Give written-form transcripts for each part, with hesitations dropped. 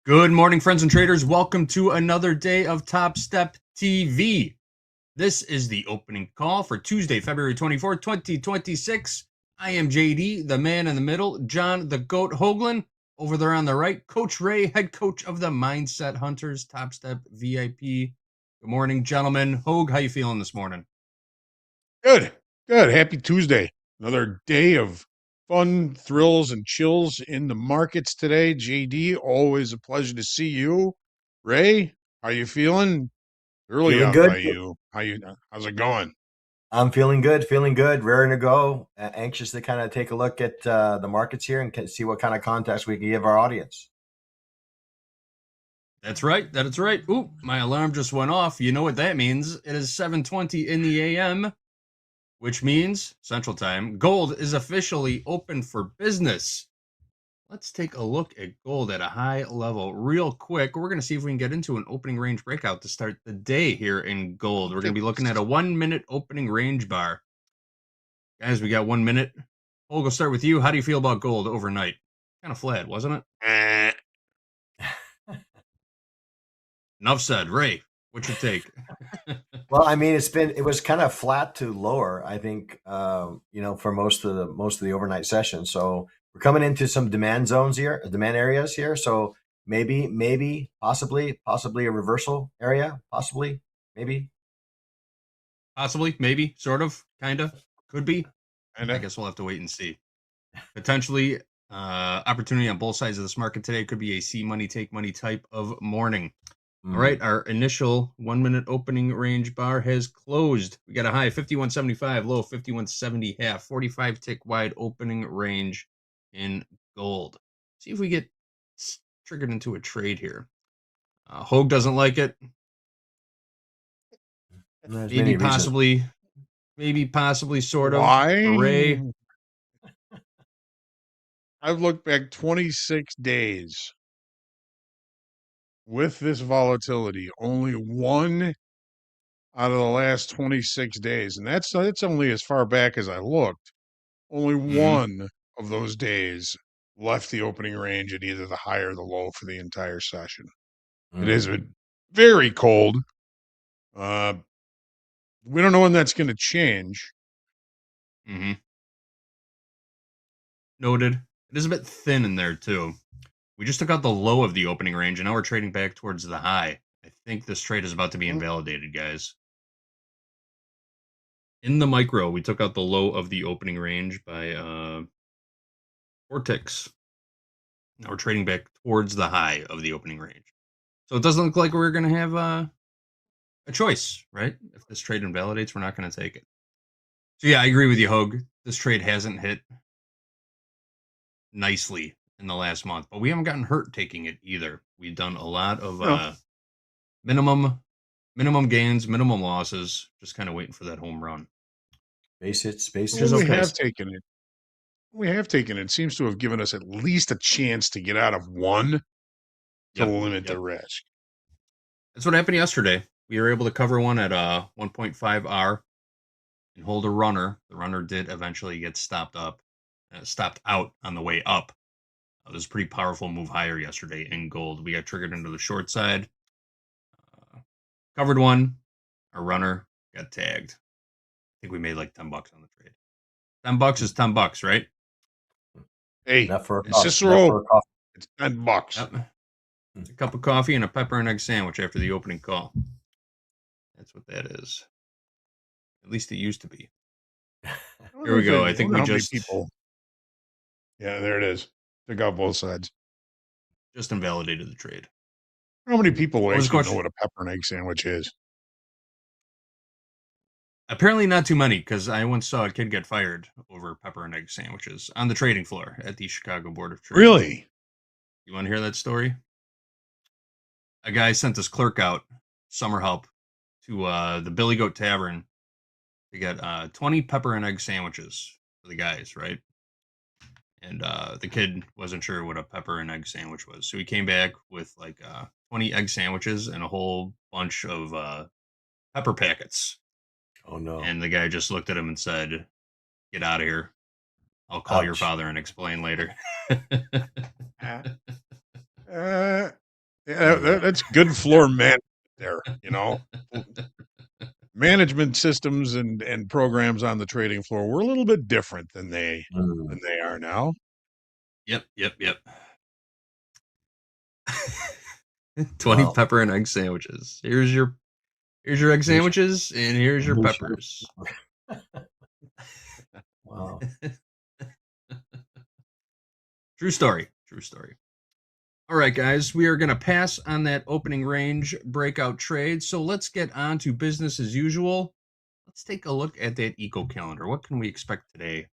Good morning, friends and traders. Welcome to another day of Topstep TV. This is the opening call for Tuesday, February 24th, 2026. I am JD, the man in the middle, John the Goat Hoagland. Over there on the right, Coach Ray, head coach of the Mindset Hunters, Topstep VIP. Good morning, gentlemen. Hoag, how you feeling this morning? Good. Happy Tuesday. Another day of fun, thrills, and chills in the markets today. JD, always a pleasure to see you. Ray, how you feeling? Early Feeling out good. by you. How's it going? I'm feeling good, raring to go. Anxious to kind of take a look at the markets here and see what kind of context we can give our audience. That's right. That is right. Ooh, my alarm just went off. You know what that means. It is 7:20 in the a.m., which means Central Time. Gold is officially open for business. Let's take a look at gold at a high level real quick. We're going to see if we can get into an opening range breakout to start the day here in gold. We're going to be looking at a 1 minute opening range bar. Guys, we got 1 minute. We'll start with you. How do you feel about gold overnight? Kind of flat, wasn't it? Enough said. Ray, what's your take? Well, I mean, it was kind of flat to lower, I think, for most of the overnight session. So we're coming into some demand zones here, demand areas here. So maybe, possibly a reversal area, possibly, maybe. Possibly, maybe, sort of, kind of, could be. Kinda. I guess we'll have to wait and see. Potentially, opportunity on both sides of this market today could be a see money, take money type of morning. All right, our initial 1 minute opening range bar has closed. We got a high 51.75, low 51.70 half, 45 tick wide opening range in gold. See if we get triggered into a trade here. Hoag doesn't like it. Maybe possibly, sort of. Why? Ray. I've looked back 26 days with this volatility. Only one out of the last 26 days, and that's only as far back as I looked. Only one of those days left the opening range at either the high or the low for the entire session. It is very cold. We don't know when that's going to change. Noted. It is a bit thin in there, too. We just took out the low of the opening range, and now we're trading back towards the high. I think this trade is about to be invalidated, guys. In the micro, we took out the low of the opening range by 4 ticks. Now we're trading back towards the high of the opening range. So it doesn't look like we're going to have a choice, right? If this trade invalidates, we're not going to take it. So yeah, I agree with you, Hoag. This trade hasn't hit nicely in the last month, but we haven't gotten hurt taking it either. We've done a lot of minimum gains, minimum losses, just kind of waiting for that home run. Space it. We have taken it. We have taken it. Seems to have given us at least a chance to get out of one to limit the risk. That's what happened yesterday. We were able to cover one at 1.5 R and hold a runner. The runner did eventually get stopped out on the way up. It was a pretty powerful move higher yesterday in gold. We got triggered into the short side. Covered one. Our runner got tagged. I think we made like $10 on the trade. $10 is $10, right? Hey, Cicero, it's $10. Yep. A cup of coffee and a pepper and egg sandwich after the opening call. That's what that is. At least it used to be. Here we go. I think we just people. Yeah, there it is. Took out both sides. Just invalidated the trade. How many people actually know what a pepper and egg sandwich is? Apparently not too many, because I once saw a kid get fired over pepper and egg sandwiches on the trading floor at the Chicago Board of Trade. Really? You want to hear that story? A guy sent his clerk out, summer help, to the Billy Goat Tavern to get 20 pepper and egg sandwiches for the guys, right? And the kid wasn't sure what a pepper and egg sandwich was. So he came back with like 20 egg sandwiches and a whole bunch of pepper packets. Oh, no. And the guy just looked at him and said, "Get out of here. I'll call your father and explain later." That's good floor management there, Management systems and programs on the trading floor were a little bit different than they are now. Yep. 20 pepper and egg sandwiches. Here's your egg sandwiches, and here's your peppers. Wow. True story. All right, guys, we are going to pass on that opening range breakout trade. So let's get on to business as usual. Let's take a look at that eco calendar. What can we expect today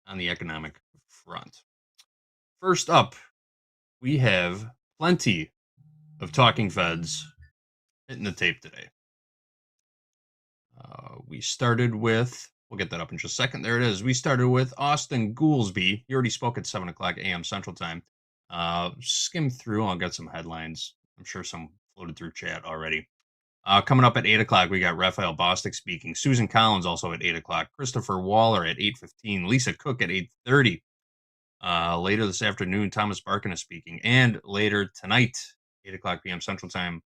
on the economic front? First up, we have plenty of talking feds hitting the tape today. We started with, we'll get that up in just a second. There it is. We started with Austin Goolsbee. He already spoke at 7 o'clock a.m. Central Time. Skim through. I'll get some headlines. I'm sure some floated through chat already. Coming up at 8 o'clock, we got Raphael Bostic speaking. Susan Collins also at 8 o'clock. Christopher Waller at 8:15. Lisa Cook at 8:30. Later this afternoon, Thomas Barkin is speaking. And later tonight, 8 o'clock p.m. Central Time,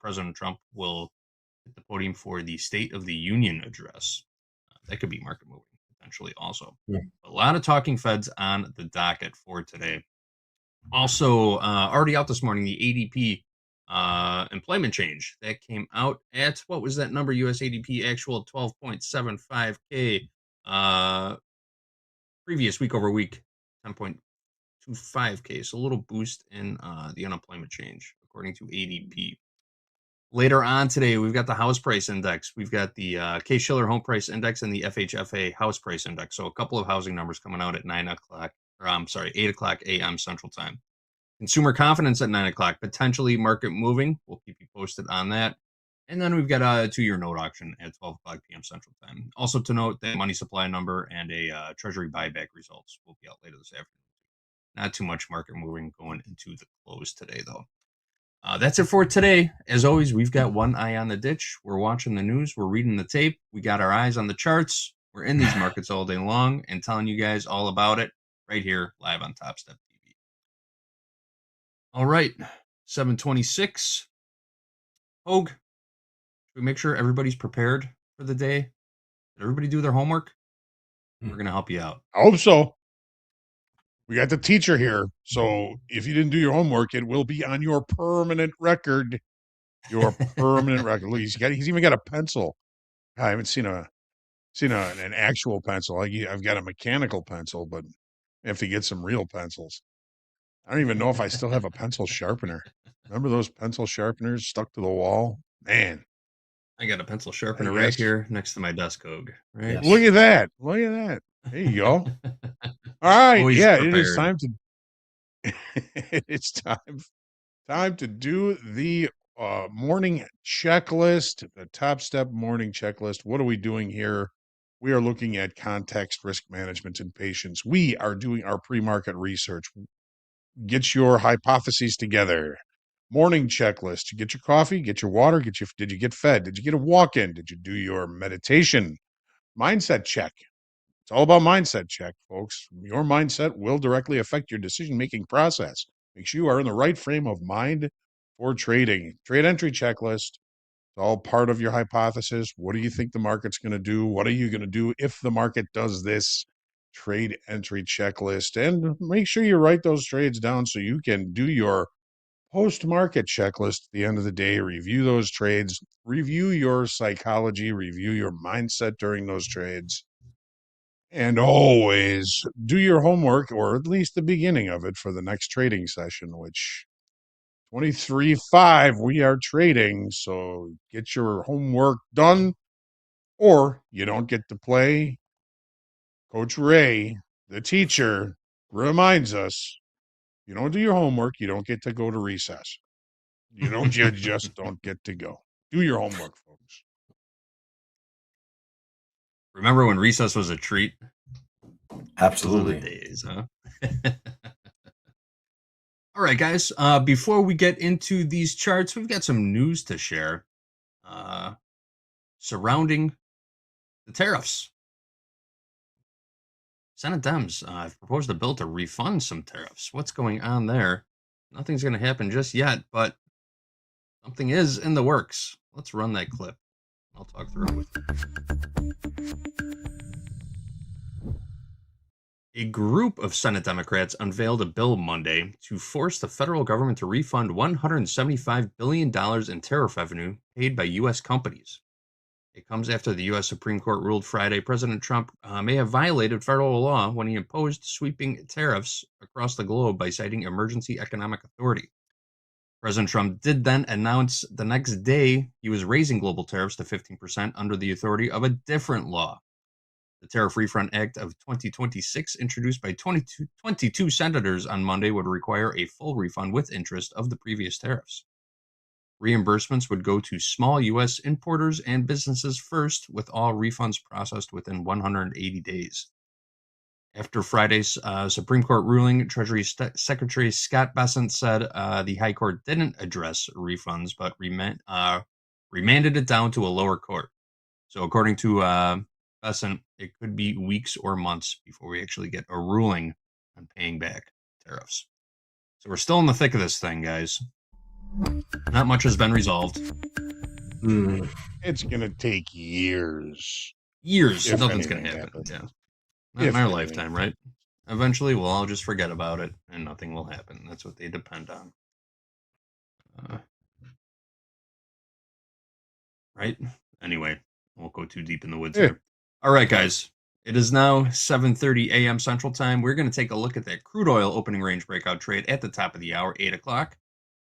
President Trump will hit the podium for the State of the Union address. That could be market moving potentially also. Yeah. A lot of talking feds on the docket for today. Also, already out this morning, the ADP employment change that came out at, what was that number? US ADP actual 12.75K. Previous week over week, 10.25K. So a little boost in the unemployment change, according to ADP. Later on today, we've got the house price index. We've got the Case-Shiller home price index and the FHFA house price index. So a couple of housing numbers coming out at 8 o'clock a.m. Central Time. Consumer confidence at 9 o'clock, potentially market moving. We'll keep you posted on that. And then we've got a 2-year note auction at 12 o'clock p.m. Central Time. Also to note that money supply number and a Treasury buyback results will be out later this afternoon. Not too much market moving going into the close today, though. That's it for today. As always, we've got one eye on the ditch. We're watching the news. We're reading the tape. We got our eyes on the charts. We're in these markets all day long and telling you guys all about it right here live on Topstep TV. All right, 7:26. Hogue, should we make sure everybody's prepared for the day? Did everybody do their homework? We're going to help you out. I hope so. We got the teacher here, so if you didn't do your homework, it will be on your permanent record. Your permanent record. Look, he's even got a pencil. I haven't seen an actual pencil. I've got a mechanical pencil, but I have to get some real pencils. I don't even know if I still have a pencil sharpener. Remember those pencil sharpeners stuck to the wall? Man. I got a pencil sharpener right here next to my desk, Hogue. Right? Yes. Look at that. There you go. All right. Yeah, prepared. It is time to it's time to do the morning checklist, the Topstep morning checklist. What are we doing here? We are looking at context, risk management, and patience. We are doing our pre-market research. Get your hypotheses together. Morning checklist. You get your coffee, get your water, did you get fed? Did you get a walk-in? Did you do your meditation? Mindset check. It's all about mindset check, folks. Your mindset will directly affect your decision-making process. Make sure you are in the right frame of mind for trading. Trade entry checklist. It's all part of your hypothesis. What do you think the market's going to do? What are you going to do if the market does this? Trade entry checklist. And make sure you write those trades down so you can do your post-market checklist at the end of the day. Review those trades. Review your psychology. Review your mindset during those trades. And always do your homework, or at least the beginning of it, for the next trading session, which 23.5 we are trading. So get your homework done, or you don't get to play. Coach Ray, the teacher, reminds us, you don't do your homework, you don't get to go to recess. You just don't get to go. Do your homework, folks. Remember when recess was a treat? Absolutely. Those are the days, huh? All right, guys. Before we get into these charts, we've got some news to share surrounding the tariffs. Senate Dems have proposed a bill to refund some tariffs. What's going on there? Nothing's going to happen just yet, but Something is in the works. Let's run that clip. I'll talk through it with you. A group of Senate Democrats unveiled a bill Monday to force the federal government to refund $175 billion in tariff revenue paid by U.S. companies. It comes after the U.S. Supreme Court ruled Friday President Trump may have violated federal law when he imposed sweeping tariffs across the globe by citing emergency economic authority. President Trump did then announce the next day he was raising global tariffs to 15% under the authority of a different law. The Tariff Refund Act of 2026, introduced by 22 senators on Monday, would require a full refund with interest of the previous tariffs. Reimbursements would go to small U.S. importers and businesses first, with all refunds processed within 180 days. After Friday's Supreme Court ruling, Treasury Secretary Scott Bessent said the High Court didn't address refunds, but remanded it down to a lower court. So according to Bessent, it could be weeks or months before we actually get a ruling on paying back tariffs. So we're still in the thick of this thing, guys. Not much has been resolved. It's going to take years. Years. If Nothing's going to anything happen. happens. Yeah. Not If in our anything lifetime, right? Eventually, we'll all just forget about it, and nothing will happen. That's what they depend on. Right? Anyway, I won't go too deep in the woods here. All right, guys. It is now 7:30 a.m. Central Time. We're going to take a look at that crude oil opening range breakout trade at the top of the hour, 8 o'clock.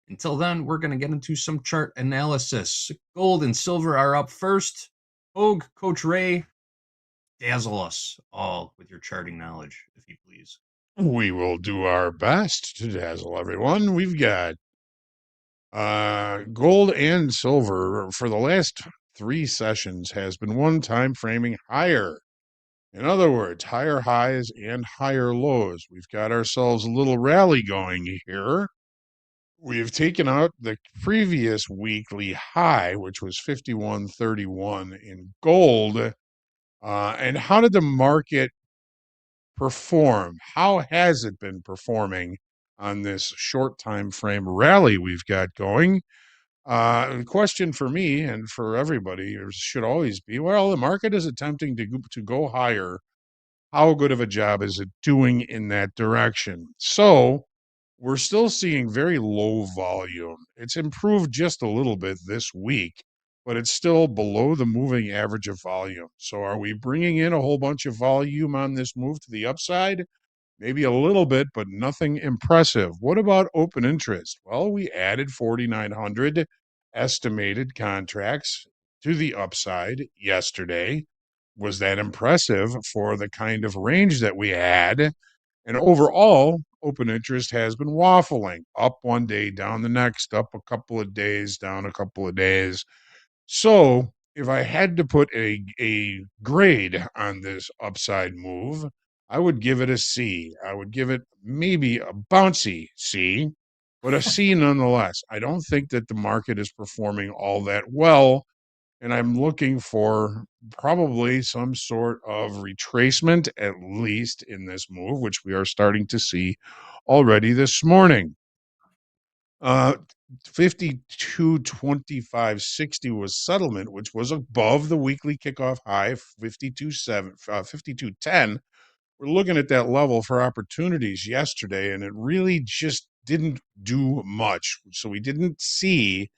Until then, we're going to get into some chart analysis. Gold and silver are up first. Hogue, Coach Ray, dazzle us all with your charting knowledge, if you please. We will do our best to dazzle everyone. We've got gold and silver for the last 3 sessions has been one time framing higher. In other words, higher highs and higher lows. We've got ourselves a little rally going here. We've taken out the previous weekly high, which was 51.31 in gold. And how did the market perform? How has it been performing on this short time frame rally we've got going? The question for me and for everybody should always be, well, the market is attempting to go higher. How good of a job is it doing in that direction? So we're still seeing very low volume. It's improved just a little bit this week, but it's still below the moving average of volume. So are we bringing in a whole bunch of volume on this move to the upside? Maybe a little bit, but nothing impressive. What about open interest? Well, we added 4,900 estimated contracts to the upside yesterday. Was that impressive for the kind of range that we had? And overall, open interest has been waffling up one day, down the next, up a couple of days, down a couple of days. So if I had to put a grade on this upside move, I would give it a C. I would give it maybe a bouncy C, but a C nonetheless. I don't think that the market is performing all that well, and I'm looking for probably some sort of retracement, at least in this move, which we are starting to see already this morning. 52.2560 was settlement, which was above the weekly kickoff high, 52.10. We're looking at that level for opportunities yesterday, and it really just didn't do much. So we didn't see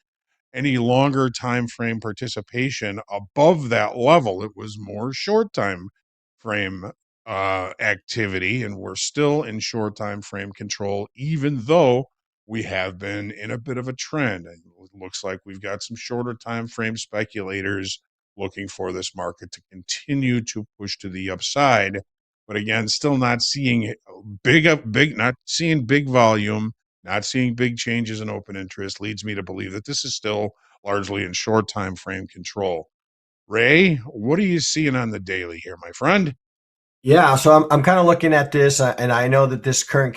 any longer time frame participation above that level. It was more short time frame activity, and we're still in short time frame control, even though we have been in a bit of a trend. It looks like we've got some shorter time frame speculators looking for this market to continue to push to the upside. But again, still not seeing not seeing big volume, not seeing big changes in open interest leads me to believe that this is still largely in short time frame control. Ray, what are you seeing on the daily here, my friend? Yeah, so I'm kind of looking at this, and I know that this current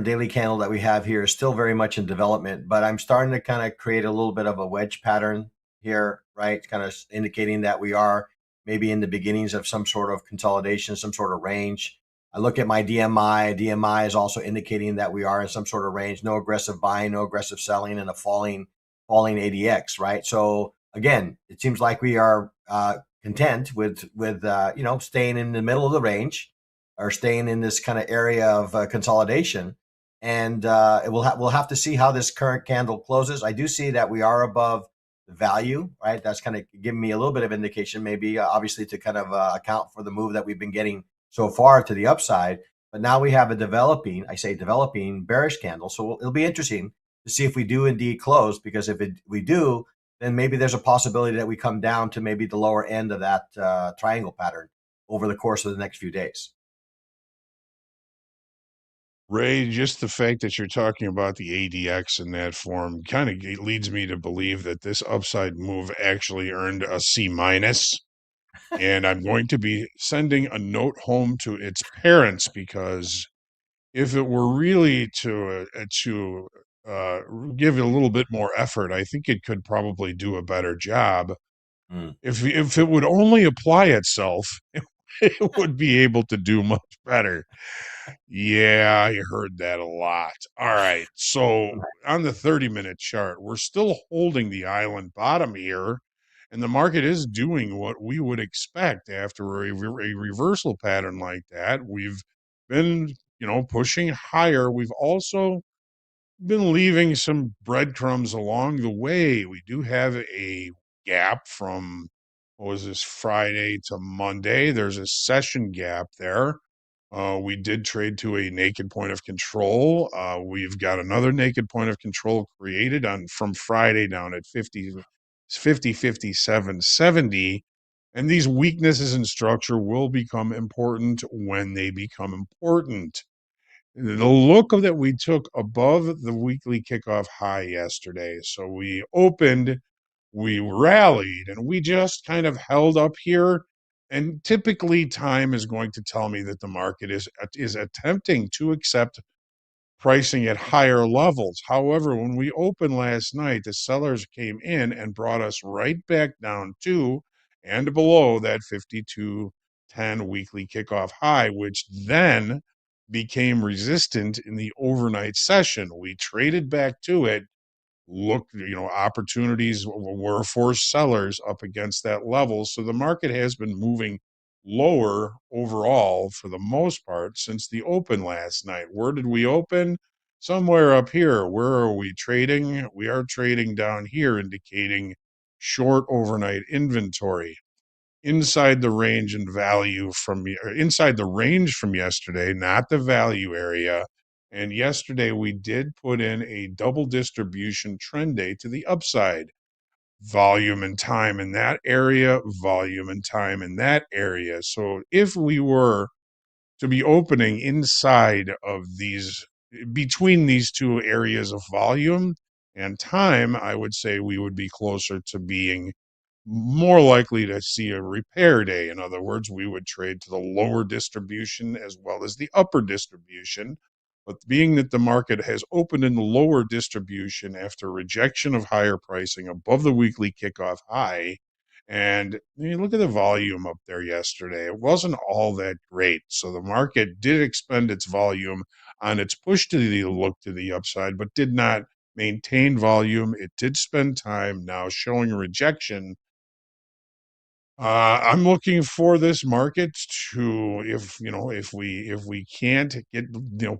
daily candle that we have here is still very much in development, but I'm starting to kind of create a little bit of a wedge pattern here, right? Kind of indicating that we are maybe in the beginnings of some sort of consolidation, some sort of range. I look at my DMI. DMI is also indicating that we are in some sort of range. No aggressive buying, no aggressive selling, and a falling falling ADX, right? So again, it seems like we are content with staying in the middle of the range, or staying in this kind of area of consolidation. And we'll have to see how this current candle closes. I do see that we are above the value, right? That's kind of giving me a little bit of indication, maybe obviously to kind of account for the move that we've been getting so far to the upside. But now we have a developing bearish candle. So it'll be interesting to see if we do indeed close, because if we do, then maybe there's a possibility that we come down to maybe the lower end of that triangle pattern over the course of the next few days. Ray, just the fact that you're talking about the ADX in that form kind of leads me to believe that this upside move actually earned a C minus. And I'm going to be sending a note home to its parents, because if it were really to give it a little bit more effort, I think it could probably do a better job. Mm. If it would only apply itself, it would be able to do much better. Yeah, I heard that a lot. All right. So on the 30-minute chart, we're still holding the island bottom here, and the market is doing what we would expect after a reversal pattern like that. We've been, pushing higher. We've also been leaving some breadcrumbs along the way. We do have a gap from, what was this, Friday to Monday. There's a session gap there. We did trade to a naked point of control. We've got another naked point of control created from Friday down at 57.70. And these weaknesses in structure will become important when they become important. The look of that we took above the weekly kickoff high yesterday. So we opened, we rallied, and we just kind of held up here. And typically time is going to tell me that the market is attempting to accept pricing at higher levels. However, when we opened last night, the sellers came in and brought us right back down to and below that 52.10 weekly kickoff high, which then became resistant in the overnight session. We traded back to it. Look, opportunities were for sellers up against that level. So the market has been moving lower overall for the most part since the open last night. Where did we open? Somewhere up here. Where are we trading? We are trading down here, indicating short overnight inventory inside the range and value inside the range from yesterday, not the value area. And yesterday we did put in a double distribution trend day to the upside. Volume and time in that area, volume and time in that area. So if we were to be opening inside of between these two areas of volume and time, I would say we would be closer to being more likely to see a repair day. In other words, we would trade to the lower distribution as well as the upper distribution. But being that the market has opened in the lower distribution after rejection of higher pricing above the weekly kickoff high, and look at the volume up there yesterday, it wasn't all that great. So the market did expend its volume on its push to the upside, but did not maintain volume. It did spend time now showing rejection. I'm looking for this market to, if we can't get,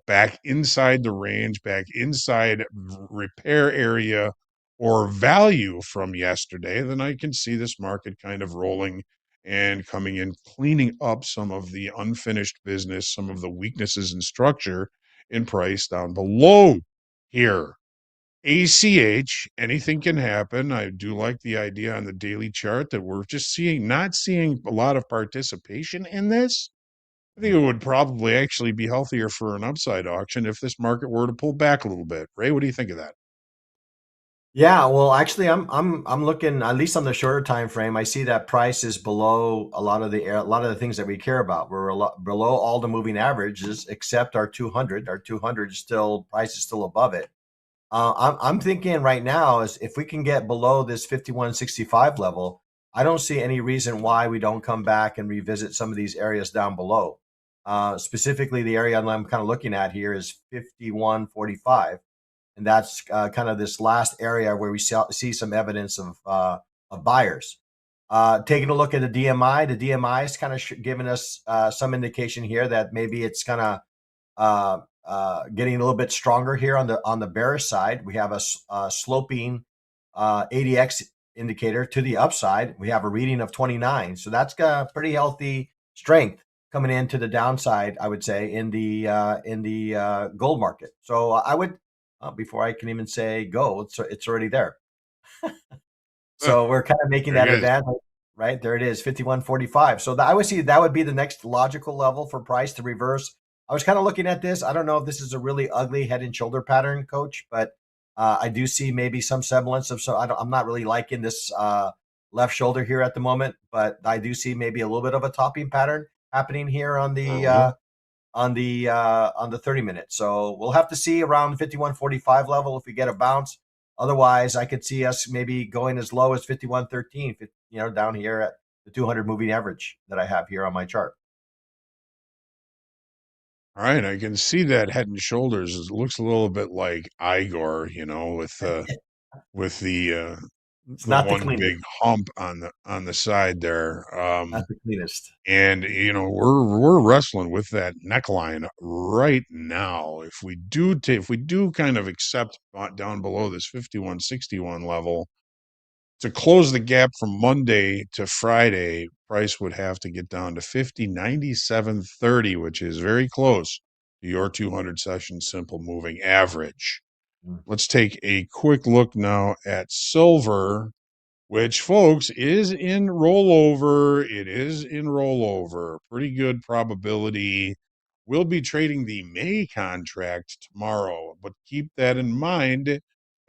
back inside the range, back inside repair area or value from yesterday, then I can see this market kind of rolling and coming in, cleaning up some of the unfinished business, some of the weaknesses in structure in price down below here. ACH, anything can happen. I do like the idea on the daily chart that we're just not seeing a lot of participation in this. I think it would probably actually be healthier for an upside auction if this market were to pull back a little bit. Ray, what do you think of that? Yeah, well, actually, I'm looking at least on the shorter time frame. I see that price is below a lot of the things that we care about. We're a lot below all the moving averages except our 200. Our 200 price is still above it. I'm thinking right now is if we can get below this 51.65 level, I don't see any reason why we don't come back and revisit some of these areas down below. Specifically, the area I'm kind of looking at here is 51.45. and that's kind of this last area where we see some evidence of buyers. Taking a look at the DMI is kind of giving us some indication here that maybe it's kind of getting a little bit stronger here on the bearish side. We have a sloping ADX indicator to the upside. We have a reading of 29, so that's got a pretty healthy strength coming into the downside, I would say, in the gold market. So I would, before I can even say go, it's already there. So we're kind of making that advance, right? There it is, 51.45. So I would see that would be the next logical level for price to reverse. I was kind of looking at this. I don't know if this is a really ugly head and shoulder pattern, Coach, but I do see maybe some semblance of I'm not really liking this left shoulder here at the moment, but I do see maybe a little bit of a topping pattern happening here on the 30-minute. So we'll have to see around 51.45 level if we get a bounce. Otherwise, I could see us maybe going as low as 51.13, down here at the 200 moving average that I have here on my chart. All right, I can see that head and shoulders. It looks a little bit like Igor, with the one big hump on the side there. Not the cleanest. And we're wrestling with that neckline right now. If we do kind of accept down below this 51.61 level, to close the gap from Monday to Friday, price would have to get down to 50.9730, which is very close to your 200 session simple moving average. Let's take a quick look now at silver, which, folks, is in rollover. It is in rollover. Pretty good probability. We'll be trading the May contract tomorrow, but keep that in mind,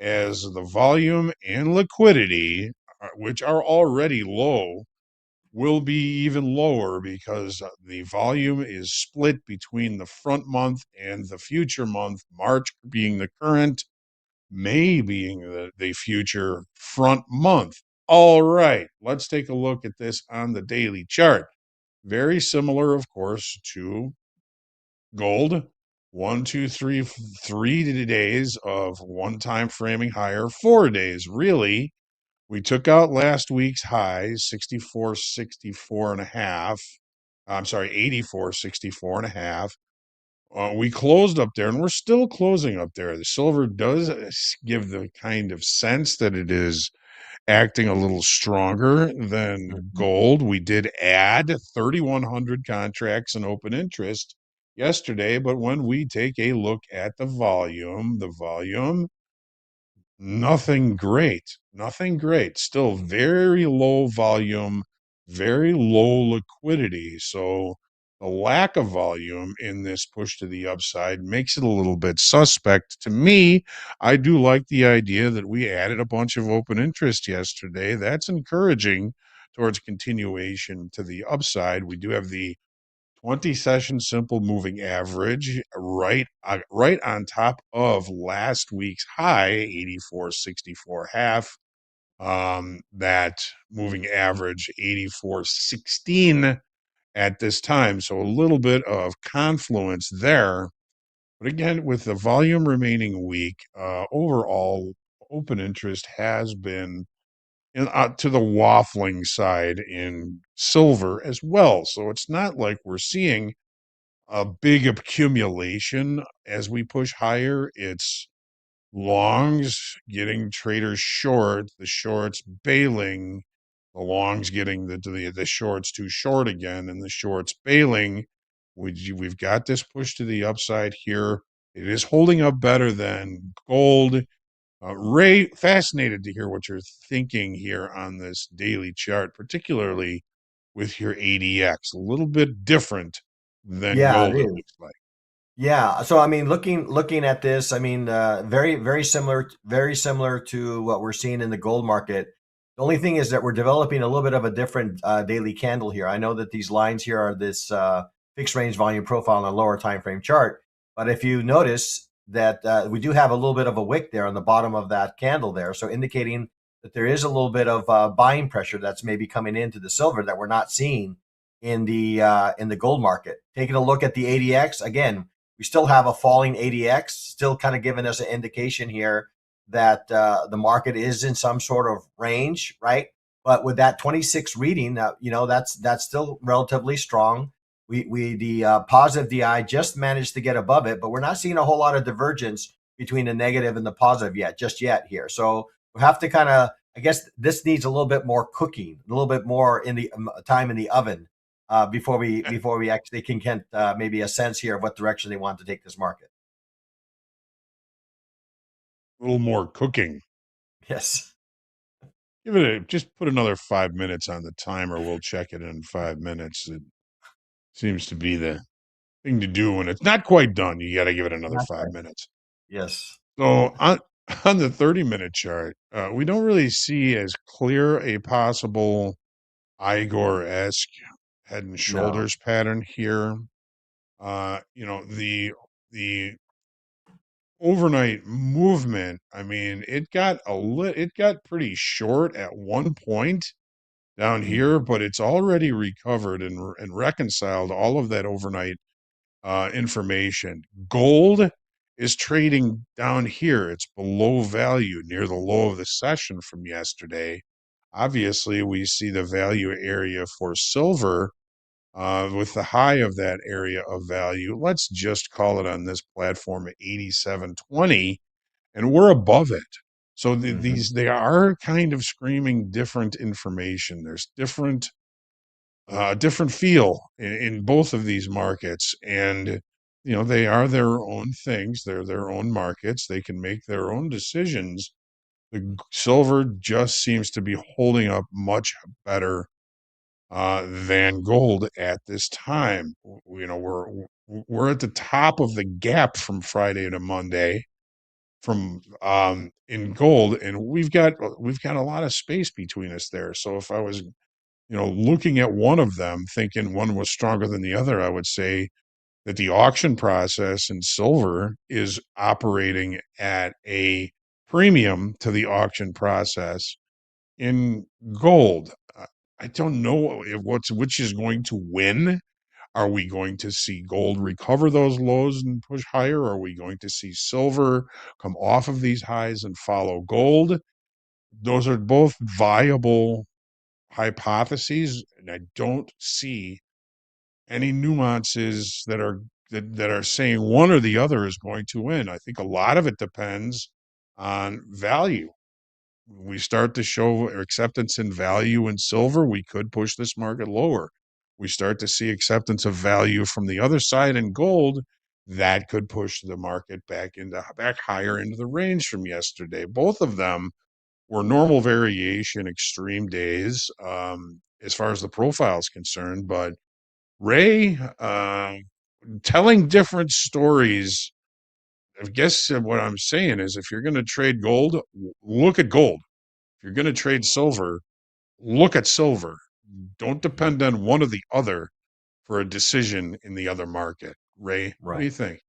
as the volume and liquidity, which are already low, will be even lower because the volume is split between the front month and the future month, March being the current, May being the future front month. All right, let's take a look at this on the daily chart. Very similar, of course, to gold. 1, 2, 3, 3 days of one time framing higher, 4 days. Really, we took out last week's highs, 64.64 and a half. I'm sorry, 84.64 and a half. We closed up there, and we're still closing up there. The silver does give the kind of sense that it is acting a little stronger than gold. We did add 3,100 contracts in open interest yesterday, but when we take a look at the volume, nothing great. Still very low volume, very low liquidity. So the lack of volume in this push to the upside makes it a little bit suspect to me. I do like the idea that we added a bunch of open interest yesterday. That's encouraging towards continuation to the upside. We do have the 20 session simple moving average right on top of last week's high, 84.64 half. That moving average 84.16 at this time. So a little bit of confluence there. But again, with the volume remaining weak, overall open interest has been to the waffling side in silver as well. So it's not like we're seeing a big accumulation as we push higher. It's longs getting traders short, the shorts bailing, the longs getting the shorts too short again, and the shorts bailing. We've got this push to the upside here. It is holding up better than gold. Ray, fascinated to hear what you're thinking here on this daily chart, particularly with your ADX. A little bit different than gold, it looks like. Yeah. So I mean, looking at this, I mean, very similar to what we're seeing in the gold market. The only thing is that we're developing a little bit of a different daily candle here. I know that these lines here are this fixed range volume profile on a lower time frame chart, but if you notice that we do have a little bit of a wick there on the bottom of that candle there, so indicating that there is a little bit of buying pressure that's maybe coming into the silver that we're not seeing in the gold market. Taking a look at the ADX again. We still have a falling ADX, still kind of giving us an indication here that the market is in some sort of range, right? But with that 26 reading, that's still relatively strong. The positive DI just managed to get above it, but we're not seeing a whole lot of divergence between the negative and the positive just yet here. So we have to kind of, I guess this needs a little bit more cooking, a little bit more in the time in the oven before we actually can get maybe a sense here of what direction they want to take this market. A little more cooking. Yes. Just put another 5 minutes on the timer. We'll check it in 5 minutes. It seems to be the thing to do when it's not quite done. You got to give it another 5 minutes. Yes. So on the 30-minute chart, we don't really see as clear a possible Igor-esque head and shoulders pattern here. The overnight movement, I mean, it got pretty short at one point down here, but it's already recovered and reconciled all of that overnight information. Gold is trading down here. It's below value near the low of the session from yesterday. Obviously, we see the value area for silver with the high of that area of value. Let's just call it on this platform at 87.20, and we're above it. So they are kind of screaming different information. There's different feel in both of these markets, and they are their own things. They're their own markets. They can make their own decisions. The silver just seems to be holding up much better than gold at this time. We're at the top of the gap from Friday to Monday from in gold, and we've got a lot of space between us there. So if I was looking at one of them, thinking one was stronger than the other, I would say that the auction process in silver is operating at a premium to the auction process in gold. I don't know which is going to win. Are we going to see gold recover those lows and push higher? Are we going to see silver come off of these highs and follow gold? Those are both viable hypotheses, and I don't see any nuances that are saying one or the other is going to win. I think a lot of it depends on value. We start to show acceptance in value in silver, we could push this market lower. We start to see acceptance of value from the other side in gold, that could push the market back higher into the range from yesterday. Both of them were normal variation extreme days as far as the profile is concerned, but Ray telling different stories. I guess what I'm saying is, if you're going to trade gold, look at gold. If you're going to trade silver, look at silver. Don't depend on one or the other for a decision in the other market. Ray, what do you think?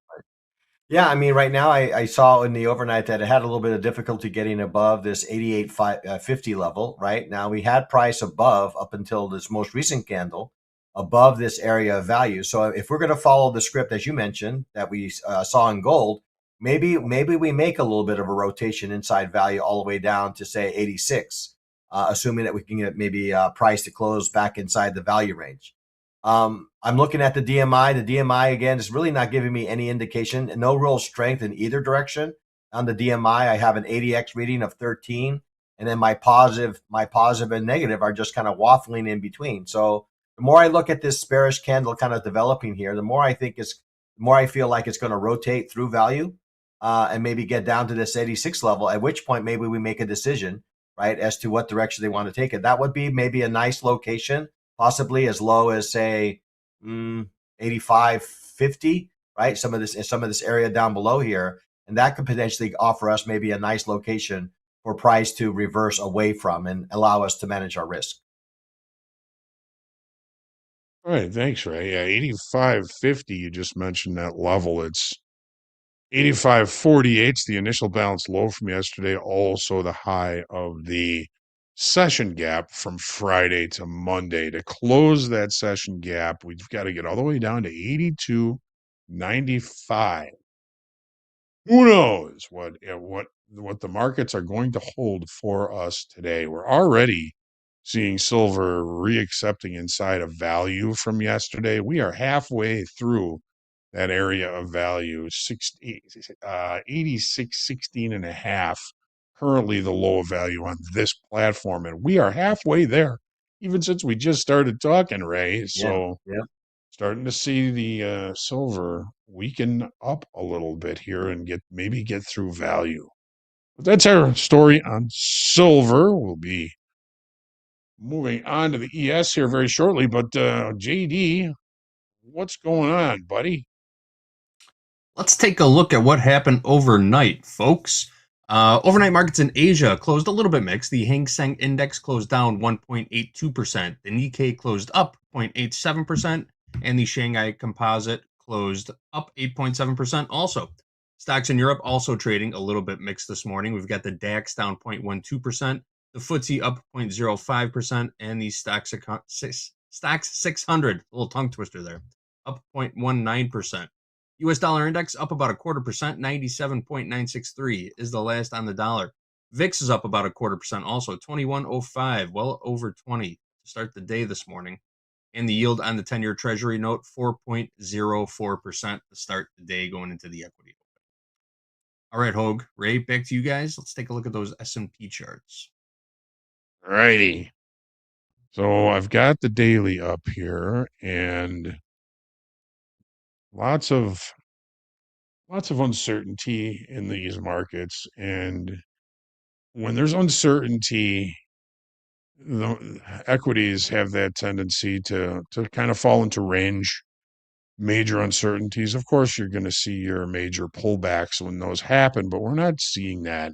Yeah, I mean, right now I saw in the overnight that it had a little bit of difficulty getting above this 88.50 level. Right now, we had price above up until this most recent candle above this area of value. So if we're going to follow the script as you mentioned that we saw in gold, maybe we make a little bit of a rotation inside value all the way down to say 86, assuming that we can get maybe price to close back inside the value range. I'm looking at the DMI. The DMI, again, is really not giving me any indication and no real strength in either direction. On the DMI, I have an ADX reading of 13, and then my positive and negative are just kind of waffling in between. So the more I look at this bearish candle kind of developing here, the more I feel like it's going to rotate through value and maybe get down to this 86 level, at which point maybe we make a decision, right, as to what direction they want to take it. That would be maybe a nice location, possibly as low as say 85.50, right? Some of this area down below here, and that could potentially offer us maybe a nice location for price to reverse away from and allow us to manage our risk. All right, thanks, Ray. Yeah, 85.50. You just mentioned that level. It's 85.48's the initial balance low from yesterday, also the high of the session gap from Friday to Monday. To close that session gap, we've got to get all the way down to 95. Who knows what the markets are going to hold for us today? We're already seeing silver reaccepting inside of value from yesterday. We are halfway through that area of value, 86.16 and a half. Currently, the low of value on this platform, and we are halfway there, even since we just started talking, Ray. Yeah. So, Yeah. starting to see the silver weaken up a little bit here and maybe get through value. But that's our story on silver. We'll be moving on to the ES here very shortly. But JD, what's going on, buddy? Let's take a look at what happened overnight, folks. Overnight markets in Asia closed a little bit mixed. The Hang Seng Index closed down 1.82%. The Nikkei closed up 0.87%. And the Shanghai Composite closed up 8.7% also. Stocks in Europe also trading a little bit mixed this morning. We've got the DAX down 0.12%, the FTSE up 0.05%, and the Stocks 600, a little tongue twister there, up 0.19%. US dollar index up about 0.25%, 97.963 is the last on the dollar. VIX is up about 0.25% also, 21.05, well over 20 to start the day this morning. And the yield on the 10-year Treasury note, 4.04% to start the day going into the equity. All right, Hogue, Ray, back to you guys. Let's take a look at those S&P charts. All righty. So I've got the daily up here, and lots of uncertainty in these markets. And when there's uncertainty, the equities have that tendency to kind of fall into range. Major uncertainties, of course, you're going to see your major pullbacks when those happen, but we're not seeing that.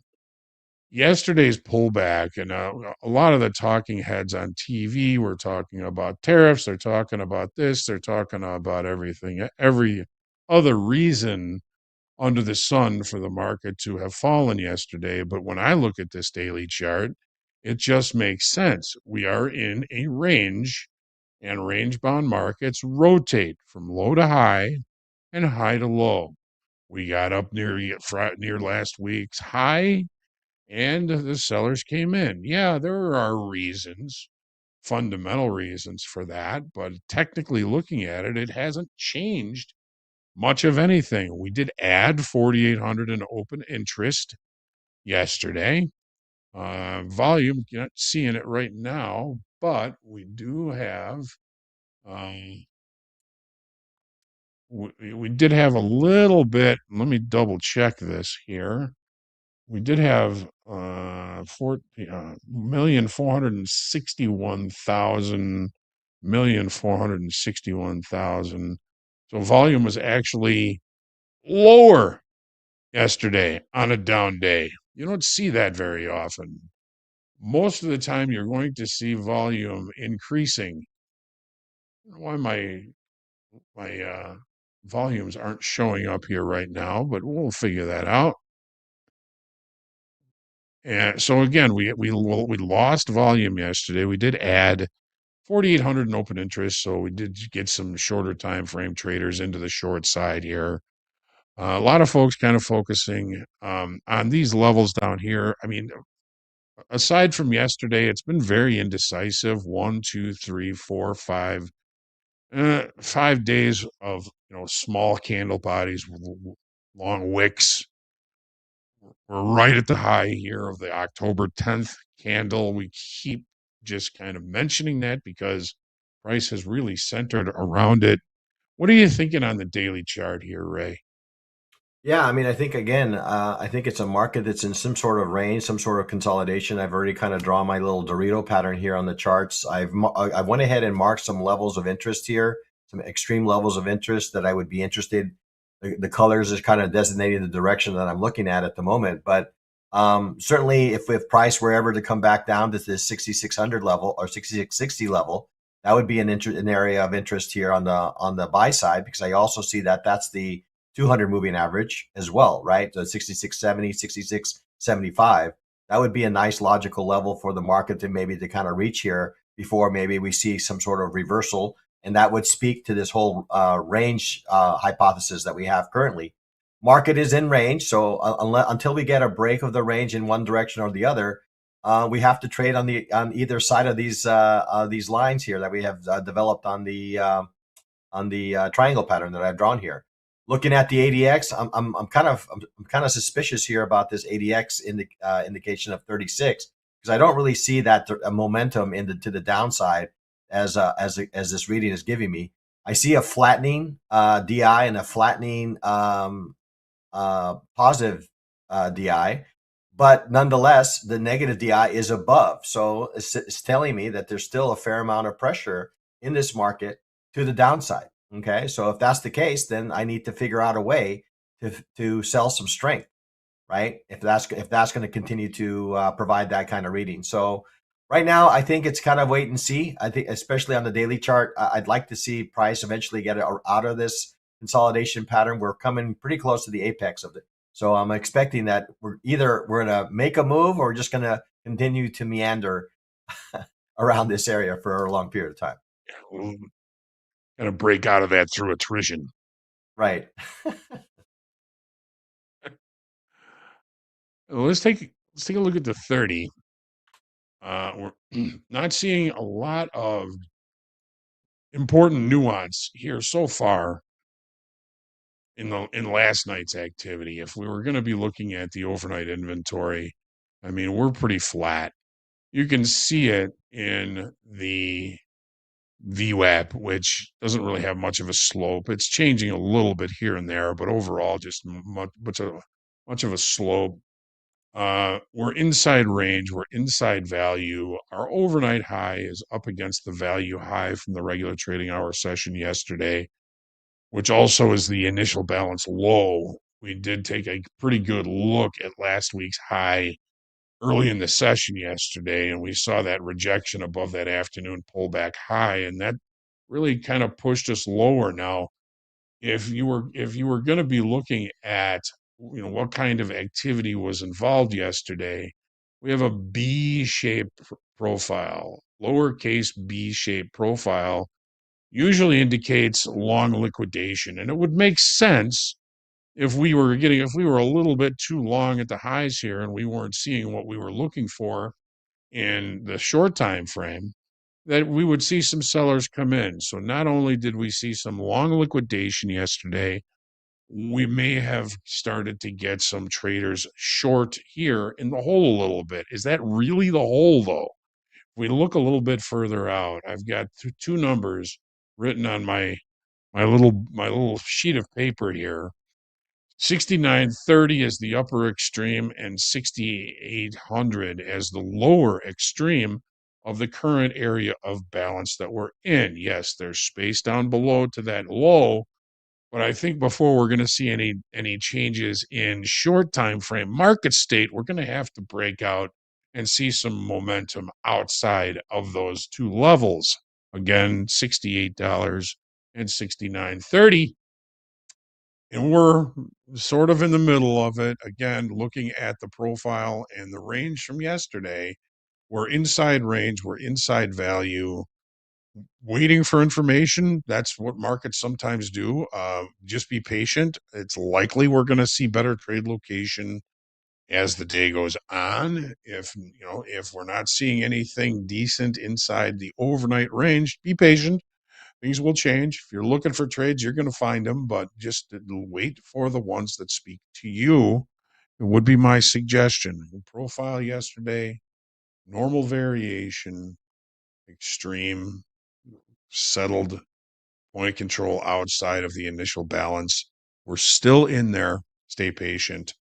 Yesterday's pullback, and a lot of the talking heads on TV were talking about tariffs. They're talking about this. They're talking about everything, every other reason under the sun for the market to have fallen yesterday. But when I look at this daily chart, it just makes sense. We are in a range, and range bound markets rotate from low to high and high to low. We got up near last week's high, and the sellers came in. Yeah, there are reasons, fundamental reasons for that, but technically looking at it, it hasn't changed much of anything. We did add 4,800 in open interest yesterday. Volume, you're not seeing it right now, but we do have, we did have a little bit. Let me double check this here. We did have 461,000. So volume was actually lower yesterday on a down day. You don't see that very often. Most of the time, you're going to see volume increasing. I don't know why my volumes aren't showing up here right now, but we'll figure that out. And so again, we lost volume yesterday. We did add 4,800 in open interest, so we did get some shorter time frame traders into the short side here. A lot of folks kind of focusing on these levels down here. I mean, aside from yesterday, it's been very indecisive. 1, 2, 3, 4, 5, 5 days of small candle bodies, long wicks. We're right at the high here of the October 10th candle. We keep just kind of mentioning that because price has really centered around it. What are you thinking on the daily chart here, Ray? Yeah, I mean, I think again, I think it's a market that's in some sort of range, some sort of consolidation. I've already kind of drawn my little Dorito pattern here on the charts. I went ahead and marked some levels of interest here, some extreme levels of interest that I would be interested. The colors is kind of designating the direction that I'm looking at the moment. But certainly, if price were ever to come back down to this 6,600 level or 6,660 level, that would be an area of interest here on the buy side, because I also see that that's the 200 moving average as well, right? So 6670, 6675. That would be a nice logical level for the market to kind of reach here before maybe we see some sort of reversal and that would speak to this whole range hypothesis that we have currently. Market is in range, so until we get a break of the range in one direction or the other, we have to trade on either side of these lines here that we have developed on the triangle pattern that I've drawn here. Looking at the ADX, I'm kind of suspicious here about this ADX indication of 36, because I don't really see that momentum to the downside as this reading is giving me. I see a flattening DI and a flattening positive DI, but nonetheless, the negative DI is above. So it's telling me that there's still a fair amount of pressure in this market to the downside. Okay, so if that's the case, then I need to figure out a way to sell some strength, right? If that's going to continue to provide that kind of reading. So right now, I think it's kind of wait and see. I think, especially on the daily chart, I'd like to see price eventually get out of this consolidation pattern. We're coming pretty close to the apex of it. So I'm expecting that we're going to make a move, or we're just going to continue to meander around this area for a long period of time. We'll kind of break out of that through attrition. Right. Let's take a look at the 30. We're not seeing a lot of important nuance here so far in last night's activity. If we were going to be looking at the overnight inventory, I mean, we're pretty flat. You can see it in the VWAP, which doesn't really have much of a slope. It's changing a little bit here and there, but overall, just much of a slope. We're inside range. We're inside value. Our overnight high is up against the value high from the regular trading hour session yesterday, which also is the initial balance low. We did take a pretty good look at last week's high early in the session yesterday, and we saw that rejection above that afternoon pullback high, and that really kind of pushed us lower. Now, if you were going to be looking at what kind of activity was involved yesterday, we have a B-shaped profile. Lowercase B-shaped profile usually indicates long liquidation, and it would make sense if we were a little bit too long at the highs here and we weren't seeing what we were looking for in the short time frame, that we would see some sellers come in. So not only did we see some long liquidation yesterday, we may have started to get some traders short here in the hole a little bit. Is that really the hole, though? If we look a little bit further out, I've got two numbers written on my little sheet of paper here. 6930 is the upper extreme and 6800 as the lower extreme of the current area of balance that we're in. Yes, there's space down below to that low, but I think before we're going to see any changes in short time frame market state, we're going to have to break out and see some momentum outside of those two levels. Again, $68 and $69.30. And we're sort of in the middle of it. Again, looking at the profile and the range from yesterday, we're inside range, we're inside value, waiting for information. That's what markets sometimes do. Just be patient. It's likely we're going to see better trade location as the day goes on. If we're not seeing anything decent inside the overnight range, be patient. Things will change. If you're looking for trades, you're going to find them, but just wait for the ones that speak to you. It would be my suggestion. Profile yesterday, normal variation, extreme, settled point control outside of the initial balance. We're still in there. Stay patient.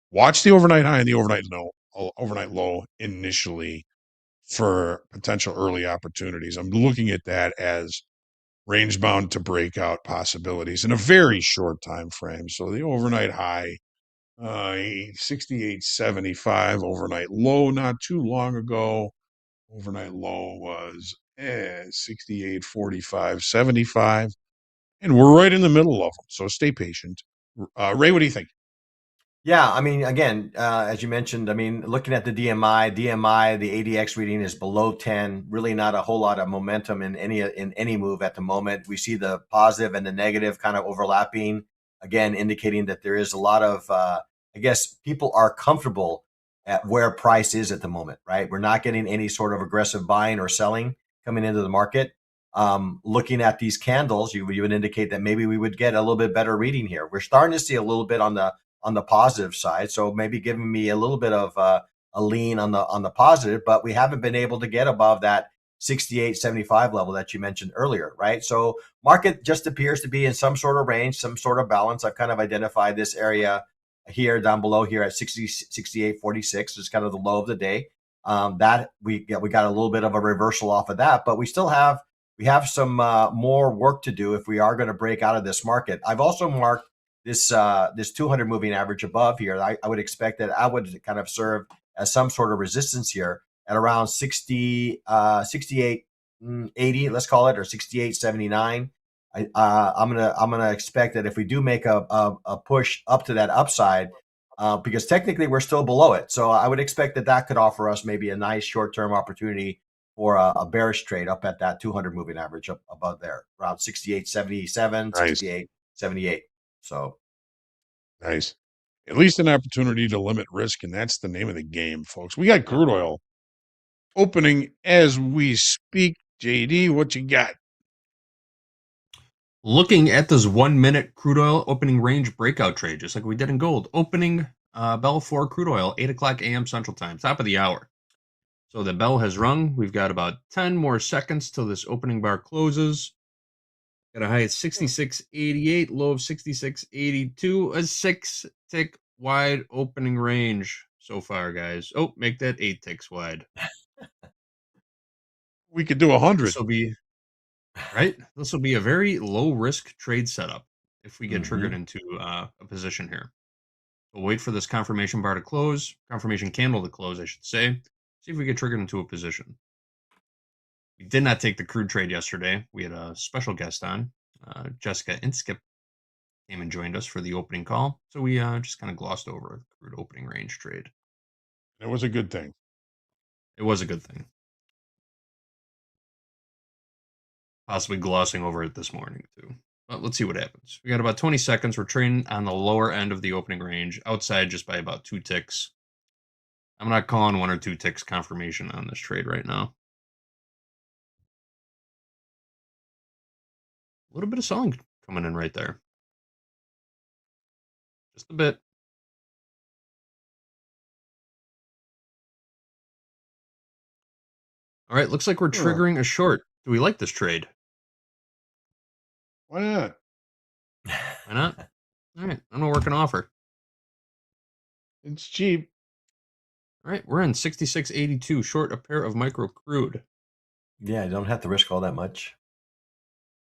Watch the overnight high and the overnight low initially for potential early opportunities. I'm looking at that as range bound to breakout possibilities in a very short time frame. So the overnight high, 68.75, overnight low not too long ago. Overnight low was 68.45.75, and we're right in the middle of them. So stay patient. Ray, what do you think? Yeah, I mean, again, as you mentioned, I mean, looking at the DMI, the ADX reading is below 10. Really, not a whole lot of momentum in any move at the moment. We see the positive and the negative kind of overlapping, again, indicating that there is a lot of, I guess, people are comfortable at where price is at the moment, right? We're not getting any sort of aggressive buying or selling coming into the market. Looking at these candles, you would indicate that maybe we would get a little bit better reading here. We're starting to see a little bit on the positive side, so maybe giving me a little bit of a lean on the positive, but we haven't been able to get above that 68.75 level that you mentioned earlier, right? So market just appears to be in some sort of range, some sort of balance. I've kind of identified this area here down below here at 68.46 is kind of the low of the day. That we got a little bit of a reversal off of that, but we have some more work to do if we are going to break out of this market. I've also marked this 200 moving average above here. I would expect that I would kind of serve as some sort of resistance here at around 68.80, let's call it, or 68.79. I'm gonna expect that if we do make a push up to that upside, because technically we're still below it, so I would expect that could offer us maybe a nice short term opportunity for a bearish trade up at that 200 moving average up above there, around 68.77, Nice. 68.78. So Nice. At least an opportunity to limit risk, and that's the name of the game, folks. We got crude oil opening as we speak. JD, what you got? Looking at this 1 minute crude oil opening range breakout trade, just like we did in gold. Opening bell for crude oil, 8 o'clock a.m. Central Time, top of the hour. So the bell has rung. We've got about 10 more seconds till this opening bar closes. Got a high at 66.88, low of 66.82, a 6-tick wide opening range so far, guys. Oh, make that 8 ticks wide. We could do 100. This will be right. This will be a very low risk trade setup if we get triggered into a position here. We'll wait for this confirmation bar to close, confirmation candle to close, I should say. See if we get triggered into a position. We did not take the crude trade yesterday. We had a special guest on, Jessica Inskip came and joined us for the opening call. So we just kind of glossed over the crude opening range trade. It was a good thing. It was a good thing. Possibly glossing over it this morning too. But let's see what happens. We got about 20 seconds. We're trading on the lower end of the opening range, outside just by about 2 ticks. I'm not calling 1 or 2 ticks confirmation on this trade right now. A little bit of selling coming in right there. Just a bit. All right, looks like we're triggering a short. Do we like this trade? Why not? Why not? All right, I'm gonna work an offer. It's cheap. All right, we're in 66.82, short a pair of micro crude. yeah, you don't have to risk all that much.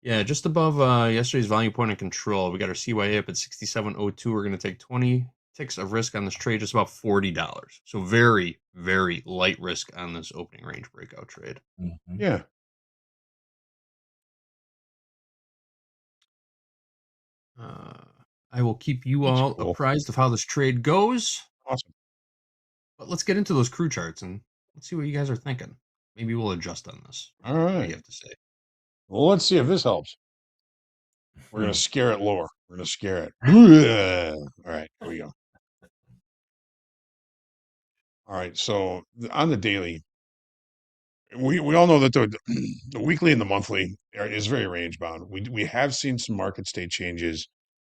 Yeah, just above yesterday's volume point of control. We got our CYA up at 67.02. We're going to take 20 ticks of risk on this trade, just about $40. So very, very light risk on this opening range breakout trade. Yeah. I will keep you That's all cool. apprised of how this trade goes. Awesome. But let's get into those crew charts and let's see what you guys are thinking. Maybe we'll adjust on this. All What do right. you have to say? Well, let's see if this helps. We're going to scare it lower. We're going to scare it. All right. Here we go. All right. So on the daily, we all know that the weekly and the monthly is very range bound. We have seen some market state changes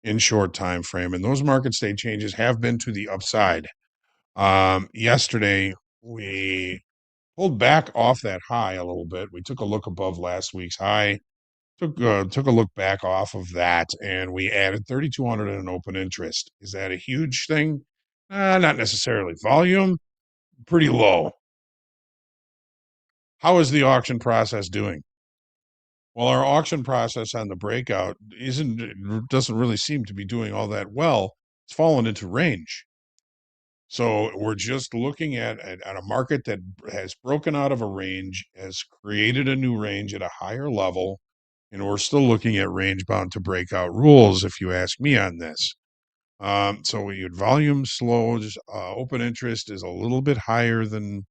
in short time frame, and those market state changes have been to the upside. Yesterday we pulled back off that high a little bit. We took a look above last week's high, took a look back off of that, and we added 3,200 in an open interest. Is that a huge thing? Not necessarily. Volume, pretty low. How is the auction process doing? Well, our auction process on the breakout doesn't really seem to be doing all that well. It's fallen into range. So we're just looking at a market that has broken out of a range, has created a new range at a higher level, and we're still looking at range bound to breakout rules, if you ask me on this. So we had volume slow, just open interest is a little bit higher than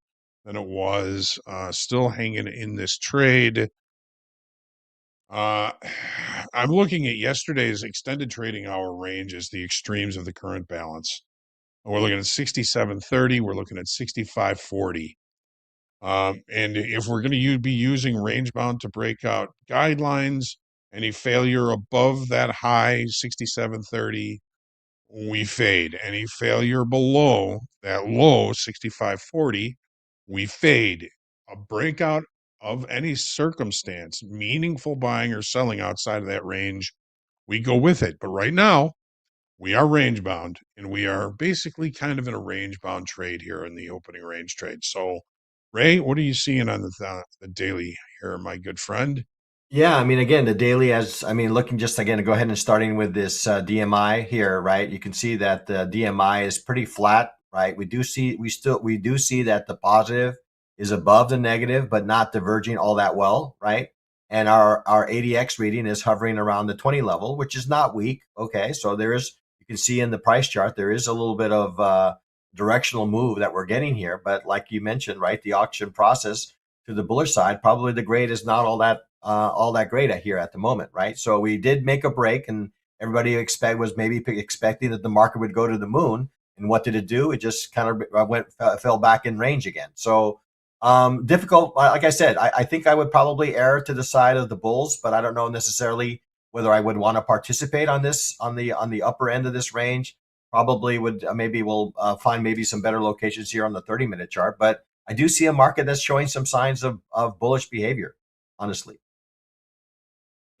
it was. Still hanging in this trade. Uh, I'm looking at yesterday's extended trading hour range as the extremes of the current balance. We're looking at 67.30. We're looking at 65.40. And if we're going to be using range bound to break out guidelines, any failure above that high 67.30, we fade. Any failure below that low 65.40, we fade. A breakout of any circumstance, meaningful buying or selling outside of that range, we go with it. But right now, we are range bound, and we are basically kind of in a range bound trade here in the opening range trade. So, Ray, what are you seeing on the daily here, my good friend? Yeah, I mean, again, the daily looking just again to go ahead and starting with this DMI here, right? You can see that the DMI is pretty flat, right? We do see that the positive is above the negative, but not diverging all that well, right? And our ADX reading is hovering around the 20 level, which is not weak. Okay, so you can see in the price chart there is a little bit of directional move that we're getting here, but like you mentioned, right, the auction process to the bullish side, probably the grade is not all that great here at the moment, right? So we did make a break, and everybody was maybe expecting that the market would go to the moon. And what did it do? It just kind of fell back in range again. So difficult. Like I said, I think I would probably err to the side of the bulls, but I don't know necessarily whether I would want to participate on this on the upper end of this range. Probably would maybe we'll find maybe some better locations here on the 30-minute chart, but I do see a market that's showing some signs of bullish behavior, honestly.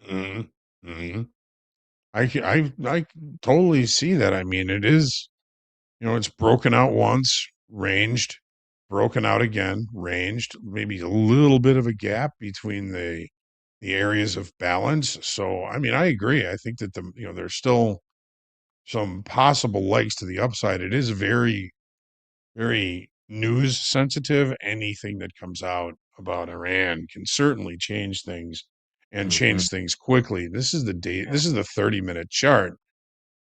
Mm-hmm. I totally see that. I mean, it is, it's broken out once, ranged, broken out again, ranged, maybe a little bit of a gap between the areas of balance. So, I mean, I agree. I think that there's still some possible legs to the upside. It is very, very news sensitive. Anything that comes out about Iran can certainly change things and Mhm. change things quickly. This is this is the 30-minute chart.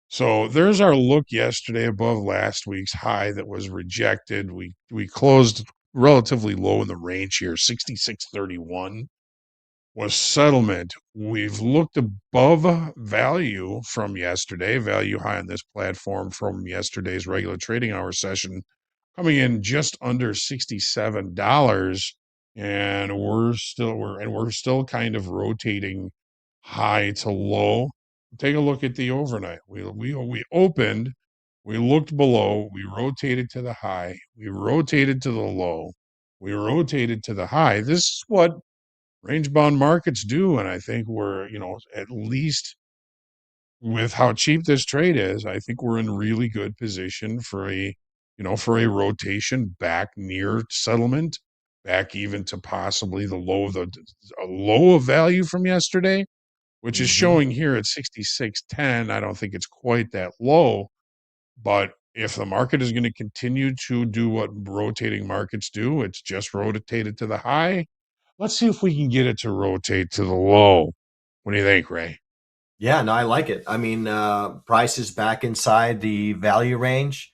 So there's our look yesterday above last week's high that was rejected. We closed relatively low in the range here, 66.31 was settlement. We've looked above value from yesterday, value high on this platform from yesterday's regular trading hour session, coming in just under $67, and we're still kind of rotating high to low. Take a look at the overnight. We opened, we looked below, we rotated to the high, we rotated to the low, we rotated to the high. This is what range bound markets do. And I think we're, at least with how cheap this trade is, I think we're in really good position for for a rotation back near settlement, back even to possibly a low of value from yesterday, which is Mhm. showing here at 66.10. I don't think it's quite that low, but if the market is going to continue to do what rotating markets do, it's just rotated to the high. Let's see if we can get it to rotate to the low. What do you think, Ray? Yeah, no, I like it. I mean, price is back inside the value range.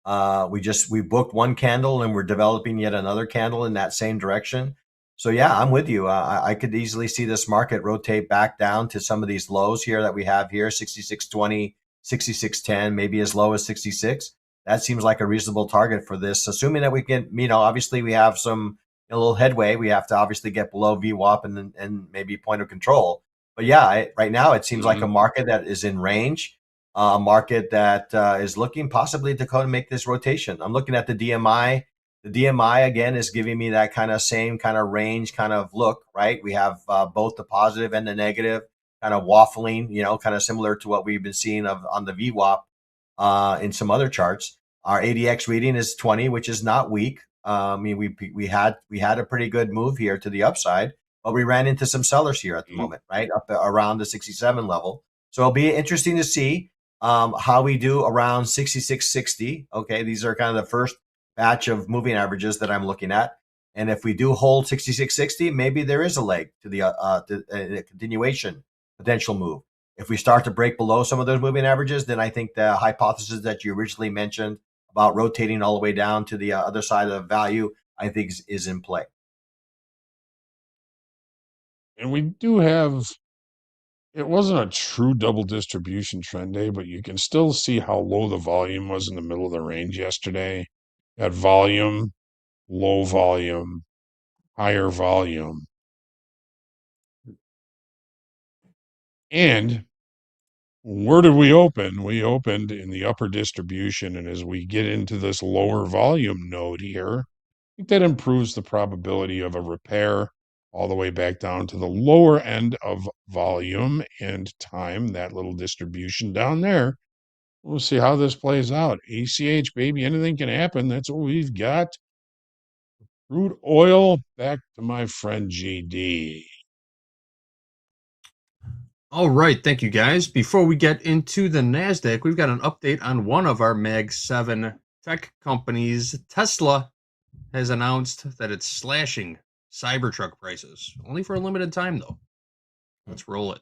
We booked one candle and we're developing yet another candle in that same direction. So yeah, I'm with you. I could easily see this market rotate back down to some of these lows here that we have here, 66.20, 66.10, maybe as low as 66. That seems like a reasonable target for this, assuming that we can, obviously we have a little headway. We have to obviously get below VWAP and maybe point of control. But yeah, right now it seems like Mm-hmm. a market that is in range, a market that is looking possibly to kind of make this rotation. I'm looking at the DMI. The DMI again is giving me that kind of same kind of range kind of look, right? We have both the positive and the negative kind of waffling, kind of similar to what we've been seeing on the VWAP in some other charts. Our ADX reading is 20, which is not weak. I mean, we had a pretty good move here to the upside, but we ran into some sellers here at the moment, right up around the 67 level. So it'll be interesting to see how we do around 66.60. Okay, these are kind of the first batch of moving averages that I'm looking at. And if we do hold 66.60, maybe there is a leg to a continuation potential move. If we start to break below some of those moving averages, then I think the hypothesis that you originally mentioned about rotating all the way down to the other side of the value, I think is in play. And we do have, it wasn't a true double distribution trend day, but you can still see how low the volume was in the middle of the range yesterday. Got volume, low volume, higher volume. And where did we open? We opened in the upper distribution. And as we get into this lower volume node here, I think that improves the probability of a repair all the way back down to the lower end of volume and time, that little distribution down there. We'll see how this plays out. ACH, baby, anything can happen. That's what we've got. Crude oil, back to my friend GD. All right, thank you guys. Before we get into the NASDAQ, we've got an update on one of our Mag 7 tech companies. Tesla has announced that it's slashing Cybertruck prices, only for a limited time though. Let's roll it.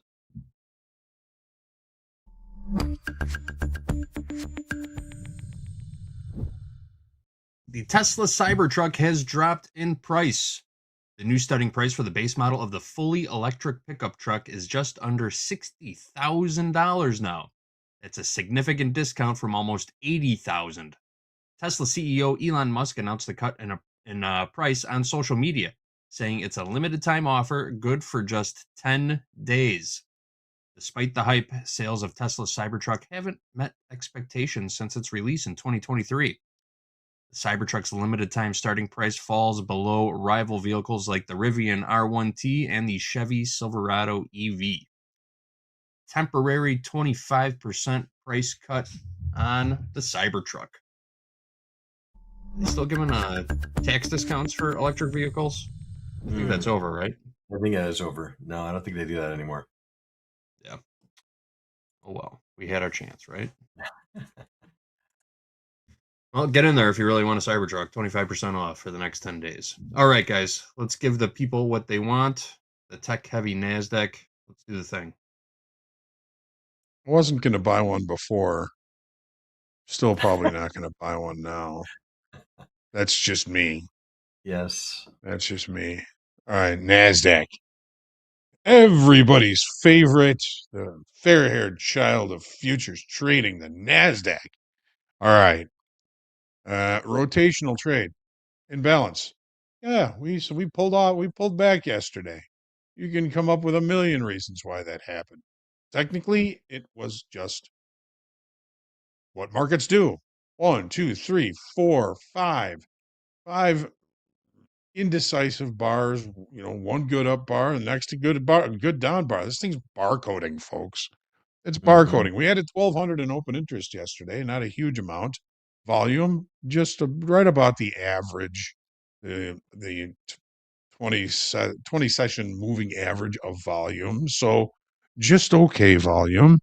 The Tesla Cybertruck has dropped in price. The new starting price for the base model of the fully electric pickup truck is just under $60,000 now. That's a significant discount from almost $80,000. Tesla CEO Elon Musk announced the cut in price on social media, saying it's a limited time offer good for just 10 days. Despite the hype, sales of Tesla's Cybertruck haven't met expectations since its release in 2023. The Cybertruck's limited time starting price falls below rival vehicles like the Rivian R1T and the Chevy Silverado EV. Temporary 25% price cut on the Cybertruck. They still giving tax discounts for electric vehicles? I think that's over, right? I think that is over. No, I don't think they do that anymore. Yeah. Oh well, we had our chance, right? Well, get in there if you really want a Cybertruck. 25% off for the next 10 days. All right, guys. Let's give the people what they want. The tech-heavy NASDAQ. Let's do the thing. I wasn't going to buy one before. Still probably not going to buy one now. That's just me. Yes. That's just me. All right, NASDAQ. Everybody's favorite, the fair-haired child of futures trading, the NASDAQ. All right. Rotational trade. Imbalance. Yeah, we pulled back yesterday. You can come up with a million reasons why that happened. Technically, it was just what markets do. 1, 2, 3, 4, 5. 5 indecisive bars, one good up bar, and next a good down bar. This thing's barcoding, folks. It's barcoding. We had 1,200 in open interest yesterday, not a huge amount. Volume, just right about the average, the 20 session moving average of volume. So just okay volume.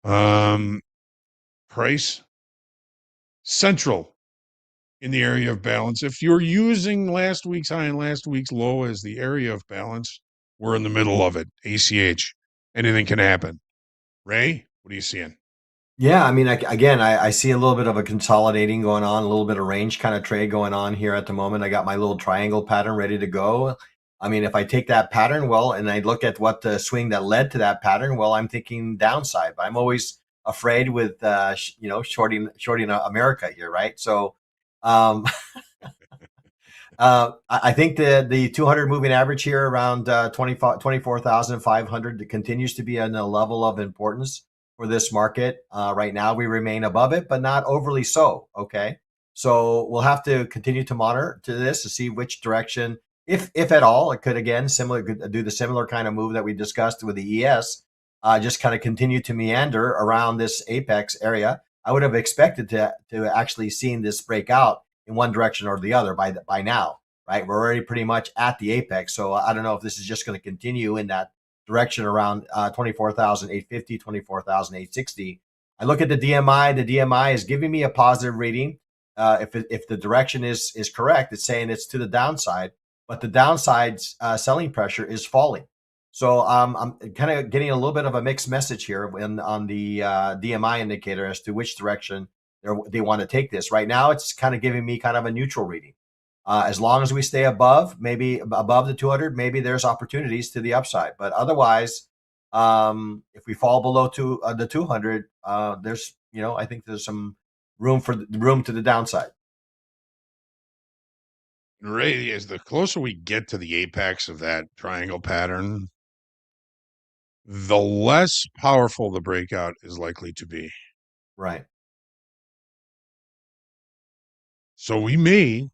Price central in the area of balance. If you're using last week's high and last week's low as the area of balance, we're in the middle of it. ACH. Anything can happen. Ray, what are you seeing? Yeah, I mean, I see a little bit of a consolidating going on, a little bit of range kind of trade going on here at the moment. I got my little triangle pattern ready to go. I mean, if I take that pattern, well, and I look at what the swing that led to that pattern, well, I'm thinking downside. But I'm always afraid with, shorting America here, right? So, I think the 200 moving average here around 24,500 continues to be in a level of importance for this market. Right now, we remain above it, but not overly so. Okay, so we'll have to continue to monitor to this to see which direction, if at all, it could again do the similar kind of move that we discussed with the ES, just kind of continue to meander around this apex area. I would have expected to actually seen this break out in one direction or the other by now, right? We're already pretty much at the apex. So I don't know if this is just going to continue in that direction around 24,850, 24,860. I look at the DMI. The DMI is giving me a positive reading. If the direction is correct, it's saying it's to the downside, but the downside selling pressure is falling. So I'm kind of getting a little bit of a mixed message here on the DMI indicator as to which direction they want to take this. Right now, it's kind of giving me kind of a neutral reading. As long as we stay above, maybe above the 200, maybe there's opportunities to the upside. But otherwise, if we fall below the 200, there's I think there's some room to the downside. Ray, as the closer we get to the apex of that triangle pattern, the less powerful the breakout is likely to be. Right. So we may,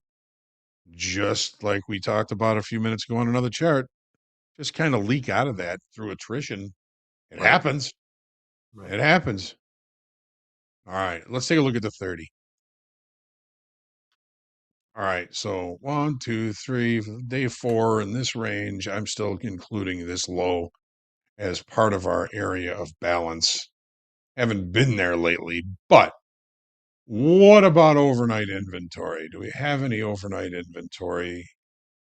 just like we talked about a few minutes ago on another chart, just kind of leak out of that through attrition. It Right. happens. Right. It happens. All right, let's take a look at the 30. All right, so 1, 2, 3, day 4 in this range. I'm still including this low as part of our area of balance. Haven't been there lately, but what about overnight inventory? Do we have any overnight inventory?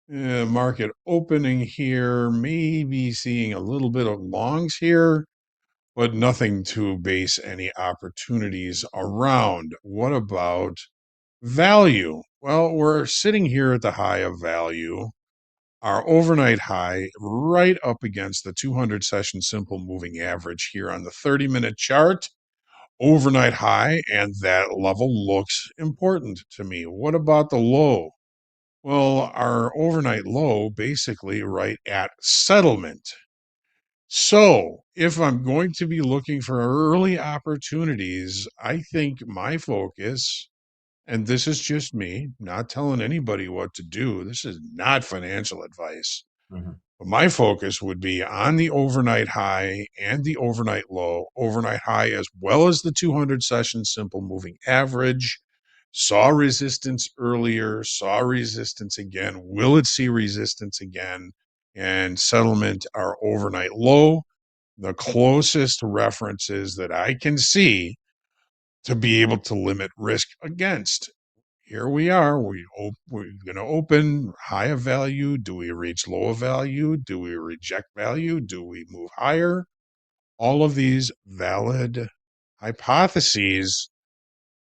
Market opening here, maybe seeing a little bit of longs here, but nothing to base any opportunities around. What about value? Well, we're sitting here at the high of value. Our overnight high right up against the 200 session simple moving average here on the 30-minute chart. Overnight high, and that level looks important to me. What about the low? Well, our overnight low basically right at settlement. So, if I'm going to be looking for early opportunities, I think my focus, and this is just me, not telling anybody what to do, this is not financial advice. Mm-hmm. But my focus would be on the overnight high and the overnight low, overnight high as well as the 200 session simple moving average. Saw resistance earlier, saw resistance again. Will it see resistance again? And settlement are overnight low. The closest references that I can see to be able to limit risk against. Here we are. We're going to open high of value. Do we reach low of value? Do we reject value? Do we move higher? All of these valid hypotheses.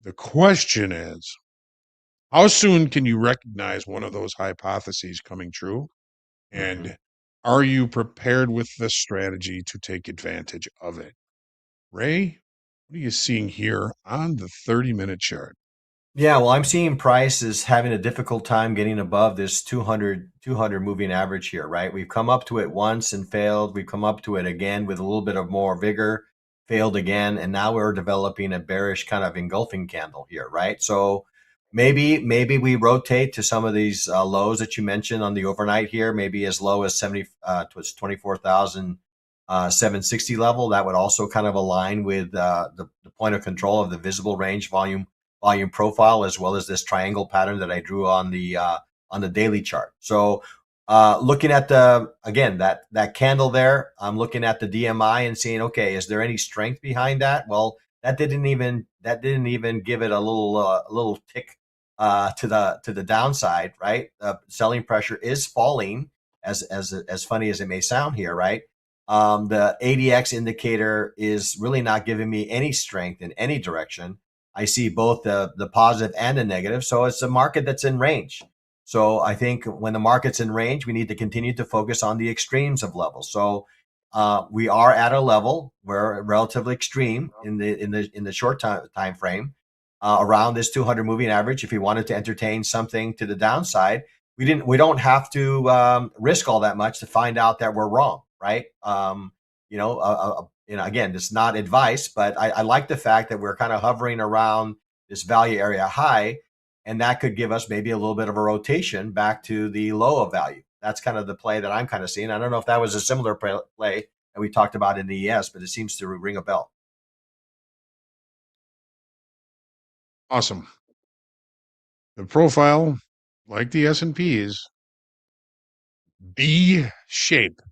The question is, how soon can you recognize one of those hypotheses coming true? Mm-hmm. And are you prepared with the strategy to take advantage of it? Ray, what are you seeing here on the 30-minute chart? Yeah, well, I'm seeing price is having a difficult time getting above this 200 moving average here, right? We've come up to it once and failed. We've come up to it again with a little bit of more vigor, failed again, and now we're developing a bearish kind of engulfing candle here, right? So maybe we rotate to some of these lows that you mentioned on the overnight here, maybe as low as 70 to 24,760 level. That would also kind of align with the point of control of the visible range volume profile, as well as this triangle pattern that I drew on the daily chart. So looking at that candle there, I'm looking at the DMI and seeing, okay, is there any strength behind that? Well, that didn't even give it a little tick to the downside, right? Selling pressure is falling, as funny as it may sound here, right? The ADX indicator is really not giving me any strength in any direction. I see both the positive and the negative. So it's a market that's in range. So I think when the market's in range, we need to continue to focus on the extremes of levels. So we are at a level where relatively extreme in the short time frame around this 200 moving average. If we wanted to entertain something to the downside, we don't have to risk all that much to find out that we're wrong, right? Again, it's not advice, but I like the fact that we're kind of hovering around this value area high, and that could give us maybe a little bit of a rotation back to the low of value. That's kind of the play that I'm kind of seeing. I don't know if that was a similar play that we talked about in the ES, but it seems to ring a bell. Awesome. The profile, like the S&Ps, B shape,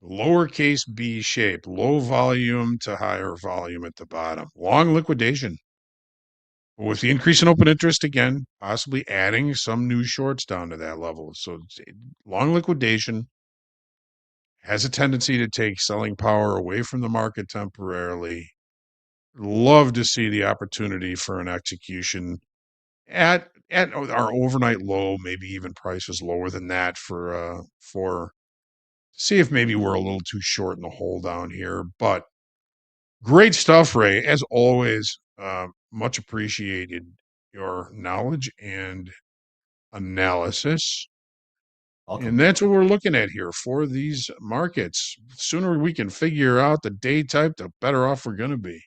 lowercase b shape, low volume to higher volume at the bottom. Long liquidation. With the increase in open interest, again, possibly adding some new shorts down to that level. So long liquidation, has a tendency to take selling power away from the market temporarily. Love to see the opportunity for an execution at our overnight low, maybe even prices lower than that for see if maybe we're a little too short in the hole down here. But great stuff, Ray. As always, much appreciated your knowledge and analysis. Welcome. And that's what we're looking at here for these markets. The sooner we can figure out the day type, the better off we're going to be.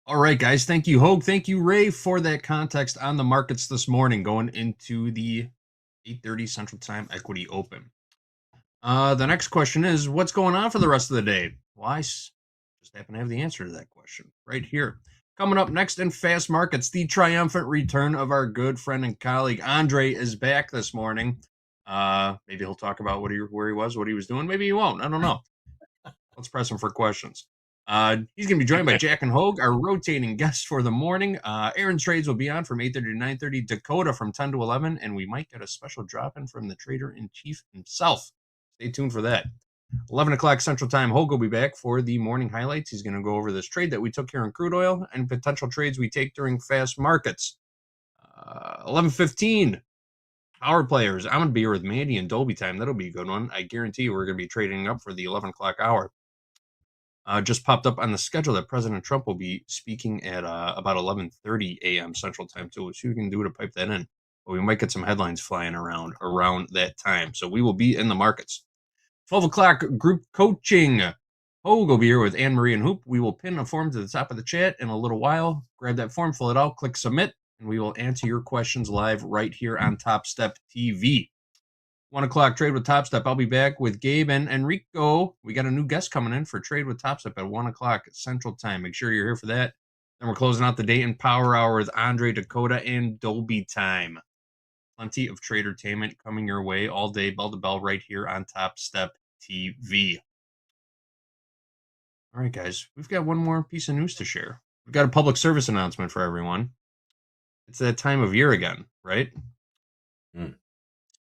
All right, guys. Thank you, Hogue. Thank you, Ray, for that context on the markets this morning going into the 8:30 Central Time Equity Open. The next question is, what's going on for the rest of the day? Well, I just happen to have the answer to that question right here. Coming up next in Fast Markets, the triumphant return of our good friend and colleague Andre is back this morning. Maybe he'll talk about where he was, what he was doing. Maybe he won't. I don't know. Let's press him for questions. He's going to be joined by Jack and Hogue, our rotating guests for the morning. Aaron Trades will be on from 8:30 to 9:30. Dakota from 10 to 11. And we might get a special drop-in from the trader-in-chief himself. Stay tuned for that. 11 o'clock Central Time, Hogue will be back for the morning highlights. He's going to go over this trade that we took here in crude oil and potential trades we take during fast markets. 11:15, power players. I'm going to be here with Mandy and Dolby time. That'll be a good one. I guarantee you we're going to be trading up for the 11 o'clock hour. Just popped up on the schedule that President Trump will be speaking at about 11:30 a.m. Central Time, too. So you can do to pipe that in. But we might get some headlines flying around that time. So we will be in the markets. 12 o'clock group coaching. Hogue will be here with Anne-Marie and Hoop. We will pin a form to the top of the chat in a little while. Grab that form, fill it out, click submit, and we will answer your questions live right here on Topstep TV. 1 o'clock trade with Topstep. I'll be back with Gabe and Enrico. We got a new guest coming in for trade with Topstep at 1 o'clock Central Time. Make sure you're here for that. Then we're closing out the day in Power Hour with Andre, Dakota, and Dolby time. Plenty of tradertainment coming your way all day, bell to bell, right here on Topstep TV. All right, guys, we've got one more piece of news to share. We've got a public service announcement for everyone. It's that time of year again, right?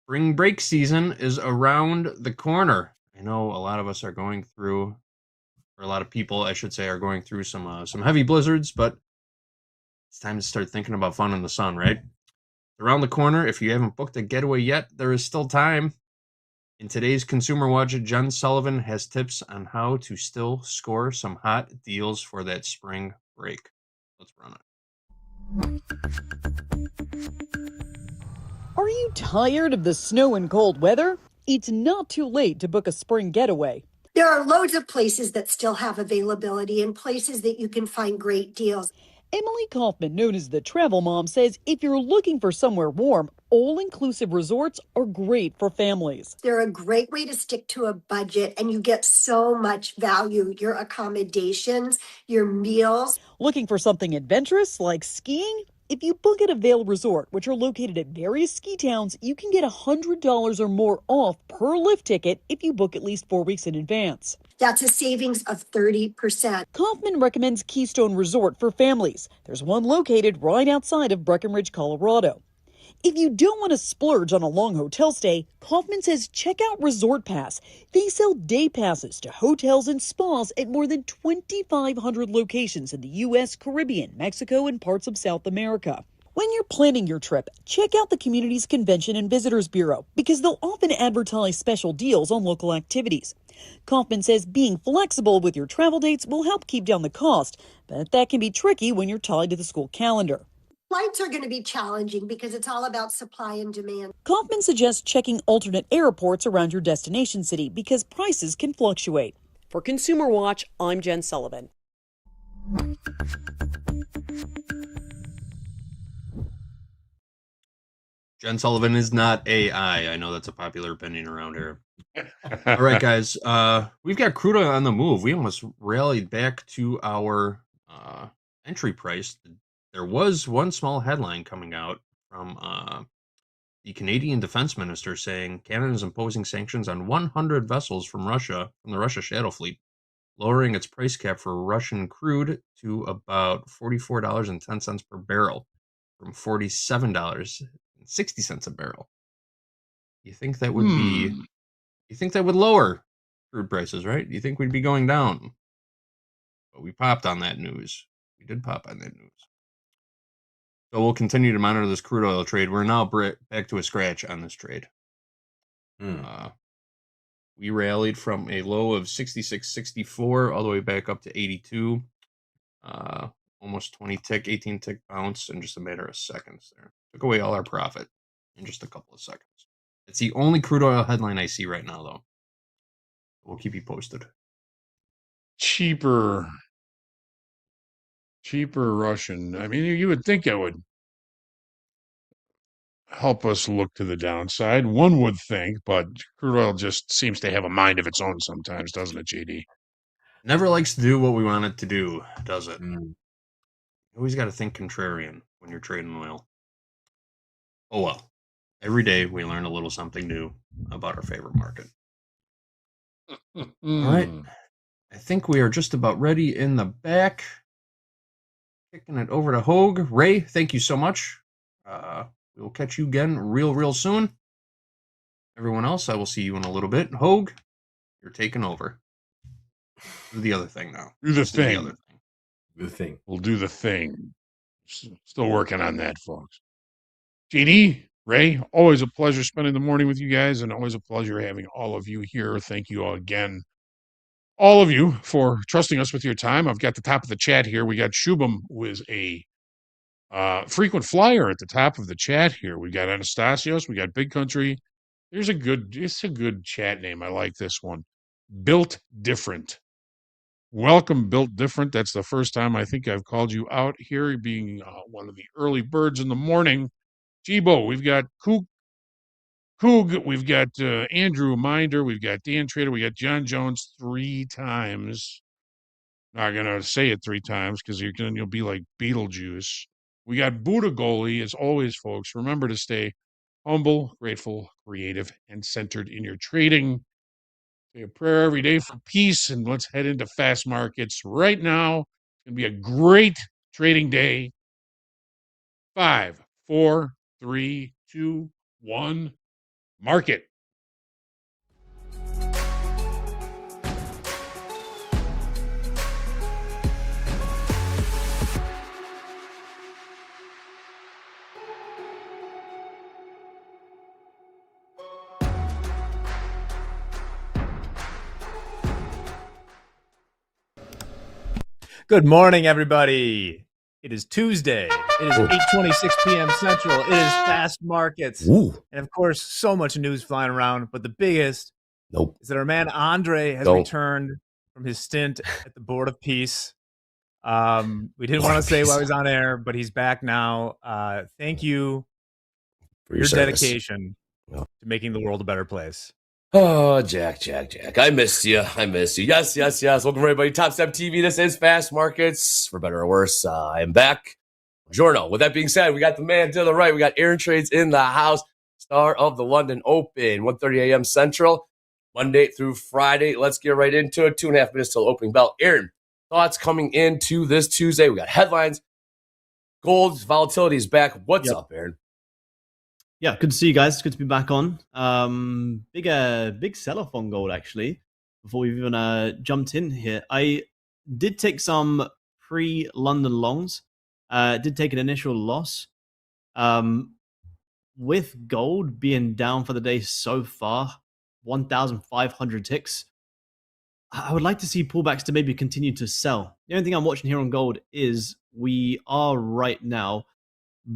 Spring break season is around the corner. I know a lot of us are going through, or a lot of people, I should say, are going through some heavy blizzards, but it's time to start thinking about fun in the sun, right? Around the corner. If you haven't booked a getaway yet, there is still time. In today's Consumer Watch, Jen Sullivan has tips on how to still score some hot deals for that spring break. Let's run it. Are you tired of the snow and cold weather? It's not too late to book a spring getaway. There are loads of places that still have availability and places that you can find great deals. Emily Kaufman, known as the Travel Mom, says if you're looking for somewhere warm, all-inclusive resorts are great for families. They're a great way to stick to a budget, and you get so much value. Your accommodations, your meals. Looking for something adventurous like skiing? If you book at a Vail Resort, which are located at various ski towns, you can get $100 or more off per lift ticket if you book at least 4 weeks in advance. That's a savings of 30%. Kaufman recommends Keystone Resort for families. There's one located right outside of Breckenridge, Colorado. If you don't want to splurge on a long hotel stay, Kaufman says check out Resort Pass. They sell day passes to hotels and spas at more than 2,500 locations in the U.S., Caribbean, Mexico, and parts of South America. When you're planning your trip, check out the community's Convention and Visitors Bureau because they'll often advertise special deals on local activities. Kaufman says being flexible with your travel dates will help keep down the cost, but that can be tricky when you're tied to the school calendar. Flights are going to be challenging because it's all about supply and demand. Kaufman suggests checking alternate airports around your destination city because prices can fluctuate. For Consumer Watch, I'm Jen Sullivan. Jen Sullivan is not AI. I know that's a popular opinion around here. All right, guys. We've got crude oil on the move. We almost rallied back to our entry price. There was one small headline coming out from the Canadian Defense Minister saying Canada is imposing sanctions on 100 vessels from Russia, from the Russia Shadow Fleet, lowering its price cap for Russian crude to about $44.10 per barrel from $47.60 a barrel. You think that would be? You think that would lower crude prices, right? You think we'd be going down? But we popped on that news. We did pop on that news. So we'll continue to monitor this crude oil trade. We're now back to a scratch on this trade. We rallied from a low of 66.64 all the way back up to 82. Almost 20 tick, 18 tick bounce in just a matter of seconds there. Took away all our profit in just a couple of seconds. It's the only crude oil headline I see right now, though. We'll keep you posted. Cheaper Russian. I mean, you would think it would help us look to the downside. One would think, but crude oil just seems to have a mind of its own sometimes, doesn't it, JD? Never likes to do what we want it to do, does it? Mm. You always got to think contrarian when you're trading oil. Oh well. Every day we learn a little something new about our favorite market. All right. I think we are just about ready in the back. Kicking it over to Hogue. Ray, thank you so much. We will catch you again real soon. Everyone else, I will see you in a little bit. Hogue, you're taking over. Do the other thing now. Do the Let's do thing. the other thing. Good thing. We'll do the thing. Still working on that, folks. JD, Ray, always a pleasure spending the morning with you guys, and always a pleasure having all of you here. Thank you all again, all of you, for trusting us with your time. I've got the top of the chat here. We got Shubham, who is a frequent flyer at the top of the chat here. We got Anastasios. We got Big Country. It's a good chat name. I like this one. Built Different. Welcome, Built Different. That's the first time I think I've called you out here, being one of the early birds in the morning. Jibo, we've got Coog, we've got Andrew Minder, we've got Dan Trader, we got John Jones 3 times. Not gonna say it 3 times because you'll be like Beetlejuice. We got Buddha Goalie, as always, folks. Remember to stay humble, grateful, creative, and centered in your trading. Say a prayer every day for peace, and let's head into fast markets right now. It's gonna be a great trading day. 5, 4, 3, 2, 1. Market. Good morning, everybody. It is Tuesday. It is 8:26 p.m. Central. It is fast markets. Ooh. And of course, so much news flying around. But the biggest is that our man Andre has Nope. returned from his stint at the Board of Peace. We didn't want to say while he was on air, but he's back now. Thank you for your service. dedication to making the world a better place. Oh, Jack. I missed you. Yes. Welcome, everybody. Topstep TV. This is Fast Markets. For better or worse, I am back. Giorno. With that being said, we got the man to the right. We got Aaron Trades in the house. Star of the London Open, 1:30 a.m. Central, Monday through Friday. Let's get right into it. 2.5 minutes till opening bell. Aaron, thoughts coming into this Tuesday? We got headlines. Gold's volatility is back. What's up, Aaron? Yeah, good to see you guys. Good to be back on. Big sell-off on gold, actually, before we've even jumped in here. I did take some pre-London longs. Did take an initial loss. With gold being down for the day so far, 1,500 ticks, I would like to see pullbacks to maybe continue to sell. The only thing I'm watching here on gold is we are right now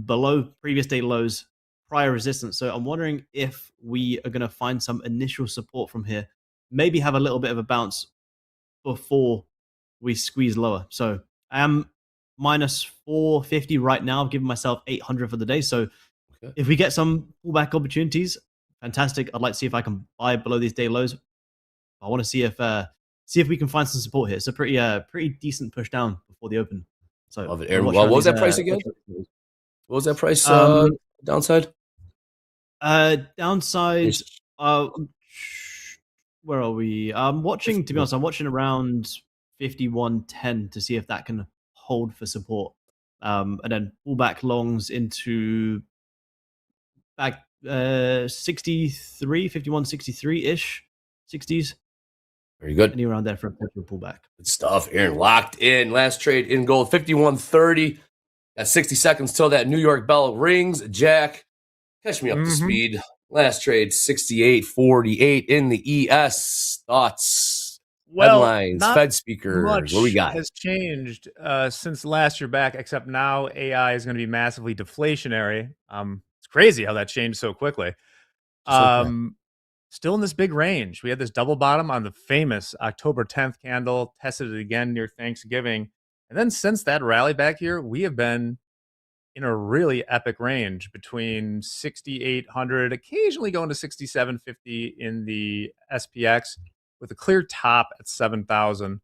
below previous day lows, prior resistance. So I'm wondering if we are going to find some initial support from here, maybe have a little bit of a bounce before we squeeze lower. So I am minus 450 right now. I've given myself 800 for the day. So if we get some pullback opportunities, fantastic. I'd like to see if I can buy below these day lows. I want to see if we can find some support here. It's a pretty decent push down before the open. So Love it, Aaron. What was that price again? What was that price downside? Downside, where are we? I'm watching, to be honest, I'm watching around 51.10 to see if that can hold for support. And then pull back longs into back 63, 51, 63-ish, 60s. Very good. Anywhere around there for a potential pullback. Good stuff, Aaron. Locked in. Last trade in gold, 51.30. Got 60 seconds till that New York bell rings. Jack, catch me up to speed. Last trade, 68.48 in the ES. Thoughts, headlines, not Fed speakers. much What we got? has changed since last year back, except now AI is going to be massively deflationary. It's crazy how that changed so quickly. Still in this big range. We had this double bottom on the famous October 10th candle, tested it again near Thanksgiving. And then since that rally back here, we have been in a really epic range between 6,800, occasionally going to 6,750 in the SPX with a clear top at 7,000.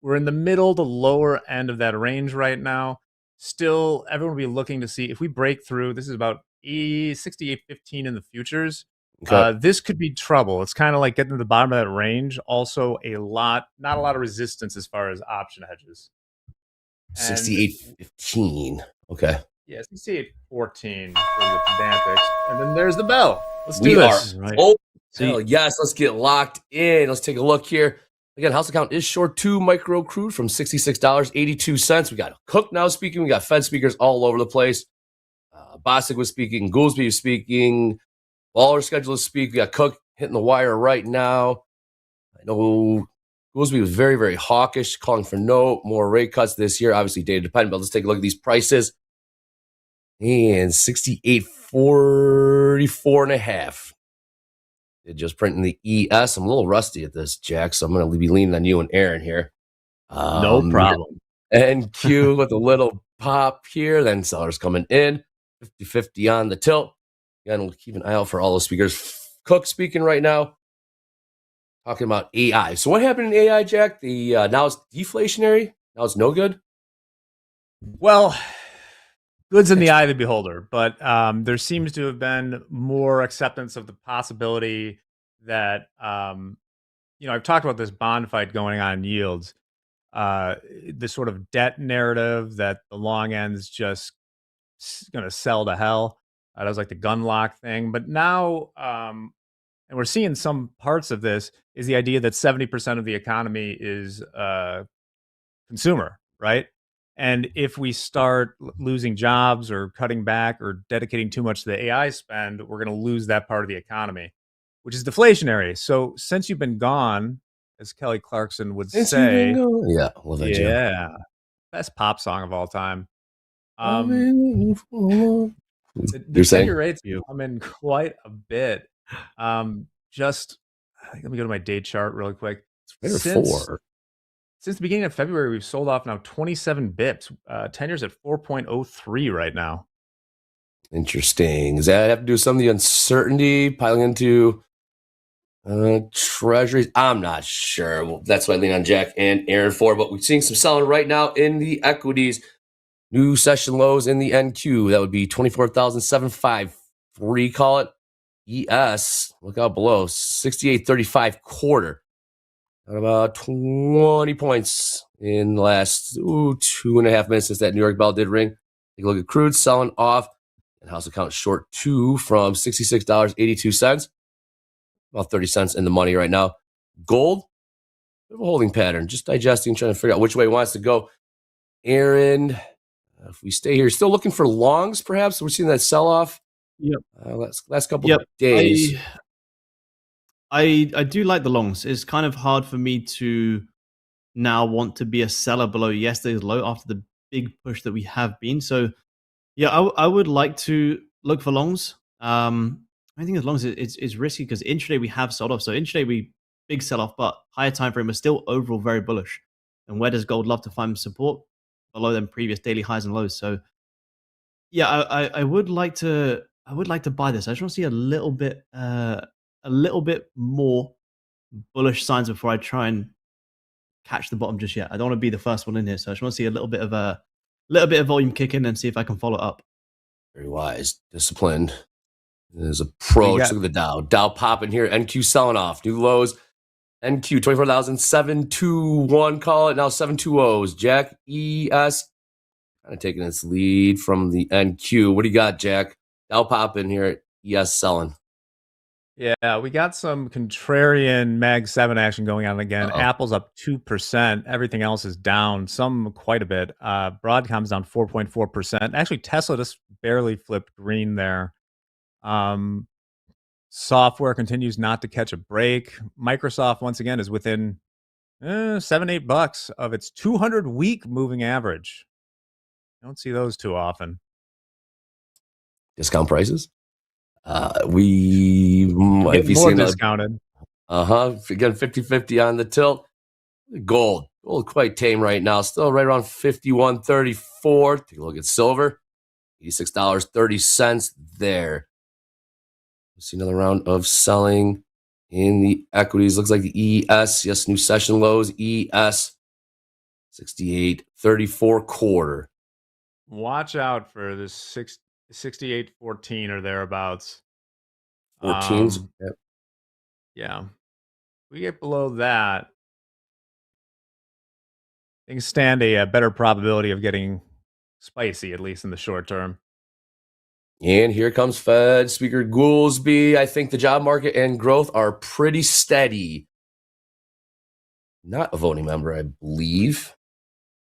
We're in the middle to lower end of that range right now. Still, everyone will be looking to see if we break through. This is about 6,815 in the futures. Okay. This could be trouble. It's kind of like getting to the bottom of that range. Also, not a lot of resistance as far as option hedges. 68.15. Okay. Yeah, 68.14 for the pedantics. And then there's the bell. Let's do We this. are. Right. Oh, So hell yes. Let's get locked in. Let's take a look here. Again, house account is short 2 micro crude from $66.82. We got Cook now speaking. We got Fed speakers all over the place. Bostic was speaking. Goolsby was speaking. Baller schedule to speak. We got Cook hitting the wire right now. I know Goolsby was very, very hawkish, calling for no more rate cuts this year. Obviously, data dependent, but let's take a look at these prices. And 68.44.5. It just printing the ES. I'm a little rusty at this, Jack, so I'm going to be leaning on you and Aaron here. no problem. NQ with a little pop here. Then sellers coming in. 50-50 on the tilt. Again, we'll keep an eye out for all those speakers. Cook speaking right now. Talking about AI. So what happened in AI, Jack? Now it's deflationary. Now it's no good. Well, good's in the eye of the beholder, but there seems to have been more acceptance of the possibility that, I've talked about this bond fight going on in yields, this sort of debt narrative that the long end's just going to sell to hell. That was like the gun lock thing. But now, and we're seeing some parts of this, is the idea that 70% of the economy is consumer, right? And if we start losing jobs or cutting back or dedicating too much to the AI spend, we're going to lose that part of the economy, which is deflationary. So since you've been gone, as Kelly Clarkson would say, Yeah, love that jam. yeah, best pop song of all time. You're The saying? 10-year rates come in quite a bit. Let me go to my day chart really quick. Since the beginning of February, we've sold off now 27 bips. 10 years at 4.03 right now. Interesting. Does that have to do with some of the uncertainty piling into treasuries? I'm not sure. Well, that's what I lean on Jack and Aaron for. But we're seeing some selling right now in the equities. New session lows in the NQ. That would be 24,753, call it. ES, look out below, 68.35 quarter. Got about 20 points in the last 2.5 minutes since that New York bell did ring. Take a look at crude selling off. And house account short 2 from $66.82. About 30 cents in the money right now. Gold, bit of a holding pattern. Just digesting, trying to figure out which way it wants to go. Aaron, if we stay here, still looking for longs, perhaps. We're seeing that sell off. Yep. Last couple of days. I do like the longs. It's kind of hard for me to now want to be a seller below yesterday's low after the big push that we have been. So, yeah, I would like to look for longs. I think as long as it's risky because intraday we have sold off. So intraday we big sell off, but higher time frame is still overall very bullish. And where does gold love to find support? Below them previous daily highs and lows. So, yeah, I would like to buy this. I just want to see a little bit more bullish signs before I try and catch the bottom just yet. I don't want to be the first one in here, so I just want to see a little bit of volume kick in and see if I can follow up. Very wise, disciplined. His approach. Look at the Dow. Dow popping here. NQ selling off. New lows. NQ 24,721. Call it now 720s. Jack ES kind of taking its lead from the NQ. What do you got, Jack? Dow popping here at ES selling? Yeah, we got some contrarian Mag 7 action going on again. Uh-oh. Apple's up 2%. Everything else is down, some quite a bit. Broadcom's down 4.4%. Actually, Tesla just barely flipped green there. Software continues not to catch a break. Microsoft, once again, is within $7-8 of its 200-week moving average. Don't see those too often. Discount prices? If you More see another, discounted. Again, 50-50 on the tilt. Gold quite tame right now. Still right around 51.34. Take a look at silver. $86.30 there. We see another round of selling in the equities. Looks like the ES, yes, new session lows. ES 68.34 quarter. Watch out for this 68.14 or thereabouts. 14s. Yep. Yeah. We get below that, things stand a better probability of getting spicy, at least in the short term. And here comes Fed Speaker Goolsbee. I think the job market and growth are pretty steady. Not a voting member, I believe.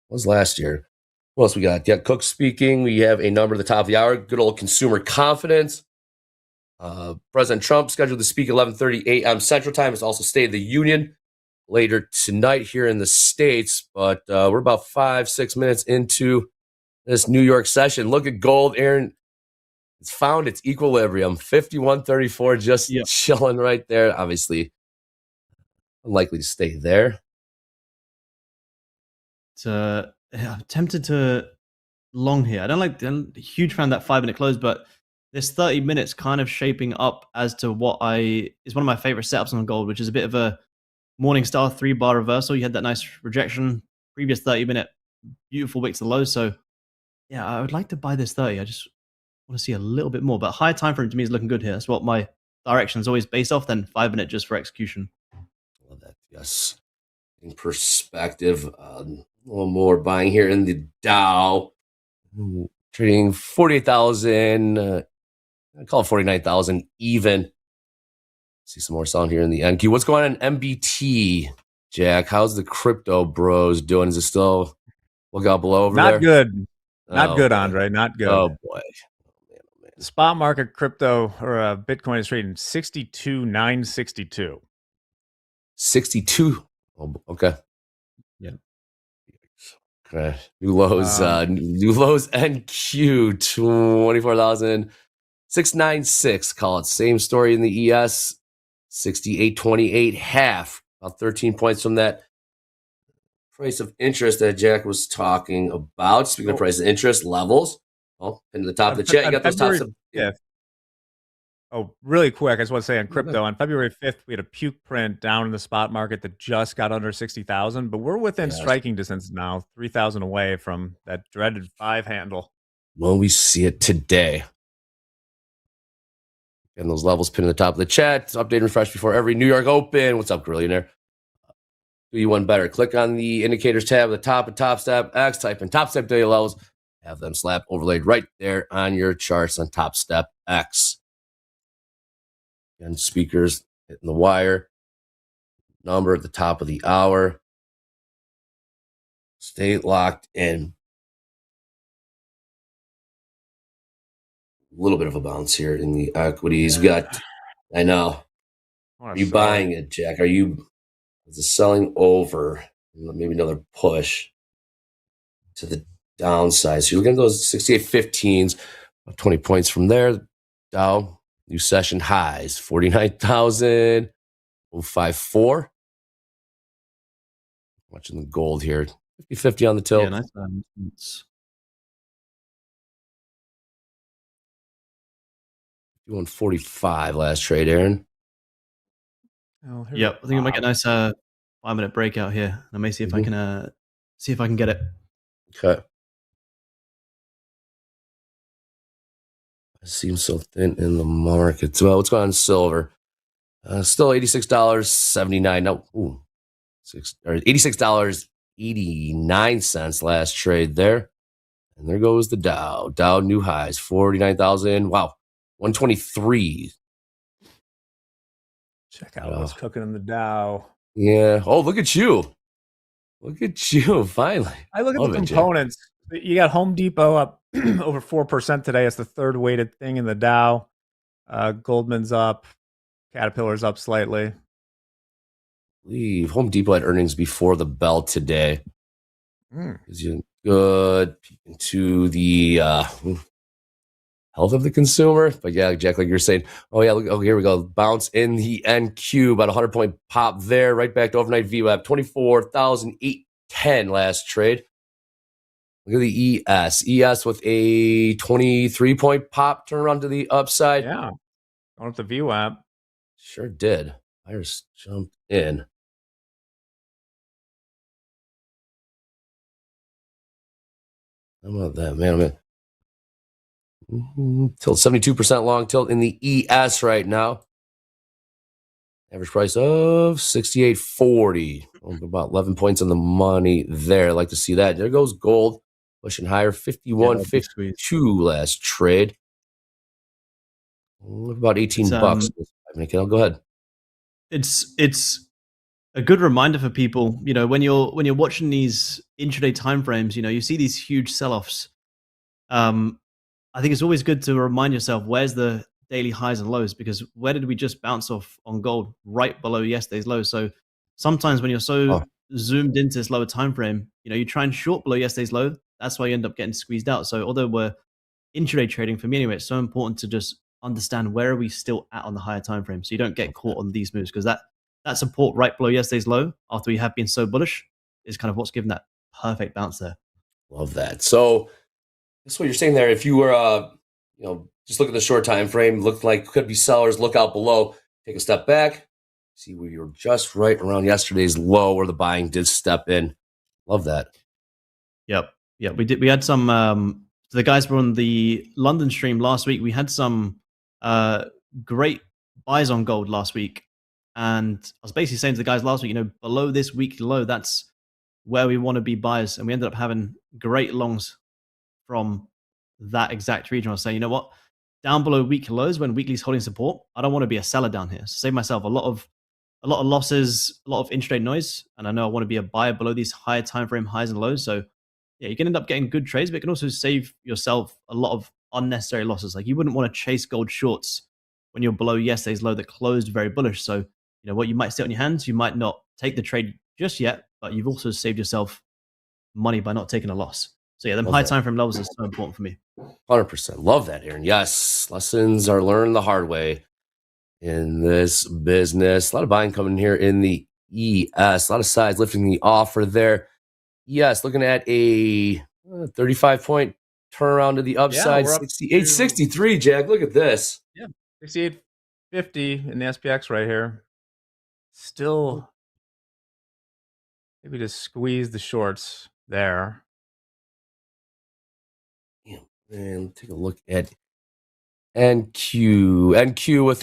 What was last year? What else we got? Yeah, Cook speaking. We have a number at the top of the hour. Good old consumer confidence. President Trump scheduled to speak 11:30 a.m. Central Time. It's also State of the Union later tonight here in the States. But we're about 5-6 minutes into this New York session. Look at gold, Aaron. It's found its equilibrium. 51.34, just chilling right there. Obviously, unlikely to stay there. I'm tempted to long here. I'm a huge fan of that 5-minute close, but this 30 minutes kind of shaping up as to what is one of my favorite setups on gold, which is a bit of a Morningstar 3-bar reversal. You had that nice rejection, previous 30-minute, beautiful wick to the low. So, yeah, I would like to buy this 30. I just want to see a little bit more, but higher time frame to me is looking good here. That's what my direction is always based off. Then 5-minute just for execution. Love that. Yes. In perspective, a little more buying here in the Dow, trading 48,000. I call it 49,000 even. See some more selling here in the NQ. What's going on in MBT, Jack? How's the crypto bros doing? Is it still look out below over there? Not good. Not good, Andre. Not good. Oh boy. The spot market crypto or Bitcoin is trading 62,962. 62. Oh, okay. Yeah. Okay. New lows NQ 24,696. Call it same story in the ES 68.28 half. About 13 points from that price of interest that Jack was talking about. Speaking of price of interest levels. Oh, into the top of the chat, you got those tops. Oh, really quick. I just want to say on crypto, on February 5th, we had a puke print down in the spot market that just got under 60,000, but we're within striking distance now, 3,000 away from that dreaded 5 handle. Well, we see it today. And those levels pinned at the top of the chat. Update and refresh before every New York Open. What's up, Grillionaire? Do you one better? Click on the indicators tab at the top of Topstep X, type in Topstep daily levels, have them slap overlaid right there on your charts on Topstep X. And speakers hitting the wire. Number at the top of the hour. Stay locked in. A little bit of a bounce here in the equities. We got, I know. Are you buying it, Jack? Is it selling over? Maybe another push to the downside. So you're looking at those 68.15s, 20 points from there. Dow, new session highs, 49,054. Watching the gold here. 50-50 on the tilt. Yeah, nice. 145 last trade, Aaron. Yep, I think I might get a nice 5-minute breakout here. I may see if I can get it. Okay. It seems so thin in the market. Well, what's going on in silver? Still $86.79. No, $86.89 last trade there. And there goes the Dow. Dow new highs, 49,000. Wow. 123. Check out what's cooking in the Dow. Yeah. Oh, look at you. Look at you. Finally. I look at Love the it, Jay. components. You got Home Depot up over 4% today. It's the third weighted thing in the Dow. Goldman's up. Caterpillar's up slightly. Leave Home Depot had earnings before the bell today. Is you good into the health of the consumer? But yeah, Jack, like you're saying, oh yeah, look, here we go. Bounce in the NQ, about 100-point pop there, right back to overnight VWAP, 24,810 last trade. Look at the ES with a 23-point pop, turn around to the upside. Yeah, going up the VWAP. Sure did. Buyers jumped in. How about that, man? Tilt 72% long tilt in the ES right now. Average price of 68.40. About 11 points on the money there. I'd like to see that. There goes gold pushing higher, 51.52 last trade. About 18 bucks. Go ahead. It's a good reminder for people, you know, when you're watching these intraday timeframes, you know, you see these huge sell-offs. I think it's always good to remind yourself, where's the daily highs and lows, because where did we just bounce off on gold? Right below yesterday's low. So sometimes when you're so zoomed into this lower time frame, you know, you try and short below yesterday's low. That's why you end up getting squeezed out. So although we're intraday trading, for me anyway, it's so important to just understand where are we still at on the higher time frame, so you don't get caught on these moves, because that support right below yesterday's low after we have been so bullish is kind of what's given that perfect bounce there. Love that. So that's what you're saying there. If you were, just look at the short time frame, looked like could be sellers, look out below, take a step back, see where you're just right around yesterday's low where the buying did step in. Love that. Yep. Yeah, we did. We had some, the guys were on the London stream last week. We had some great buys on gold last week. And I was basically saying to the guys last week, you know, below this weekly low, that's where we want to be buyers. And we ended up having great longs from that exact region. I was saying, you know what, down below weekly lows when weekly's holding support, I don't want to be a seller down here. So save myself a lot of losses, a lot of intraday noise. And I know I want to be a buyer below these higher time frame highs and lows. So yeah, you can end up getting good trades, but it can also save yourself a lot of unnecessary losses. Like you wouldn't want to chase gold shorts when you're below yesterday's low that closed very bullish. So, you know, what you might sit on your hands, you might not take the trade just yet, but you've also saved yourself money by not taking a loss. So yeah, them high time frame levels is so important for me. 100%. Love that, Aaron. Yes, lessons are learned the hard way in this business. A lot of buying coming here in the ES. A lot of sides lifting the offer there. Yes, looking at a 35-point turnaround to the upside. Yeah, 68.63, Jack. Look at this. Yeah, 68.50 in the SPX right here. Still, maybe just squeeze the shorts there. Yeah, and take a look at NQ. NQ with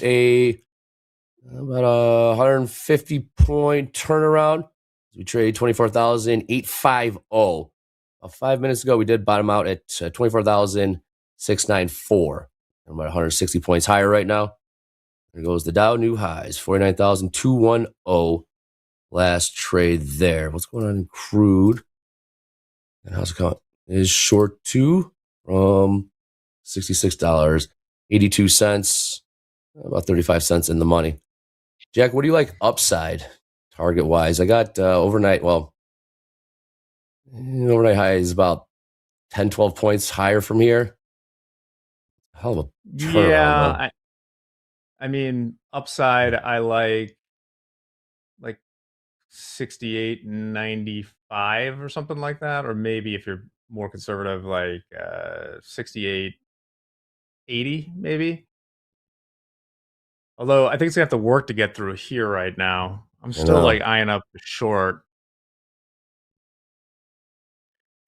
about a 150-point turnaround. We trade 24,850. About 5 minutes ago, we did bottom out at 24,694. I'm about 160 points higher right now. There goes the Dow, new highs, 49,210. Last trade there. What's going on in crude? And how's it going? Is short two from $66.82, about 35 cents in the money. Jack, what do you like upside target wise? I got overnight high is about 10, 12 points higher from here. Hell of a turnaround. Yeah, I mean, upside, I like 68.95 or something like that, or maybe if you're more conservative, like 68.80 maybe. Although I think it's gonna have to work to get through here right now. I'm still eyeing up the short.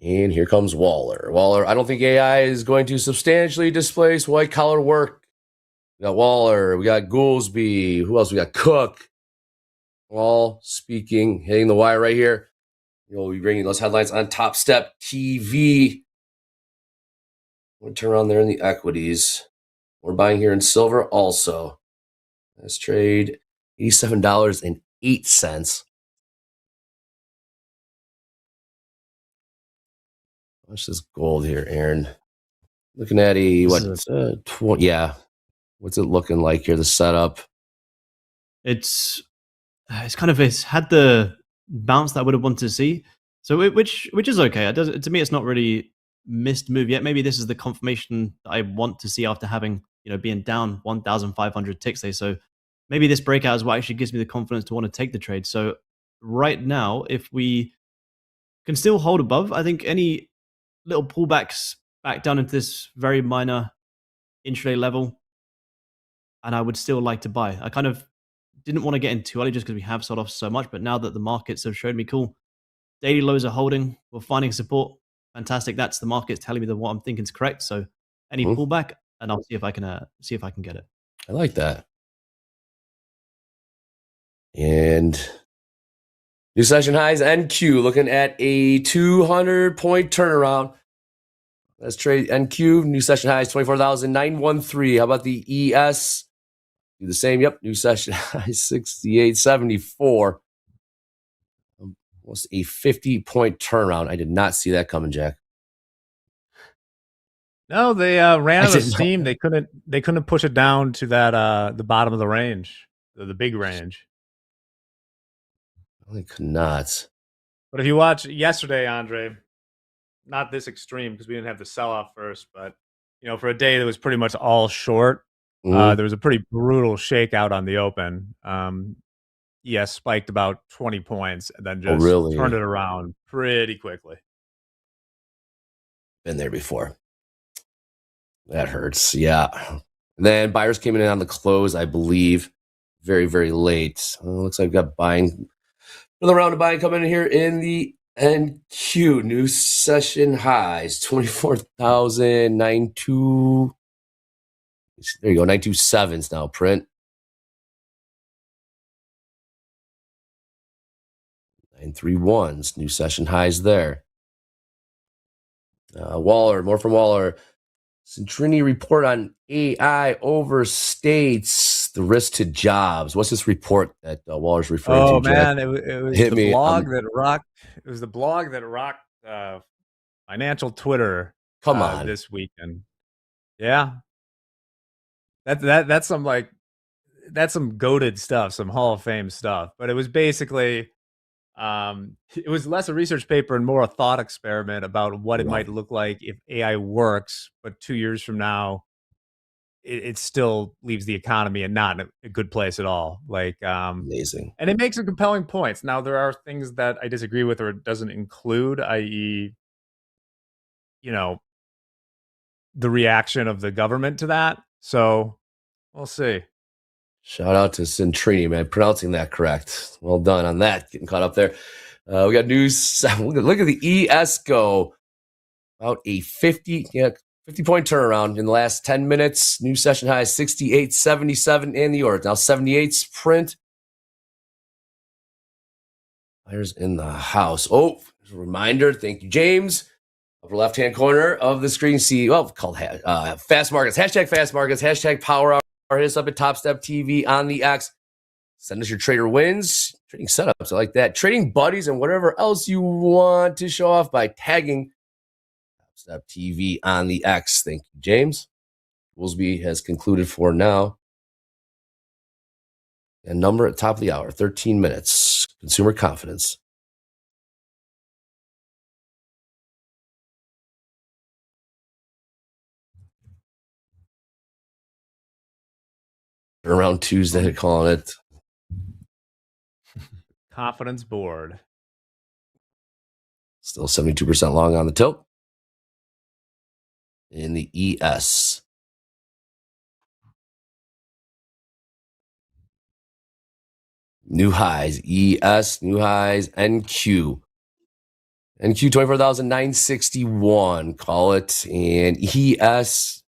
And here comes Waller. Waller, I don't think AI is going to substantially displace white collar work. We got Waller, we got Goolsby, who else? We got Cook. All speaking, hitting the wire right here. We'll be bringing those headlines on Topstep TV. I'm going to turn around there in the equities. We're buying here in silver also. Let's trade $87.08. What's this gold here, Aaron? Looking at what's it looking like here, the setup? It's had the bounce that I would have wanted to see. So which is okay. To me, it's not really missed move yet. Maybe this is the confirmation that I want to see after having, being down 1,500 ticks there. So maybe this breakout is what actually gives me the confidence to want to take the trade. So right now, if we can still hold above, I think any little pullbacks back down into this very minor intraday level, and I would still like to buy. I kind of didn't want to get in too early just because we have sold off so much, but now that the markets have showed me cool, daily lows are holding, we're finding support. Fantastic. That's the markets telling me that what I'm thinking is correct. So any pullback, and I'll see if I can get it. I like that. And new session highs, NQ, looking at a 200-point turnaround. Let's trade NQ, new session highs, 24,913. How about the ES? Do the same. Yep, new session highs, 68.74. Almost a 50-point turnaround. I did not see that coming, Jack. No, they ran out of steam. They couldn't push it down to that the bottom of the range, the big range. They could not. But if you watch yesterday, Andre, not this extreme because we didn't have the sell-off first, but for a day that was pretty much all short, there was a pretty brutal shakeout on the open. ES spiked about 20 points and then just turned it around pretty quickly. Been there before. That hurts. Yeah. Then buyers came in on the close, I believe, very, very late. Looks like I've got buying. Another round of buying coming in here in the NQ. New session highs, 24,092. There you go, 927s now, print. 931s, new session highs there. Waller, more from Waller. Centrini report on AI overstates the risk to jobs. What's this report that Waller's referring to? Oh man, it was Hit the me. blog that rocked. It was the blog that rocked financial Twitter. Come on, this weekend. Yeah, that's some goated stuff, some Hall of Fame stuff. But it was basically, it was less a research paper and more a thought experiment about what it might look like if AI works, but 2 years from now, it still leaves the economy and not in a good place at all. Amazing. And it makes some compelling points. Now, there are things that I disagree with or it doesn't include, i.e., the reaction of the government to that. So we'll see. Shout out to Centrini, man, pronouncing that correct. Well done on that, getting caught up there. We got news. Look at the ES go. About a 50-point turnaround in the last 10 minutes. New session high 68.77 in the order. Now 78's print. Buyers in the house. Oh, there's a reminder. Thank you, James. Upper left-hand corner of the screen. See, called Fast Markets. Hashtag Fast Markets. Hashtag Power Hour. Hit us up at Topstep TV on the X. Send us your trader wins, trading setups. I like that. Trading buddies and whatever else you want to show off by tagging Topstep TV on the X. Thank you, James. Woolsby has concluded for now. And number at top of the hour, 13 minutes. Consumer confidence. Around Tuesday, calling it Confidence board. Still 72% long on the tilt. In the ES. New highs, ES, new highs, NQ. NQ 24,961, call it. And ES,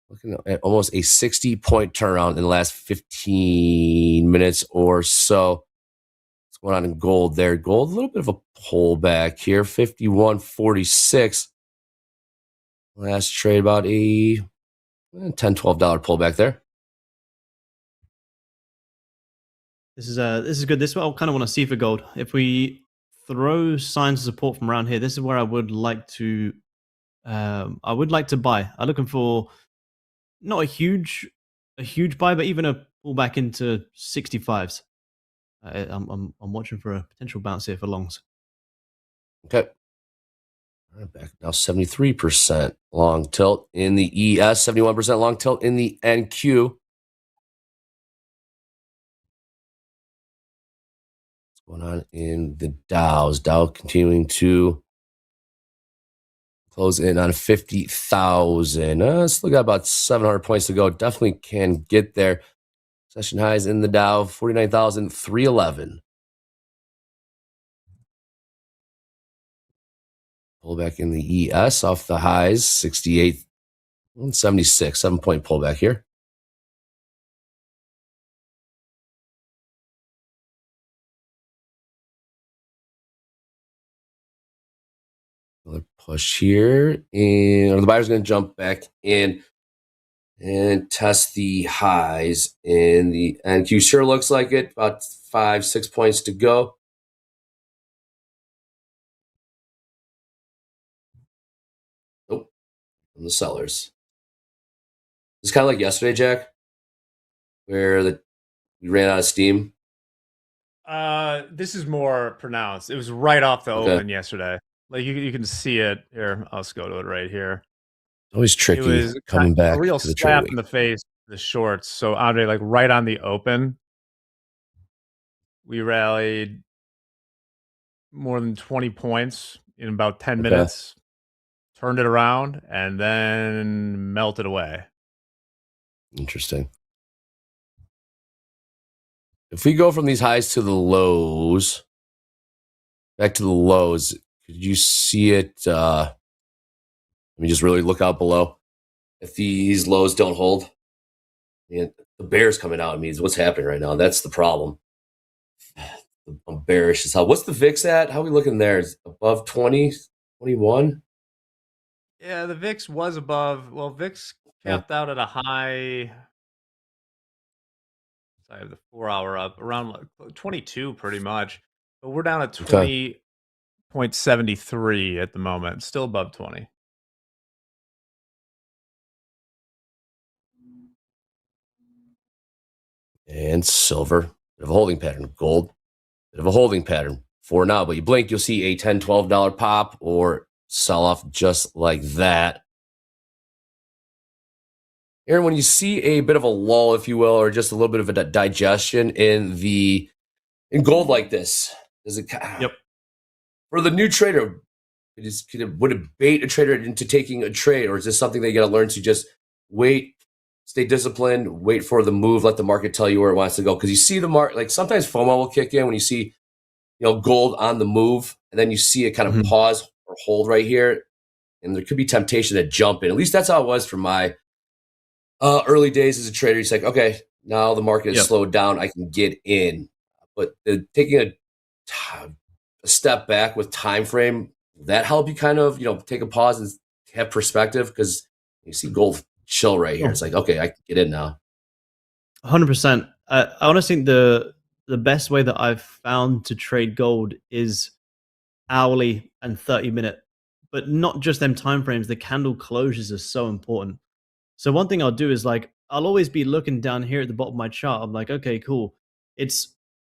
looking at almost a 60-point turnaround in the last 15 minutes or so. What's going on in gold there? Gold, a little bit of a pullback here, 51.46. Last trade about a $10, $12 pullback there. This is good. This is what I kind of want to see for gold. If we throw signs of support from around here, this is where I would like to buy. I'm looking for not a huge buy, but even a pullback into 65s. I'm watching for a potential bounce here for longs. Okay. All right, back now 73% long tilt in the ES, 71% long tilt in the NQ. What's going on in the Dows? Dow continuing to close in on 50,000. Still got about 700 points to go. Definitely can get there. Session highs in the Dow, 49,311. Pullback in the ES off the highs, 68 and 76. 7-point pullback here. Another push here. And the buyer's going to jump back in and test the highs in the NQ. Sure looks like it. About 5-6 points to go. Nope. From the sellers. It's kind of like yesterday, Jack, where we ran out of steam. This is more pronounced. It was right off the open yesterday. Like you can see it here. I'll just go to it right here. Always tricky. It was coming back a real to the slap trade in the face. The shorts. So Andre, like right on the open, we rallied more than 20 points in about 10 minutes. Turned it around and then melted away. Interesting. If we go from these highs to the lows, back to the lows, could you see it? Let me just really look out below. If these lows don't hold, the bear's coming out. It means what's happening right now. That's the problem. I'm bearish as hell. What's the VIX at? How are we looking there? Is it above 20, 21? Yeah, the VIX was above. Well, VIX capped out at a high. I have the 4-hour up around like 22 pretty much. But we're down at 20.73 at the moment. Still above 20. And silver, bit of a holding pattern. Gold, bit of a holding pattern for now. But you blink, you'll see a $10, $12 pop or sell off just like that. Aaron, when you see a bit of a lull, if you will, or just a little bit of a digestion in gold like this, does it? Yep. For the new trader, would it bait a trader into taking a trade, or is this something they got to learn to just wait, stay disciplined, wait for the move, let the market tell you where it wants to go? Because you see the market, like sometimes FOMO will kick in when you see, gold on the move, and then you see it kind of pause or hold right here, and there could be temptation to jump in. At least that's how it was for my early days as a trader. It's like, okay, now the market has slowed down, I can get in. But taking a step back with time frame, that help you kind of take a pause and have perspective, because you see gold chill right here. It's like, okay, I can get in now. 100%. I honestly think the best way that I've found to trade gold is hourly and 30-minute, but not just them time frames. The candle closures are so important. So one thing I'll do is like, I'll always be looking down here at the bottom of my chart. I'm like, okay, cool. It's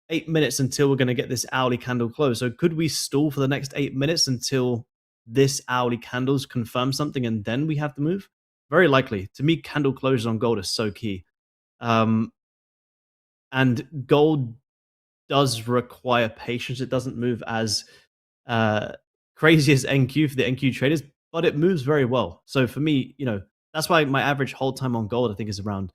8 minutes until we're going to get this hourly candle close. So could we stall for the next 8 minutes until this hourly candles confirm something and then we have to move? Very likely. To me, candle closures on gold are so key. And gold does require patience. It doesn't move as crazy as NQ for the NQ traders, but it moves very well. So for me, that's why my average hold time on gold, I think, is around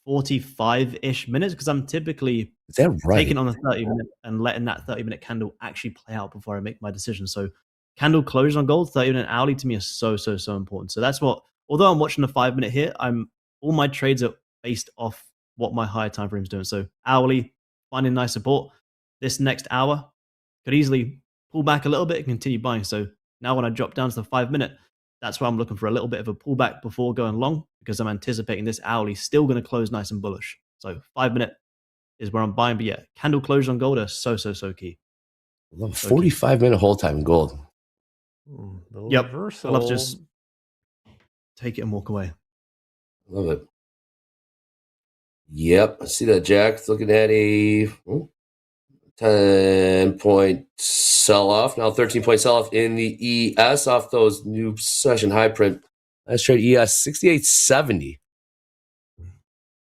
45-ish minutes, because I'm typically taking on a 30-minute and letting that 30-minute candle actually play out before I make my decision. So candle closures on gold, 30-minute hourly, to me is so important. So that's what, although I'm watching the 5-minute here, all my trades are based off what my higher time frame is doing. So hourly, finding nice support. This next hour could easily pull back a little bit and continue buying. So now when I drop down to the 5-minute, that's why I'm looking for a little bit of a pullback before going long. because I'm anticipating this hourly still going to close nice and bullish. So 5 minute is where I'm buying. But yeah, candle closures on gold are so key. 45-minute hold time in gold. The Yep. reversal. I love to just take it and walk away. Love it. Yep, I see that, Jack. Looking at a 10-point sell-off. Now 13-point sell-off in the ES off those new session high print. Let's trade ES 68.70.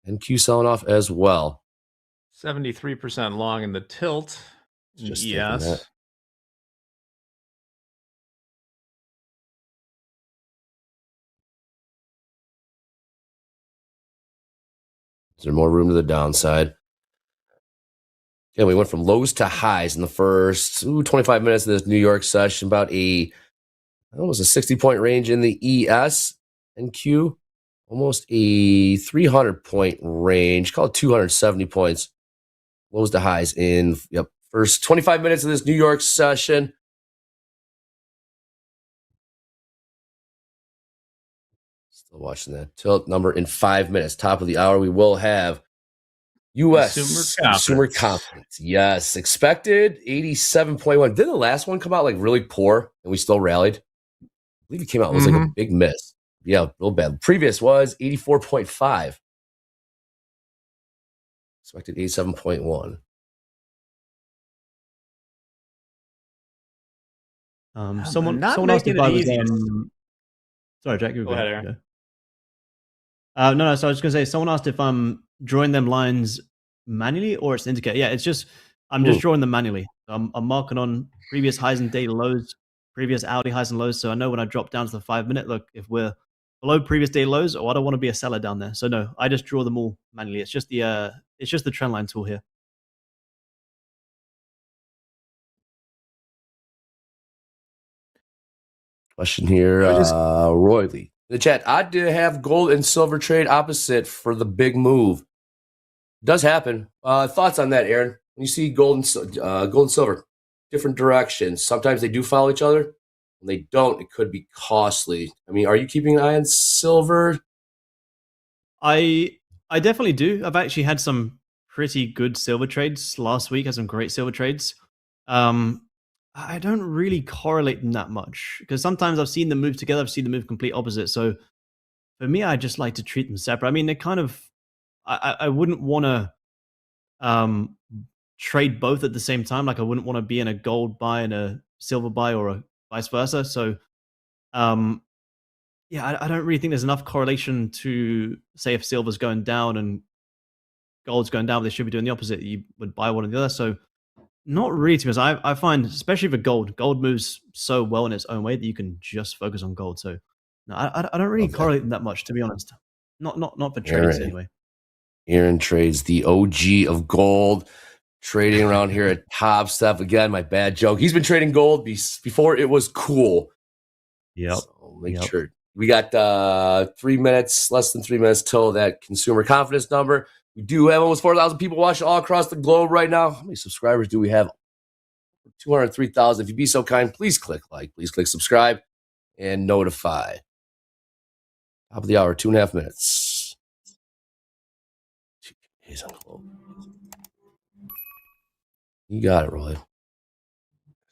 NQ selling off as well. 73% long in the tilt. In Just ES. that. Is there more room to the downside? Yeah, we went from lows to highs in the first 25 minutes of this New York session. About almost a 60-point range in the ES and Q. Almost a 300-point range. Call it 270 points. Lows to highs in first 25 minutes of this New York session. Still watching that tilt number in 5 minutes. Top of the hour, we will have U.S. consumer confidence. Yes, expected 87.1. Didn't the last one come out like really poor and we still rallied? I believe it came out. It was like a big miss. Yeah, real bad. Previous was 84.5. Expected 87.1. Someone asked making if I it was. easy. Sorry, Jack. Go ahead, Aaron. No. So I was going to say, someone asked if I'm drawing them lines manually or it's indicator. Yeah, it's just I'm just drawing them manually. I'm marking on previous highs and daily lows, previous hourly highs and lows. So I know when I drop down to the 5 minute, look, if we're below previous daily lows, I don't want to be a seller down there. So no, I just draw them all manually. It's just the trend line tool here. Question here, Roy Lee. In the chat, odd to have gold and silver trade opposite for the big move. Does happen. Thoughts on that, Aaron? When you see gold and silver, different directions. Sometimes they do follow each other. When they don't, it could be costly. I mean, are you keeping an eye on silver? I definitely do. I've actually had some pretty good silver trades last week. Had some great silver trades. I don't really correlate them that much because sometimes I've seen them move together. I've seen them move complete opposite. So for me, I just like to treat them separate. I mean, they kind of. I wouldn't want to trade both at the same time. Like I wouldn't want to be in a gold buy and a silver buy or a vice versa. So, yeah, I don't really think there's enough correlation to say if silver's going down and gold's going down, they should be doing the opposite. You would buy one or the other. So not really, because I find, especially for gold moves so well in its own way that you can just focus on gold. So no, I don't really correlate them that much, to be honest. Not for trades anyway. Aaron trades the OG of gold, trading around here at Topstep. Again, my bad joke. He's been trading gold before it was cool. Yep. So make sure. We got 3 minutes, less than 3 minutes till that consumer confidence number. We do have almost 4,000 people watching all across the globe right now. How many subscribers do we have? 203,000. If you'd be so kind, please click like, please click subscribe and notify. Top of the hour, 2.5 minutes. You got it, Roy.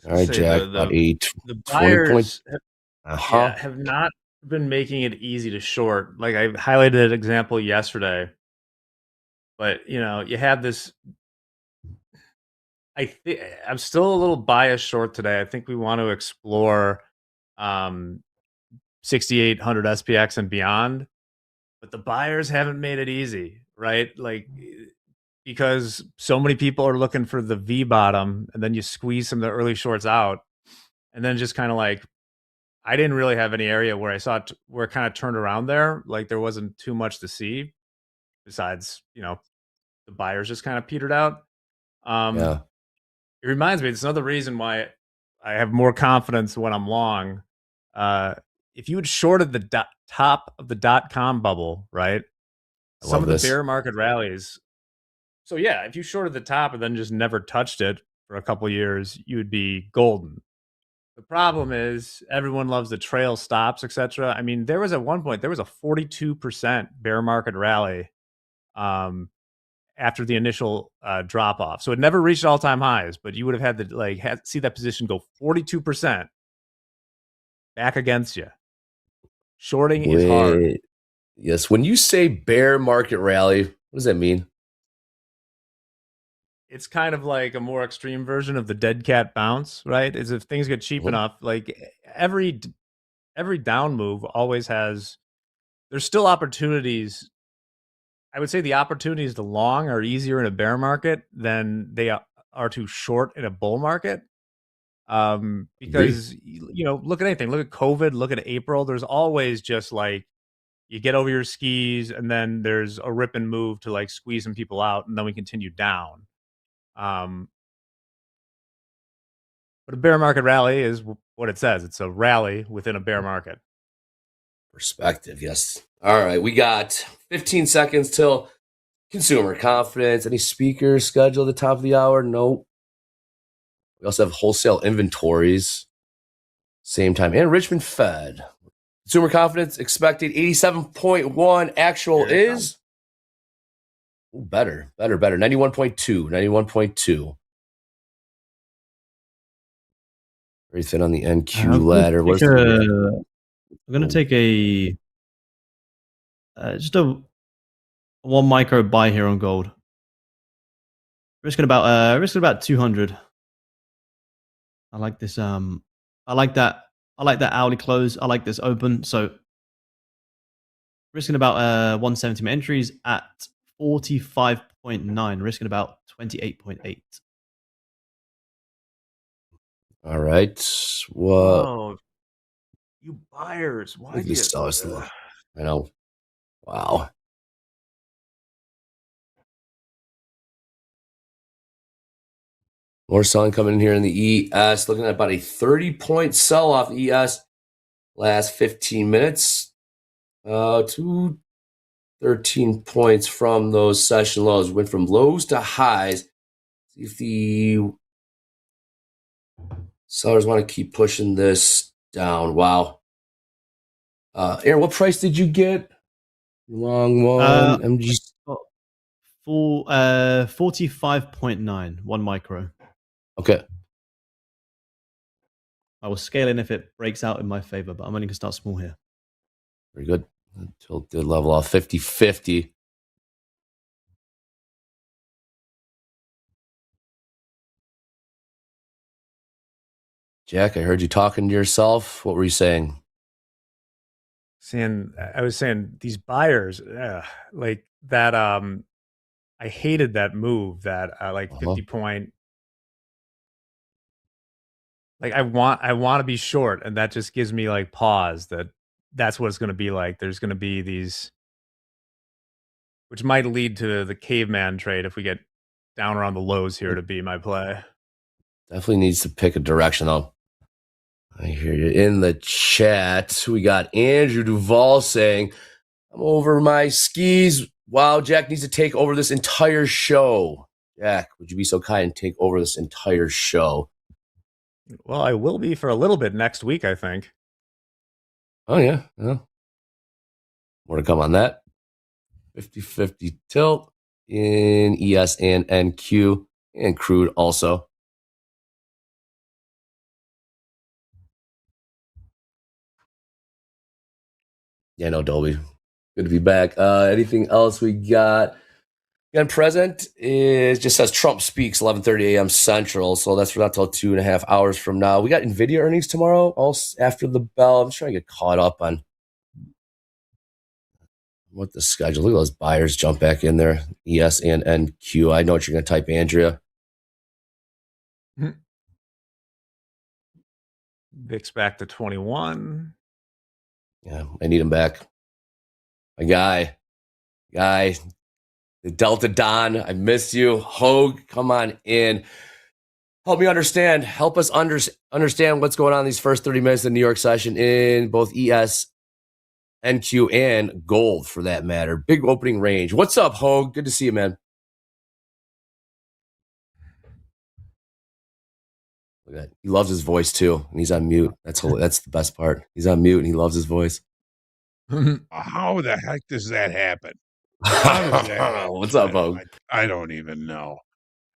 All right, Jack. The buyers have not been making it easy to short. Like I highlighted an example yesterday, but you have this. I'm still a little biased short today. I think we want to explore 6,800 SPX and beyond, but the buyers haven't made it easy, right? Like because so many people are looking for the V bottom, and then you squeeze some of the early shorts out, and then just kind of like. I didn't really have any area where I saw where it kind of turned around there. Like there wasn't too much to see besides, the buyers just kind of petered out. It reminds me, it's another reason why I have more confidence when I'm long. If you had shorted the top of the .com bubble, right? Some of the bear market rallies. So yeah, if you shorted the top and then just never touched it for a couple years, you would be golden. The problem is everyone loves the trail stops, etc. I mean, there was at one point, there was a 42% bear market rally after the initial drop off. So it never reached all-time highs, but you would have had to see that position go 42% back against you. Shorting is hard. Yes. When you say bear market rally, what does that mean? It's kind of like a more extreme version of the dead cat bounce, right? Is if things get cheap enough, like every down move always has, there's still opportunities. I would say the opportunities to long are easier in a bear market than they are to short in a bull market. Because look at anything, look at COVID, look at April. There's always just like you get over your skis, and then there's a rip and move to like squeeze some people out, and then we continue down. But a bear market rally is what it says. It's a rally within a bear market. Perspective, yes. All right, we got 15 seconds till consumer confidence. Any speakers scheduled at the top of the hour? Nope. We also have wholesale inventories. Same time. And Richmond Fed. Consumer confidence expected 87.1. Actual is better. 91.2. Very thin on the NQ ladder. I'm going to take just a 1 micro buy here on gold. Risking about 200. I like this. I like that hourly close. I like this open. So risking about 170. My entries at 45.9. Risking about 28.8. All right. What? You buyers, why do you I know. Wow. More selling coming in here in the ES. Looking at about a 30-point sell-off ES last 15 minutes. 13 points from those session lows. Went from lows to highs. See if the sellers want to keep pushing this down. Wow. Aaron, what price did you get? Long one. MG. Full 45.9. 1 micro. Okay. I will scale in if it breaks out in my favor, but I'm only going to start small here. Very good. Until it did level off 50-50. Jack, I heard you talking to yourself. What were you saying? I was saying these buyers, like that. I hated that move. That 50-point. Like I want to be short, and that just gives me like pause. That's what it's going to be like. There's going to be these, which might lead to the caveman trade if we get down around the lows here to be my play. Definitely needs to pick a direction though. I hear you. In the chat, we got Andrew Duvall saying, I'm over my skis. Wow, Jack needs to take over this entire show. Jack, would you be so kind and take over this entire show? Well, I will be for a little bit next week, I think. Oh, yeah. More to come on that. 50-50 tilt in ES and NQ and Crude also. Yeah, no, Dolby. Good to be back. Anything else we got? And present is just says Trump speaks 11:30 a.m. Central, so that's not till 2.5 hours from now. We got NVIDIA earnings tomorrow, also after the bell. I'm just trying to get caught up on what the schedule. Look at those buyers jump back in there. ES and NQ. I know what you're going to type, Andrea. VIX back to 21. Yeah, I need him back. My guy, the Delta Don, I miss you. Hogue, come on in. Help me understand. Help us understand what's going on in these first 30 minutes of the New York session in both ES, NQ, and gold for that matter. Big opening range. What's up, Hogue? Good to see you, man. Look at that. He loves his voice too, and he's on mute. That's the best part. He's on mute and he loves his voice. How the heck does that happen? How does that happen? What's up, Vogue? I don't even know.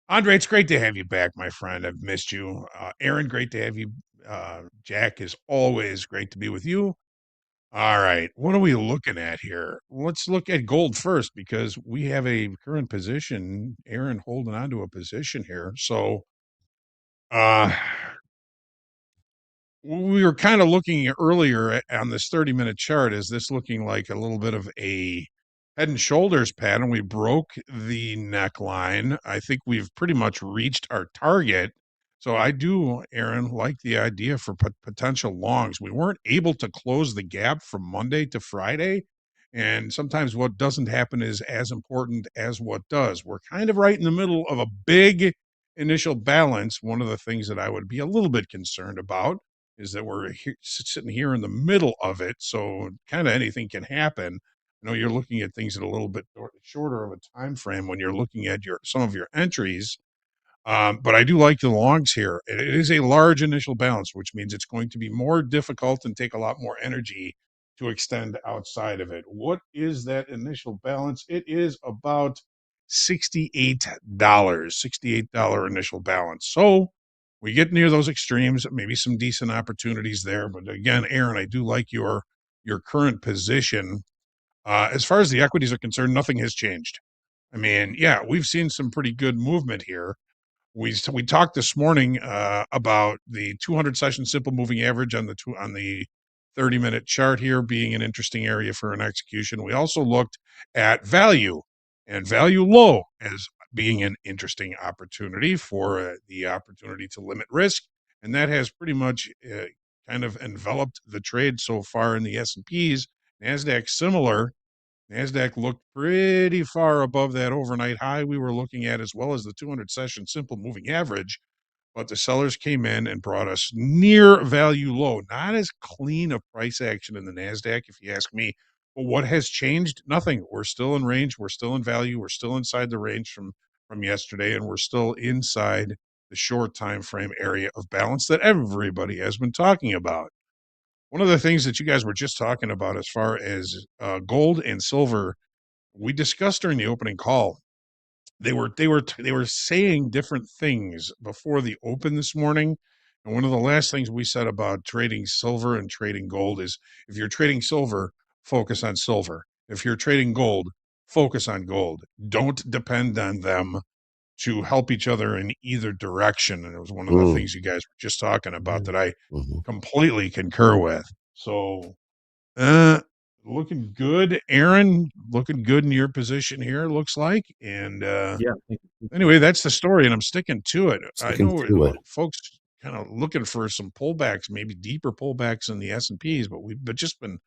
Andre, it's great to have you back, my friend. I've missed you. Aaron, great to have you. Jack, is always great to be with you. All right. What are we looking at here? Let's look at gold first because we have a current position. Aaron holding on to a position here. So we were kind of looking earlier on this 30-minute chart. Is this looking like a little bit of a head and shoulders pattern? We broke the neckline. I think we've pretty much reached our target. So I do, Aaron, like the idea for potential longs. We weren't able to close the gap from Monday to Friday. And sometimes what doesn't happen is as important as what does. We're kind of right in the middle of a big initial balance. One of the things that I would be a little bit concerned about is that we're sitting here in the middle of it. So kind of anything can happen. I know you're looking at things at a little bit shorter of a time frame when you're looking at some of your entries. But I do like the longs here. It is a large initial balance, which means it's going to be more difficult and take a lot more energy to extend outside of it. What is that initial balance? It is about $68, $68 initial balance. So we get near those extremes, maybe some decent opportunities there. But again, Aaron, I do like your current position. As far as the equities are concerned, nothing has changed. I mean, yeah, we've seen some pretty good movement here. We talked this morning about the 200 session simple moving average on the 30-minute chart here being an interesting area for an execution. We also looked at value and value low as being an interesting opportunity for the opportunity to limit risk, and that has pretty much kind of enveloped the trade so far in the S&Ps. NASDAQ similar. NASDAQ looked pretty far above that overnight high we were looking at, as well as the 200 session simple moving average. But the sellers came in and brought us near value low. Not as clean a price action in the NASDAQ, if you ask me. But what has changed? Nothing. We're still in range. We're still in value. We're still inside the range from yesterday, and we're still inside the short time frame area of balance that everybody has been talking about. One of the things that you guys were just talking about as far as gold and silver, we discussed during the opening call. They were saying different things before the open this morning. And one of the last things we said about trading silver and trading gold is if you're trading silver, focus on silver. If you're trading gold, focus on gold. Don't depend on them to help each other in either direction. And it was one of the things you guys were just talking about that I completely concur with. So, looking good, Aaron. Looking good in your position here, looks like. And anyway, that's the story, and I'm sticking to it. I know folks kind of looking for some pullbacks, maybe deeper pullbacks in the S&Ps, but we've just been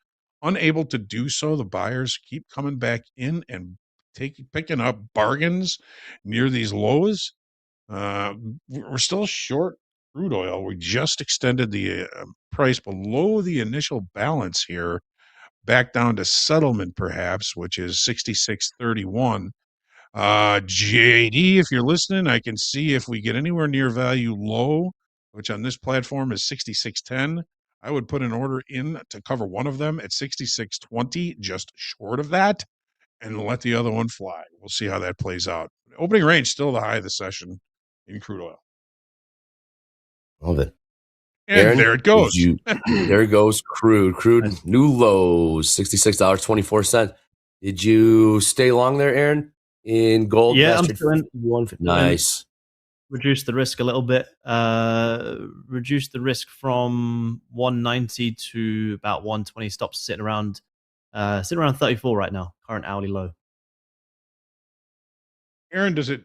unable to do so. The buyers keep coming back in and picking up bargains near these lows. We're still short crude oil. We just extended the price below the initial balance here, back down to settlement perhaps, which is 66.31. JD, if you're listening, I can see if we get anywhere near value low, which on this platform is 66.10. I would put an order in to cover one of them at 66.20, just short of that, and let the other one fly. We'll see how that plays out. Opening range still the high of the session in crude oil. Love it. And Aaron, there it goes. There goes crude. Crude new lows, $66.24. Did you stay long there, Aaron? In gold? Yeah, I'm still in. Nice. Reduce the risk a little bit. Reduce the risk from 190 to about 120. Stops sitting around 34 right now. Current hourly low. Aaron, does it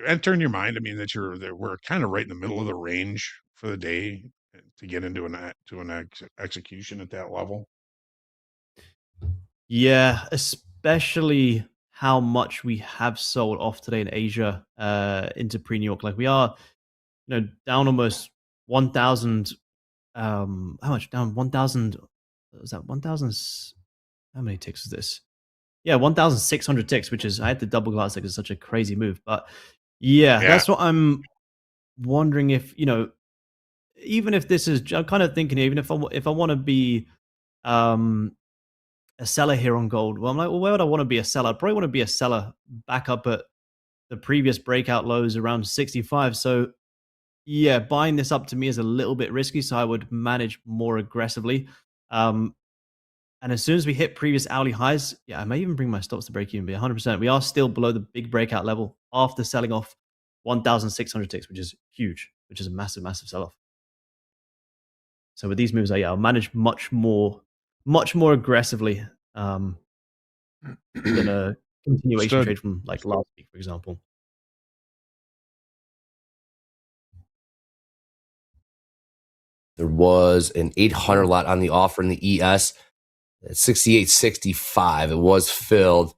enter in your mind? I mean, we're kind of right in the middle of the range for the day to get into an execution at that level. Yeah, especially how much we have sold off today in Asia into pre-New York. Like we are, down almost 1,000. How much down? 1,000. Was that 1,000? How many ticks is this? Yeah, 1,600 ticks, which is, I had to double glance because it's such a crazy move. But yeah, that's what I'm wondering if, even if this is, I'm kind of thinking, even if I want to be a seller here on gold, well, I'm like, well, where would I want to be a seller? I'd probably want to be a seller back up at the previous breakout lows around 65. So yeah, buying this up to me is a little bit risky, so I would manage more aggressively. And as soon as we hit previous hourly highs, yeah, I may even bring my stops to break even, but 100%. We are still below the big breakout level after selling off 1,600 ticks, which is huge, which is a massive, massive sell-off. So with these moves, I'll manage much more aggressively than a continuation trade from like last week, for example. There was an 800 lot on the offer in the ES at 68.65. It was filled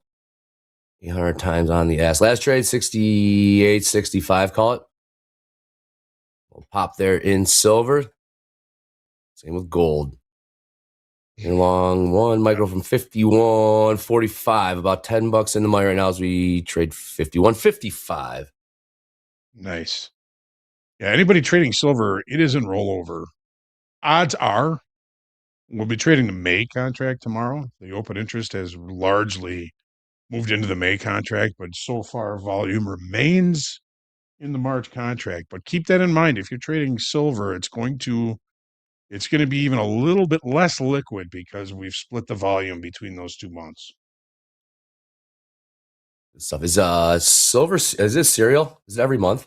800 times on the S. Last trade, 68.65, call it. We'll pop there in silver. Same with gold. Long one might go from 51.45, about $10 in the money right now as we trade 51.55. Nice. Yeah, anybody trading silver, it is in rollover. Odds are we'll be trading the May contract tomorrow. The open interest has largely moved into the May contract, but so far volume remains in the March contract. But keep that in mind. If you're trading silver, it's going to be even a little bit less liquid because we've split the volume between those 2 months. This stuff is silver. Is this cereal? Is it every month?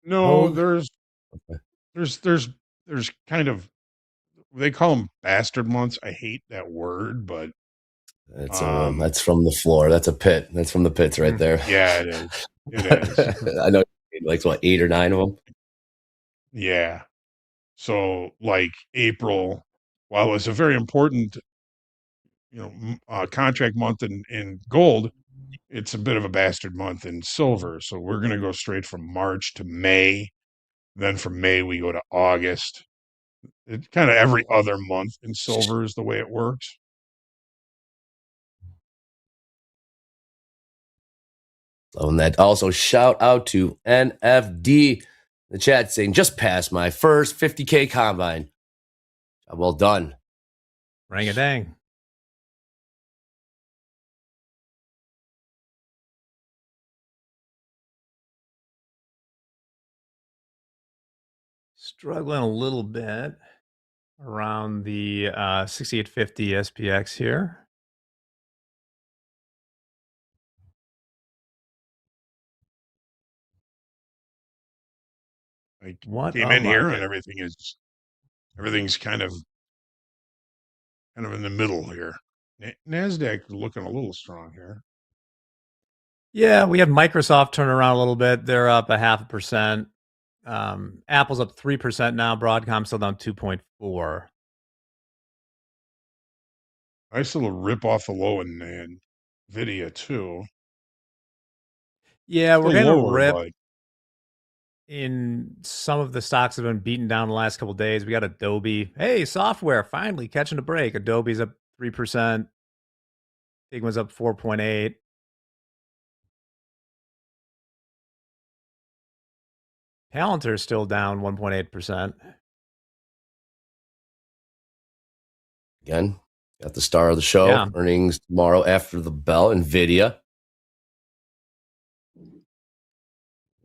No, there's kind of, they call them bastard months. I hate that word, but that's from the floor. That's a pit. That's from the pits right there. Yeah, it is. It is. I know, like what, 8 or 9 of them. Yeah. So like April, while it's a very important, contract month in gold, it's a bit of a bastard month in silver. So we're going to go straight from March to May. Then from May, we go to August. It's kind of every other month in silver is the way it works. So, and that also shout out to NFD, the chat saying, just passed my first 50K combine. Well done. Rang-a-dang. Struggling a little bit around the 6850 SPX here. I What came a in here market. and everything's kind of in the middle here. NASDAQ looking a little strong here. Yeah, we had Microsoft turn around a little bit. They're up 0.5%. Apple's up 3% now. Broadcom still down 2.4. Nice little rip off the low in Nvidia too. Yeah, we're gonna lower, rip but in some of the stocks that have been beaten down the last couple of days. We got Adobe. Hey, software finally catching a break. Adobe's up 3%. Figma's up 4.8. Palantir's still down 1.8%. Again, got the star of the show. Yeah. Earnings tomorrow after the bell. NVIDIA.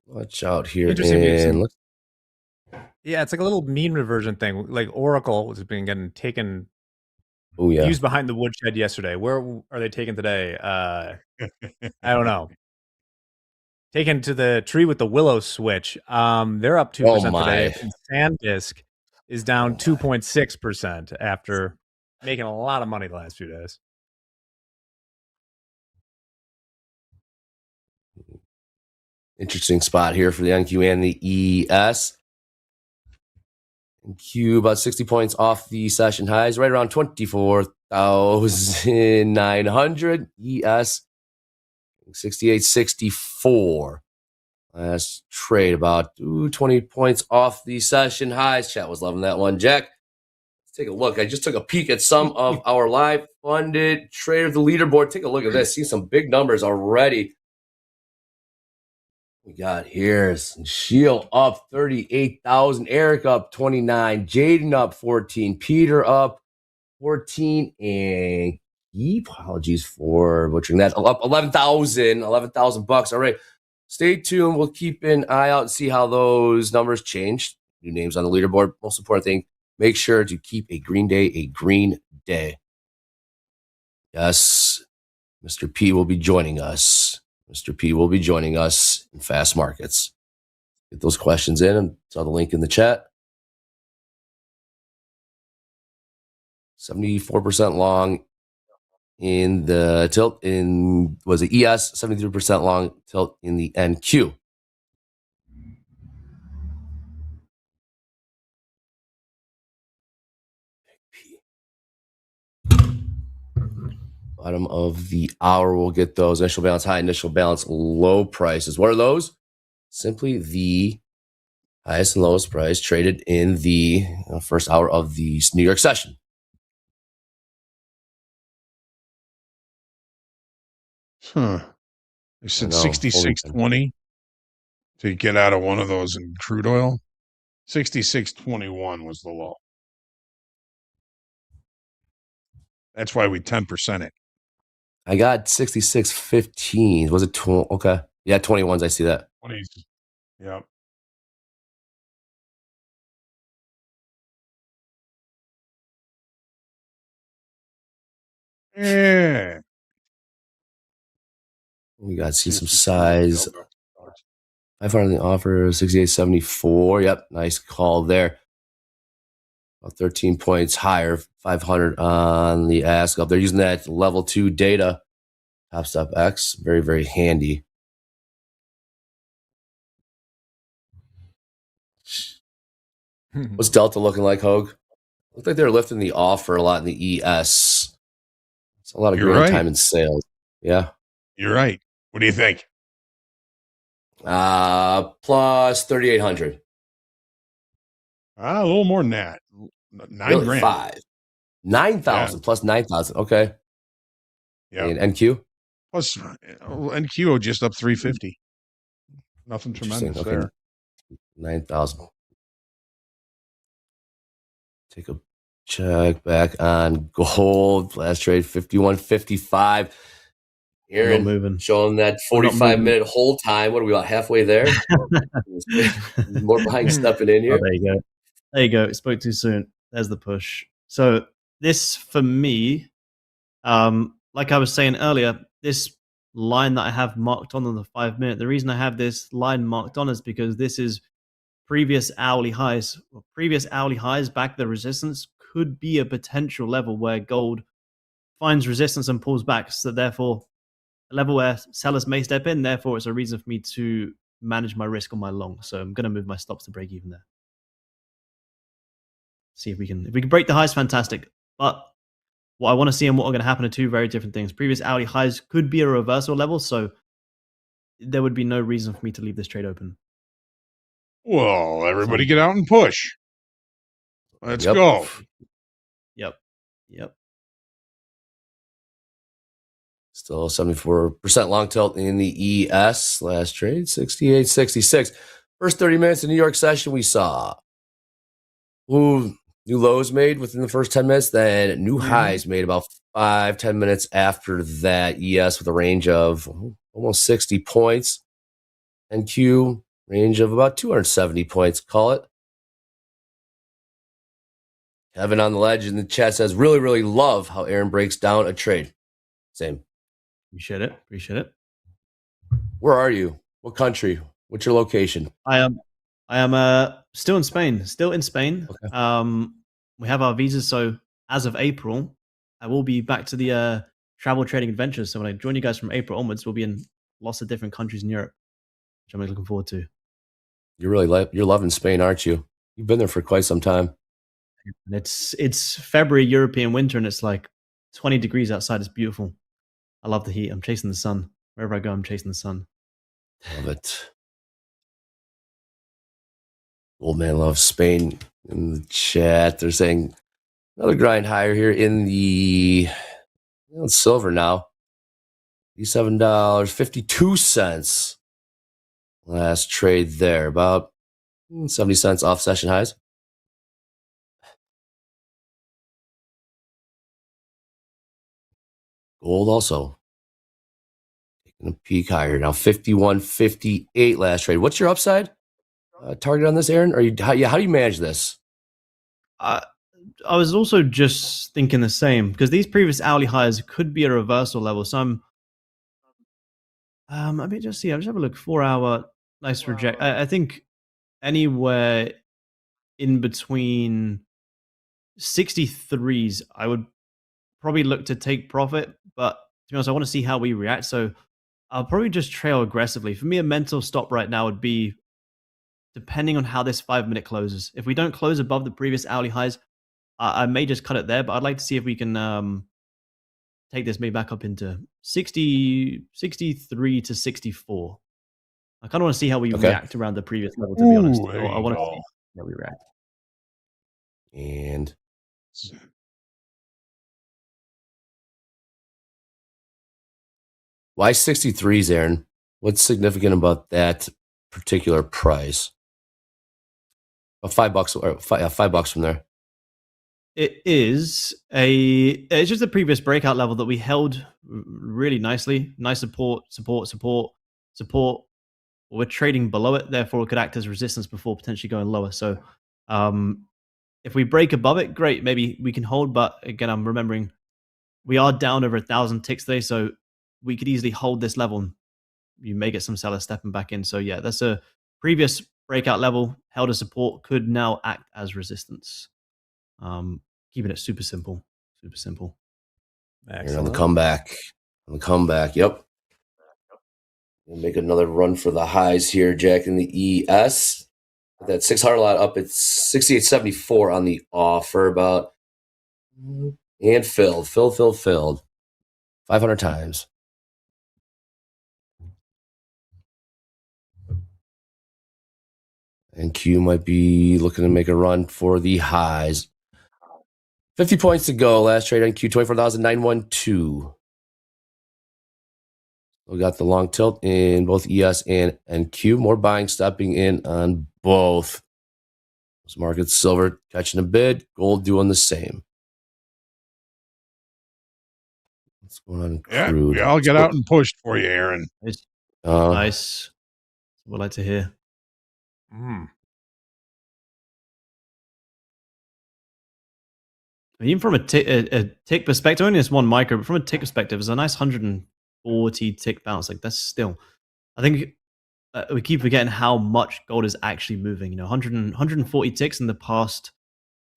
Watch out here. Interesting. Yeah, it's like a little mean reversion thing. Like Oracle has been getting taken. Oh yeah. Used behind the woodshed yesterday. Where are they taken today? I don't know. Taken to the tree with the willow switch. They're up 2% today. And SanDisk is down 2.6% after making a lot of money the last few days. Interesting spot here for the NQ and the ES. NQ about 60 points off the session highs, right around 24,900. ES 68.64. Last trade about 20 points off the session highs. Chat was loving that one. Jack, let's take a look. I just took a peek at some of our live funded trade of the leaderboard. Take a look at this. See some big numbers already. We got here Shield up 38,000, Eric up 29, Jaden up 14, Peter up 14, and apologies for butchering that, up 11,000 bucks. All right, stay tuned. We'll keep an eye out and see how those numbers change. New names on the leaderboard. Most important thing, make sure to keep a green day a green day. Yes, Mr. P will be joining us. Mr. P will be joining us in Fast Markets. Get those questions in. I saw the link in the chat. 74% long in the tilt in, was it ES? 73% long tilt in the NQ. Bottom of the hour, we'll get those initial balance high, initial balance low prices. What are those? Simply the highest and lowest price traded in the first hour of the New York session. They said 66.20 to get out of one of those in crude oil. 66.21 was the low. That's why we 10% it. I got 66.15. Was it 20? Okay. Yeah, 21s. I see that. 20s. Yeah. Yeah. We got to see some size. 500 on the offer, 68.74. Yep, nice call there. About 13 points higher, 500 on the ask up. They're using that level 2 data. Topstep X, very, very handy. What's Delta looking like, Hogue? Looked like they're lifting the offer a lot in the ES. It's a lot of green time in sales. Yeah. You're right. What do you think? Plus 3,800. A little more than that. $9 grand. 5. 9,000 plus 9,000. Okay. Yeah. And NQ? Plus NQ just up 350. Nothing tremendous there. 9,000. Take a check back on gold. Last trade 51.55. Aaron moving. Showing that 45-minute hold time. What are we about halfway there? More buying stepping in here. Oh, there you go. There you go. It spoke too soon. There's the push. So this for me, like I was saying earlier, this line that I have marked on the 5 minute, the reason I have this line marked on is because this is previous hourly highs. Well, previous hourly highs back the resistance could be a potential level where gold finds resistance and pulls back. So therefore, a level where sellers may step in. Therefore, it's a reason for me to manage my risk on my long. So I'm going to move my stops to break even there. See if we can break the highs, fantastic. But what I want to see and what are going to happen are two very different things. Previous hourly highs could be a reversal level, so there would be no reason for me to leave this trade open. Well, everybody get out and push. Let's go. Yep. Still 74% long tilt in the ES. Last trade, 68.66. First 30 minutes of New York session, we saw new lows made within the first 10 minutes, then new highs made about 5-10 minutes after that. ES with a range of almost 60 points. NQ, range of about 270 points, call it. Kevin on the ledge in the chat says, really, really love how Aaron breaks down a trade. Same. Appreciate it. Where are you? What country? What's your location? I am still in Spain. Okay. We have our visas, so as of April, I will be back to the travel trading adventures. So when I join you guys from April onwards, we'll be in lots of different countries in Europe, which I'm really looking forward to. You're loving Spain, aren't you? You've been there for quite some time. And it's February European winter, and it's like 20 degrees outside. It's beautiful. I love the heat. I'm chasing the sun. Wherever I go, I'm chasing the sun. Love it. Old man loves Spain in the chat. They're saying another grind higher here in the silver now. $87.52. Last trade there, about 70 cents off session highs. Gold also taking a peek higher now, 51.58 last trade. What's your upside target on this, Aaron? How do you manage this? I was also just thinking the same because these previous hourly highs could be a reversal level. So I mean, just see. I'll just have a look. 4-hour, nice reject. I think anywhere in between 63s, I would probably look to take profit. But to be honest, I want to see how we react. So I'll probably just trail aggressively. For me, a mental stop right now would be depending on how this 5-minute closes. If we don't close above the previous hourly highs, I may just cut it there, but I'd like to see if we can take this maybe back up into 63 to 64. I kind of want to see how we react around the previous level, to be honest. I want to see how we react. And why 63s, Aaron? What's significant about that particular price? $5 or $5 from there. It's just the previous breakout level that we held really nicely. Nice support. We're trading below it, therefore it could act as resistance before potentially going lower. So if we break above it, great. Maybe we can hold, but again, I'm remembering we are down over 1,000 ticks today, so we could easily hold this level and you may get some sellers stepping back in. So yeah, that's a previous breakout level, held as support, could now act as resistance. Keeping it super simple. Excellent. On the comeback. Yep. We'll make another run for the highs here, Jack, in the ES. That 600 lot up at 68.74 on the offer, about and filled 500 times. And Q might be looking to make a run for the highs. 50 points to go. Last trade on Q, 24,912. We got the long tilt in both ES and Q. More buying stepping in on both. Those markets, silver catching a bid, gold doing the same. What's going on in Crude? We all get out and pushed for you, Aaron. Nice. What I'd like to hear. Even from a tick perspective, only this one micro, but from a tick perspective, it's a nice 140 tick bounce. Like that's still, I think we keep forgetting how much gold is actually moving. 140 ticks in the past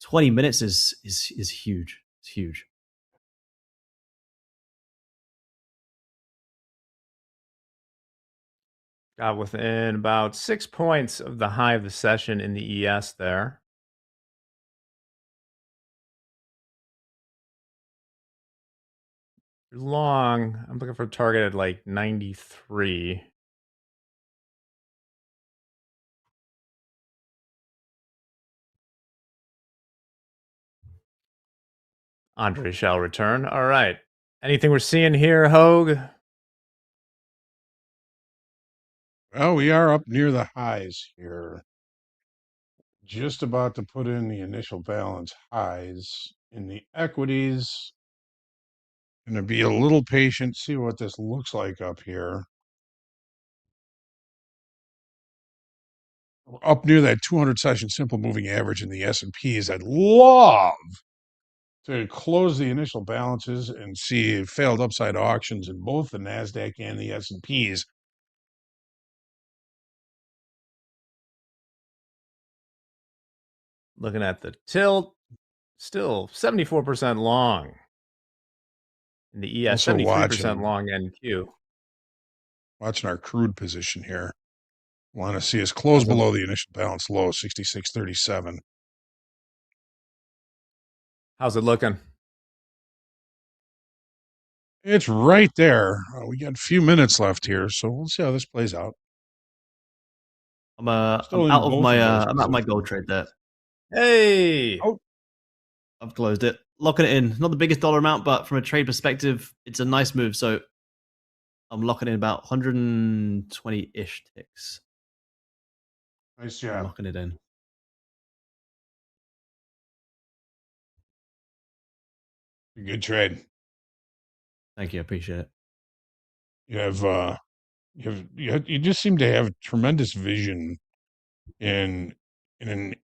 20 minutes is huge. It's huge. Got within about 6 points of the high of the session in the ES there. Long, I'm looking for a target at like 93. Andre shall return. All right. Anything we're seeing here, Hogue? Well, we are up near the highs here. Just about to put in the initial balance highs in the equities. Going to be a little patient, see what this looks like up here. We're up near that 200 session simple moving average in the S&Ps. I'd love to close the initial balances and see failed upside auctions in both the NASDAQ and the S&Ps. Looking at the tilt, still 74% long. In the ES, 73% long NQ. Watching our crude position here. Want to see us close below the initial balance low, 66.37. How's it looking? It's right there. We got a few minutes left here, so we'll see how this plays out. I'm out of my gold trade there. Hey! Oh. I've closed it. Locking it in. Not the biggest dollar amount, but from a trade perspective, it's a nice move. So I'm locking in about 120-ish ticks. Nice I'm job. locking it in. Good trade. Thank you. I appreciate it. You just seem to have tremendous vision in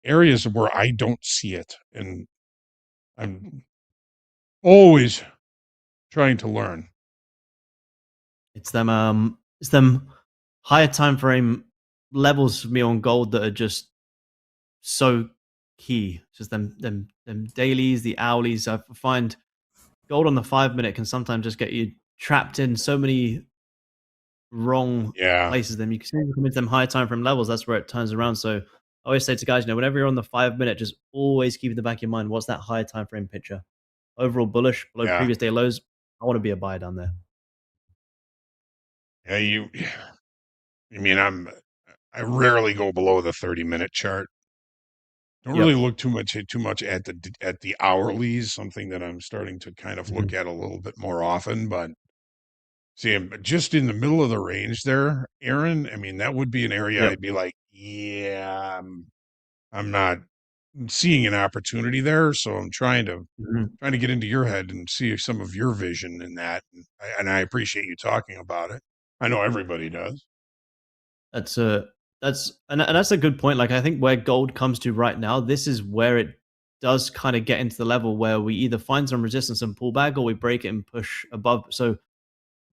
areas where I don't see it, and I'm always trying to learn. It's them higher time frame levels for me on gold that are just so key. It's just them dailies, the hourlies. I find gold on the 5 minute can sometimes just get you trapped in so many wrong Yeah, places. Then you can come into them higher time frame levels. That's where it turns around. So I always say to guys, whenever you're on the 5 minute, just always keep in the back of your mind, what's that higher time frame picture? Overall bullish, below yeah, previous day lows. I want to be a buyer down there. yeah. I mean, I rarely go below the 30-minute chart. Don't Yep. really look too much at the hourlies. Something that I'm starting to kind of look at a little bit more often. But see, just in the middle of the range there, Aaron. I mean, that would be an area Yep. I'd be like, yeah, I'm not seeing an opportunity there, so I'm trying to get into your head and see some of your vision in that, and I appreciate you talking about it. I know everybody does. That's a good point. Like, I think where gold comes to right now, this is where it does kind of get into the level where we either find some resistance and pull back, or we break it and push above. So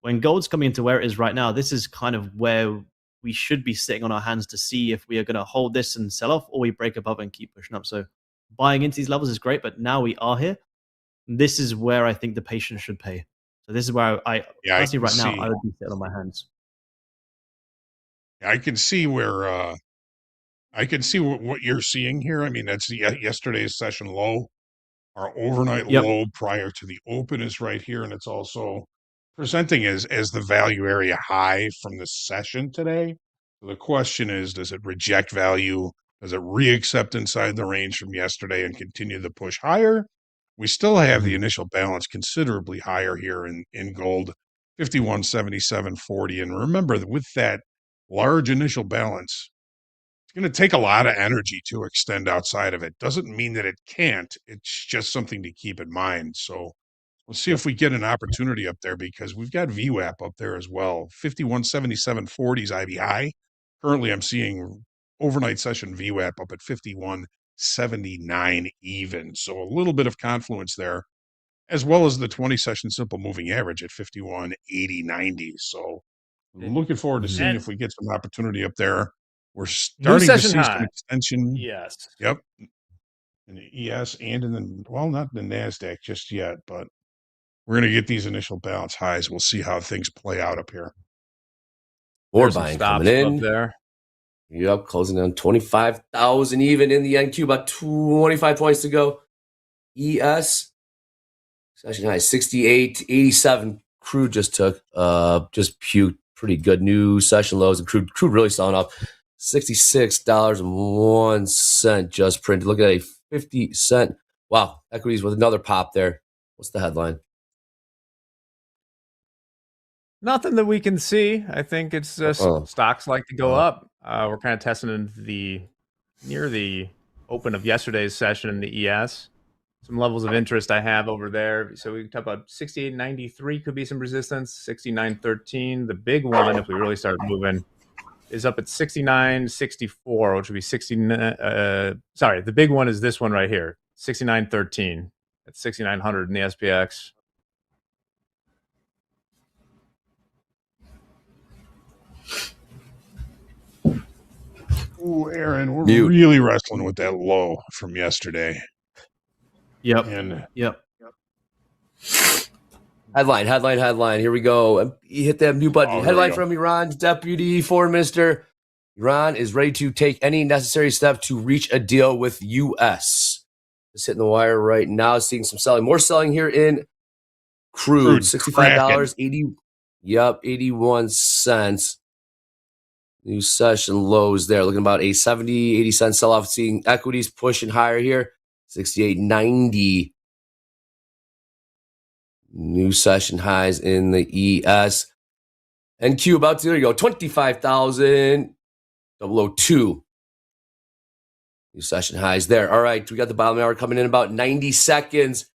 when gold's coming into where it is right now, this is kind of where we should be sitting on our hands to see if we are going to hold this and sell off, or we break above and keep pushing up. So buying into these levels is great, but now we are here. This is where I think the patience should pay. So this is where I personally right now I would be sitting on my hands. I can see where I can see what you're seeing here. I mean, that's yesterday's session low. Our overnight low prior to the open is right here, and it's also presenting as the value area high from the session today. So the question is, does it reject value? Does it reaccept inside the range from yesterday and continue the push higher? We still have the initial balance considerably higher here in gold, 51.7740. And remember that with that large initial balance, it's going to take a lot of energy to extend outside of it. Doesn't mean that it can't. It's just something to keep in mind. So we'll see if we get an opportunity up there, because we've got VWAP up there as well. 51.7740 is IBI. Currently, I'm seeing overnight session VWAP up at 51.79 even. So a little bit of confluence there, as well as the 20 session simple moving average at 51.8090. So looking forward to seeing if we get some opportunity up there. We're starting to see some extension. Yes. Yep. In the ES and in the, well, not the NASDAQ just yet, but we're going to get these initial bounce highs. We'll see how things play out up here. More buying coming in. Up there. Yep, closing down 25,000 even in the NQ, about 25 points to go. ES, session high 68.87. Crude just took, just puked pretty good new session lows, and crude really selling off. $66.01 just printed. Look at a 50-cent. Wow, equities with another pop there. What's the headline? Nothing that we can see. I think it's just stocks like to go up. We're kind of testing in near the open of yesterday's session in the ES. Some levels of interest I have over there. So we talk about 68.93 could be some resistance. 69.13, the big one, if we really start moving, is up at 69.64, which would be 69. Sorry, the big one is this one right here, 69.13. That's 6,900 in the SPX. Ooh, Aaron, we're really wrestling with that low from yesterday. Yep. And Headline. Here we go. You hit that mute button. Headline from Iran's deputy foreign minister. Iran is ready to take any necessary step to reach a deal with U.S. Just hitting the wire right now. Seeing some selling. More selling here in crude. $65.80. Yep, 81 cents. New session lows there. Looking about a 80 cent sell-off. Seeing equities pushing higher here. 68.90. New session highs in the ES. NQ about to, there you go, 25,002. New session highs there. All right, we got the bottom hour coming in about 90 seconds.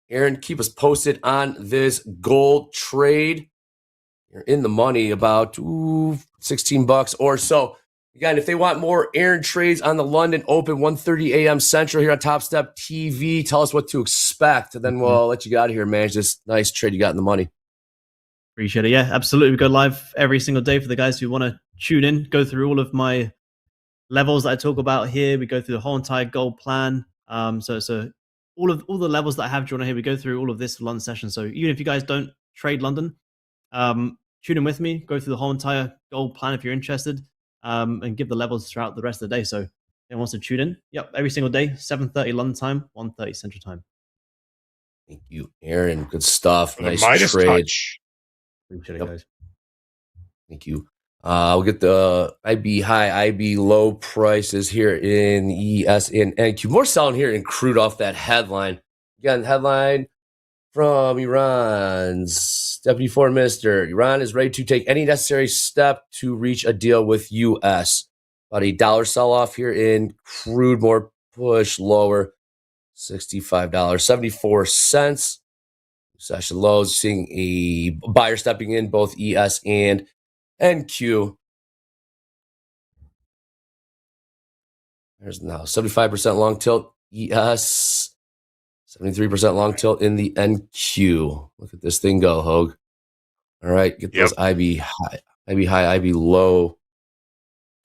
Aaron, keep us posted on this gold trade. You're in the money about $16 or so. Again, if they want more Aaron trades on the London Open, 1:30 a.m. Central here on Topstep TV, tell us what to expect, and then we'll let you get out of here, man. It's just nice trade you got in the money. Appreciate it. Yeah, absolutely. We go live every single day for the guys who want to tune in, go through all of my levels that I talk about here. We go through the whole entire gold plan. So all the levels that I have drawn here, we go through all of this London session. So even if you guys don't trade London, tune in with me, go through the whole entire gold plan if you're interested, and give the levels throughout the rest of the day. So if anyone wants to tune in, yep, every single day, 7:30 London time, 1:30 Central time. Thank you, Aaron. Good stuff. Nice Midas trade. touch. Appreciate it, guys. Thank you. We'll get the IB high, IB low prices here in ES and NQ. More selling here in crude off that headline. Again, headline from Iran's Deputy Foreign Minister. Iran is ready to take any necessary step to reach a deal with U.S. About $8 sell-off here in crude. More push lower. $65.74. Session lows, seeing a buyer stepping in both ES and NQ. There's now 75% long tilt ES, 73% long tilt in the NQ. Look at this thing go, Hogue. All right, get those IB high, IB low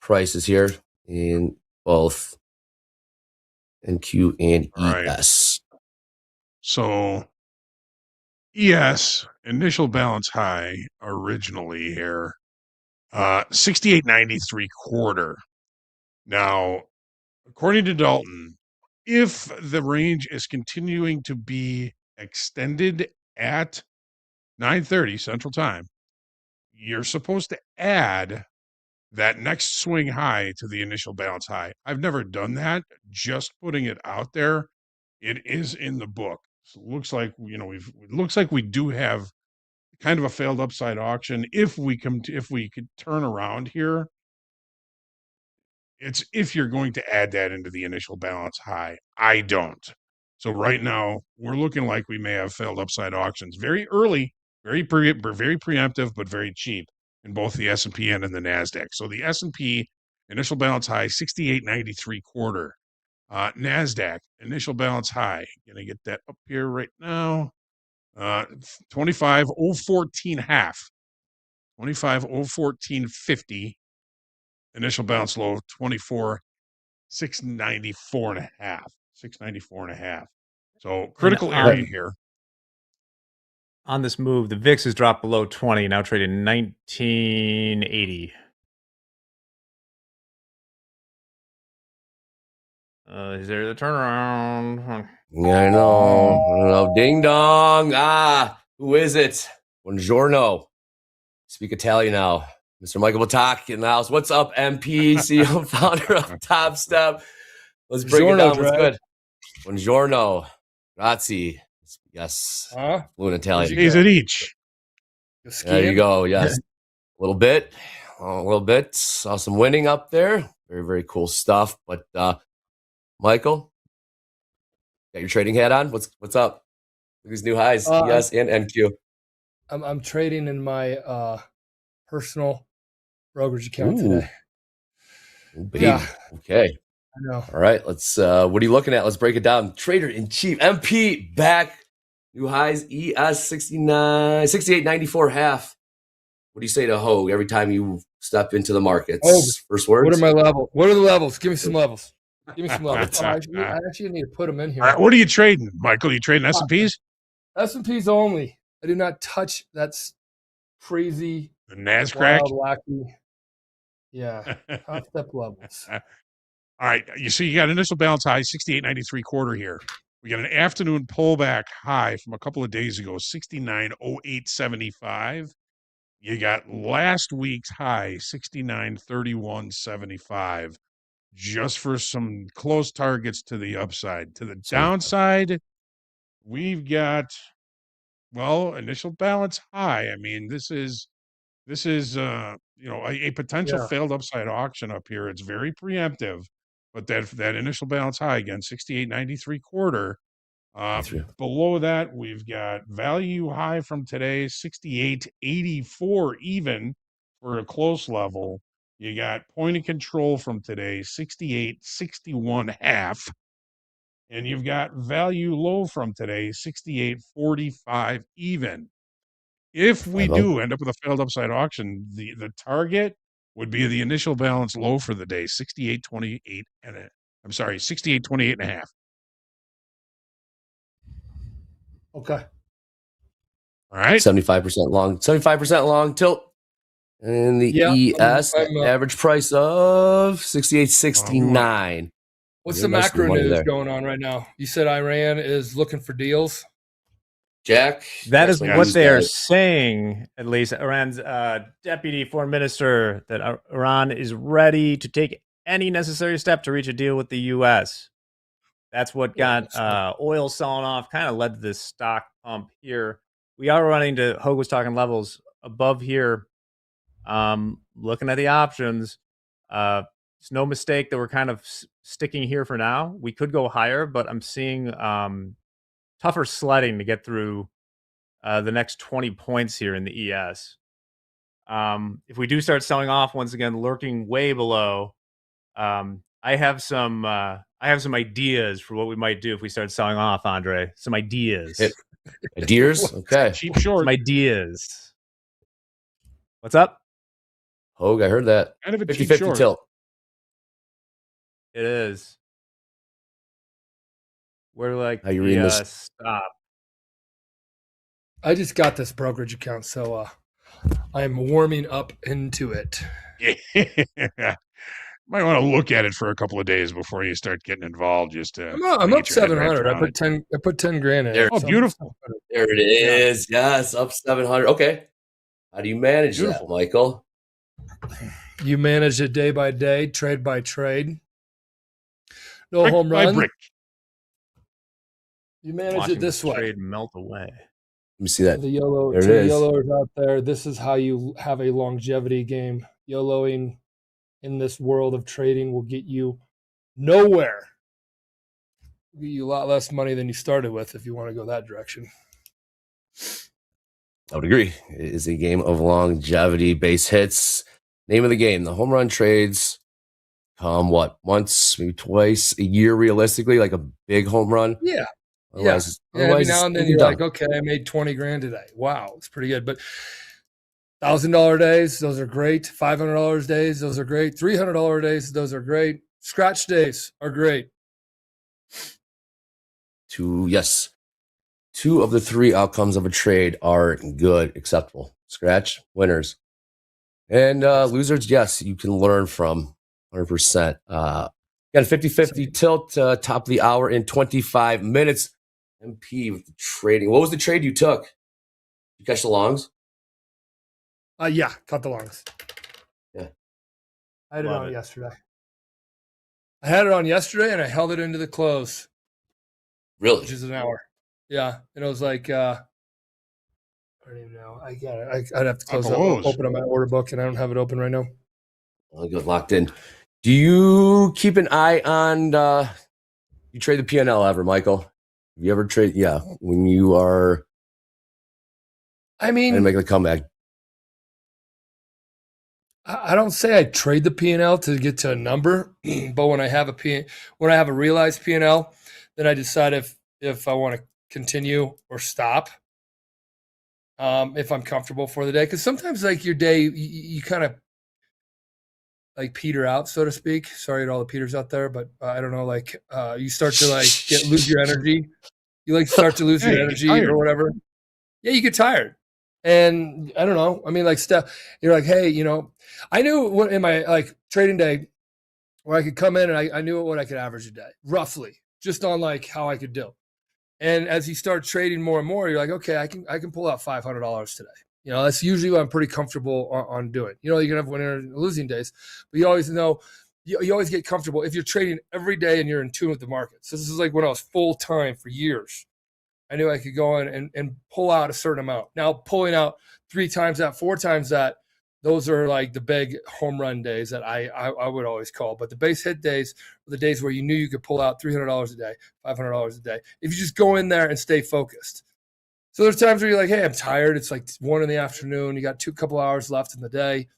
prices here in both NQ and ES. Right. So ES initial balance high originally here, 68.93 quarter. Now, according to Dalton, if the range is continuing to be extended at 9:30 Central Time, you're supposed to add that next swing high to the initial balance high. I've never done that, just putting it out there. It is in the book. So it looks like, it looks like we do have kind of a failed upside auction. If we could turn around here, it's if you're going to add that into the initial balance high. I don't. So right now we're looking like we may have failed upside auctions very early, very preemptive, but very cheap in both the S&P and in the NASDAQ. So the S&P initial balance high, 68.93 quarter. NASDAQ initial balance high. Gonna get that up here right now. 25.014 half. 25.014.50. Initial bounce low, 24.694 and a half. 694 and a half. So critical area here. On this move, the VIX has dropped below 20, now trading 1980. Is there the turnaround? Yeah, I know. Ding dong. Who is it? Buongiorno. Speak Italian now. Mr. Michael Batak in the house. What's up, MP, CEO, founder of Topstep? Let's break it down. What's good? Buongiorno. Grazie. Yes. Fluent Italian. Is it each? There you go. Yes. A little bit. Saw some winning up there. Very, very cool stuff. But Michael, got your trading hat on? What's up? These new highs, ES and NQ. I'm trading in my personal brokerage account today. Ooh, baby. Yeah. Okay. I know. All right. Let's what are you looking at? Let's break it down. Trader in chief, MP back. New highs, ES 68.94 half. What do you say to Hogue every time you step into the markets? Hogue, first words? What are my levels? What are the levels? Give me some levels. Give me some levels. I actually need to put them in here. All right, what are you trading, Michael? You trading S&Ps? S&Ps only. I do not touch that crazy the NASDAQ. Wacky. Yeah, top step levels. All right, you see, you got initial balance high, 68.93 quarter here. We got an afternoon pullback high from a couple of days ago, 69.0875. You got last week's high, 69.3175. Just for some close targets to the upside. To the downside, we've got, initial balance high. I mean, this is a potential failed upside auction up here. It's very preemptive. but that initial balance high again, 68.93 below that, we've got value high from today, 68.84 even for a close level. You got point of control from today, 68.61 half. And you've got value low from today, 68.45 even. If we do end up with a failed upside auction, the target would be the initial balance low for the day, 68.28 68.28 and a half. Okay. All right. 75% long tilt. And the ES, average price of 68.69. What's the macro news going on right now? You said Iran is looking for deals. Jack, that is what they are saying, at least. Iran's deputy foreign minister, that Iran is ready to take any necessary step to reach a deal with the U.S. That's what got oil selling off, kind of led to this stock pump here. We are running to, Hogue was talking levels above here. Looking at the options, it's no mistake that we're kind of sticking here for now. We could go higher, but I'm seeing tougher sledding to get through the next 20 points here in the ES. If we do start selling off once again, lurking way below, I have some ideas for what we might do if we start selling off, Andre. Some ideas. Ideas? Okay. Cheap short. Some ideas. What's up? Hogue, I heard that. Kind of a 50-50 tilt. It is. We're like, how you reading this? Stop. I just got this brokerage account, so I'm warming up into it. Yeah. Might want to look at it for a couple of days before you start getting involved. Just to I'm up 700. I put 10 grand in. Oh, beautiful! There it is. Yeah. Yes, up 700. Okay. How do you manage that, Michael? You manage it day by day, trade by trade. No brick home runs. brick. You manage it this way. Trade melt away. Let me see that. The yellow, there it is. yellowers out there. This is how you have a longevity game. YOLOing in this world of trading will get you nowhere. Get you a lot less money than you started with if you want to go that direction. I would agree. It is a game of longevity, base hits. Name of the game. The home run trades come once, maybe twice a year, realistically, like a big home run. Yeah. Otherwise, Every now and then you're like, okay, I made 20 grand today. Wow, it's pretty good. But $1,000 days, those are great. $500 days, those are great. $300 days, those are great. Scratch days are great. Two of the three outcomes of a trade are good, acceptable. Scratch, winners. And losers, yes, you can learn from 100%. Got a 50-50 tilt, top of the hour in 25 minutes. MP with the trading. What was the trade you took? You catch the longs? Yeah, caught the longs. Yeah. I had it on yesterday. I had it on yesterday and I held it into the close. Really? Which is an hour. Yeah. And it was like, I don't even know. I got it. I'd have to close up, open up my order book, and I don't have it open right now. I'll get locked in. Do you keep an eye on, you trade the P&L ever, Michael? Have you ever trade? Yeah. When you are, and make the comeback. I don't say I trade the P&L to get to a number, but when I have a realized P&L, then I decide if I want to continue or stop. If I'm comfortable for the day, because sometimes like your day, you kind of like peter out, so to speak. Sorry to all the Peters out there, but I don't know, like you start to like lose your energy. You like start to lose your energy or whatever. Yeah, you get tired. And I don't know. I mean, like stuff. You're like, hey, I knew in my like trading day where I could come in and I knew what I could average a day, roughly, just on like how I could do. And as you start trading more and more, you're like, okay, I can pull out $500 today. That's usually what I'm pretty comfortable on doing. You're gonna have winning and losing days, but you always know you always get comfortable if you're trading every day and you're in tune with the market. So this is like when I was full time for years. I knew I could go in and pull out a certain amount. Now pulling out 3 times that, 4 times that those are like the big home run days that I would always call. But the base hit days were the days where you knew you could pull out $300 a day, $500 a day, if you just go in there and stay focused. So there's times where you're like, hey, I'm tired. It's like 1 PM. You got couple hours left in the day.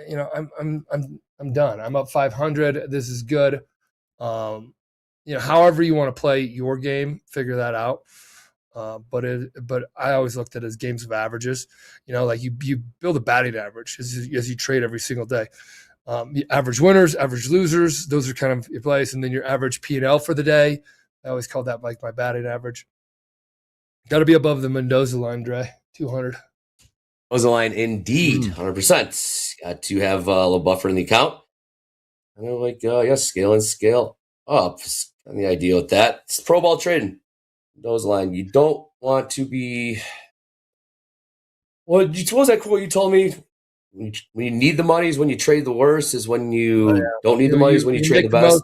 You know, I'm done. I'm up 500. This is good. You know, however you want to play your game, figure that out. But I always looked at it as games of averages. You know, like you build a batting average as you trade every single day. Average winners, average losers, those are kind of your place, and then your average P&L for the day. I always called that like my batting average. Got to be above the Mendoza line, Dre. 200. Mendoza line, indeed, 100%. Got to have a little buffer in the account. And they're like, scale and scale up. And the idea with that, it's pro ball trading. Those line, you don't want to be. Well, what was that quote you told me? When you need the money is when you trade the worst. Is when you don't need the money is when you trade the best.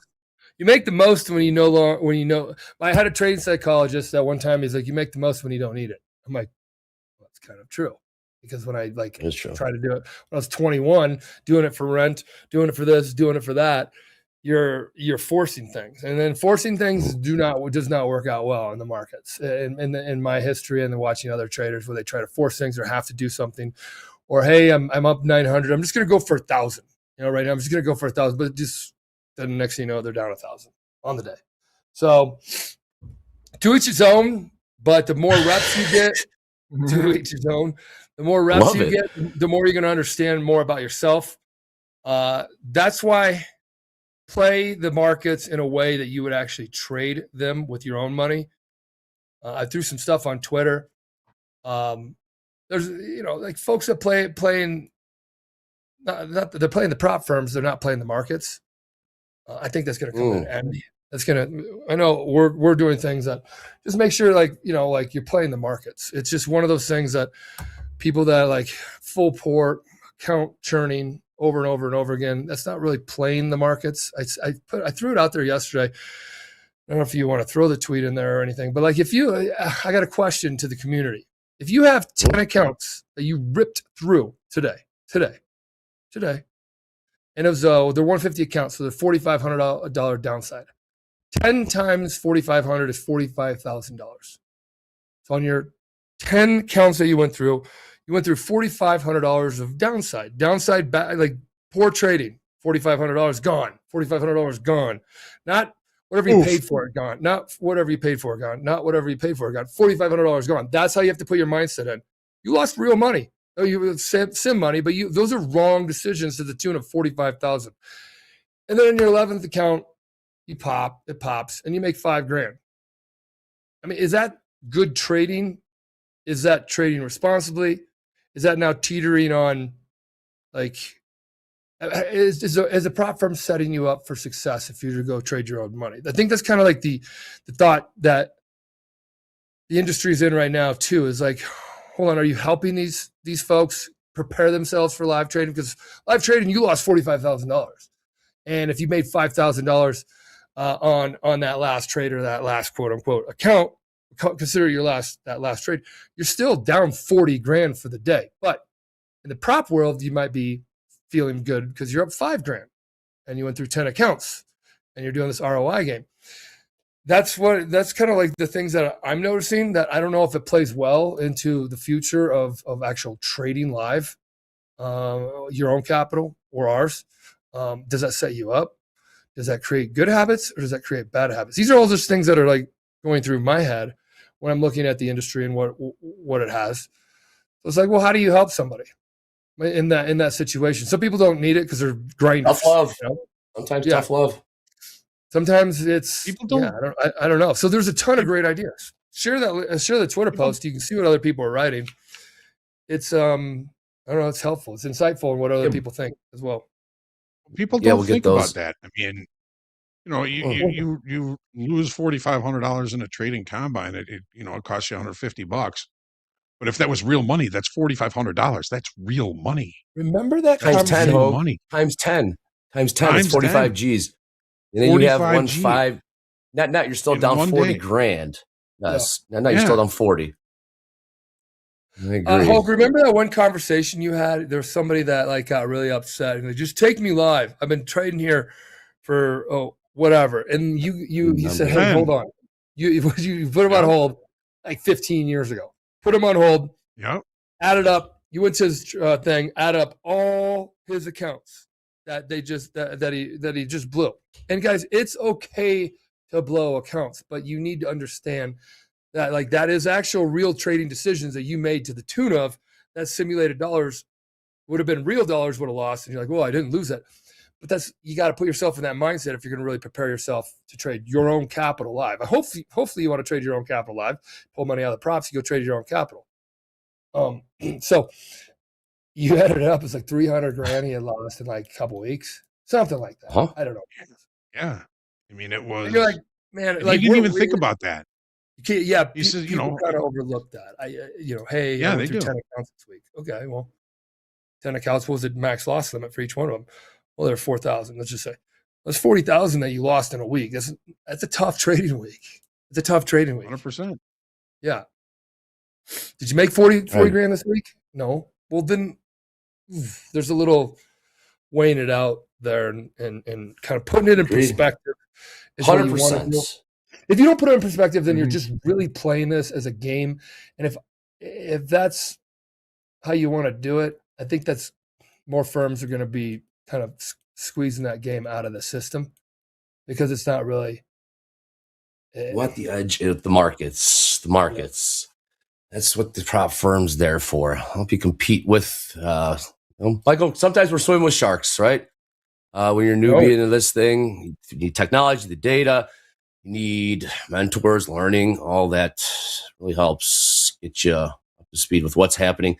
You make the most when you know. I had a trading psychologist that one time. He's like, you make the most when you don't need it. I'm like, well, that's kind of true. Because when I try to do it when I was 21, doing it for rent, doing it for this, doing it for that, you're forcing things, and then forcing things does not work out well in the markets. In my history and then watching other traders where they try to force things or have to do something, or hey, I'm up 900, I'm just going to go for 1,000. You know, right now I'm just going to go for 1,000, but just then the next thing you know they're down 1,000 on the day. So to each his own, but the more reps you get, to each his own. The more reps you get, the more you're going to understand more about yourself. That's why play the markets in a way that you would actually trade them with your own money. I threw some stuff on Twitter. There's, like folks that playing, they're playing the prop firms. They're not playing the markets. I think that's going to come to an end. That's going to, I know we're doing things that just make sure like you're playing the markets. It's just one of those things that people that like full port count churning over and over and over again, that's not really playing the markets. I threw it out there yesterday. I don't know if you want to throw the tweet in there or anything, but like I got a question to the community. If you have 10 accounts that you ripped through today, and it was they're 150 accounts, so they're $4,500 downside. 10 times 4,500 is $45,000. So on your 10 counts that you went through $4,500 of downside, like poor trading. $4,500 gone. $4,500 gone. Not whatever you paid for it gone. Not whatever you paid for it gone. Not whatever you paid for it gone. $4,500 gone. That's how you have to put your mindset in. You lost real money. You sim money, but those are wrong decisions to the tune of $45,000. And then in your 11th account, it pops, and you make $5,000. I mean, is that good trading? Is that trading responsibly? Is that now teetering on, like, is a prop firm setting you up for success if you go trade your own money? I think that's kind of like the thought that the industry is in right now too. Is like, hold on, are you helping these folks prepare themselves for live trading? Because live trading, you lost $45,000, and if you made $5,000 on that last trade or that last quote unquote account, consider that last trade, you're still down $40,000 for the day. But in the prop world, you might be feeling good because you're up $5,000 and you went through 10 accounts and you're doing this ROI game. That's kind of like the things that I'm noticing, that I don't know if it plays well into the future of actual trading live, your own capital or ours. Does that set you up? Does that create good habits or does that create bad habits? These are all just things that are like going through my head when I'm looking at the industry and what it has. So it's like, well, how do you help somebody in that situation? Some people don't need it because they're grinders. Tough love. Sometimes tough love. Sometimes it's people don't. Yeah, I don't know. So there's a ton of great ideas. Share the Twitter post. You can see what other people are writing. It's I don't know. It's helpful. It's insightful in what other people think as well. People don't think about that. I mean, you lose $4,500 in a trading combine. It costs you $150. But if that was real money, that's $4,500. That's real money. Remember that times 10, money. Times 10. It's 45 G's. And then you have 1.5. Not you're still down $40,000. Yes. No, you're still down 40. I agree. Hulk, remember that one conversation you had? There was somebody that like got really upset and like, just take me live. I've been trading here for whatever. And you said, hey, hold on. You put him on hold like 15 years ago. Put him on hold. Yep. Added up. You went to his thing. Add up all his accounts that he just blew. And guys, it's okay to blow accounts, but you need to understand that like that is actual real trading decisions that you made to the tune of that simulated dollars would have been real dollars would have lost. And you're like, well, I didn't lose that. But you got to put yourself in that mindset if you're going to really prepare yourself to trade your own capital live. Hopefully you want to trade your own capital live, pull money out of the props, you go trade your own capital. So you added it up, it's like 300 grand he had lost in like a couple weeks, something like that. Huh? I don't know. Yeah. I mean, it was. And you're like, man, like you didn't even think about that. Yeah, he says, people kind of overlooked that. Hey, yeah, I they went through do. 10 accounts this week. Okay, well, 10 accounts. What was the max loss limit for each one of them? Well, they're 4,000. Let's just say that's 40,000 that you lost in a week. That's a tough trading week. It's a tough trading week. 100%. Yeah. Did you make 40 grand this week? No. Well, then there's a little weighing it out there and kind of putting it in perspective. 100%. If you don't put it in perspective, then you're just really playing this as a game. And if that's how you want to do it, I think that's more firms are going to be kind of squeezing that game out of the system because it's not really. What the edge is the markets. The markets. That's what the prop firm's there for. Help you compete with. Michael, sometimes we're swimming with sharks, right? When you're newbie into this thing, you need technology, the data. You need mentors, learning, all that really helps get you up to speed with what's happening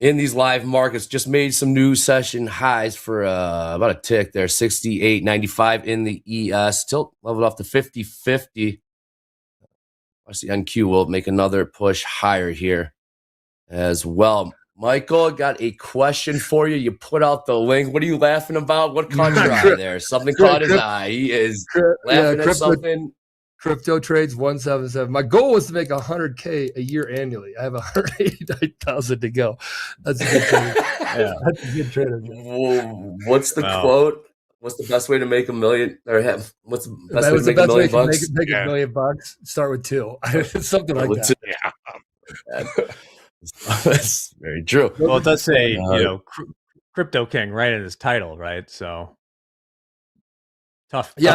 in these live markets. Just made some new session highs for about a tick there, 68.95 in the ES. Still leveled off to 50.50. Watch the NQ will make another push higher here as well. Michael, got a question for you. You put out the link. What are you laughing about? What caught your eye there? Something caught his eye. He is laughing at something. Crypto trades 177. My goal was to make 100K a year annually. I have 189,000 to go. That's a good trade. Yeah, that's a good trade. What's the quote? What's the best way to make $1 million? Or what's the best way to make $1 million bucks? Make $1 million bucks. Start with 2. Something like that. Yeah. That's very true. Well, it does say, Crypto King right in his title, right? So tough. Yeah.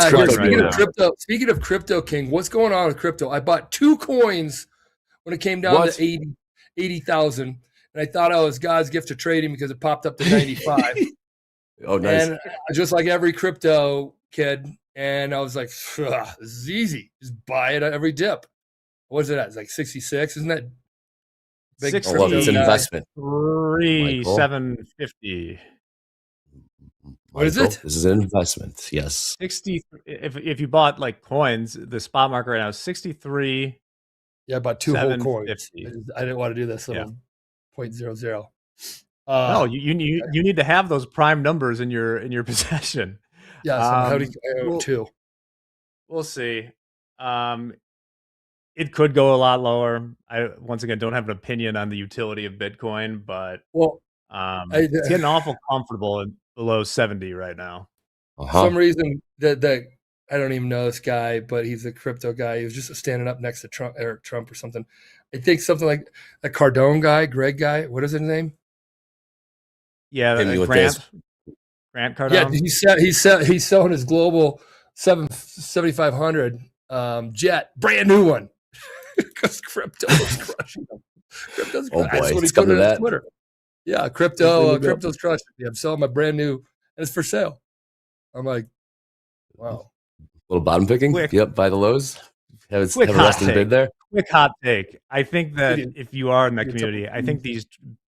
Speaking of Crypto King, what's going on with crypto? I bought 2 coins when it came down to 80,000, and I thought I was God's gift to trading because it popped up to 95. Oh, nice. And just like every crypto kid, and I was like, this is easy. Just buy it at every dip. What is it at? It's like 66, isn't that? Big it's an investment. 750. What is it? This is an investment. Yes. 60. If you bought like coins, the spot market right now is 63. Yeah, I bought 2 whole coins. I didn't want to do this little 0.00. No, you need to have those prime numbers in your possession. Yeah, how do you 2? We'll see. It could go a lot lower. I once again don't have an opinion on the utility of Bitcoin, but it's getting awful comfortable at below 70 right now. For some reason that I don't even know this guy, but he's a crypto guy. He was just standing up next to Trump or something. I think something like that Cardone guy, Greg guy. What is his name? Yeah, Grant Cardone. Yeah, he's selling his global 7500 jet, brand new one. Because crypto is crushing them. Crypto's boy, what he put on his Twitter. Yeah, crypto's crushing me. I'm selling my brand new, and it's for sale. I'm like, wow. Little bottom picking. Yep, buy the lows. Have a resting bid there. Quick hot take. I think that if you are in that community, I think these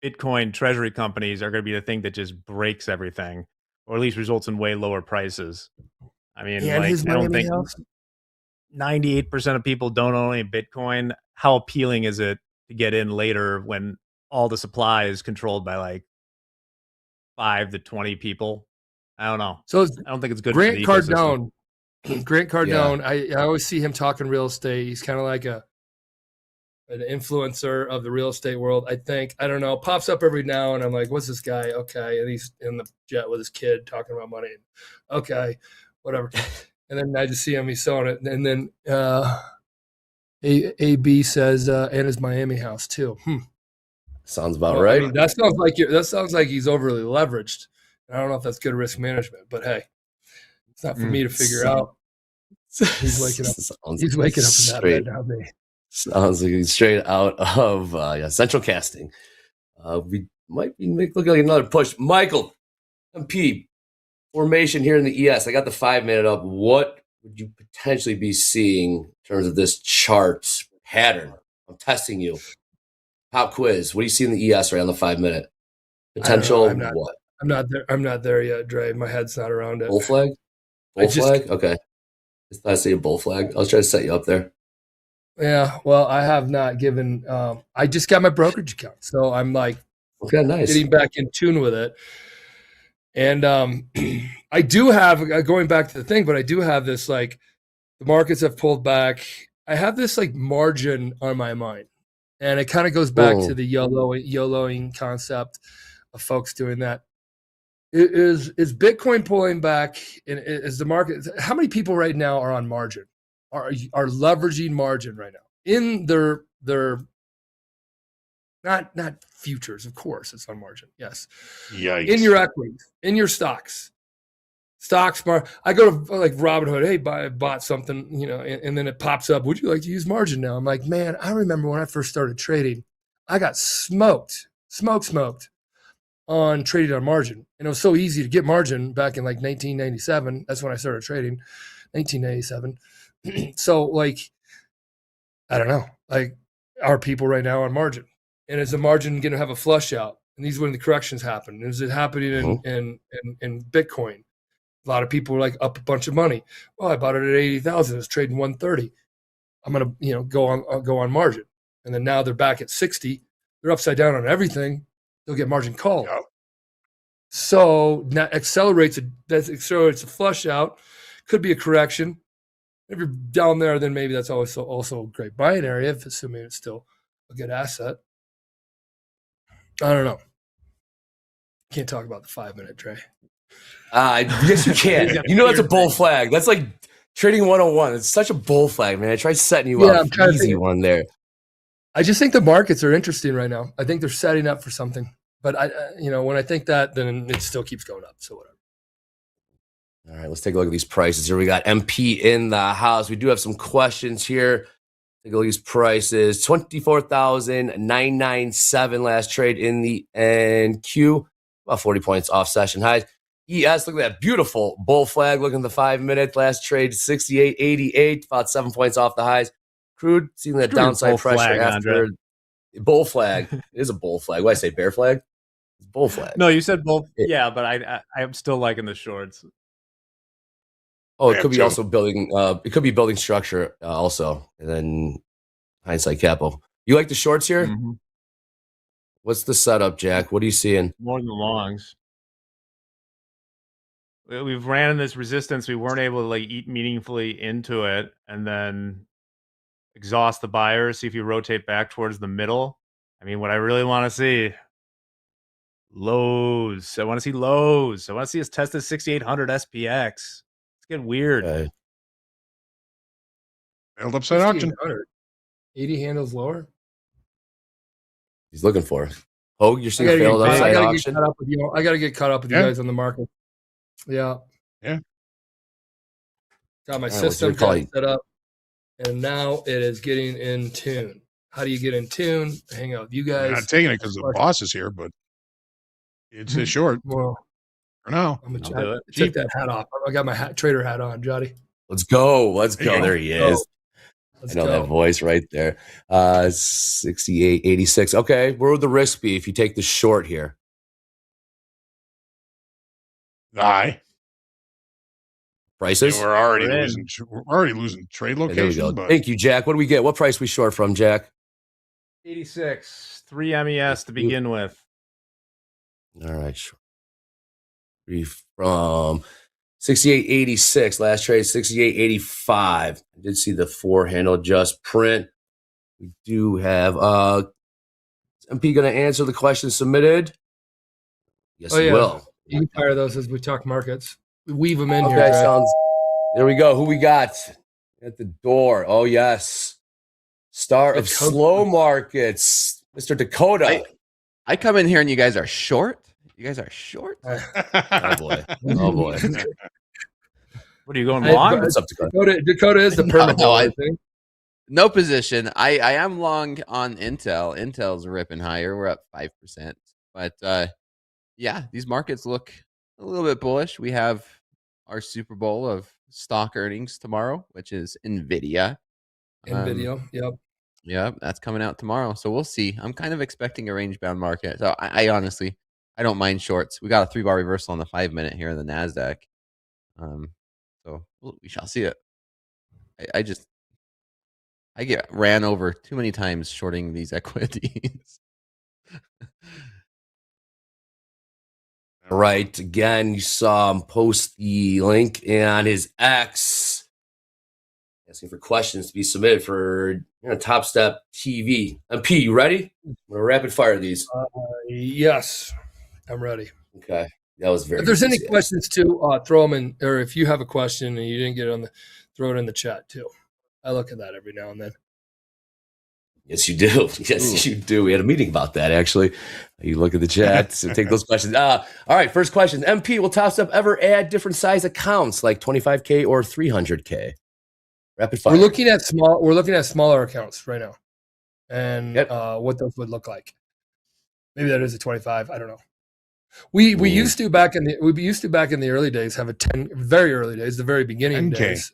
Bitcoin treasury companies are going to be the thing that just breaks everything, or at least results in way lower prices. I mean, I don't think 98% of people don't own any Bitcoin. How appealing is it to get in later when all the supply is controlled by like 5 to 20 people? I don't know. So I don't think it's good. Grant for the ecosystem. Grant Cardone. I always see him talking real estate. He's kind of like an influencer of the real estate world. I think, I don't know, pops up every now and I'm like, what's this guy? Okay. And he's in the jet with his kid talking about money. Okay, whatever. And then I just see him, he's selling it. And then AB says, and his Miami house too. Sounds about right. I mean, that sounds like he's overly leveraged. I don't know if that's good risk management, but hey, it's not for me to figure out. He's waking up. He's waking up to that right now, me. Sounds like he's straight out of Central Casting. We might be looking like another push. Michael, MP, formation here in the ES. I got the 5-minute up. What would you potentially be seeing in terms of this chart pattern? I'm testing you. Pop quiz. What do you see in the ES right on the 5-minute? Potential what? I'm not there yet, Dre. My head's not around it. Bull flag? Flag? Okay. I say a bull flag. I was trying to set you up there. Yeah, well, I have not given. I just got my brokerage account, so I'm like, okay, nice, getting back in tune with it. And I do have, going back to the thing, but I do have this, like, the markets have pulled back. I have this like margin on my mind, and it kind of goes back to the YOLOing concept of folks doing that. Is Bitcoin pulling back? And is the market? How many people right now are on margin? Are leveraging margin right now in their not futures, of course it's on margin. Yes. Yikes. In your equities, in your stocks. I go to like Robinhood, hey, bought something, and then it pops up. Would you like to use margin now? I'm like, man, I remember when I first started trading, I got smoked on trading on margin. And it was so easy to get margin back in like 1997. That's when I started trading, 1997. So like, I don't know, like, are people right now on margin? And is the margin going to have a flush out? And these are when the corrections happen. Is it happening in Bitcoin? A lot of people are like up a bunch of money. Well, I bought it at 80,000. It's trading 130. I'm going to, go on margin. And then now they're back at 60. They're upside down on everything. They'll get margin called. Yep. So that accelerates a flush out. Could be a correction. If you're down there, then maybe that's also a great buying area, if assuming it's still a good asset. I don't know. Can't talk about the 5-minute, Trey. Yes, you can. That's a bull flag. That's like trading 101. It's such a bull flag, man. I tried setting you up. Easy one there. I just think the markets are interesting right now. I think they're setting up for something. But when I think that, then it still keeps going up. So whatever. All right, let's take a look at these prices here. We got MP in the house. We do have some questions here. Take a look at these prices. 24,997 last trade in the NQ. About 40 points off session highs. ES, look at that beautiful bull flag. Look at the 5-minute. Last trade, 68.88. About 7 points off the highs. Crude, seeing that downside pressure flag, after. Andre. Bull flag. It is a bull flag. What did I say, bear flag? It's bull flag. No, you said bull. Yeah, but I'm still liking the shorts. Oh, it could be also building. It could be building structure also, and then hindsight capital. You like the shorts here? Mm-hmm. What's the setup, Jack? What are you seeing? More than the longs. We've ran in this resistance. We weren't able to like eat meaningfully into it, and then exhaust the buyers. See if you rotate back towards the middle. I mean, what I really want to see. Lows. I want to see lows. I want to see us test the 6,800 SPX. Get weird. Okay. Held upside auction. 80 handles lower. He's looking for it. Oh, you're seeing failed upside auction. I got to get caught up with you guys on the market. Yeah. Got my system set up, and now it is getting in tune. How do you get in tune? Hang out with you guys. I'm not taking it because the boss is here, but it's a short. Well, for now. I'm gonna take that hat off. I got my trader hat on, Jotty. Let's go. There he is. I know that voice right there. 68.86. Okay, where would the risk be if you take the short here? Aye. Prices? We're already losing trade locations. There we go. Thank you, Jack. What do we get? What price we short from, Jack? 86. 3 MES to begin with. All right, sure. From 68.86 last trade, 68.85. I did see the 4 handle just print. We do have MP going to answer the questions submitted. Yes, he will. You can fire those as we talk markets. We weave them in here. Okay, Dre. sounds. There we go. Who we got at the door? Oh yes, star of Dakota. slow markets, Mr. Dakota. I come in here and you guys are short. You guys are short. Oh boy. Oh boy. What are you going Hey, long? What's up, Dakota? Dakota is the permit. No position. I am long on Intel. Intel's ripping higher. We're up 5%. But yeah, these markets look a little bit bullish. We have our Super Bowl of stock earnings tomorrow, which is NVIDIA. Yep. Yeah, that's coming out tomorrow. So we'll see. I'm kind of expecting a range-bound market. So I honestly, I don't mind shorts. We got a 3-bar reversal on the 5-minute here in the NASDAQ. So we shall see it. I get ran over too many times shorting these equities. All right. Again, you saw him post the link on his X, asking for questions to be submitted for Topstep TV. MP, you ready? I'm gonna rapid fire these. Yes, I'm ready. Okay, that was very. If there's any easy. questions too, throw them in. Or if you have a question and you didn't get it throw it in the chat too. I look at that every now and then. Yes, you do. Yes, you do. We had a meeting about that, actually. You look at the chat, so take those questions. All right, first question. MP, will Topstep ever add different size accounts like 25K or 300K? Rapid fire. We're looking at smaller accounts right now, and what those would look like. Maybe that is a 25. I don't know. We used to back in the early days have a 10, very early days, the very beginning 10K. days,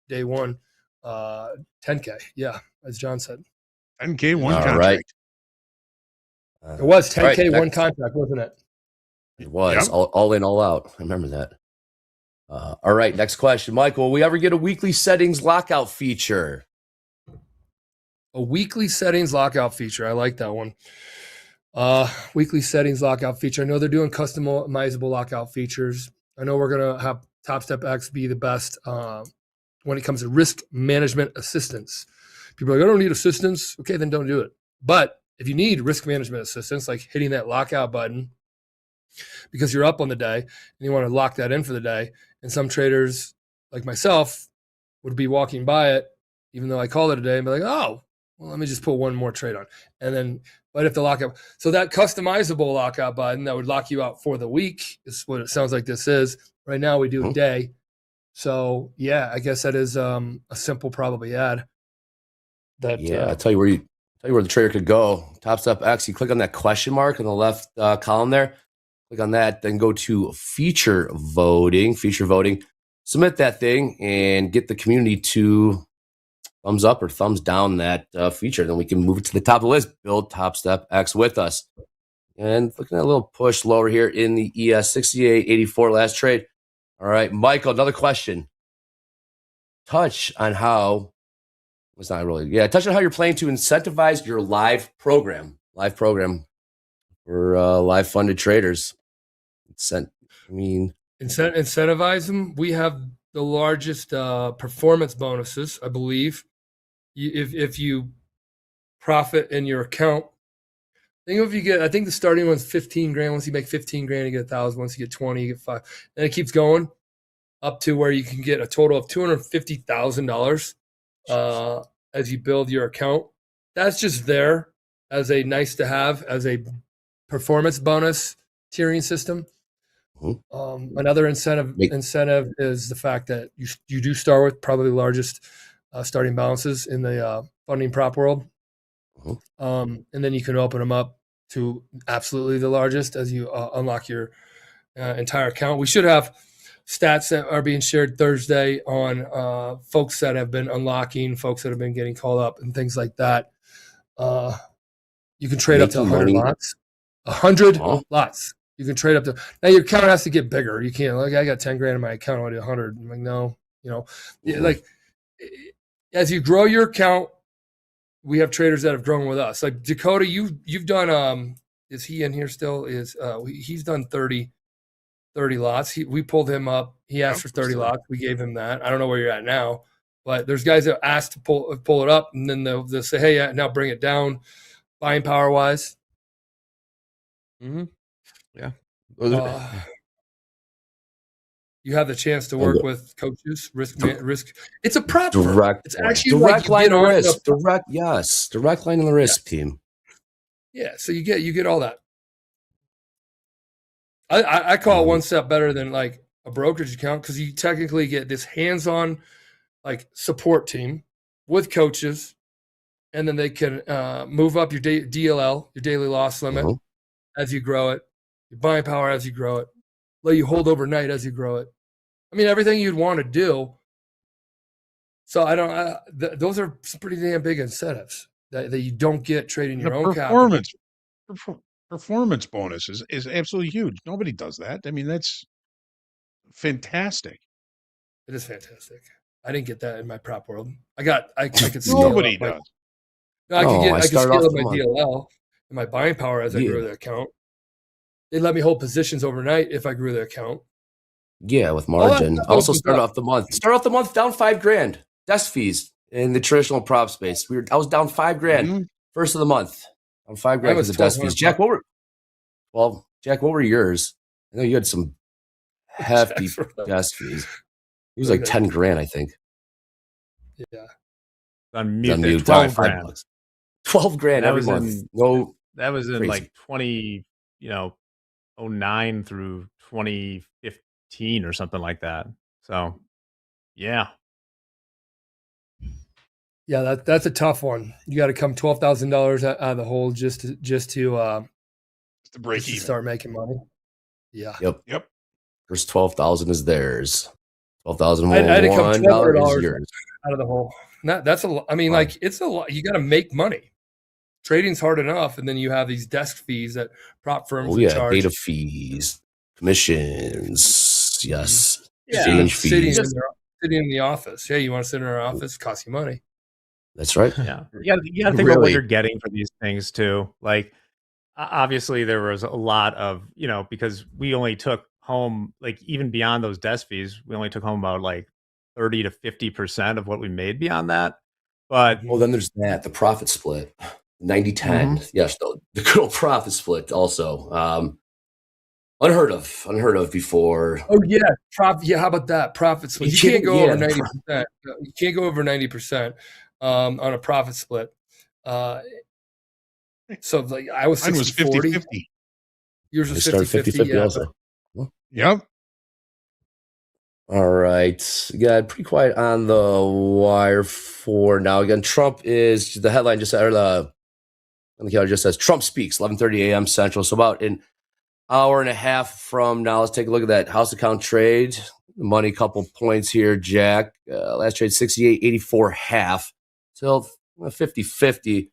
day one, 10K. Yeah, as John said. 10K one All contract. right. It was 10K All right, one next. contract, wasn't it? It was Yep. all in, all out. I remember that. All right, next question. Michael, will we ever get a weekly settings lockout feature? A weekly settings lockout feature. I like that one. Weekly settings lockout feature. I know they're doing customizable lockout features. I know we're going to have Topstep X be the best when it comes to risk management assistance. People are like, I don't need assistance. Okay, then don't do it. But if you need risk management assistance, like hitting that lockout button because you're up on the day and you want to lock that in for the day, and some traders like myself would be walking by it, even though I called it a day, and be like, oh, well, let me just put one more trade on. And then, but if the lockout, so that customizable lockout button that would lock you out for the week is what it sounds like this is. Right now we do a day. So yeah, I guess that is a simple probably add. That I'll tell you where the trader could go. Topstep X, you click on that question mark in the left column there. Click on that, then go to feature voting, submit that thing and get the community to thumbs up or thumbs down that feature. Then we can move it to the top of the list, build Topstep X with us. And looking at a little push lower here in the ES 68.84 last trade. All right, Michael, another question. Touch on how you're planning to incentivize your live program for live funded traders. Incentivize them. We have the largest performance bonuses, I believe. If you profit in your account, I think the starting one's 15 grand. Once you make 15 grand, you get 1,000. Once you get 20, you get 5. And it keeps going up to where you can get a total of $250,000 as you build your account. That's just there as a nice to have, as a performance bonus tiering system. Another incentive is the fact that you do start with probably the largest starting balances in the funding prop world. And then you can open them up to absolutely the largest as you unlock your entire account. We should have stats that are being shared Thursday on folks that have been unlocking, folks that have been getting called up and things like that. You can trade up to 100 lots. 100 lots. You can trade up to, now your account has to get bigger. You can't, like, I got 10 grand in my account, I want to do 100. I'm like, no, like as you grow your account, we have traders that have grown with us. Like Dakota, you've done, is he in here still? He's done 30 lots. We pulled him up. He asked for 30 lots. We gave him that. I don't know where you're at now. But there's guys that ask to pull it up, and then they'll say, "Hey, yeah, now bring it down." Buying power wise, Yeah. you have the chance to work with coaches, risk. It's a prop firm. Direct, It's actually direct like line of risk. Direct line of the risk team. Yeah, so you get all that. I call it one step better than like a brokerage account, because you technically get this hands-on like support team with coaches, and then they can move up your DLL, your daily loss limit, as you grow it, your buying power as you grow it, let you hold overnight as you grow it. I mean, everything you'd want to do. So those are some pretty damn big incentives that you don't get trading your own capital. Performance bonus is absolutely huge. Nobody does that. I mean, that's fantastic. It is fantastic. I didn't get that in my prop world. I could scale Nobody up does. I could scale up my month. DLL and my buying power as I grew the account. They let me hold positions overnight if I grew the account. Yeah, with margin. Also start off the month down $5,000. Desk fees in the traditional prop space. I was down $5,000 first of the month. On $5,000 because of desk fees. Jack, what were yours? I know you had some hefty desk fees. It was like $10,000, I think. Yeah. On mute. 12 grand. $12,000 every month. That was in crazy. like 2009 through 2015 or something like that. So, yeah. Yeah, that's a tough one. You got to come $12,000 out of the hole just to break even, start making money. Yeah. Yep. First 12,000 is theirs. 12,000. I had to come $1,200 is yours. out of the hole. That's a lot. I mean, like, it's a lot. You got to make money. Trading's hard enough, and then you have these desk fees that prop firms charge. Data fees, commissions, yes, exchange fees. Sitting in the office. Yeah, you want to sit in our office? It costs you money. That's right. Yeah, you got to think about what you're getting for these things too. Like, obviously, there was a lot of because we only took home, like, even beyond those desk fees, we only took home about like 30 to 50% of what we made beyond that. But then there's the profit split, 90-10. Yes, the good old profit split also. Unheard of before. Oh yeah, how about that profit split? You can't go over 90%. You can't go over 90% on a profit split. So like I was 60-40. Yours was 50-50. Yeah. Also. Yep. All right. Yeah, pretty quiet on the wire for now. Again, Trump is the headline just said, or the calendar just says Trump speaks 11:30 a.m. Central. So about an hour and a half from now, let's take a look at that house account trade. Money, couple points here, Jack. Last trade 68.84 half till 50-50.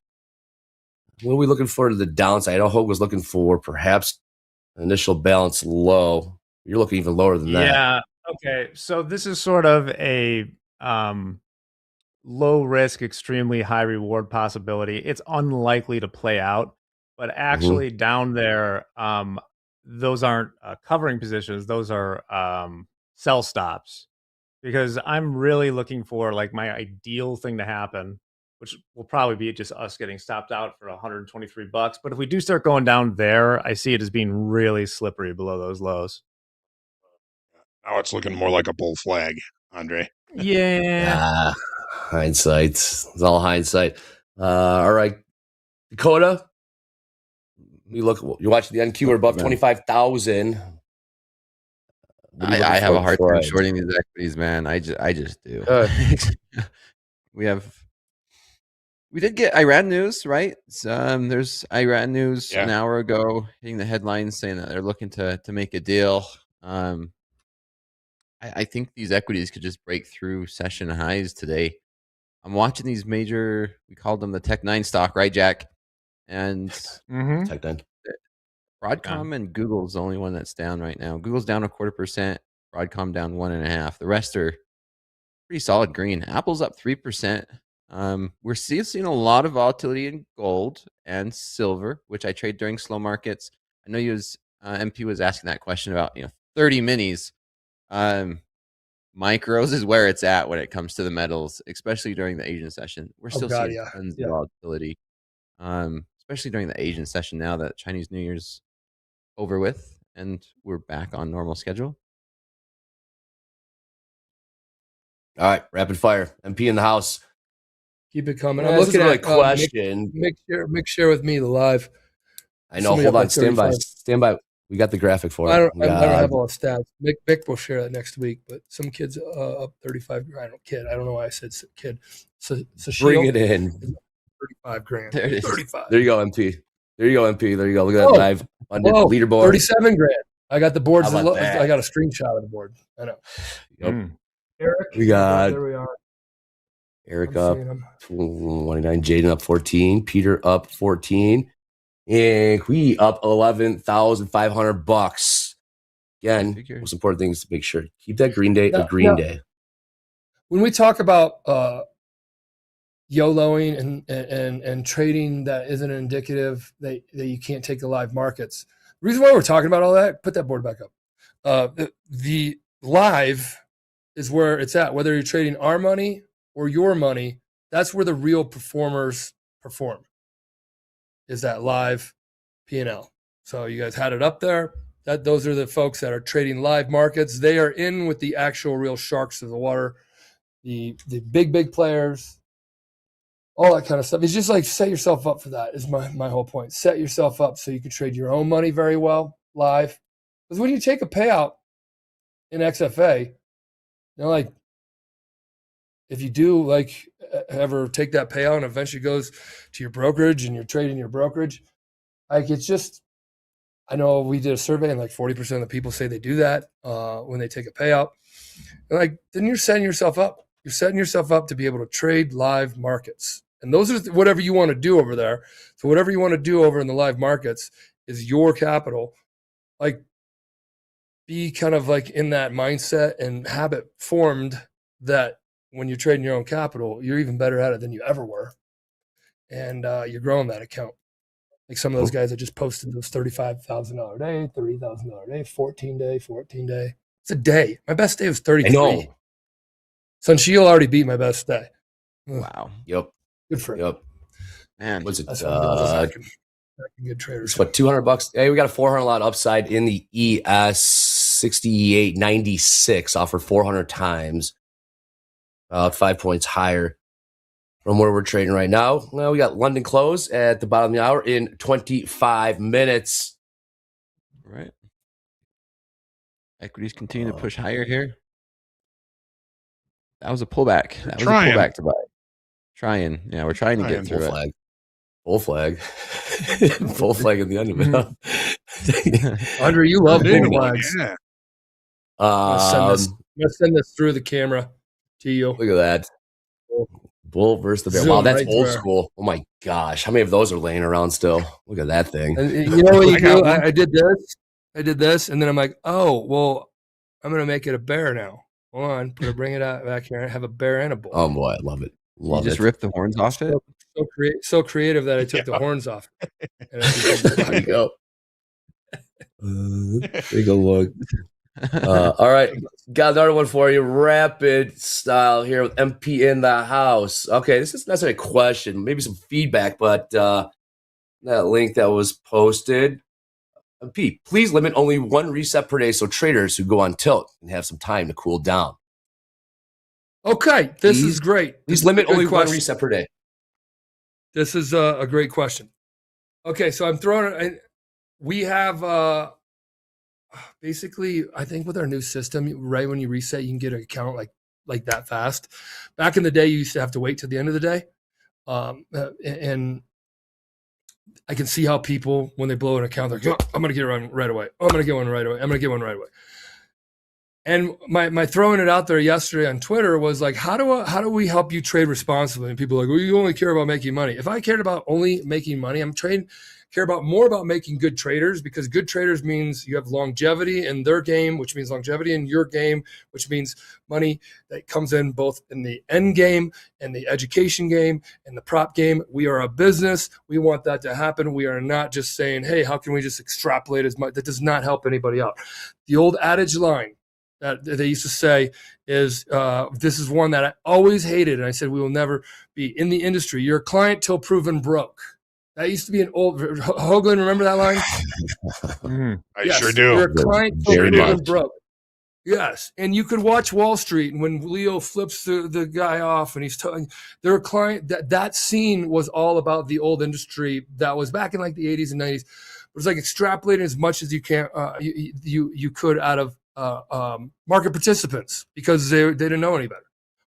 What are we looking for to the downside? I know Hogue was looking for perhaps an initial balance low. You're looking even lower than that. Yeah. Okay. So this is sort of a low risk, extremely high reward possibility. It's unlikely to play out, but actually down there, those aren't covering positions. Those are sell stops, because I'm really looking for like my ideal thing to happen, which will probably be just us getting stopped out for $123. But if we do start going down there, I see it as being really slippery below those lows. Now it's looking more like a bull flag, Andre. Yeah. Hindsight. It's all hindsight. All right. Dakota, you're watching the NQ. We're above 25,000. I have a hard time shorting these equities, man. I just do. We did get Iran news, right? There's Iran news an hour ago hitting the headlines saying that they're looking to make a deal. I think these equities could just break through session highs today. I'm watching these major, we called them the Tech 9 stock, right, Jack? And Tech 9. Broadcom and Google's the only one that's down right now. Google's down 0.25%, Broadcom down 1.5%. The rest are pretty solid green. Apple's up 3%. We're still seeing a lot of volatility in gold and silver, which I trade during slow markets. I know MP was asking that question about 30 minis. micros is where it's at when it comes to the metals, especially during the Asian session. We're still God, seeing yeah. tons Yeah. of volatility, especially during the Asian session now that Chinese New Year's over with and we're back on normal schedule. All right, rapid fire. MP in the house. Keep it coming. Yeah, I'm this looking is really at question. Mix share with me the live. I know. Somebody Hold up on. at Stand by. 35. Stand by. We got the graphic for it. I don't We got- have all the stats. Mick will share that next week. But some kids up 35 grand. I don't know why I said kid. So Bring it in. 35 grand. There it is. 35. There you go, MP. There you go, MP. There you go. Look at that live under Whoa, leaderboard. 37 grand. I got the boards. How about that? I got a screenshot of the board. I know. Yep. Eric. We got There we are. Eric I'm up seeing 'em. 29, Jaden up 14, Peter up 14, and we up $11,500. Again, Figure. most important thing is to make sure keep that green day a Now- green now- day. When we talk about YOLOing and trading that isn't indicative that you can't take the live markets. The reason why we're talking about all that, put that board back up. The live is where it's at. Whether you're trading our money or your money, that's where the real performers perform. Is that live P&L? So you guys had it up there. Those are the folks that are trading live markets. They are in with the actual real sharks of the water, the big players, all that kind of stuff. It's just like set yourself up for that is my whole point. Set yourself up so you can trade your own money very well live. Because when you take a payout in XFA, like if you do like ever take that payout and eventually goes to your brokerage and you're trading your brokerage, like it's just, I know we did a survey and like 40% of the people say they do that when they take a payout. And like, then you're setting yourself up. You're setting yourself up to be able to trade live markets. And those are whatever you want to do over there. So whatever you want to do over in the live markets is your capital. Like be kind of like in that mindset and habit formed that when you're trading your own capital, you're even better at it than you ever were. And you're growing that account. Like some of those guys that just posted those $35,000 a day, $30,000 a day, 14 day. It's a day. My best day was 33. I know. Sunshield already beat my best day. Ugh, Wow. Yep. good for him. Yep. Man. What's it? That's what I'm doing. Backing good traders. It's what, $200? Hey, we got a 400 lot upside in the ES 6896 offered 400 times, 5 points higher from where we're trading right now. Well, we got London close at the bottom of the hour in 25 minutes. Right. Equities continue to push higher here. That was a pullback. That was Trying. a pullback to buy. Trying. Yeah, we're trying to Trying. get through Full it. flag. Full flag. Full flag at the end of it. Andre, you love Big bull one, flags. yeah. I'm gonna send this through the camera to you. Look at that. Bull versus the bear. Zoom Wow, that's right old there. school. Oh my gosh. How many of those are laying around still? Look at that thing. And you know what you I got do? one. I did this, and then I'm like, oh, well, I'm gonna make it a bear now. Hold on, bring it out back here and have a bear and a bull. Oh boy, I love it. You Love just it. ripped the horns off it. So creative that I took the horns off. And I There you go. Take a look. All right, got another one for you. Rapid style here with MP in the house. Okay, this isn't necessarily a question, maybe some feedback, but that link that was posted. MP, please limit only one reset per day so traders who go on tilt can have some time to cool down. Okay, this Please- is great. Please This is limit a good only one question. reset per day. This is a great question. Okay, so I'm throwing it. We have basically, I think with our new system, right when you reset, you can get an account like that fast. Back in the day, you used to have to wait till the end of the day, and I can see how people, when they blow an account, they're like, oh, I'm going to get one right away. Oh, I'm going to get one right away. I'm going to get one right away. And my throwing it out there yesterday on Twitter was like, how do we help you trade responsibly? And people are like, well, you only care about making money. If I cared about only making money, care about more about making good traders, because good traders means you have longevity in their game, which means longevity in your game, which means money that comes in both in the end game and the education game and the prop game. We are a business. We want that to happen. We are not just saying, hey, how can we just extrapolate as much? That does not help anybody out. The old adage line, that they used to say is, this is one that I always hated. And I said, we will never be in the industry. You're a client till proven broke. That used to be an old Hoagland. Remember that line? I sure do. You're a client till Very proven much. broke. Yes, and you could watch Wall Street, and when Leo flips the guy off, and he's telling they're a client. That scene was all about the old industry that was back in like the 80s and 90s. It was like extrapolating as much as you can, you could out of market participants because they didn't know any better.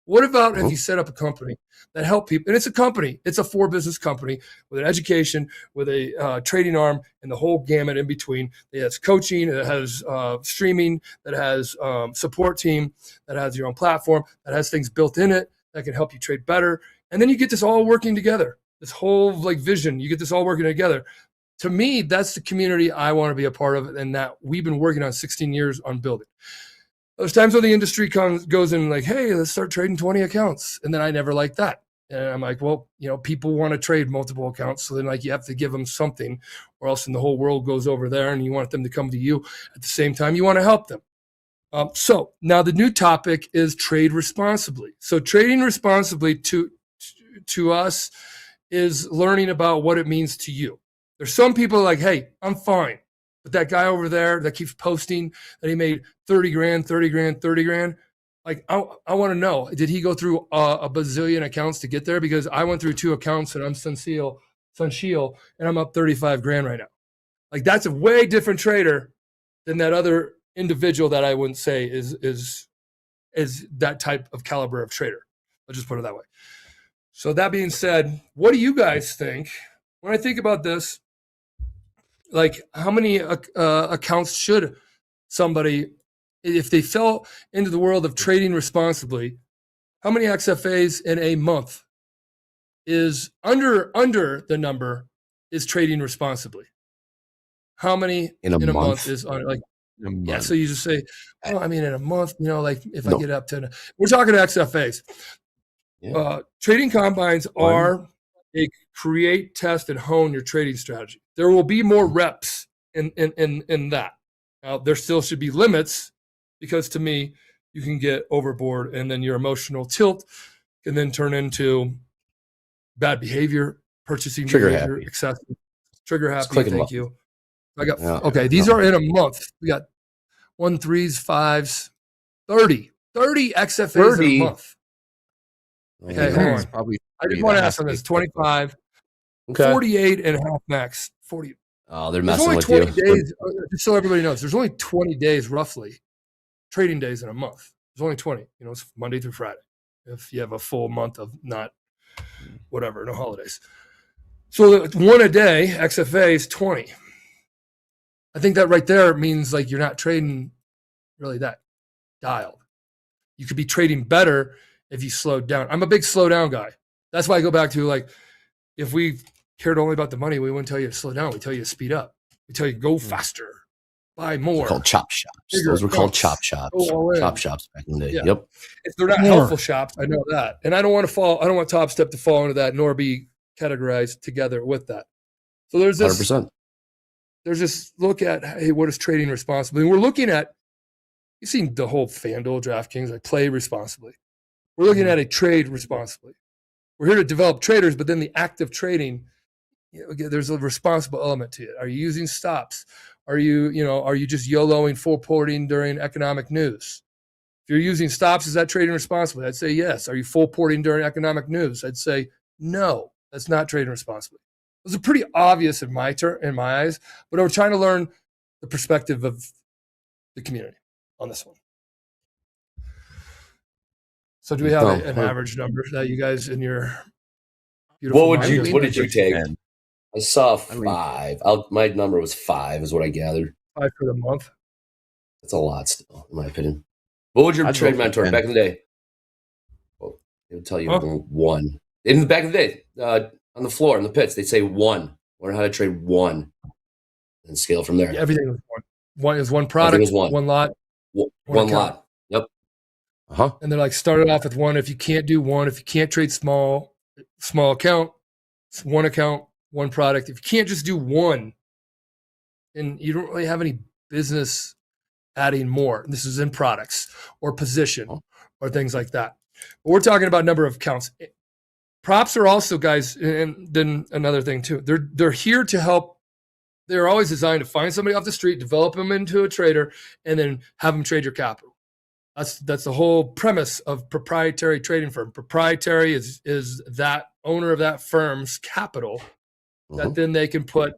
What about if you set up a company that help people, and it's a company, it's a 4-business company with an education, with a trading arm, and the whole gamut in between. It has coaching, it has streaming, that has support team, that has your own platform, that has things built in it that can help you trade better. And then you get this all working together, this whole like vision, you get this all working together. To me, that's the community I want to be a part of, and that we've been working on 16 years on building. There's times when the industry goes in like, hey, let's start trading 20 accounts. And then I never like that. And I'm like, well, people want to trade multiple accounts. So then like you have to give them something, or else then the whole world goes over there and you want them to come to you at the same time. You want to help them. So now the new topic is trade responsibly. So trading responsibly to us is learning about what it means to you. There's some people like, hey, I'm fine. But that guy over there that keeps posting that he made 30 grand, 30 grand, 30 grand. Like, I want to know, did he go through a bazillion accounts to get there? Because I went through 2 accounts and I'm Sunshield, and I'm up 35 grand right now. Like, that's a way different trader than that other individual that I wouldn't say is that type of caliber of trader. I'll just put it that way. So that being said, what do you guys think? When I think about this, like, how many accounts should somebody, if they fell into the world of trading responsibly, how many XFAs in a month is under the number is trading responsibly? How many in a month is on, like, yeah, so you just say, oh, I mean, in a month, like if I get up to, we're talking XFAs. Yeah. Trading combines are a create, test, and hone your trading strategy. There will be more reps in that. Now, there still should be limits, because to me, you can get overboard, and then your emotional tilt can then turn into bad behavior, purchasing behavior, excessive, trigger happy. Thank you. I got okay. These are in a month. We got 1, 3s, 5s, 30 XFAs in a month. Okay, hold on. Probably I just want to ask on this: 25, 48 and a half max. 40. Oh, they're messing with you. There's only 20 you. days, just so everybody knows, there's only 20 days roughly trading days in a month. There's only 20. It's Monday through Friday. If you have a full month of not whatever, no holidays. So one a day, XFA is 20. I think that right there means like you're not trading really that dialed. You could be trading better if you slowed down. I'm a big slow down guy. That's why I go back to, like, if we cared only about the money, we wouldn't tell you to slow down. We tell you to speed up. We tell you go faster, buy more. They're called chop shops. Those were called chop shops. Chop shops back in the day. Yeah. Yep. If they're not helpful shops, I know that. And I don't want Topstep to fall into that, nor be categorized together with that. So there's this 100%. There's this look at, hey, what is trading responsibly? And we're looking at, you've seen the whole FanDuel, DraftKings, like play responsibly. We're looking at a trade responsibly. We're here to develop traders, but then the act of trading, there's a responsible element to it. Are you using stops? Are you just YOLOing, full porting during economic news? If you're using stops, is that trading responsibly? I'd say yes. Are you full porting during economic news? I'd say no. That's not trading responsibly. Those are pretty obvious in my eyes, but we're trying to learn the perspective of the community on this one. So do we have an average number that you guys in your beautiful what did you take? I saw 5. My number was 5 is what I gathered. 5 for the month. That's a lot still, in my opinion. What would your trade mentor back in the day? Well, they would tell you 1. In the back of the day, on the floor, in the pits, they'd say 1. Learn how to trade 1 and scale from there. Yeah, everything was 1. One is one product, was 1 lot. One lot. Yep. And they're like, start it off with 1. If you can't do 1, if you can't trade small account, it's 1 account, 1 product. If you can't just do 1, and you don't really have any business adding more. This is in products or position or things like that. But we're talking about number of accounts. Props are also, guys, and then another thing too. They're here to help. They're always designed to find somebody off the street, develop them into a trader, and then have them trade your capital. That's the whole premise of proprietary trading firm. Proprietary is that owner of that firm's capital that then they can put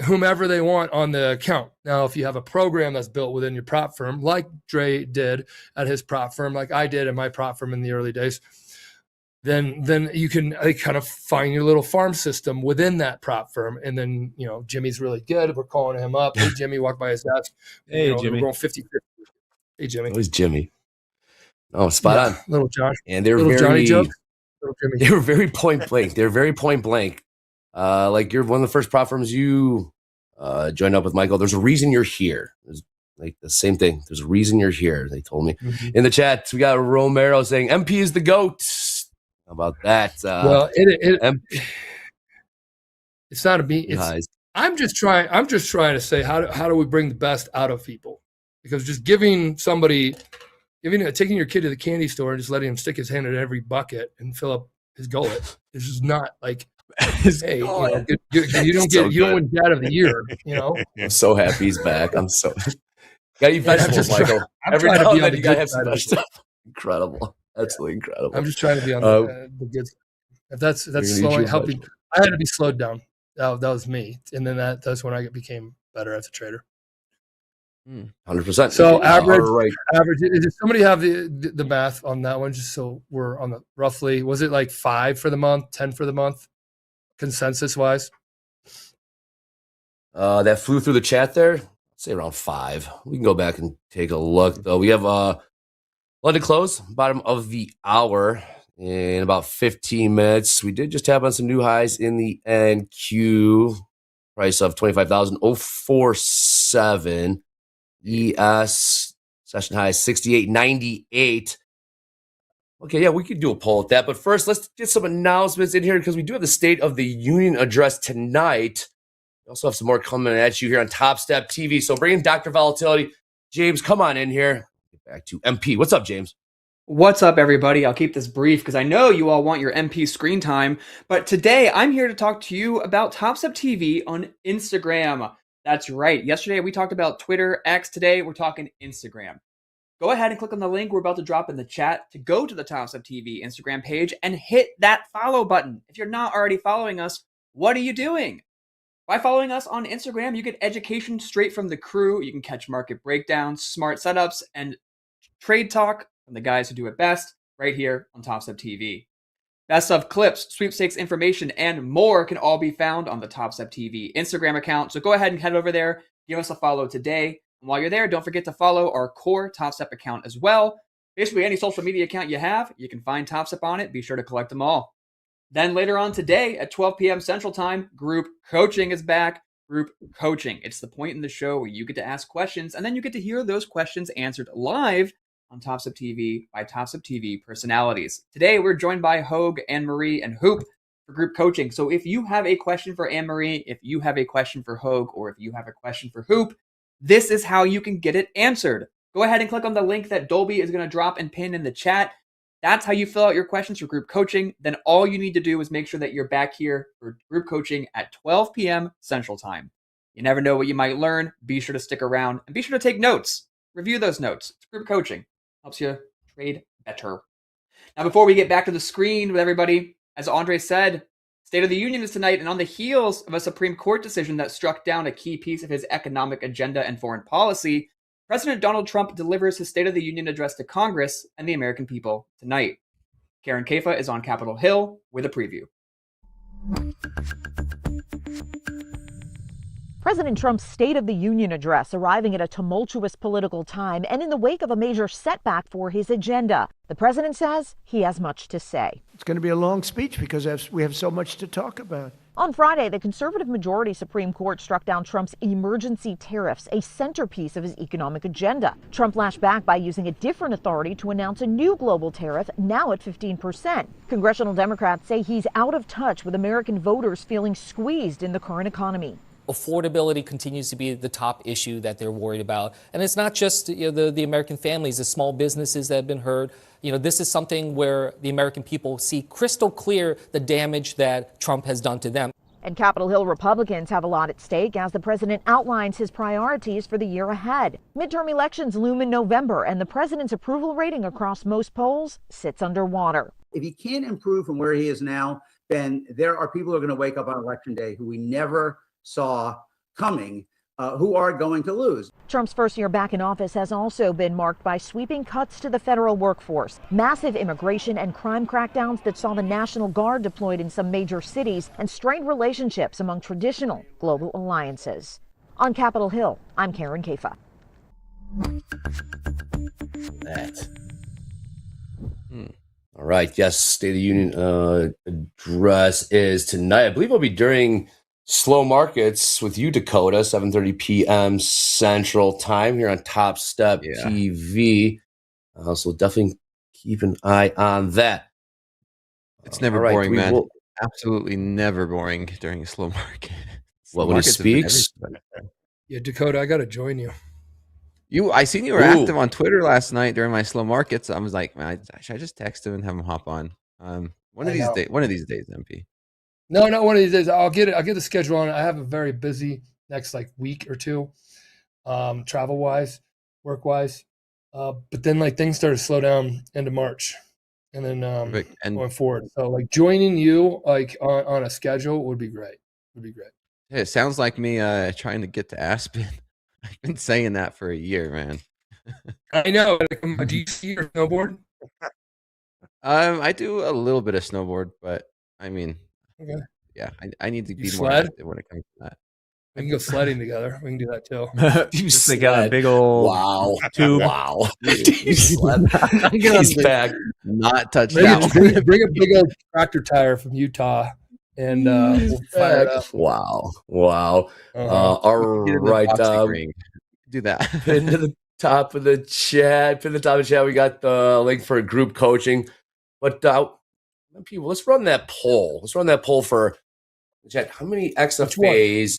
whomever they want on the account. Now, if you have a program that's built within your prop firm, like Dre did at his prop firm, like I did at my prop firm in the early days, then you can kind of find your little farm system within that prop firm. And then, Jimmy's really good. We're calling him up. Hey, Jimmy, walk by his desk. Hey, Jimmy. We're going 50-50. Hey, Jimmy. It was Jimmy. Oh, spot on. Little Josh. And they were little very, Johnny jokes. Little Jimmy. They were very point blank. They're very point blank. Like you're one of the first prop firms you joined up with, Michael. There's a reason you're here. There's like the same thing. There's a reason you're here. They told me in the chat. We got Romero saying MP is the GOAT. How about that? Well, it's not a me. I'm just trying to say how do we bring the best out of people? Because just taking your kid to the candy store and just letting him stick his hand in every bucket and fill up his gullet is just not like, hey, you don't win Dad of the Year. I'm so happy he's back. Got to eat vegetables, Michael. Every now and then you got to have some vegetables. Incredible. Absolutely incredible. I'm just trying to be on the good side. If that's slowing, helping. I had to be slowed down. That was me. And then that's when I became better as a trader. 100%. So average. Did somebody have the math on that one? Just so we're on the roughly, was it like 5 for the month, 10 for the month, consensus wise? That flew through the chat there. I'd say around 5. We can go back and take a look though. We have London close, bottom of the hour in about 15 minutes. We did just tap on some new highs in the NQ. Price of 25,047. ES session high 68.98. Okay, yeah, we could do a poll at that. But first, let's get some announcements in here because we do have the State of the Union address tonight. We also have some more coming at you here on Topstep TV. So bring in Dr. Volatility. James, come on in here. Back to MP. What's up, James? What's up, everybody? I'll keep this brief because I know you all want your MP screen time. But today, I'm here to talk to you about Topstep TV on Instagram. That's right. Yesterday, we talked about Twitter, X. Today, we're talking Instagram. Go ahead and click on the link we're about to drop in the chat to go to the Topstep TV Instagram page and hit that follow button. If you're not already following us, what are you doing? By following us on Instagram, you get education straight from the crew. You can catch market breakdowns, smart setups, and trade talk from the guys who do it best right here on Topstep TV. Best of clips, sweepstakes information, and more can all be found on the Topstep TV Instagram account. So go ahead and head over there, give us a follow today. And while you're there, don't forget to follow our core Topstep account as well. Basically, any social media account you have, you can find Topstep on it. Be sure to collect them all. Then later on today at 12 p.m. Central Time, Group Coaching is back. Group Coaching. It's the point in the show where you get to ask questions, and then you get to hear those questions answered live on Topstep TV by Topstep TV personalities. Today, we're joined by Hogue, Anne-Marie, and Hoop for Group Coaching. So if you have a question for Anne-Marie, if you have a question for Hogue, or if you have a question for Hoop, this is how you can get it answered. Go ahead and click on the link that Dolby is going to drop and pin in the chat. That's how you fill out your questions for Group Coaching. Then all you need to do is make sure that you're back here for Group Coaching at 12 p.m. Central Time. You never know what you might learn. Be sure to stick around and be sure to take notes. Review those notes. It's Group Coaching. Helps you trade better. Now, before we get back to the screen with everybody, as Andre said, State of the Union is tonight, and on the heels of a Supreme Court decision that struck down a key piece of his economic agenda and foreign policy, President Donald Trump delivers his State of the Union address to Congress and the American people tonight. Karen Kafa is on Capitol Hill with a preview. President Trump's State of the Union address arriving at a tumultuous political time and in the wake of a major setback for his agenda. The president says he has much to say. It's going to be a long speech because we have so much to talk about. On Friday, the conservative majority Supreme Court struck down Trump's emergency tariffs, a centerpiece of his economic agenda. Trump lashed back by using a different authority to announce a new global tariff, now at 15%. Congressional Democrats say he's out of touch with American voters feeling squeezed in the current economy. affordability continues to be the top issue that they're worried about. And it's not just the American families, the small businesses that have been hurt. This is something where the American people see crystal clear the damage that Trump has done to them. And Capitol Hill Republicans have a lot at stake as the president outlines his priorities for the year ahead. Midterm elections loom in November, and the president's approval rating across most polls sits underwater. If he can't improve from where he is now, then there are people who are going to wake up on election day who we never saw coming, who are going to lose. Trump's first year back in office has also been marked by sweeping cuts to the federal workforce, massive immigration and crime crackdowns that saw the National Guard deployed in some major cities, and strained relationships among traditional global alliances. On Capitol Hill, I'm Karen Kafa. All right. Yes, State of the Union address is tonight. I believe it'll be during Slow Markets with you, Dakota, 7:30 p.m. Central Time here on Topstep TV. So definitely keep an eye on that. It's never boring, man. Absolutely never boring during a slow market. What, when he speaks? Yeah, Dakota, I got to join you. I seen you were active on Twitter last night during my slow markets. I was like, man, should I just text him and have him hop on? One of these days, MP. No, not one of these days. I'll get it. I'll get the schedule on. I have a very busy next week or two, travel wise, work wise. But then things started to slow down into March, and then going forward. So joining you on a schedule would be great. Hey, it sounds like me trying to get to Aspen. I've been saying that for a year, man. I know. Do you ski or snowboard? I do a little bit of snowboard, but I mean, okay. Yeah, I need to be sled? more active when it comes to that. We can go sledding together. We can do that too. They got a big old tube. Wow. He's back. Not touch bring that one. Bring a big old tractor tire from Utah, and we'll fire it up. Wow. Uh-huh. All right. Do that. Pin to the top of the chat. We got the link for group coaching. But people, let's run that poll. For chat. How many XFAs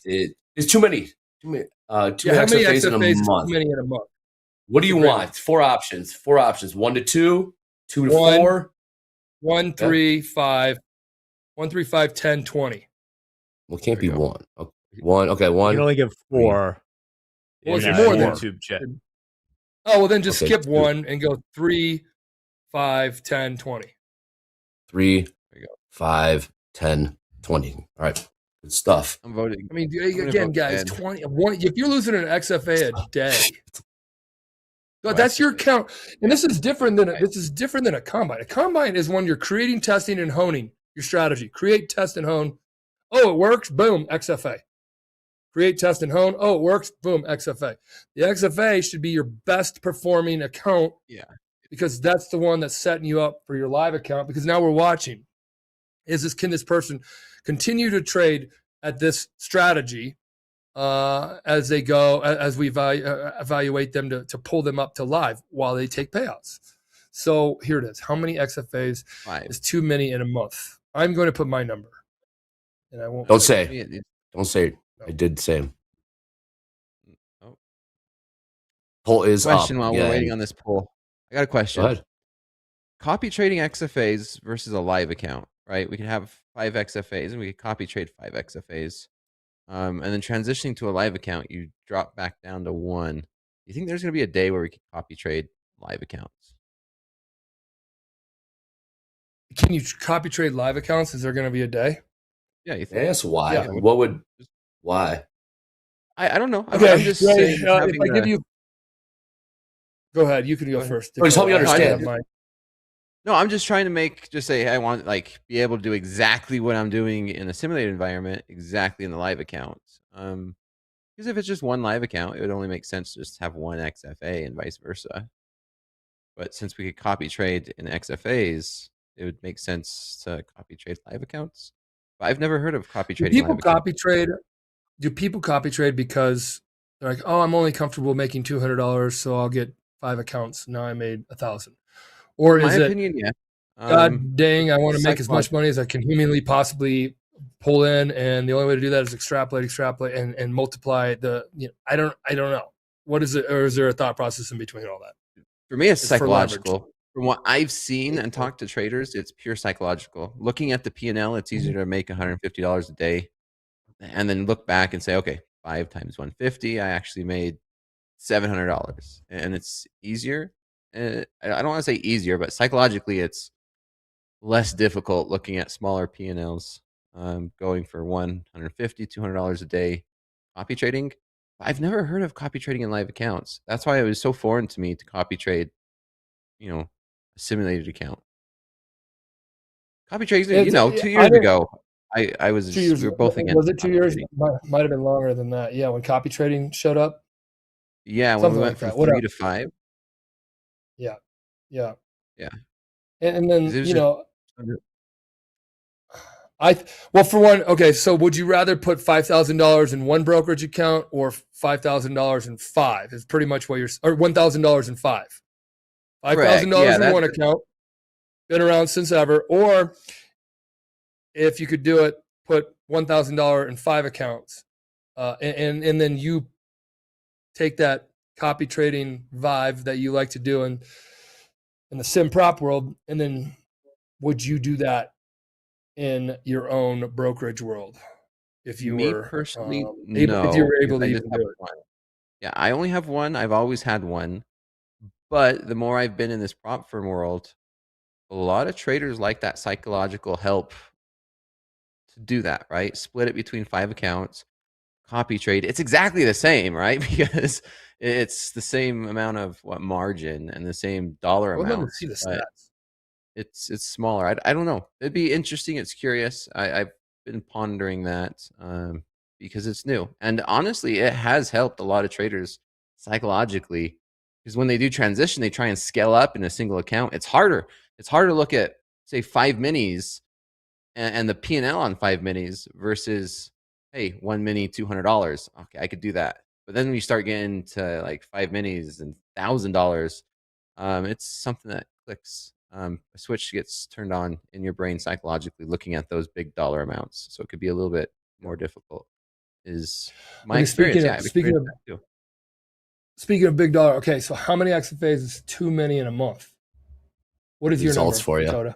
is too many? Too many XFAs in a month. Too many in a month. What do you want? Four options. 1 to 2, 2 to 4, 1, 3, 5, 1, 3, 5, 10, 20. Well, it can't be 1. Okay, 1. Okay, 1. You can only give 4. Well, it's more than YouTube chat. Oh, well, then just skip 1 and go 3, 5, 10, 20. 3, 5, 10, 20. All right. Good stuff. I'm voting. I mean, again, guys, 20. If you're losing an XFA a day, but that's your count. And this is different than a combine. A combine is when you're creating, testing, and honing your strategy. Create, test, and hone. Oh, it works. Boom, XFA. Create, test, and hone. Oh, it works. Boom, XFA. The XFA should be your best performing account. Yeah. Because that's the one that's setting you up for your live account. Because now we're watching. Can this person continue to trade at this strategy as they go, as we evaluate them to pull them up to live while they take payouts? So here it is. How many XFAs 5 is too many in a month? I'm going to put my number. And I won't. Don't say it. Don't say it. I did say. Oh. Poll is question up. While we're waiting on this poll. I got a question. Go ahead. Copy trading XFAs versus a live account, right? We can have 5 XFAs and we could copy trade 5 XFAs. And then transitioning to a live account, you drop back down to 1. Do you think there's going to be a day where we can copy trade live accounts? Can you copy trade live accounts? Is there going to be a day? Yeah, you think? Yes. Why? Yeah. Why? I don't know. Okay, I'm just saying. if I give you, go ahead. You can go first. Just help me understand. No, I'm just trying to say I want be able to do exactly what I'm doing in a simulated environment, exactly in the live account. Because if it's just one live account, it would only make sense to just have one XFA and vice versa. But since we could copy trade in XFAs, it would make sense to copy trade live accounts. But I've never heard of copy trading. Do people copy trade because they're like, oh, I'm only comfortable making $200, so I'll get 5 accounts. Now I made 1,000. Or is it, opinion, yeah. God dang, I want to make as much money as I can humanly possibly pull in, and the only way to do that is extrapolate, and multiply the. I don't know. What is it, or is there a thought process in between all that? For me, it's for leverage. psychological. From what I've seen and talked to traders, it's pure psychological. Looking at the P&L, it's easier to make $150 a day, and then look back and say, okay, 5 times 150, I actually made $700, and it's easier. I don't want to say easier, but psychologically, it's less difficult looking at smaller P&Ls, going for $150, $200 a day. Copy trading, I've never heard of copy trading in live accounts. That's why it was so foreign to me to copy trade, a simulated account. Copy trading, 2 years ago, I was, 2 years we were both against. Was it 2 copy years? trading. Might have been longer than that. Yeah, when copy trading showed up. Yeah, when Something we like went that. from 3 to 5. Yeah. Yeah. And 'Cause then, it was well, for one, okay, so would you rather put $5,000 in one brokerage account or $5,000 in 5? Is pretty much what you're, or $1,000 in 5. $5,000 in one account, been around since ever, or if you could do it, put $1,000 in 5 accounts, and then you take that copy trading vibe that you like to do in the sim prop world, and then would you do that in your own brokerage world if you Me were personally, if you were able to because I just even have do it? one. Yeah, I only have one. I've always had one. But the more I've been in this prop firm world, a lot of traders like that psychological help to do that, right? Split it between 5 accounts, copy trade. It's exactly the same, right? Because it's the same amount of margin and the same dollar I would love to amount. see the but stats. It's smaller. I don't know. It'd be interesting. It's curious. I've been pondering that, because it's new, and honestly, it has helped a lot of traders psychologically. Because when they do transition, they try and scale up in a single account. It's harder. It's harder to look at, say, 5 minis and the P&L on 5 minis versus, hey, 1 mini, $200. Okay, I could do that. But then when you start getting to like 5 minis and $1,000, it's something that clicks. A switch gets turned on in your brain psychologically, looking at those big dollar amounts. So it could be a little bit more difficult. Is my Okay, experience? Yeah, I've experienced that too. Speaking of big dollar, okay, so how many XFAs is too many in a month? What is your number, Results for you. Dakota?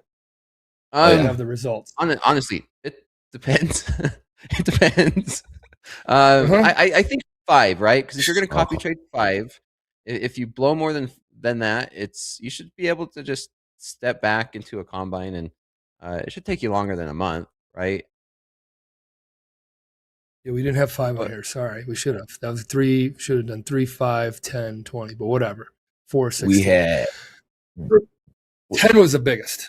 Oh, I yeah. have the results. Honestly, it depends. It depends. I think 5, right? Because if you're going to copy trade 5, if you blow more than that, you should be able to just step back into a combine, and it should take you longer than a month, right? Yeah, we didn't have 5 on here. Sorry, we should have. That was 3. Should have done 3, 5, 10, 20, but whatever. 4, 6. We had 10 was the biggest.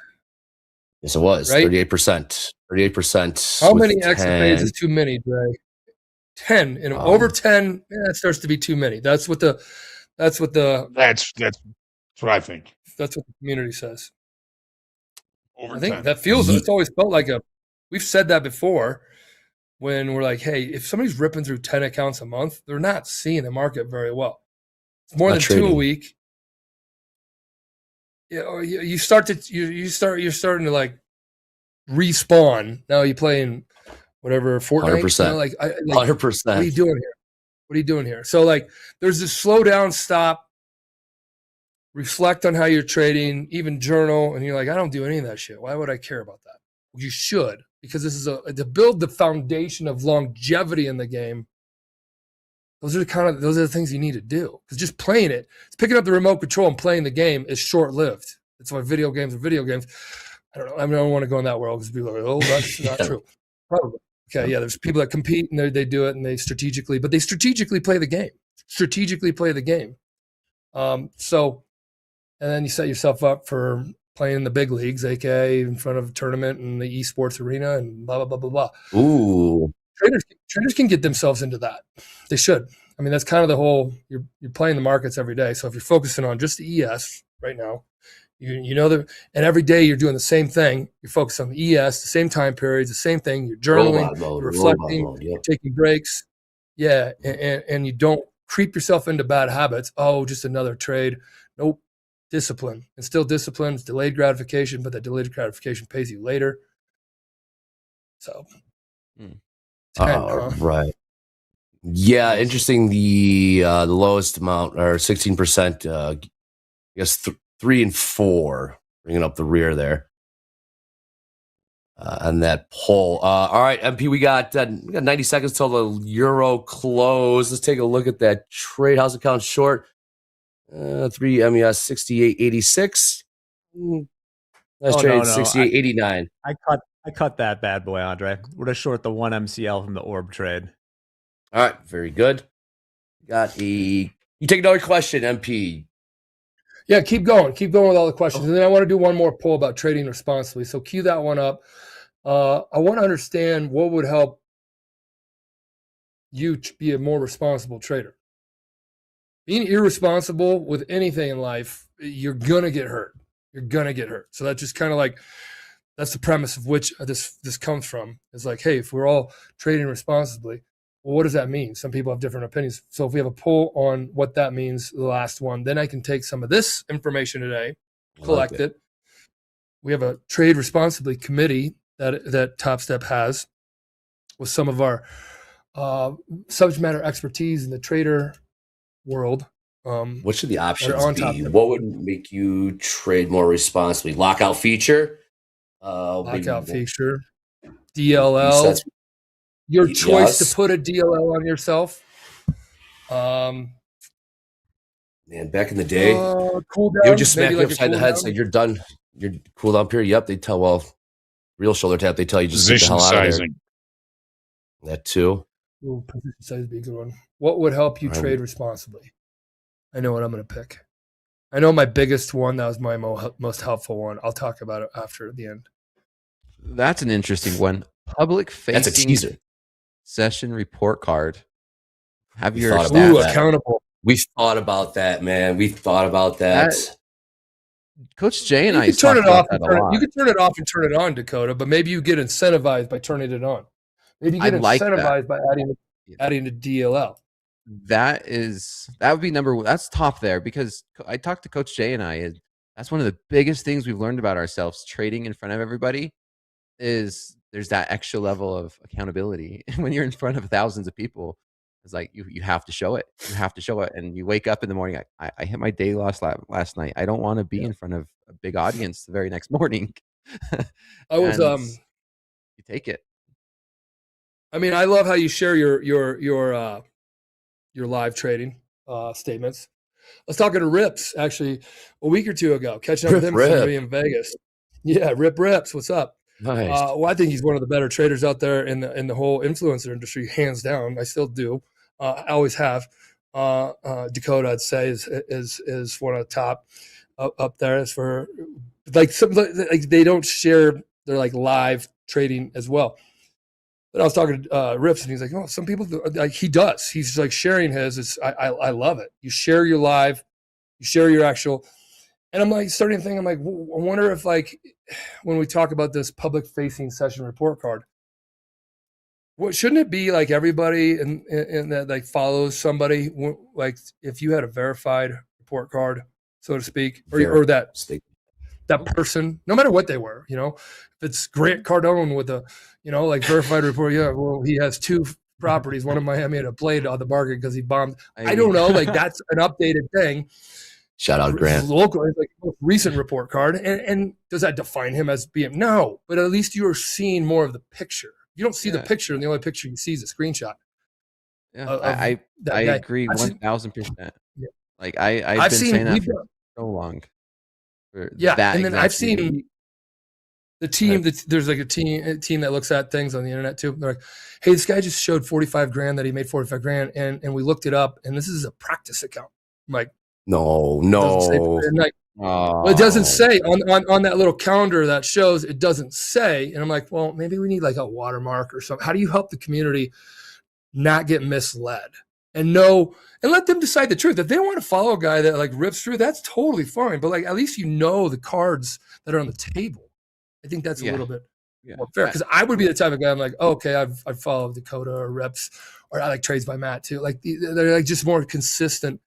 Yes, it was Right? 38%. 38%. How with many XFAs 10. is too many, Dre? 10 and over 10. It starts to be too many. That's what the That's what I think. That's what the community says. Over I think 10. that feels. It's always felt like we've said that before. When we're like, hey, if somebody's ripping through 10 accounts a month, they're not seeing the market very well. It's more than 2 a week. You're starting to like respawn. Now you play in whatever Fortnite. 100%. 100%. What are you doing here? What are you doing here? So like, there's this slow down, stop, reflect on how you're trading, even journal, and you're like, I don't do any of that shit. Why would I care about that? You should, because this is to build the foundation of longevity in the game. Those are the things you need to do. Because just playing it, it's picking up the remote control and playing the game is short lived. That's why video games are video games. I don't know. I don't want to go in that world because people are like, oh, that's not true. Probably. Okay, yeah. There's people that compete and they do it and they strategically play the game. So, and then you set yourself up for playing in the big leagues, aka in front of a tournament in the esports arena and blah, blah, blah, blah, blah. Ooh. Traders can get themselves into that. They should. I mean, that's kind of the whole, you're playing the markets every day. So if you're focusing on just the ES right now, you know that, and every day you're doing the same thing. You're focused on the ES, the same time periods, the same thing. You're journaling, you're reflecting, you're taking breaks. Yeah, and you don't creep yourself into bad habits. Oh, just another trade. Nope. Discipline. And still discipline is delayed gratification, but that delayed gratification pays you later. So 10, huh? Right. Yeah, interesting. The lowest amount or 16%. I guess 3 and 4, bringing up the rear there on that poll. All right, MP, we got 90 seconds till the euro close. Let's take a look at that trade. House account short 3 MES 68.86. Nice Oh, trade no. 68.89. I cut that bad boy, Andre. We're to short the 1 MCL from the orb trade. All right, very good. You take another question, MP. Yeah, keep going with all the questions, and then I want to do one more poll about trading responsibly. So cue that one up. I want to understand what would help you be a more responsible trader. Being irresponsible with anything in life, you're gonna get hurt. You're gonna get hurt. So that's just kind of like that's the premise of which this comes from. It's like, hey, if we're all trading responsibly, well, what does that mean? Some people have different opinions. So if we have a poll on what that means, the last one, then I can take some of this information today, collect it. We have a trade responsibly committee that Topstep has with some of our subject matter expertise in the trader world. What should the options be? Topstep. What would make you trade more responsibly? Lockout feature? Lockout feature. DLL. Your choice to put a DLL on yourself. Man, back in the day, cool down, they would just smack you like upside the head, say you're done. You're cool down period. Yep, they tell real shoulder tap. They tell you just get the Position hell out of there. sizing. That too. Ooh, position size would be a good one. What would help you trade responsibly? I know what I'm going to pick. I know my biggest one. That was my most helpful one. I'll talk about it after the end. That's an interesting one. Public facing. That's a teaser. Session report card. Have We your thought about that. accountable. We thought about that, man. We thought about that. Coach Jay and You I can turn it talked off. about that a lot. You can turn it off and turn it on, Dakota. But maybe you get incentivized by turning it on. Maybe you get I like that. incentivized by adding the DLL. That would be number one. That's top there because I talked to Coach Jay and and that's one of the biggest things we've learned about ourselves trading in front of everybody is there's that extra level of accountability. When you're in front of thousands of people, it's like you have to show it. You have to show it. And you wake up in the morning, I hit my day loss last night. I don't want to be in front of a big audience the very next morning. I was you take it. I mean, I love how you share your live trading statements. I was talking to Rips actually a week or two ago, catching up with him in Vegas. Yeah, Rips, what's up? Nice. Well, I think he's one of the better traders out there in the whole influencer industry, hands down. I still do. I always have. Dakota, I'd say, is one of the top up there. As for like they don't share their like live trading as well. But I was talking to Rips, and he's like, "Oh, some people like he does. He's like sharing his. I love it. You share your live, you share your actual." And I'm like starting to think, I'm like, I wonder if like when we talk about this public facing session report card, what shouldn't it be like everybody in that like follows somebody, like if you had a verified report card, so to speak, or that person, no matter what they were, if it's Grant Cardone with a, like verified report, yeah, well, he has 2 properties, one in Miami and a played on the market because he bombed. I don't know, like that's an updated thing. Shout out Grant. Local, it's like a recent report card. And does that define him as being? No, but at least you are seeing more of the picture. You don't see the picture, and the only picture you see is a screenshot. Yeah, I agree 1,000%. Yeah. Like I've been saying that for so long. And then I've seen the team. There's like a team that looks at things on the internet too. They're like, "Hey, this guy just showed 45 grand that he made 45 grand, and we looked it up, and this is a practice account." I'm like, no. Well, it doesn't say on that little calendar that shows. It doesn't say, and I'm like, well, maybe we need like a watermark or something. How do you help the community not get misled and know and let them decide the truth? If they don't want to follow a guy that like rips through, that's totally fine. But like at least the cards that are on the table. I think that's a little bit more fair because I would be the type of guy. I'm like, oh, okay, I follow Dakota or Reps, or I like Trades by Matt too. Like they're like just more consistent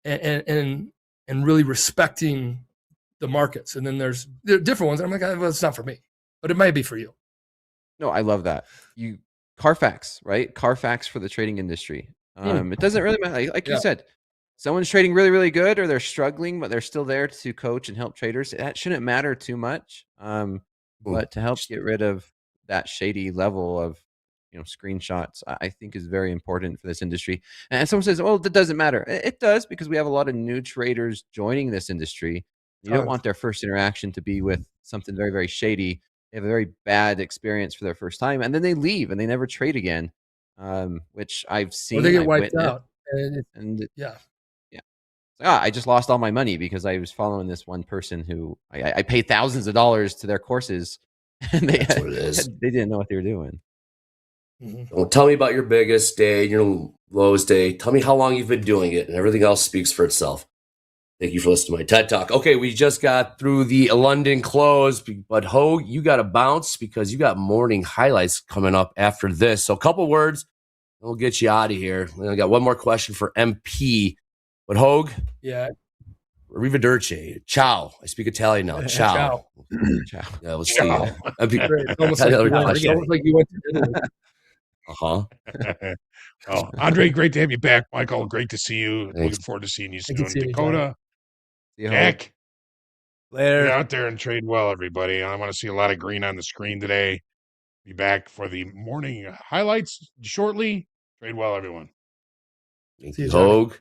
and really respecting the markets. And then there are different ones. I'm like, well, it's not for me, but it might be for you. No, I love that. Carfax, right? Carfax for the trading industry. It doesn't really matter. Like Yeah. you said, someone's trading really, really good, or they're struggling, but they're still there to coach and help traders. That shouldn't matter too much. But to help get rid of that shady level of screenshots, I think is very important for this industry. And someone says, "Oh, that doesn't matter." It does, because we have a lot of new traders joining this industry. You don't want their first interaction to be with something very, very shady. They have a very bad experience for their first time, and then they leave and they never trade again. Which I've seen. Or they get I've wiped witnessed. out. And Yeah. I just lost all my money because I was following this one person who I paid thousands of dollars to their courses, and That's what it is. they didn't know what they were doing. Well, tell me about your biggest day, your lowest day. Tell me how long you've been doing it, and everything else speaks for itself. Thank you for listening to my TED Talk. Okay, we just got through the London close, but Ho, you got to bounce because you got morning highlights coming up after this. So a couple words, and we'll get you out of here. I got one more question for MP. But Hogue, yeah, arrivederci. Ciao. I speak Italian now. Ciao. Ciao. Yeah, we'll see you. It's almost like you went to Italy. Well, Andre, great to have you back. Michael, great to see you. Thanks. Looking forward to seeing you Good to soon. see you, Dakota, See Jack, Later. get out there and trade well, everybody. I want to see a lot of green on the screen today. Be back for the morning highlights shortly. Trade well, everyone. Thank See you, you, Johnny. Hogue.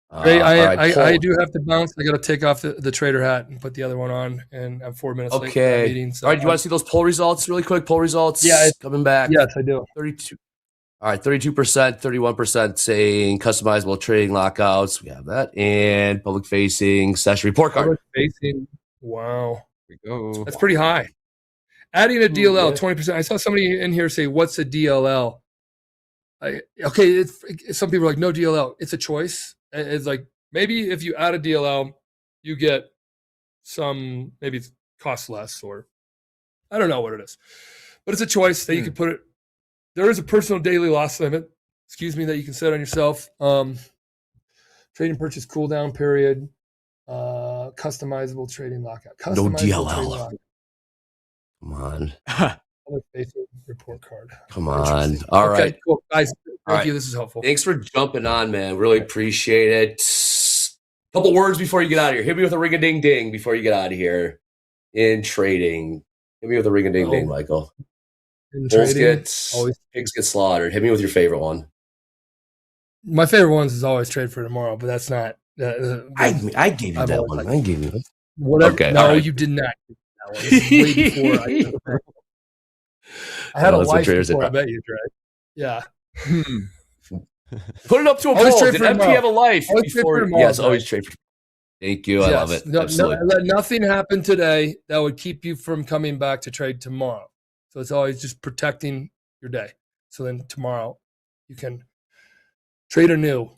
Great. All right, I Paul. do have to bounce. I got to take off the trader hat and put the other one on, and I'm 4 minutes late for that Okay. meeting. So All right, do you want to see those poll results really quick? Poll results coming back. Yes, I do. 32. All right, 32%, 31% saying customizable trading lockouts. We have that. And public facing session report card. Public facing. Wow. Here we go. That's pretty high. Adding a DLL, yeah. 20%. I saw somebody in here say, "What's a DLL?" Okay, some people are like, "No DLL." It's a choice. It's like maybe if you add a DLL, you get some, maybe it costs less, or I don't know what it is, but it's a choice that you can put it. There is a personal daily loss limit, that you can set on yourself. Trading purchase cooldown period, customizable trading lockout. No Customizable trading DLL. lockout. Come on. Public facing report card. Come on. Interesting. All Okay, right. cool. Guys, All thank right. you. This is helpful. Thanks for jumping on, man. Really appreciate it. Couple words before you get out of here. Hit me with a ring-a-ding-ding before you get out of here in trading. Hit me with a ring-a-ding-ding, Oh. Michael. In Bulls trading, get, pigs get slaughtered. Hit me with your favorite one. my favorite ones is always trade for tomorrow, but that's not. I gave you I've that always one. liked I gave you that. Whatever. Okay, No, all right. you did not. That one. This is way before I had a that's what life traders before I say. bet you, Dre. Yeah. Put it up to a Always poll. trade Did for MP tomorrow. have a life Always trade for before? tomorrow, Yes, Dre. always trade for. Thank you. I love it. Absolutely. Let nothing happen today that would keep you from coming back to trade tomorrow. So it's always just protecting your day. So then tomorrow you can trade anew.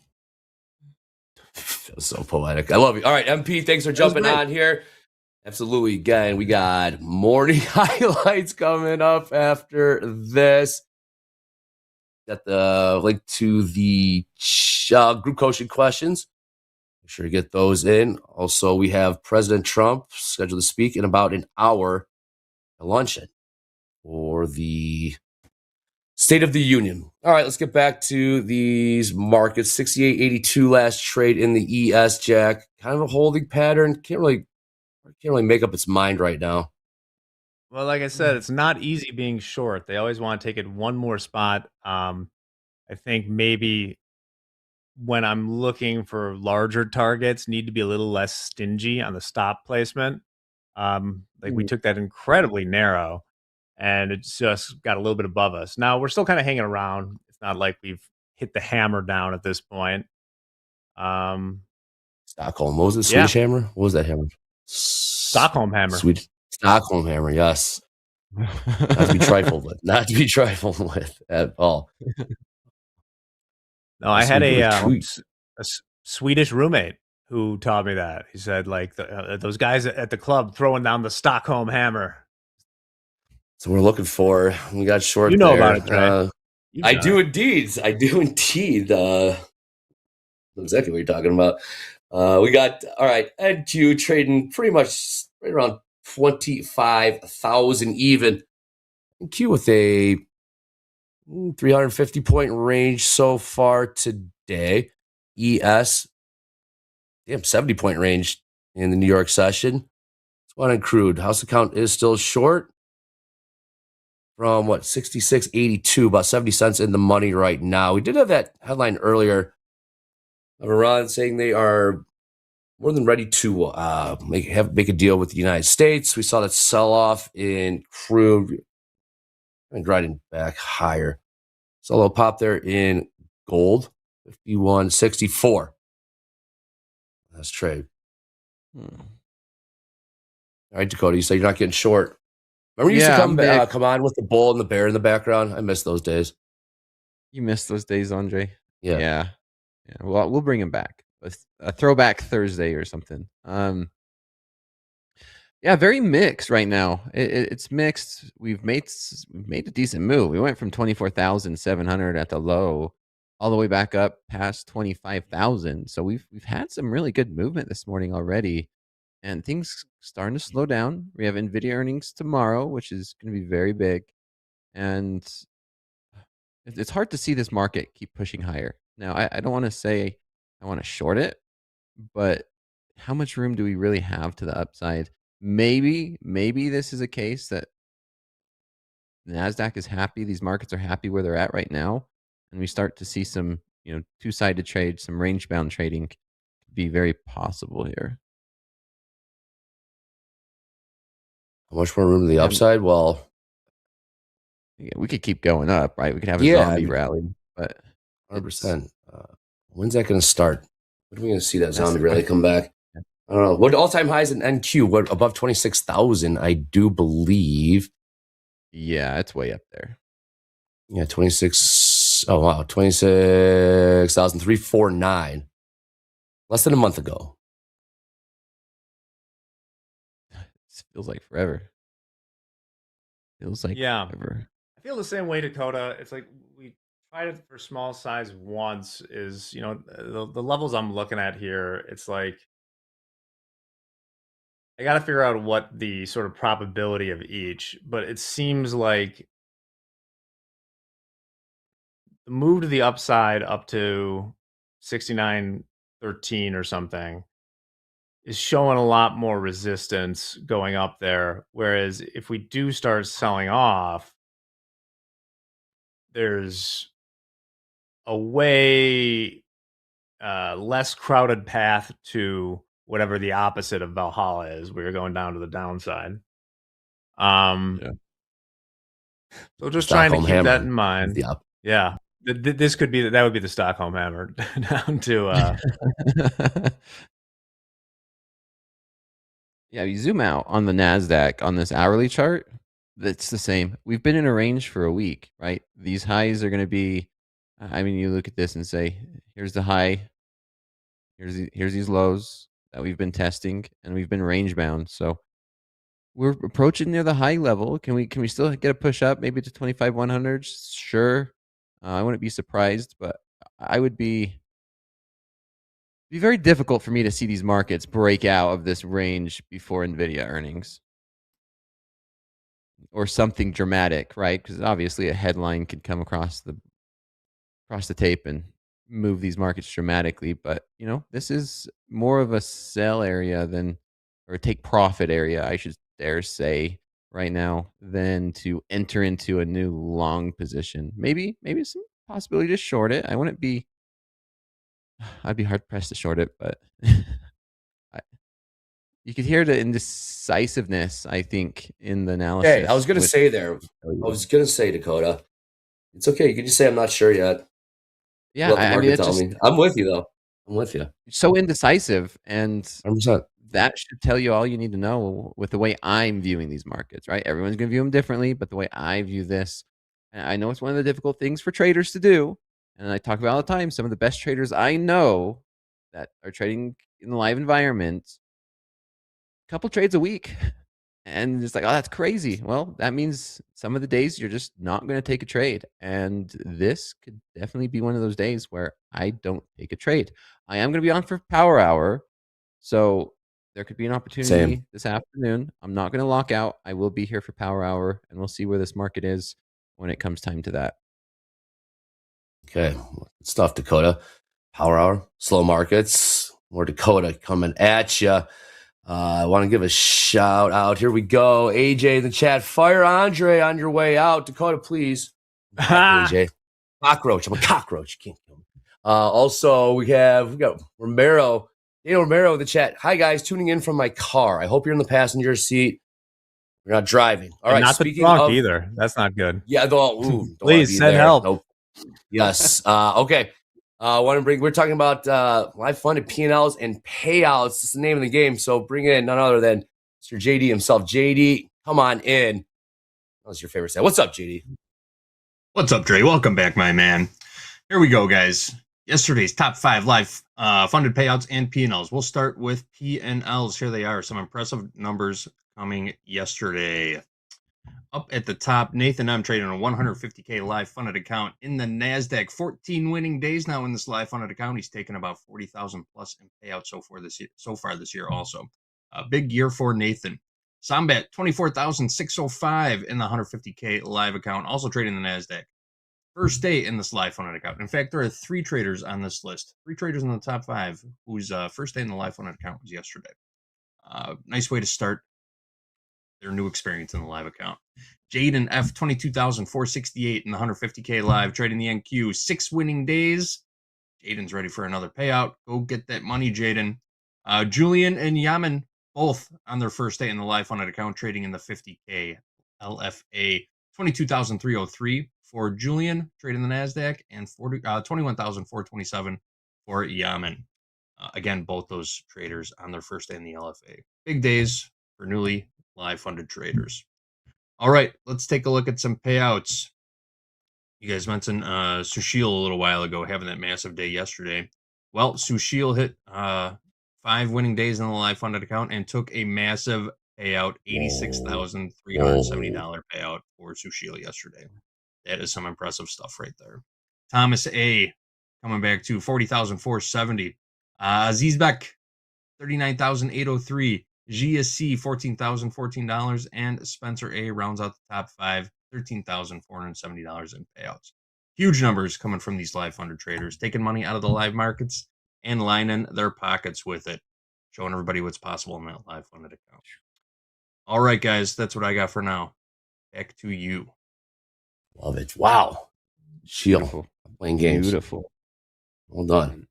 That was so poetic. I love you. All right, MP, thanks for jumping great. on here. Absolutely. Again, we got morning highlights coming up after this. Got the link to the group coaching questions. Make sure to get those in. Also, we have President Trump scheduled to speak in about an hour at luncheon for the State of the Union. All right, let's get back to these markets. 68.82 last trade in the ES, Jack. Kind of a holding pattern. Can't really make up its mind right now. Well, like I said, it's not easy being short. They always want to take it one more spot. I think maybe when I'm looking for larger targets, need to be a little less stingy on the stop placement. We took that incredibly narrow, and it just got a little bit above us. Now we're still kind of hanging around. It's not like we've hit the hammer down at this point. Stockholm. What was it? Swedish hammer? What was that hammer? Stockholm hammer. Stockholm hammer, yes. Not to be trifled with. Not to be trifled with at all. No, I had a Swedish roommate who taught me that. He said, like, those guys at the club throwing down the Stockholm hammer. So we're looking for. We got short. You know there. about it, Trey. I do indeed. I do indeed. Exactly what you're talking about. We got all right. NQ trading pretty much right around 25,000 even. NQ with a 350 point range so far today. ES, 70 point range in the New York session. Let's go on Crude. House account is still short from 66.82, about 70 cents in the money right now. We did have that headline earlier of Iran saying they are more than ready to make a deal with the United States. We saw that sell off in Crude and grinding back higher. Saw a little pop there in gold, 51.64. That's trade. All right, Dakota, you say you're not getting short. Remember you used to come on with the bull and the bear in the background? I miss those days. You miss those days, Andre? Yeah. Yeah. Well, we'll bring him back. A throwback Thursday or something. Yeah, very mixed right now. It's mixed. We've made a decent move. We went from 24,700 at the low all the way back up past 25,000. So we've had some really good movement this morning already, and things starting to slow down. We have Nvidia earnings tomorrow, which is going to be very big, and it's hard to see this market keep pushing higher. Now, I don't want to say I want to short it, but how much room do we really have to the upside? Maybe this is a case that NASDAQ is happy. These markets are happy where they're at right now. And we start to see some, two-sided trade, some range-bound trading be very possible here. How much more room to the upside? Well, yeah, we could keep going up, right? We could have a zombie rally, but 100%. When's that going to start? When are we going to see that zombie rally come back? I don't know. What all-time highs in NQ? What above 26,000? I do believe. Yeah, it's way up there. Yeah, 26. Oh wow, 26,349. Less than a month ago. It feels like forever. Feels like forever. I feel the same way, Dakota. It's like we tried it for small size once. Is the levels I'm looking at here? It's like I got to figure out what the sort of probability of each, but it seems like the move to the upside up to 69.13 or something is showing a lot more resistance going up there. Whereas if we do start selling off, there's a way less crowded path to whatever the opposite of Valhalla is. We're going down to the downside. So just trying to keep that in mind. Yeah. This could be that would be the Stockholm hammer down to Yeah, you zoom out on the NASDAQ on this hourly chart, that's the same. We've been in a range for a week, right? These highs are going to be, you look at this and say, here's the high, here's these lows that we've been testing, and we've been range bound. So we're approaching near the high level. Can we still get a push up maybe to 25,100? Sure. I wouldn't be surprised, but I would be very difficult for me to see these markets break out of this range before Nvidia earnings or something dramatic, right? Because obviously a headline could come across the tape and move these markets dramatically. But this is more of a sell area or take profit area, I should dare say, right now, than to enter into a new long position. Maybe some possibility to short it. I'd be hard pressed to short it, but you could hear the indecisiveness, I think, in the analysis. Hey, I was going to say Dakota, it's okay. You can just say I'm not sure yet. Yeah, I'm with you though. I'm with you. So indecisive, and 100%. That should tell you all you need to know with the way I'm viewing these markets, right? Everyone's going to view them differently, but the way I view this, and I know it's one of the difficult things for traders to do. And I talk about all the time, some of the best traders I know that are trading in the live environment, a couple trades a week. And it's like, oh, that's crazy. Well, that means some of the days you're just not going to take a trade. And this could definitely be one of those days where I don't take a trade. I am going to be on for Power Hour. So there could be an opportunity this afternoon. I'm not going to lock out. I will be here for Power Hour, and we'll see where this market is when it comes time to that. Okay, stuff, Dakota. Power hour, slow markets. More Dakota coming at you. I want to give a shout out. Here we go. AJ in the chat. Fire Andre on your way out. Dakota, please. Back, AJ. Cockroach. I'm a cockroach. You can't kill me. Also, we got Romero. Daniel Romero in the chat. Hi, guys. Tuning in from my car. I hope you're in the passenger seat. You're not driving. All right. Not Speaking the trunk of either. That's not good. Yeah, don't please send help. Nope. Yes. Okay. We're talking about live funded P&Ls and payouts. It's the name of the game. So bring in none other than Mr. JD himself. JD, come on in. What's your favorite set? What's up, JD? What's up, Dre? Welcome back, my man. Here we go, guys. Yesterday's top 5 live funded payouts and P&Ls. We'll start with P&Ls. Here they are. Some impressive numbers coming yesterday. Up at the top, Nathan M. trading a 150K live funded account in the NASDAQ. 14 winning days now in this live funded account. He's taken about 40,000 plus in payouts so far this year also. A big year for Nathan. Sambat, 24,605 in the 150K live account, also trading the NASDAQ. First day in this live funded account. In fact, there are 3 traders on this list. 3 traders in the top 5 whose first day in the live funded account was yesterday. Nice way to start their new experience in the live account. Jaden F, 22,468 in the 150K live, trading the NQ. 6 winning days. Jaden's ready for another payout. Go get that money, Jaden. Julian and Yaman, both on their first day in the live funded account, trading in the 50K LFA. 22,303 for Julian, trading the NASDAQ, and 21,427 for Yaman. Again, both those traders on their first day in the LFA. Big days for newly live funded traders. All right, let's take a look at some payouts. You guys mentioned Sushil a little while ago having that massive day yesterday. Well, Sushil hit 5 winning days in the live funded account and took a massive payout, $86,370 payout for Sushil yesterday. That is some impressive stuff right there. Thomas A coming back to 40,470. Azizbek, 39,803. GSC, $14,014, and Spencer A rounds out the top 5, $13,470 in payouts. Huge numbers coming from these live funded traders, taking money out of the live markets and lining their pockets with it, showing everybody what's possible in that live funded account. All right, guys, that's what I got for now. Back to you. Love it. Wow. Shield. Playing games. Beautiful. Well done.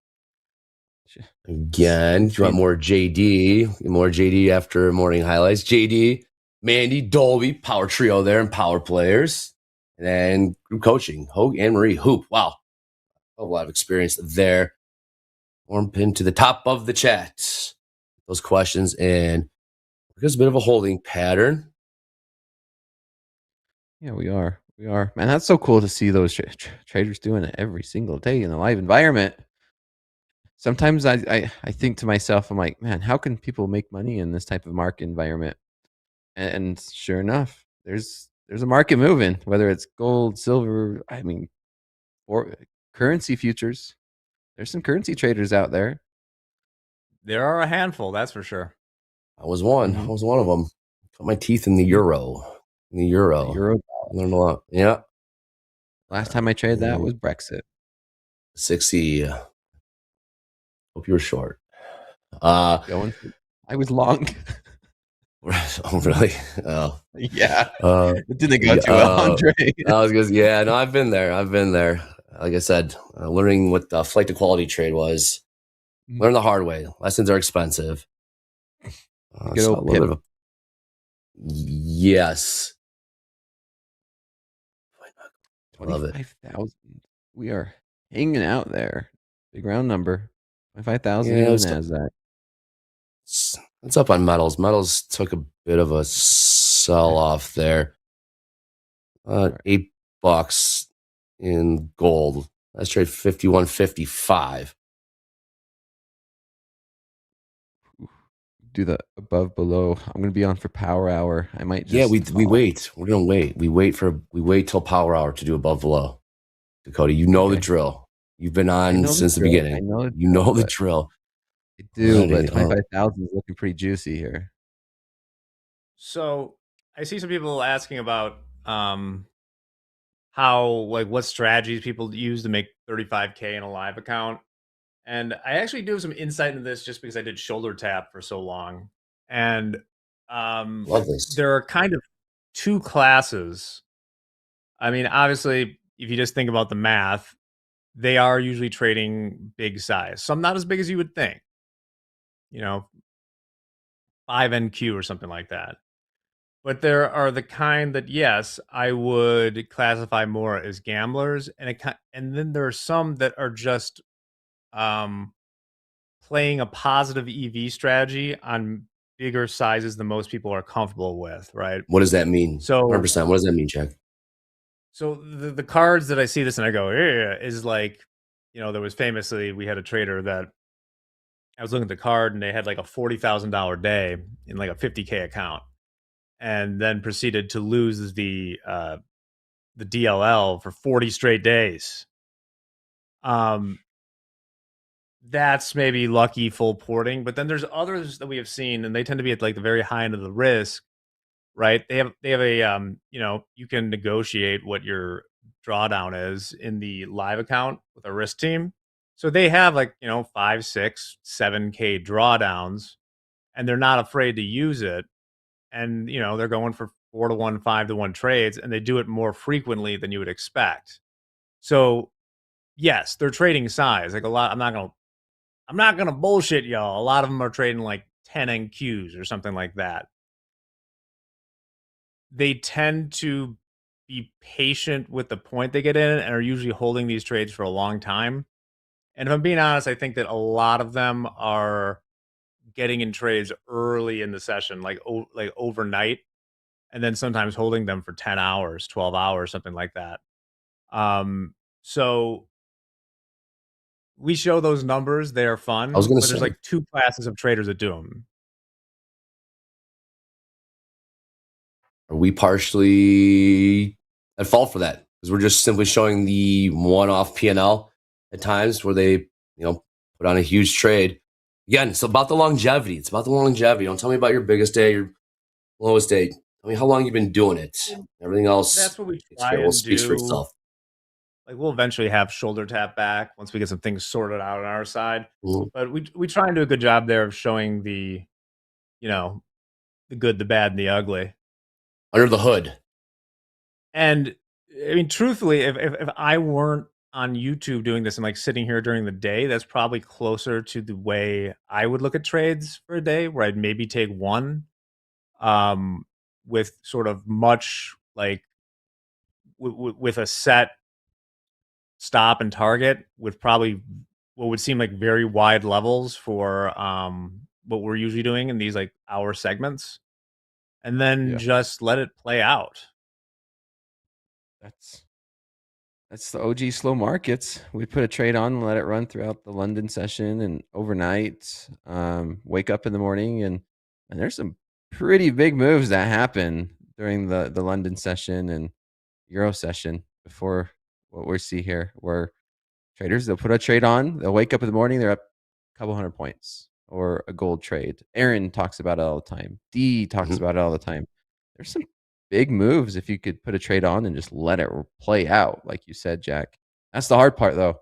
Again, do you want more JD? More JD after morning highlights. JD, Mandy, Dolby, power trio there, and power players. And then group coaching. Hogue and Marie. Hoop. Wow. A lot of experience there. Warm pin to the top of the chat. Those questions in. There's a bit of a holding pattern. Yeah, we are. We are. Man, that's so cool to see those traders doing it every single day in the live environment. Sometimes I think to myself, I'm like, man, how can people make money in this type of market environment? And sure enough, there's a market moving, whether it's gold, silver, or currency futures. There's some currency traders out there. There are a handful, that's for sure. I was one. I was one of them. Got my teeth in the euro. The euro. Learned a lot. Yeah. Last time I traded that was Brexit. 60. Hope you were short. I was long. Oh, really? Oh. Yeah. It didn't go too well, Andre. I've been there. Like I said, learning what the flight to quality trade was. Learn the hard way. Lessons are expensive. Good old pip. Yes. Love it. 25,000. We are hanging out there. Big round number. 25,000 in NASDAQ. It's up on metals. Metals took a bit of a sell off there. $8 in gold. Let's trade 51.55. Do the above below. I'm gonna be on for power hour. I might just we wait. We're gonna wait. We wait till power hour to do above below. Dakota, you know the drill. You've been on since the beginning. I know you know the drill. I do, but 25,000 is looking pretty juicy here. So I see some people asking about how what strategies people use to make 35K in a live account. And I actually do have some insight into this just because I did shoulder tap for so long. And Love this. there are kind of two classes. I mean, obviously, if you just think about the math, they are usually trading big size. Some not as big as you would think. 5 NQ or something like that. But there are the kind that, yes, I would classify more as gamblers, and then there are some that are just playing a positive EV strategy on bigger sizes than most people are comfortable with, right? What does that mean? So 100%. What does that mean, Jack? So the cards that I see this and I go, yeah, is like, there was famously, we had a trader that I was looking at the card and they had like a $40,000 day in like a 50K account, and then proceeded to lose the DLL for 40 straight days. That's maybe lucky full porting, but then there's others that we have seen, and they tend to be at like the very high end of the risk, right? They have a you can negotiate what your drawdown is in the live account with a risk team. So they have like 5, 6, 7K drawdowns, and they're not afraid to use it. And they're going for 4-to-1, 5-to-1 trades, and they do it more frequently than you would expect. So yes, they're trading size. Like a lot, I'm not gonna bullshit y'all. A lot of them are trading like 10 NQs or something like that. They tend to be patient with the point they get in and are usually holding these trades for a long time. And if I'm being honest, I think that a lot of them are getting in trades early in the session, like overnight, and then sometimes holding them for 10 hours, 12 hours, something like that. So we show those numbers. They are fun. I was gonna but there's say. like two classes of traders that do them. Are we partially at fault for that? Because we're just simply showing the one-off P&L at times where they, put on a huge trade. Again, it's about the longevity. It's about the longevity. Don't tell me about your biggest day, your lowest day. Tell me how long you've been doing it. Everything else, That's what we try and speaks for do. itself. Like we'll eventually have shoulder tap back once we get some things sorted out on our side. Mhm. But we try and do a good job there of showing the good, the bad, and the ugly under the hood. And I mean, truthfully, if I weren't on YouTube doing this and like sitting here during the day, that's probably closer to the way I would look at trades for a day, where I'd maybe take one with sort of much like with a set stop and target, with probably what would seem like very wide levels for what we're usually doing in these like hour segments, and then just let it play out. That's the OG slow markets. We put a trade on and let it run throughout the London session and overnight. Wake up in the morning and there's some pretty big moves that happen during the London session and Euro session before what we see here, where traders, they'll put a trade on, they'll wake up in the morning, they're up a couple hundred points, or a gold trade. Aaron talks about it all the time. D talks about it all the time. There's some big moves if you could put a trade on and just let it play out, like you said, Jack. That's the hard part, though.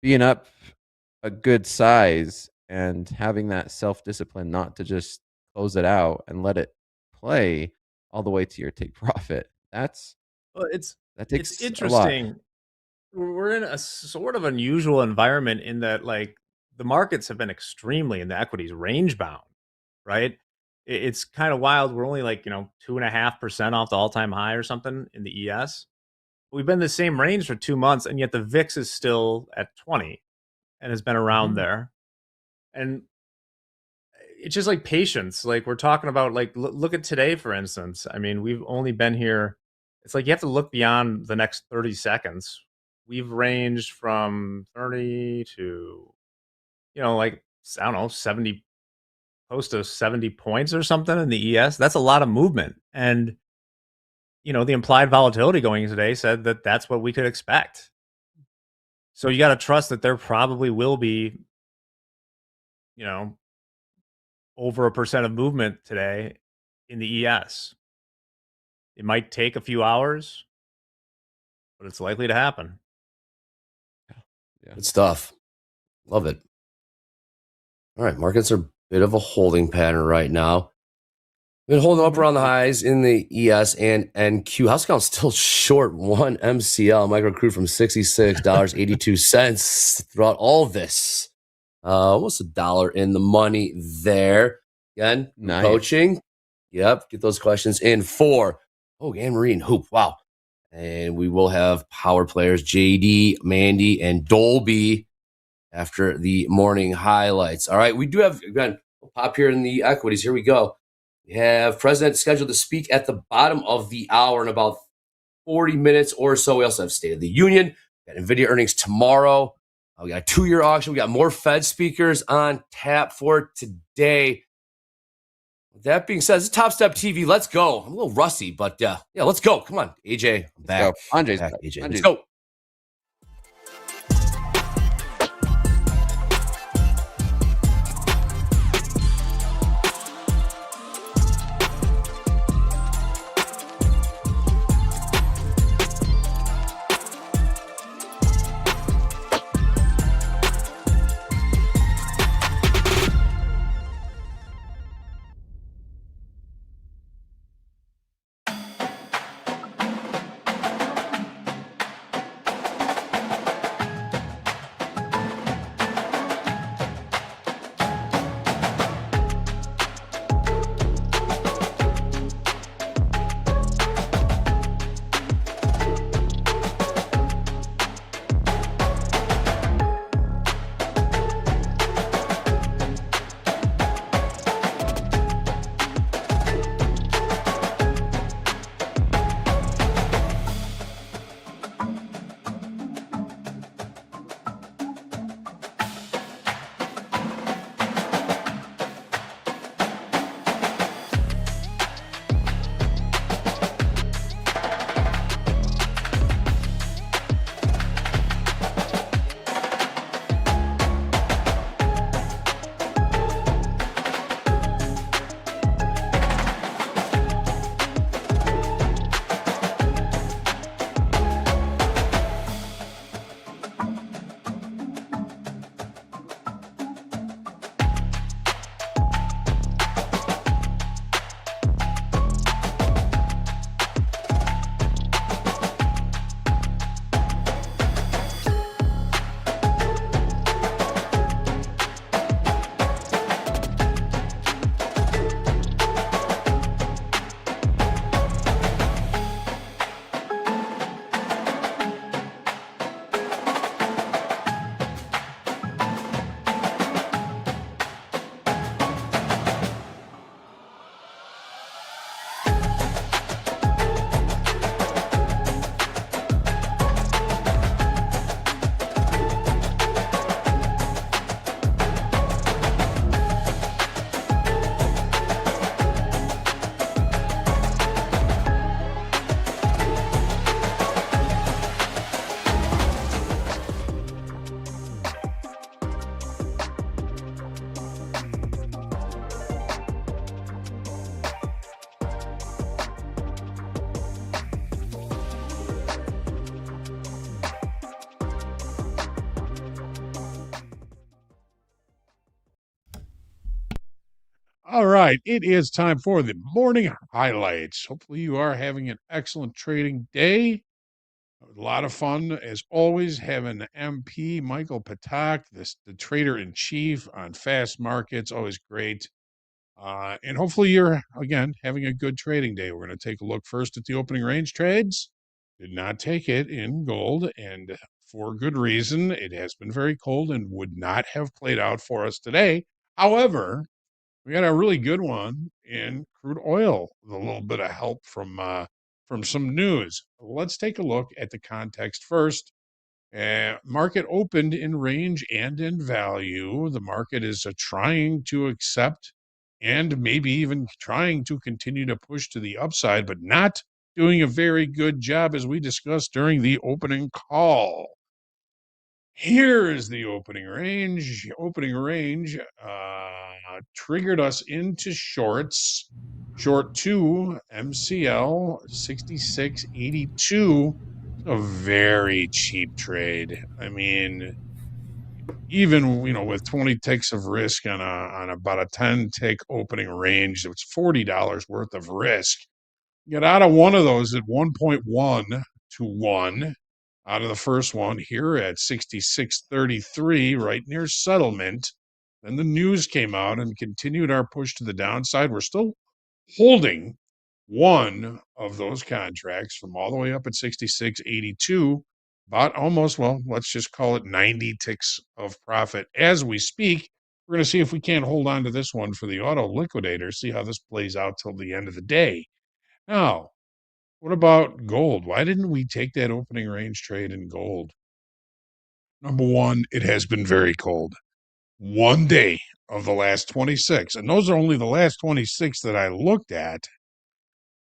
Being up a good size and having that self-discipline not to just close it out and let it play all the way to your take profit. That takes It's interesting. We're in a sort of unusual environment in that, like, the markets have been extremely, in the equities, range bound, right? It's kind of wild. We're only like 2.5% off the all-time high or something in the ES. We've been in the same range for 2 months, and yet the VIX is still at 20 and has been around there. And it's just like patience. Like we're talking about, like look at today, for instance. I mean, we've only been here. It's like you have to look beyond the next 30 seconds. We've ranged from 30 to, like, I don't know, 70, close to 70 points or something in the ES. That's a lot of movement. And, the implied volatility going today said that that's what we could expect. So you got to trust that there probably will be, over 1% of movement today in the ES. It might take a few hours, but it's likely to happen. Yeah. Good stuff. Love it. All right, markets are a bit of a holding pattern right now. Been holding up around the highs in the ES and NQ. House count still short 1 MCL, micro crude from $66.82 throughout all of this. Almost $1 in the money there. Again, Nice. Coaching. Yep, get those questions in for and Marine Hoop. Wow. And we will have power players JD, Mandy, and Dolby after the morning highlights. All right, we do have, again, we'll pop here in the equities. Here we go. We have President scheduled to speak at the bottom of the hour in about 40 minutes or so. We also have State of the Union. We got NVIDIA earnings tomorrow. We got a 2-year auction. We got more Fed speakers on tap for today. With that being said, this is Topstep TV. Let's go. I'm a little rusty, but yeah, let's go. Come on, AJ. I'm back. Andre's back. back. AJ. Andre's Let's go. All right, it is time for the morning highlights. Hopefully you are having an excellent trading day. A lot of fun, as always, having MP Michael Patak, the trader-in-chief on fast markets, always great. And hopefully you're, again, having a good trading day. We're going to take a look first at the opening range trades. Did not take it in gold, and for good reason. It has been very cold and would not have played out for us today. However, we got a really good one in crude oil with a little bit of help from some news. Let's take a look at the context first. Market opened in range and in value. The market is trying to accept and maybe even trying to continue to push to the upside, but not doing a very good job, as we discussed during the opening call. Here is the opening range. Opening range triggered us into shorts. Short 2, MCL 66.82. A very cheap trade. I mean, even with 20 ticks of risk on about a 10 tick opening range, it's $40 worth of risk. Get out of one of those at 1.1 to 1 out of the first one here at 66.33, right near settlement. Then the news came out and continued our push to the downside. We're still holding one of those contracts from all the way up at 66.82, about almost, well, let's just call it 90 ticks of profit as we speak. We're going to see if we can't hold on to this one for the auto liquidator, see how this plays out till the end of the day. Now, what about gold? Why didn't we take that opening range trade in gold? Number one, it has been very cold. One day of the last 26, and those are only the last 26 that I looked at,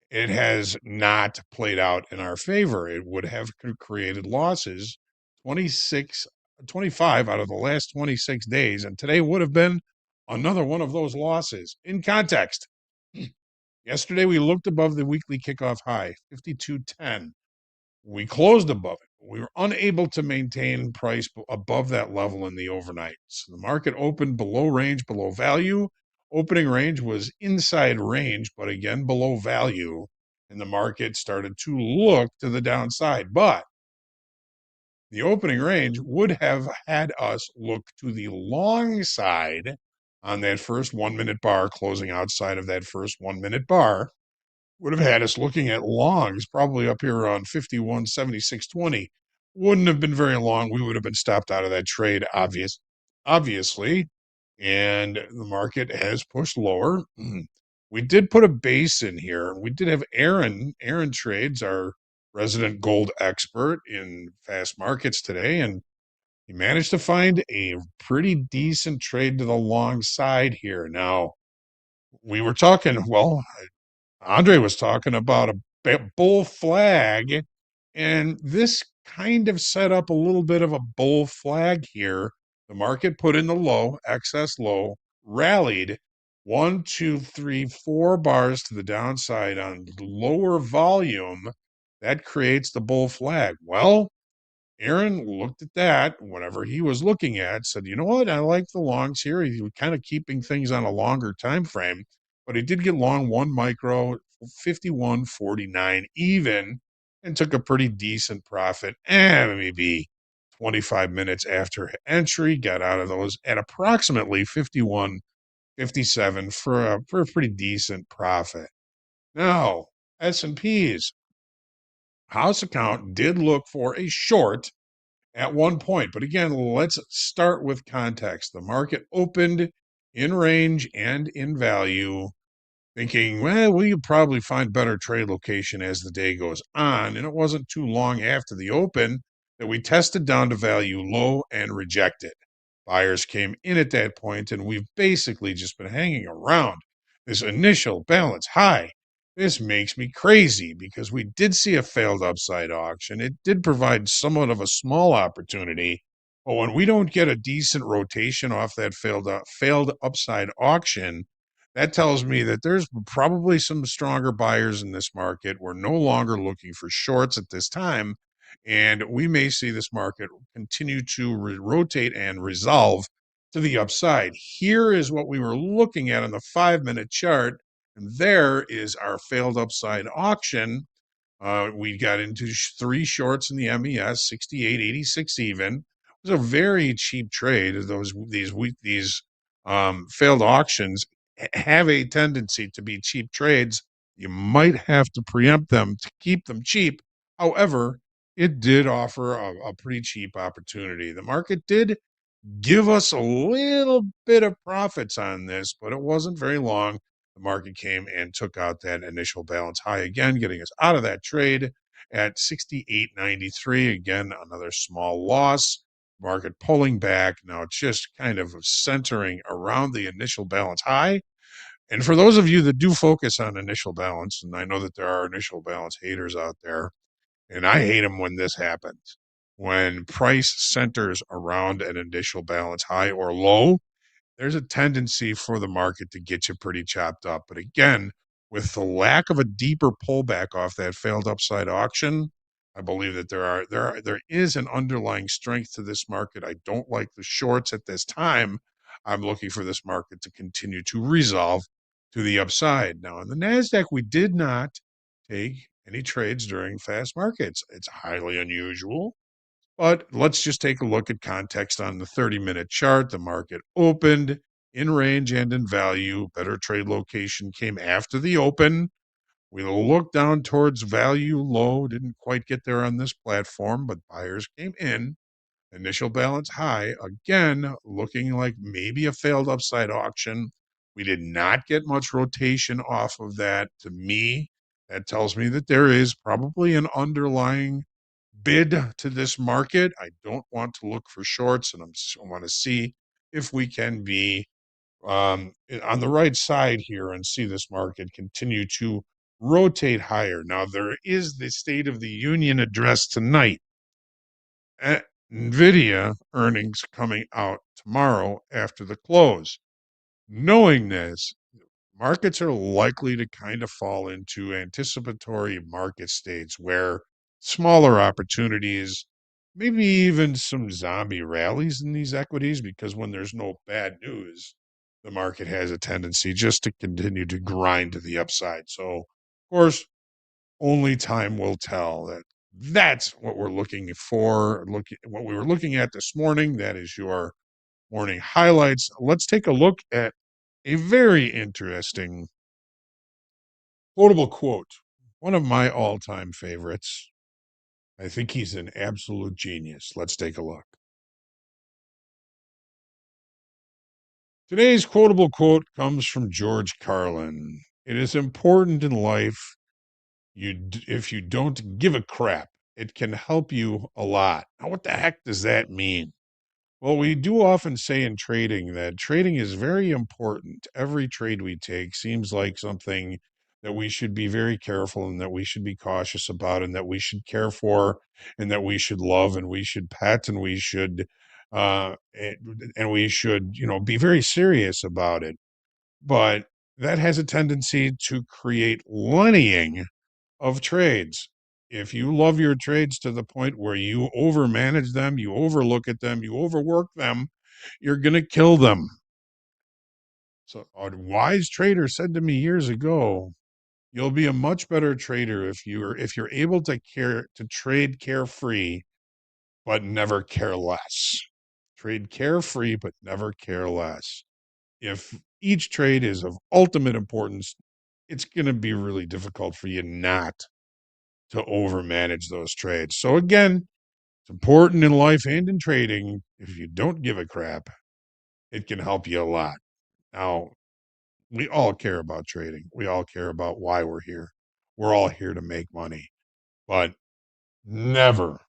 it has not played out in our favor. It would have created losses 25 out of the last 26 days, and today would have been another one of those losses. In context, yesterday we looked above the weekly kickoff high, 52.10. We closed above it. We were unable to maintain price above that level in the overnight. So the market opened below range, below value. Opening range was inside range, but again, below value. And the market started to look to the downside. But the opening range would have had us look to the long side on that first 1 minute bar, closing outside of that first 1 minute bar. Would have had us looking at longs, probably up here around 51.7620. Wouldn't have been very long. We would have been stopped out of that trade, obviously. And the market has pushed lower. We did put a base in here. We did have Aaron. Aaron trades, our resident gold expert in fast markets today. And he managed to find a pretty decent trade to the long side here. Now, we were talking, well, Andre was talking about a bull flag, and this kind of set up a little bit of a bull flag here. The market put in the low, excess low, rallied 1, 2, 3, 4 bars to the downside on lower volume. That creates the bull flag. Well, Aaron looked at that whenever he was looking at, said, you know what, I like the longs here. He was kind of keeping things on a longer time frame, but he did get long 1 micro, 51.49 even, and took a pretty decent profit. And maybe 25 minutes after entry, got out of those at approximately 51.57 for a pretty decent profit. Now, S&Ps house account did look for a short at one point. But again, let's start with context. The market opened in range and in value, thinking, well, we could probably find better trade location as the day goes on. And it wasn't too long after the open that we tested down to value low and rejected. Buyers came in at that point, and we've basically just been hanging around this initial balance high. This makes me crazy because we did see a failed upside auction. It did provide somewhat of a small opportunity, but when we don't get a decent rotation off that failed upside auction, that tells me that there's probably some stronger buyers in this market. We're no longer looking for shorts at this time, and we may see this market continue to rotate and resolve to the upside. Here is what we were looking at on the 5-minute chart. And there is our failed upside auction. We got into 3 shorts in the MES, 68.86 even. It was a very cheap trade. These failed auctions have a tendency to be cheap trades. You might have to preempt them to keep them cheap. However, it did offer a pretty cheap opportunity. The market did give us a little bit of profits on this, but it wasn't very long. The market came and took out that initial balance high again, getting us out of that trade at 68.93. Again, another small loss. Market pulling back. Now it's just kind of centering around the initial balance high. And for those of you that do focus on initial balance, and I know that there are initial balance haters out there, and I hate them when this happens. When price centers around an initial balance high or low, there's a tendency for the market to get you pretty chopped up. But again, with the lack of a deeper pullback off that failed upside auction, I believe that there is an underlying strength to this market. I don't like the shorts at this time. I'm looking for this market to continue to resolve to the upside. Now, on the NASDAQ, we did not take any trades during fast markets. It's highly unusual, but let's just take a look at context on the 30-minute chart. The market opened in range and in value. Better trade location came after the open. We looked down towards value low, didn't quite get there on this platform, but buyers came in. Initial balance high, again, looking like maybe a failed upside auction. We did not get much rotation off of that. To me, that tells me that there is probably an underlying bid to this market. I don't want to look for shorts, and I want to see if we can be on the right side here and see this market continue to rotate higher. Now, there is the State of the Union address tonight. NVIDIA earnings coming out tomorrow after the close. Knowing this, markets are likely to kind of fall into anticipatory market states where smaller opportunities, maybe even some zombie rallies in these equities, because when there's no bad news, the market has a tendency just to continue to grind to the upside. So, of course, only time will tell. That's what we're looking for. What we were looking at this morning. That is your morning highlights. Let's take a look at a very interesting quotable quote. One of my all-time favorites. I think he's an absolute genius. Let's take a look. Today's quotable quote comes from George Carlin. It is important in life if you don't give a crap, it can help you a lot. Now, what the heck does that mean? Well, we do often say in trading that trading is very important. Every trade we take seems like something that we should be very careful and that we should be cautious about and that we should care for and that we should love and we should pet and we should be very serious about it. But that has a tendency to create lineing of trades. If you love your trades to the point where you overmanage them, you overlook at them, you overwork them, you're going to kill them. So a wise trader said to me years ago, you'll be a much better trader if you're able to trade carefree but never care less. Trade carefree but never care less. If each trade is of ultimate importance, it's going to be really difficult for you not to overmanage those trades. So again, it's important in life and in trading. If you don't give a crap, it can help you a lot. Now, we all care about trading. We all care about why we're here. We're all here to make money. But never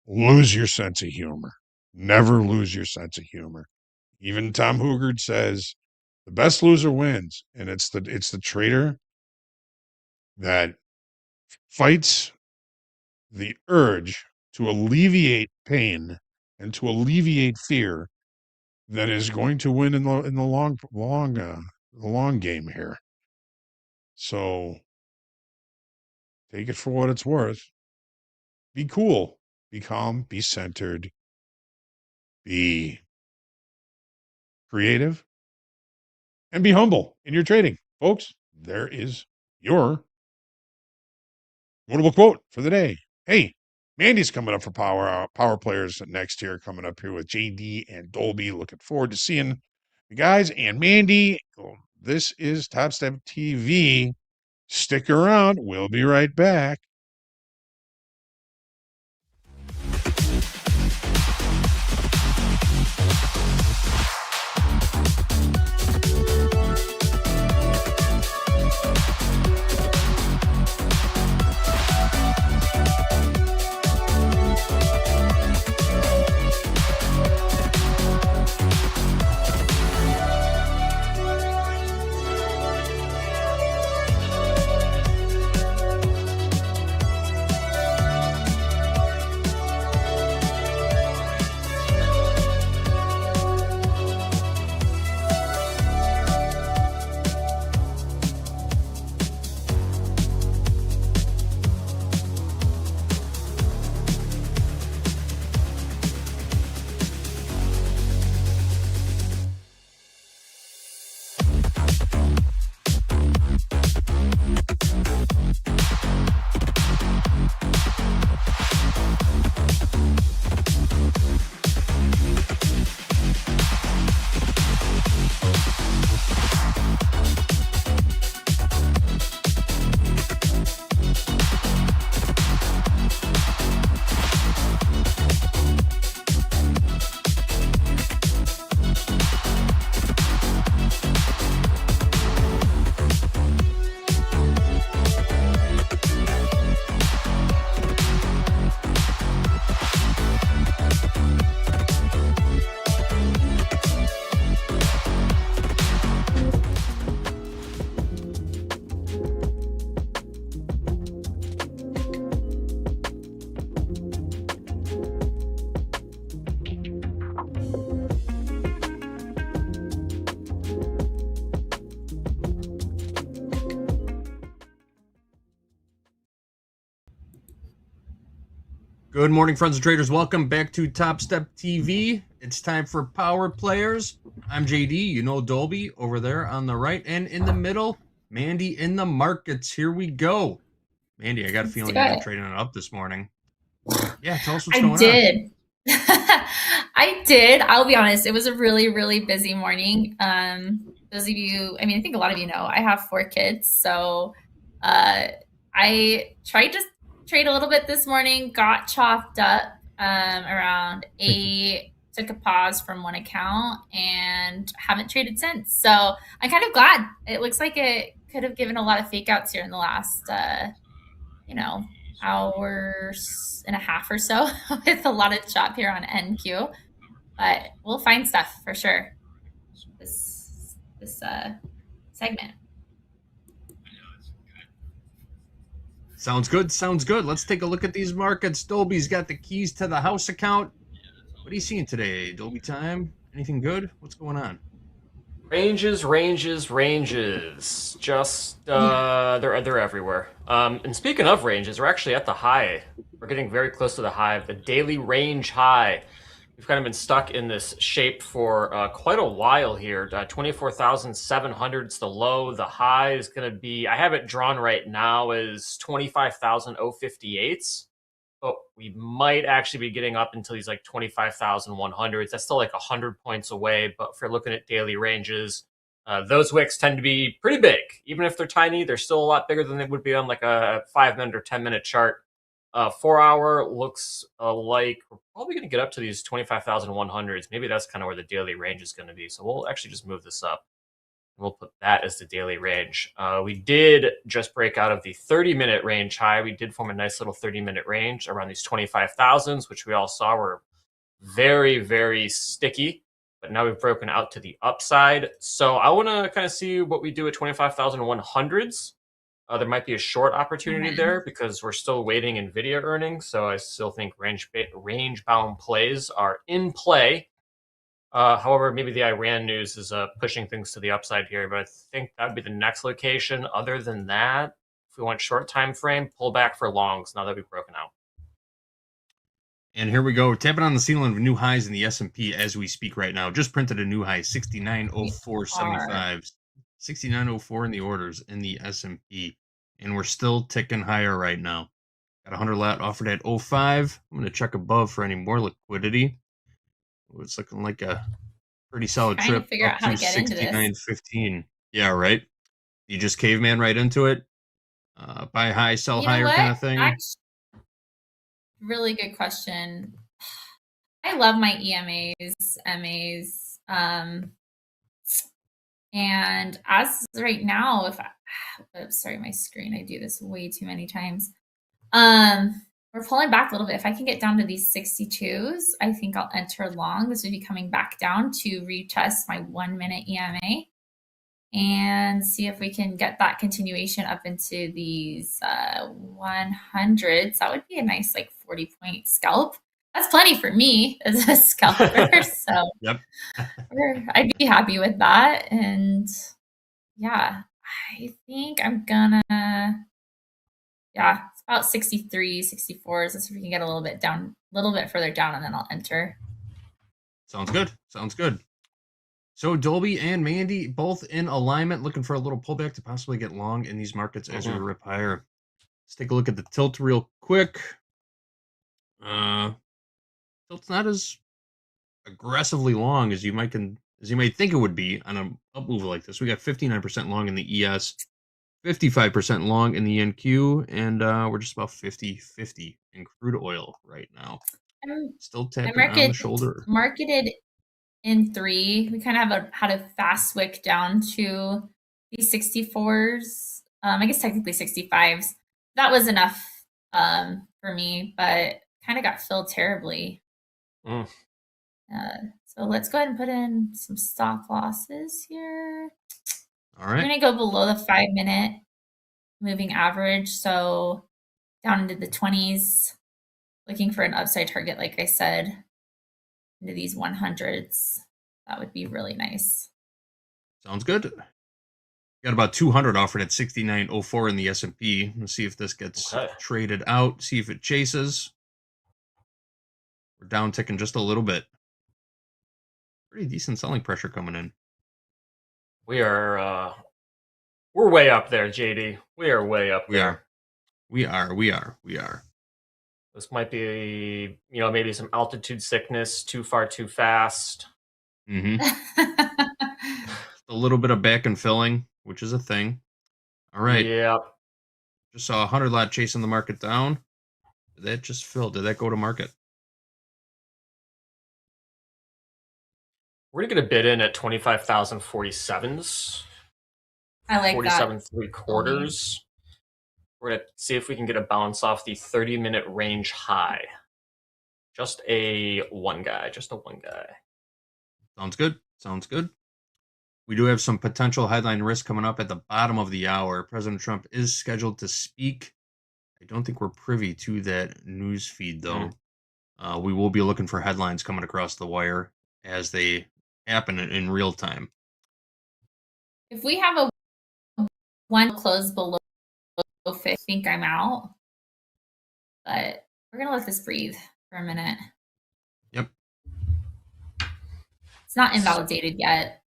lose your sense of humor. Never lose your sense of humor. Even Tom Hoogard says the best loser wins, and it's the trader that fights the urge to alleviate pain and to alleviate fear that is going to win in the long game here. So take it for what it's worth. Be cool, be calm, be centered, be creative, and be humble in your trading. Folks, there is your quotable quote for the day. Hey, Mandy's coming up for Power Players next here, coming up here with JD and Dolby. Looking forward to seeing you guys and Mandy. This is Topstep TV. Stick around. We'll be right back. Good morning, friends and traders. Welcome back to Topstep TV. It's time for Power Players. I'm JD, you know Dolby over there on the right, and in the middle, Mandy in the markets. Here we go. Mandy, I got a feeling you've been trading it up this morning. Yeah, tell us what's going on. I did. I did. I'll be honest. It was a really, really busy morning. Those of you, I mean, I think a lot of you know, I have 4 kids. So I tried to trade a little bit this morning, got chopped up around 8, took a pause from one account and haven't traded since. So I'm kind of glad. It looks like it could have given a lot of fake outs here in the last, hours and a half or so with a lot of chop here on NQ, but we'll find stuff for sure this segment. Sounds good. Sounds good. Let's take a look at these markets. Dolby's got the keys to the house account. What are you seeing today, Dolby time? Anything good? What's going on? Ranges. Just they're everywhere. And speaking of ranges, we're actually at the high. We're getting very close to the high, the daily range high. We've kind of been stuck in this shape for quite a while here. 24,700 is the low. The high is going to be, I have it drawn right now as 25,058. But we might actually be getting up until these like 25,100s. That's still like 100 points away. But if you're looking at daily ranges, those wicks tend to be pretty big. Even if they're tiny, they're still a lot bigger than they would be on like a 5-minute or 10-minute chart. 4-hour looks like we're probably going to get up to these 25,100s. Maybe that's kind of where the daily range is going to be. So we'll actually just move this up. We'll put that as the daily range. We did just break out of the 30-minute range high. We did form a nice little 30-minute range around these 25,000s, which we all saw were very, very sticky. But now we've broken out to the upside. So I want to kind of see what we do at 25,100s. There might be a short opportunity there because we're still waiting NVIDIA earnings. So I still think range-bound plays are in play. However, maybe the Iran news is pushing things to the upside here, but I think that would be the next location. Other than that, if we want short time frame, pull back for longs now that we've broken out. And here we go, tapping on the ceiling of new highs in the S&P as we speak right now. Just printed a new high, 69.0475. 69.04 in the orders in the S&P. And we're still ticking higher right now. Got 100 lat offered at 05. I'm going to check above for any more liquidity. It's looking like a pretty solid Trying trip to figure up out how to to get into this. 69.15. Yeah, right. You just caveman right into it. Buy high, sell You know higher what? kind of thing. Really good question. I love my EMAs, MAs. And as right now, sorry, my screen, I do this way too many times. We're pulling back a little bit. If I can get down to these 62s, I think I'll enter long. This would be coming back down to retest my 1-minute EMA and see if we can get that continuation up into these 100s. That would be a nice like 40-point scalp. That's plenty for me as a scalper. So yep. I'd be happy with that. And yeah, I think I'm gonna, it's about 63, 64s. Let's see if we can get a little bit further down, and then I'll enter. Sounds good. Sounds good. So Dolby and Mandy both in alignment, looking for a little pullback to possibly get long in these markets as we rip higher. Let's take a look at the tilt real quick. Tilt's not as aggressively long as you might think it would be on an up move like this. We got 59% long in the ES, 55% long in the NQ, and we're just about 50-50 in crude oil right now. Still tapping on the shoulder. Marketed in 3. We kind of had a fast wick down to these 64s. I guess technically 65s. That was enough for me, but kind of got filled terribly. So let's go ahead and put in some stop losses here. All right. We're going to go below the 5-minute moving average. So down into the 20s, looking for an upside target, like I said, into these 100s. That would be really nice. Sounds good. Got about 200 offered at 69.04 in the S&P. Let's see if this gets traded out. See if it chases. We're down ticking just a little bit. Pretty decent selling pressure coming in. We are we're way up there, JD. We are way up there. We are. This might be, maybe some altitude sickness, too far, too fast. Mm-hmm. A little bit of back and filling, which is a thing. All right. Yep. Just saw 100 lot chasing the market down. Did that just fill? Did that go to market? We're going to get a bid in at 25,047s. I like 47 that. 3/4. We're going to see if we can get a bounce off the 30-minute range high. Just a one guy. Sounds good. We do have some potential headline risk coming up at the bottom of the hour. President Trump is scheduled to speak. I don't think we're privy to that news feed, though. We will be looking for headlines coming across the wire as they happen in real time. If we have a one close below 50, I think I'm out. But we're going to let this breathe for a minute. Yep. It's not invalidated yet.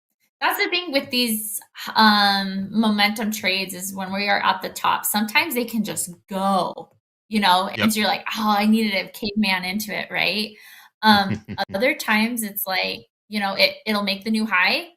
That's the thing with these momentum trades is when we are at the top, sometimes they can just go, and you're like, oh, I needed a caveman into it, right? Other times it's like, it'll make the new high,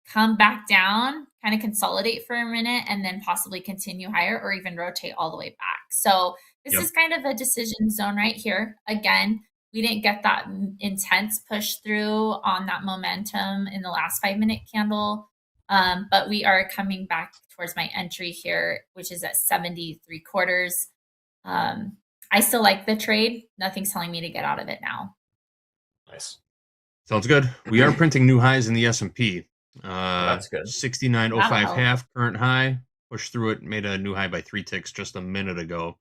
come back down, kind of consolidate for a minute, and then possibly continue higher or even rotate all the way back. So this is kind of a decision zone right here. Again, we didn't get that intense push through on that momentum in the last 5-minute candle. But we are coming back towards my entry here, which is at 70.75. I still like the trade. Nothing's telling me to get out of it now. Nice. Sounds good. We are printing new highs in the S&P. That's good. 69.05 half current high. Pushed through it, made a new high by 3 ticks just a minute ago.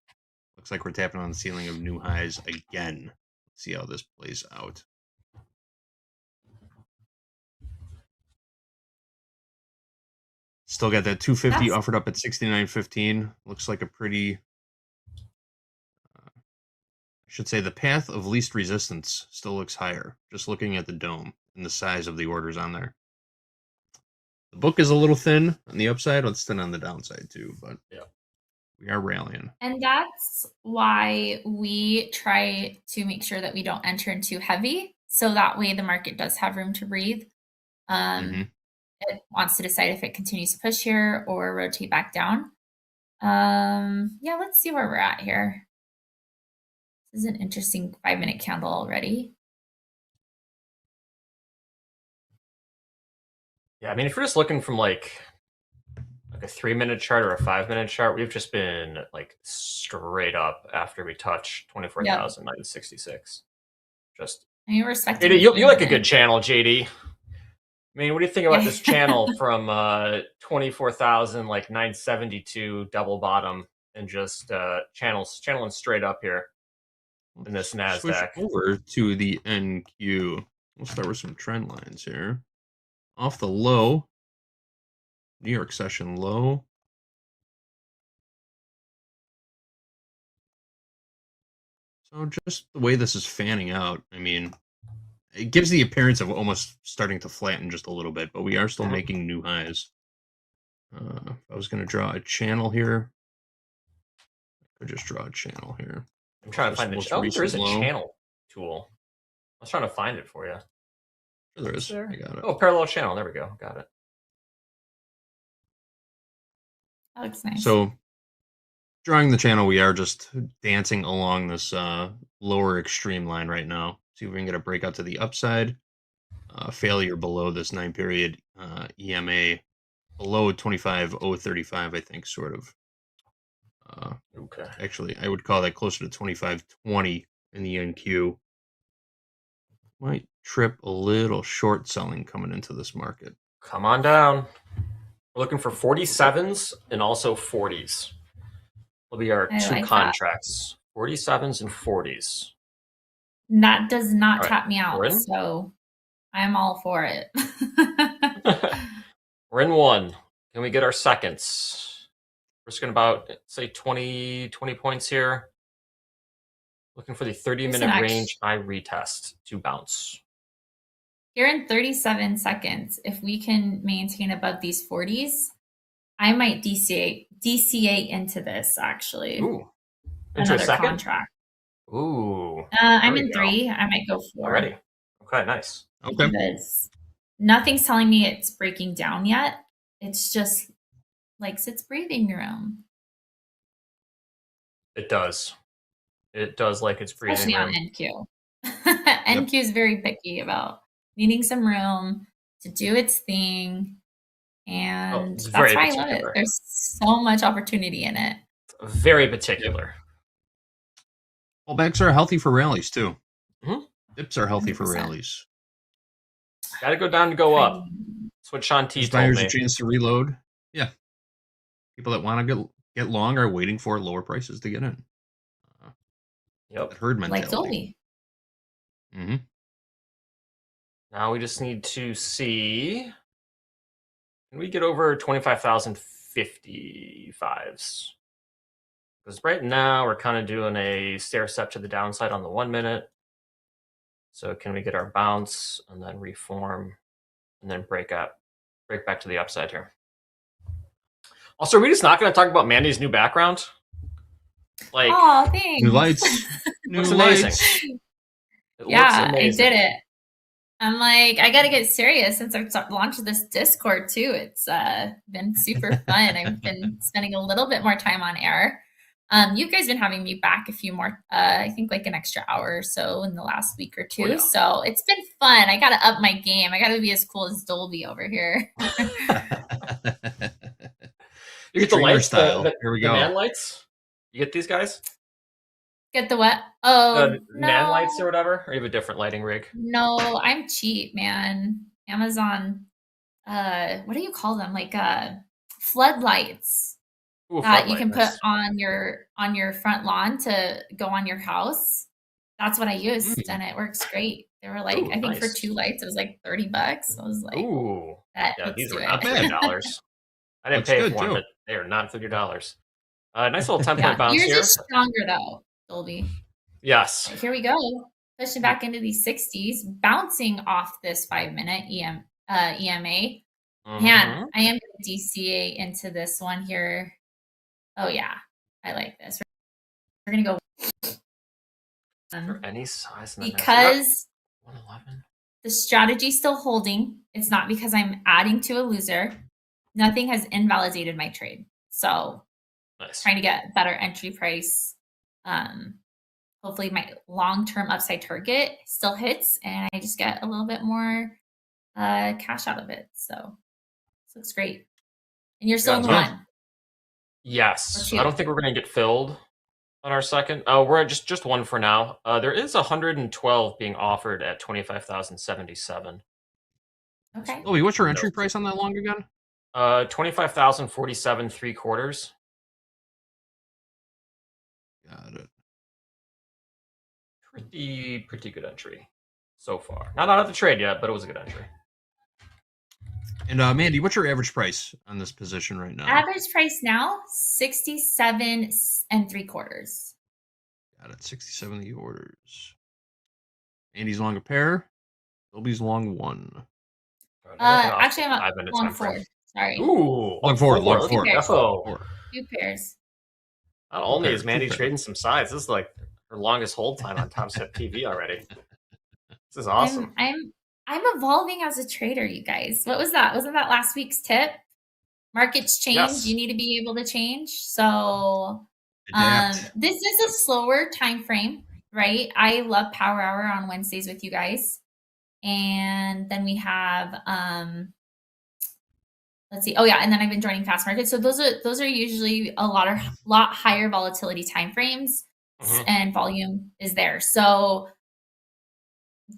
Looks like we're tapping on the ceiling of new highs again. Let's see how this plays out. Still got that 250 offered up at 69.15. Looks like a pretty, I should say the path of least resistance still looks higher. Just looking at the dome and the size of the orders on there. The book is a little thin on the upside. It's thin on the downside too, but we are rallying. And that's why we try to make sure that we don't enter in too heavy. So that way the market does have room to breathe. It wants to decide if it continues to push here or rotate back down. Let's see where we're at here. This is an interesting 5-minute candle already. Yeah, I mean, if you're just looking from like a 3-minute chart or a 5-minute chart, we've just been like straight up after we touch 24,966. Just I respect. JD, you like a good channel, JD. I mean, what do you think about this channel from 24,972 double bottom and just channeling straight up here in this NASDAQ? Switch over to the NQ. We'll start with some trend lines here. Off the low, New York session low. So just the way this is fanning out, I mean, it gives the appearance of almost starting to flatten just a little bit, but we are still making new highs. If I was going to draw a channel here, I could just draw a channel here. I'm trying to find the channel. Oh, there is a channel tool. I was trying to find it for you. Sure there is. I got it. Oh, parallel channel. There we go. Got it. That looks nice. So drawing the channel, we are just dancing along this lower extreme line right now. See if we can get a breakout to the upside. Failure below this 9-period EMA, below 25.035, I think, sort of. Okay. Actually, I would call that closer to 25.20 in the NQ. Might trip a little short selling coming into this market. Come on down. We're looking for 47s and also 40s. Will be our two contracts. 47s and 40s. That does not tap me out, so I'm all for it. We're in one. Can we get our seconds? We're just going to about, say, 20 points here. Looking for the Listen, 30-minute range high retest to bounce. Here in 37 seconds, if we can maintain above these 40s, I might DCA into this actually. Ooh. Into Another a second? contract. Ooh. I'm there we in go. 3. I might go 4. Already. Okay, nice. Okay. Because nothing's telling me it's breaking down yet. It's just likes its breathing room. It does. It does like its breathing Especially on room. NQ. NQ is very picky about needing some room to do its thing. And it's that's very why I love it. particular. There's so much opportunity in it. Very particular. Pullbacks are healthy for rallies too. Mhm. Dips are healthy for 100%. rallies. Got to go down to go up. That's what Sean T Gives told buyers me. a chance to reload. Yeah. People that want to get long are waiting for lower prices to get in. Yep. That herd Like mentality. Dolby. Mm-hmm. Now we just need to see. Can we get over 25,055s? Because right now we're kind of doing a stair step to the downside on the 1 minute. So can we get our bounce and then reform and then break back to the upside here? Also, are we just not going to talk about Mandy's new background? Like, oh, thanks. New lights. New looks amazing. lights. It Yeah, looks I amazing. did it. I'm like, I got to get serious since I've launched this Discord too. It's been super fun. I've been spending a little bit more time on air. You guys been having me back a few more, I think like an extra hour or so in the last week or two. Oh, yeah. So it's been fun. I got to up my game. I got to be as cool as Dolby over here. You get the Trainer lights, style. the Here we the go. man lights? You get these guys? Get the what? Oh, The man lights no. or whatever? Or you have a different lighting rig? No, I'm cheap, man. Amazon, what do you call them? Like floodlights Ooh, that you floodlight, can put nice. on your front lawn to go on your house. That's what I used, and it works great. They were like, Ooh, I think for nice. 2 lights, it was like $30. I was like, Ooh. Yeah, let's these do were it. not $30. I didn't Looks pay good, for them, too. but they are not $30. Nice little 10-point Yeah, bounce yours here. is stronger though, Dolby. Yes. Right, here we go. Pushing back into these 60s, bouncing off this 5-minute EMA. Man, Mhm. I am going to DCA into this one here. Oh yeah, I like this. We're going to go For any size in the because 111. the strategy's still holding. It's not because I'm adding to a loser. Nothing has invalidated my trade. So Nice. trying to get better entry price. Hopefully my long-term upside target still hits and I just get a little bit more cash out of it. So this looks great. And you're still in the Gotcha. one. Yes. Or two. I don't think we're going to get filled on our second. Oh, we're at just one for now. There is 112 being offered at 25,077. Okay. Louis, what's your entry price on that long again? 25,047 3/4. Got it. Pretty good entry so far. Not out of the trade yet, but it was a good entry. And Mandy, what's your average price on this position right now? Average price now, 67 3/4. Got it. 67 the orders. Mandy's long a pair. Dolby's long one. Actually, I'm 5 minutes long time frame. 4. Sorry. Ooh, Long four. Two pairs. Defo. 2 pairs. Not only pairs, is Mandy 2 pairs. trading some sides, this is like her longest hold time on Topstep TV already. This is awesome. I'm evolving as a trader, you guys. What was that? Wasn't that last week's tip? Markets change. Yes. You need to be able to change. So Adapt. this is a slower time frame, right? I love Power Hour on Wednesdays with you guys. And then we have let's see. Oh yeah, and then I've been joining fast markets. So those are usually a lot higher volatility time frames and volume is there. So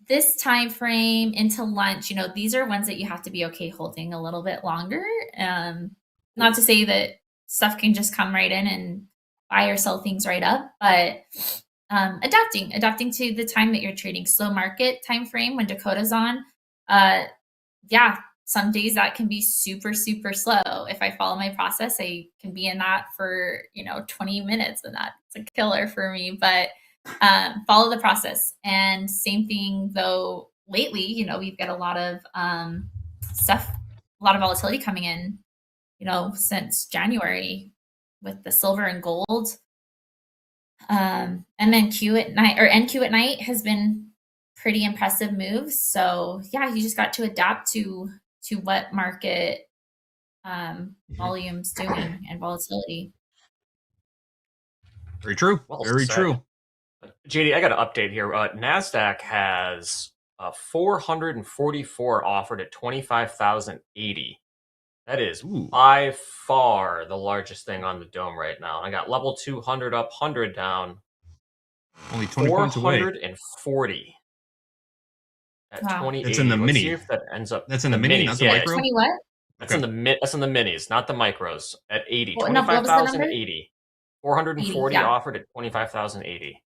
this time frame into lunch, these are ones that you have to be okay holding a little bit longer. Not to say that stuff can just come right in and buy or sell things right up, but adapting to the time that you're trading. Slow market time frame when Dakota's on. Yeah, some days that can be super, super slow. If I follow my process, I can be in that for 20 minutes, and that's a killer for me. But follow the process. And same thing though, lately, we've got a lot of stuff, a lot of volatility coming in, since January with the silver and gold. And then NQ at night has been pretty impressive moves. So yeah, you just got to adapt to what market volume's doing and volatility. Very true. Well Very said. true. JD, I got an update here. NASDAQ has 444 offered at 25,080. That is by far the largest thing on the dome right now. I got level 200 up, 100 down. Only 20 points away. 440 at Wow. 2080. That's in the Let's mini. see if that ends up. That's in the mini, not the micro? 20 what? That's in the minis, not the micros. At 80, What was the number? 25,080. 440 yeah. offered at 25,080.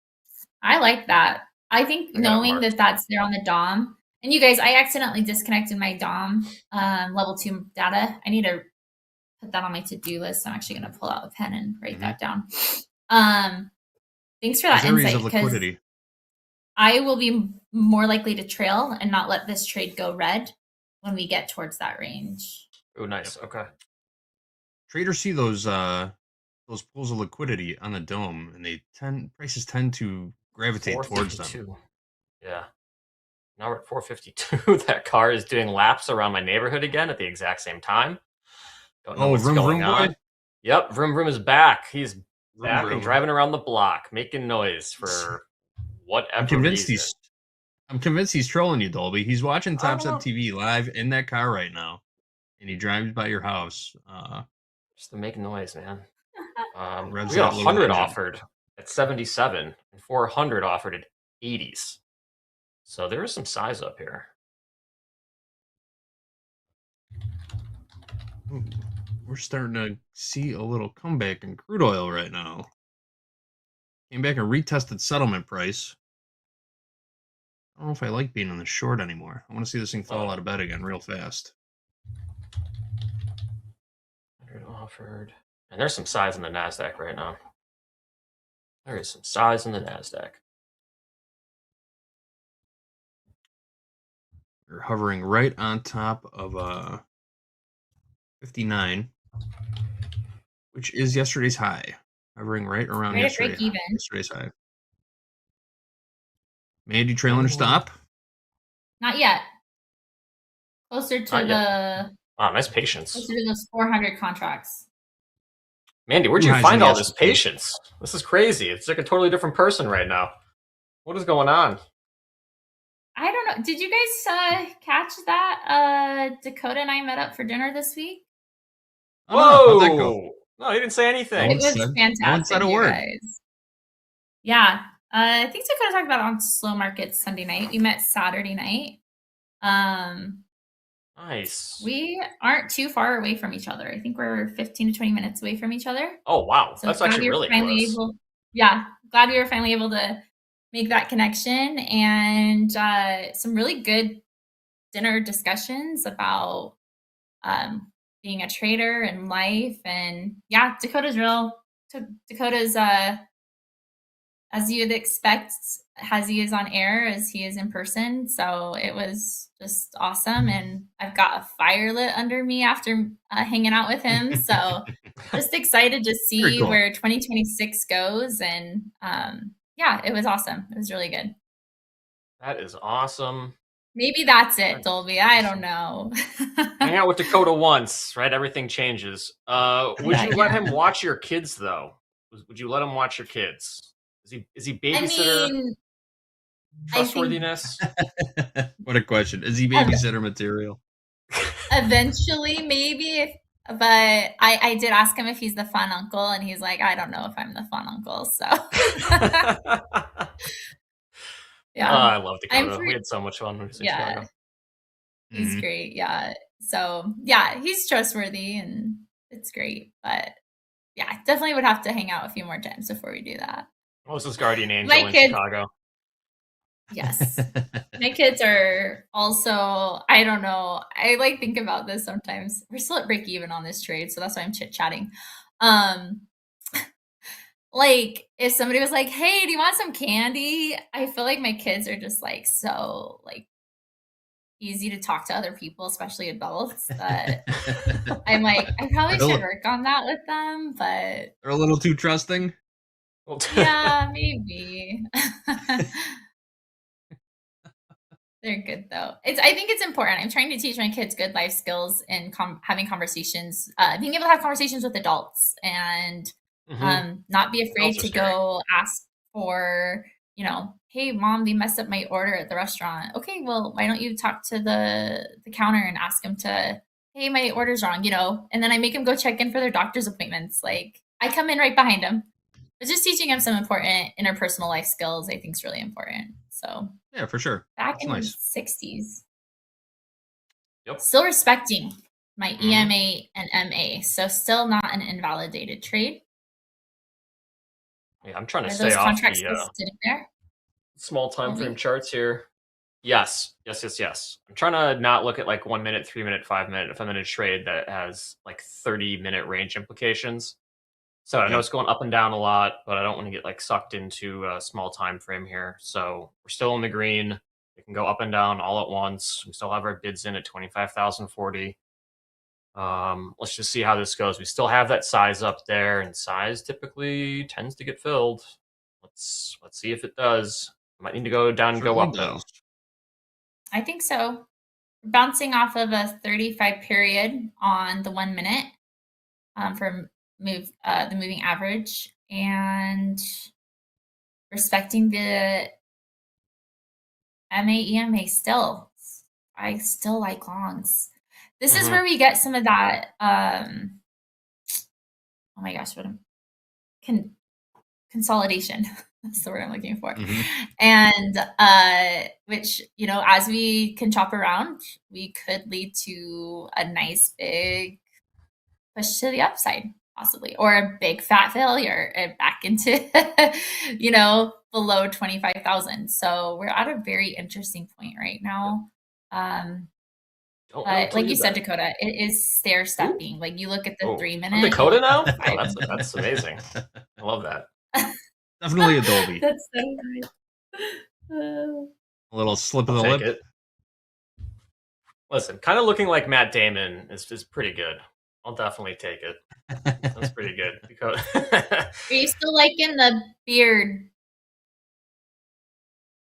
I like that. I think knowing that that's there on the DOM. And you guys, I accidentally disconnected my DOM level 2 data. I need to put that on my to-do list. I'm actually going to pull out a pen and write that down. Thanks for that Areas insight, of liquidity. I will be more likely to trail and not let this trade go red when we get towards that range. Oh, nice. Okay. Traders see those pools of liquidity on the dome, and prices tend to gravitate towards them. 452. Yeah. Now we're at 452. That car is doing laps around my neighborhood again at the exact same time. Don't know what's Vroom going Vroom on. boy? Yep, Vroom Vroom is back. He's Vroom back Vroom. and driving around the block, making noise for whatever I'm convinced reason. he's trolling you, Dolby. He's watching I don't Topstep know. TV live in that car right now, and he drives by your house. Just to make noise, man. We Revs got that little 100 engine. offered at 77 and 400 offered at 80s. So there is some size up here. Ooh, we're starting to see a little comeback in crude oil right now. Came back and retested settlement price. I don't know if I like being on the short anymore. I want to see this thing fall out of bed again real fast. 100 offered. And there's some size in the NASDAQ right now. There is some size in the NASDAQ. We're hovering right on top of 59, which is yesterday's high. Hovering right around Right at break yesterday's high. Mandy trailing her stop. Not yet. Closer to Not yet. Wow, nice patience. closer to those 400 contracts. Mandy, where'd Two you highs find in the all this S&P. patience? This is crazy. It's like a totally different person right now. What is going on? I don't know. Did you guys catch that? Dakota and I met up for dinner this week. Whoa! How'd that go? No, he didn't say anything. It was fantastic, no one said a you word. guys. Yeah. I think Dakota talked about it on Slow Markets Sunday night. We met Saturday night. Nice. We aren't too far away from each other. I think we're 15 to 20 minutes away from each other. Oh, wow. So That's glad actually we were really finally close. glad we were finally able to make that connection, and some really good dinner discussions about being a trader and life. And yeah, Dakota's as you'd expect, as he is on air as he is in person. So it was just awesome, and I've got a fire lit under me after hanging out with him. So just excited to Very see cool. where 2026 goes. And yeah, it was awesome. It was really good. That is awesome. Maybe that's it, Dolby. I don't know. Hang out with Dakota once, right? Everything changes. Would you let him watch your kids, though? Would you let him watch your kids? Is he babysitter I think trustworthiness? What a question. Is he babysitter material? eventually, maybe. But I did ask him if he's the fun uncle, and he's like, I don't know if I'm the fun uncle. So yeah, Oh, I love I'm Dakota. free- We had so much fun when we was in Yeah. Chicago. He's great. Yeah. So yeah, he's trustworthy, and it's great. But yeah, definitely would have to hang out a few more times before we do that. What was his guardian angel My in kids- Chicago? Yes. My kids are also, I don't know. I think about this sometimes. We're still at break even on this trade, so that's why I'm chit chatting. like if somebody was like, "Hey, do you want some candy?" I feel like my kids are just like so like easy to talk to other people, especially adults, that I'm like, I probably They're should li- work on that with them, but They're a little too trusting. yeah, maybe. They're good though. I think it's important. I'm trying to teach my kids good life skills and having conversations, being able to have conversations with adults, and not be afraid to Necessary. go ask for, hey, mom, they messed up my order at the restaurant. Okay, well, why don't you talk to the counter and ask them to, hey, my order's wrong, and then I make them go check in for their doctor's appointments. Like I come in right behind them, but just teaching them some important interpersonal life skills, I think, is really important. So Yeah, for sure. back That's in nice. the 60s. Yep. Still respecting my EMA and MA. So still not an invalidated trade. Yeah, I'm trying to Are stay those off contracts the still sitting there? small time Only? frame charts here. Yes. I'm trying to not look at like 1 minute, 3 minute, 5 minute if I'm in a trade that has like 30-minute range implications. So I know Yep. it's going up and down a lot, but I don't want to get like sucked into a small time frame here. So we're still in the green. It can go up and down all at once. We still have our bids in at 25,040. Let's just see how this goes. We still have that size up there, and size typically tends to get filled. Let's see if it does. Might need to go down and go Certainly up though. does. I think so. Bouncing off of a 35 period on the 1 minute for the moving average, and respecting the MA still. I still like longs. This is where we get some of that oh my gosh, consolidation. That's the word I'm looking for. And which, as we can chop around, we could lead to a nice big push to the upside, possibly, or a big fat failure and back into below 25,000. So we're at a very interesting point right now. Don't know But until like you said, bet. Dakota, it is stair stepping. Like you look at the 3 I'm minute. Dakota now? Oh, that's amazing. I love that. Definitely a Dolby. That's so nice. A little slip of I'll the take lip. it. Listen, kind of looking like Matt Damon is pretty good. I'll definitely take it. That's pretty good. Because Are you still liking the beard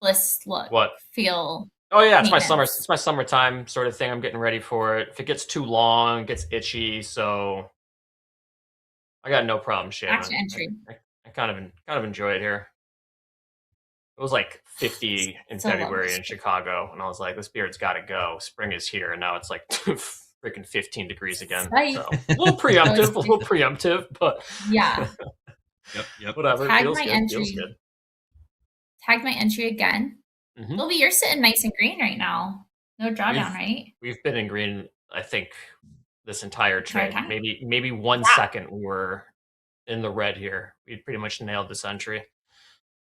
bliss look? What? Feel? Oh yeah, it's my maintenance? summertime sort of thing. I'm getting ready for it. If it gets too long, it gets itchy, so I got no problem shaving. Action entry. I kind of enjoy it here. It was like 50 in Still love February this in Chicago, and I was like, this beard's got to go. Spring is here, and now it's like freaking 15 degrees again. Right. So a little preemptive, but Yeah. Yep. Whatever. Tag Feels my good. entry. Feels good. Tag my entry again. Dolby, you're sitting nice and green right now. No drawdown, right? We've been in green, I think, this entire trade. time? Maybe 1 second we were in the red here. We pretty much nailed this entry.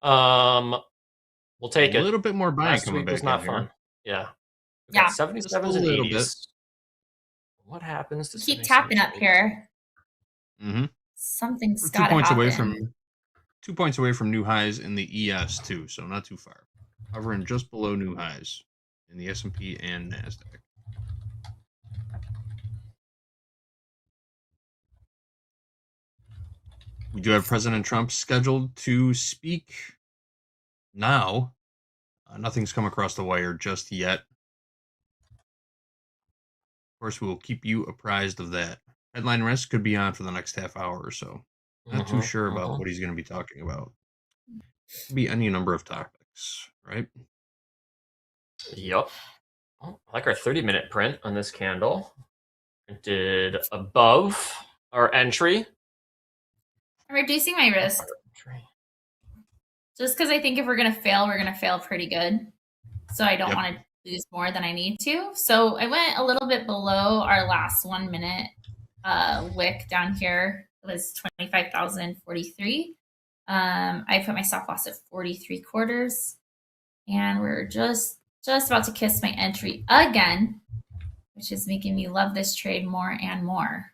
We'll take it. A little bit more buying Last coming week was back not in fun. here. Yeah. Yeah. 77s and Just a little 80s. What happens to Keep 77s tapping and up 80s? here. Mm-hmm. Something's We're got to happen. 2 points away from new highs in the ES too, so not too far. Hovering just below new highs in the S&P and NASDAQ. We do have President Trump scheduled to speak now. Nothing's come across the wire just yet. Of course, we will keep you apprised of that. Headline risk could be on for the next half hour or so. Not too sure about what he's going to be talking about. Could be any number of topics, right? Yep. Well, I like our 30-minute print on this candle. Printed above our entry. I'm reducing my risk. Just because I think if we're going to fail pretty good. So I don't want to lose more than I need to. So I went a little bit below our last 1 minute wick down here. It was 25,043. I put my stop loss at 43 quarters. And we're just about to kiss my entry again, which is making me love this trade more and more.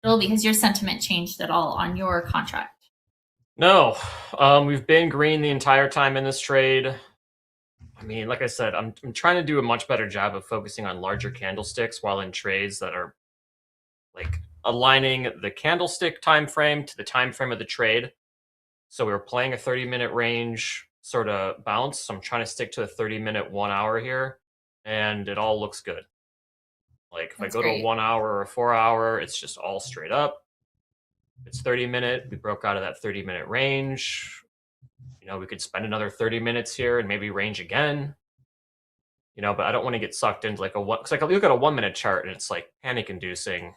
Dolby, has your sentiment changed at all on your contract? No, we've been green the entire time in this trade. I mean, like I said, I'm trying to do a much better job of focusing on larger candlesticks while in trades that are like aligning the candlestick time frame to the time frame of the trade. So we were playing a 30-minute range sort of bounce. So I'm trying to stick to a 30-minute 1 hour here, and it all looks good. Like if That's I go to great. a 1 hour or a 4 hour, it's just all straight up. It's 30-minute. We broke out of that 30-minute range. You know, we could spend another 30 minutes here and maybe range again. You know, but I don't want to get sucked into like a one. Because like I look at a 1 minute chart and it's like panic inducing.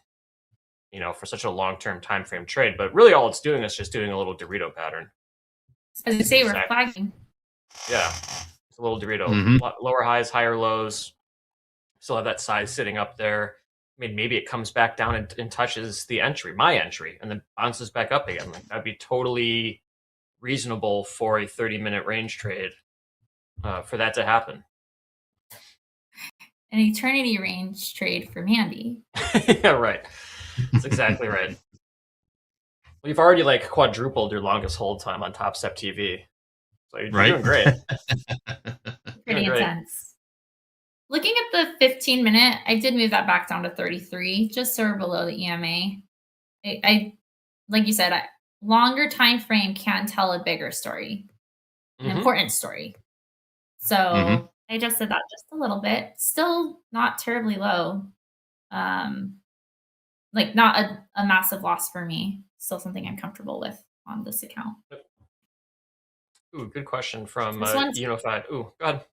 You know, for such a long-term time frame trade, but really all it's doing is just doing a little Dorito pattern. As you say, we're Exactly. flagging. Yeah, it's a little Dorito. Mhm. Lower highs, higher lows. Still have that size sitting up there. I mean, maybe it comes back down and touches the entry, my entry, and then bounces back up again. Like that'd be totally reasonable for a 30-minute range trade for that to happen. An eternity range trade for Mandy. Yeah, right. That's exactly right. We've already like quadrupled your longest hold time on Topstep TV. So you're Right? doing great. Pretty Doing great. intense. Looking at the 15-minute, I did move that back down to 33, just so we're below the EMA. I like you said, longer time frame can tell a bigger story, an Mhm. important story. So Mhm. I adjusted that just a little bit. Still not terribly low. Like not a massive loss for me. Still something I'm comfortable with on this account. Ooh, good question from This one's- Unified. Ooh, go ahead.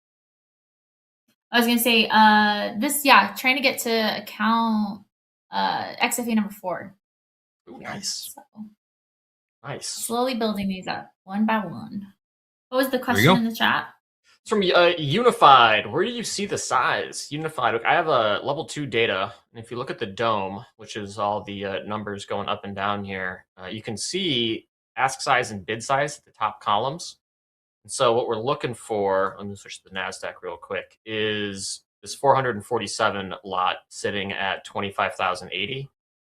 I was gonna say trying to get to account XFA number 4. Ooh, nice. So Nice. slowly building these up one by one. What was the you question go. in the chat? It's from Unified. Where do you see the size? Unified. Look, I have a level 2 data. And if you look at the dome, which is all the numbers going up and down here, you can see ask size and bid size at the top columns. And so what we're looking for, let me switch to the NASDAQ real quick, is this 447 lot sitting at 25,080,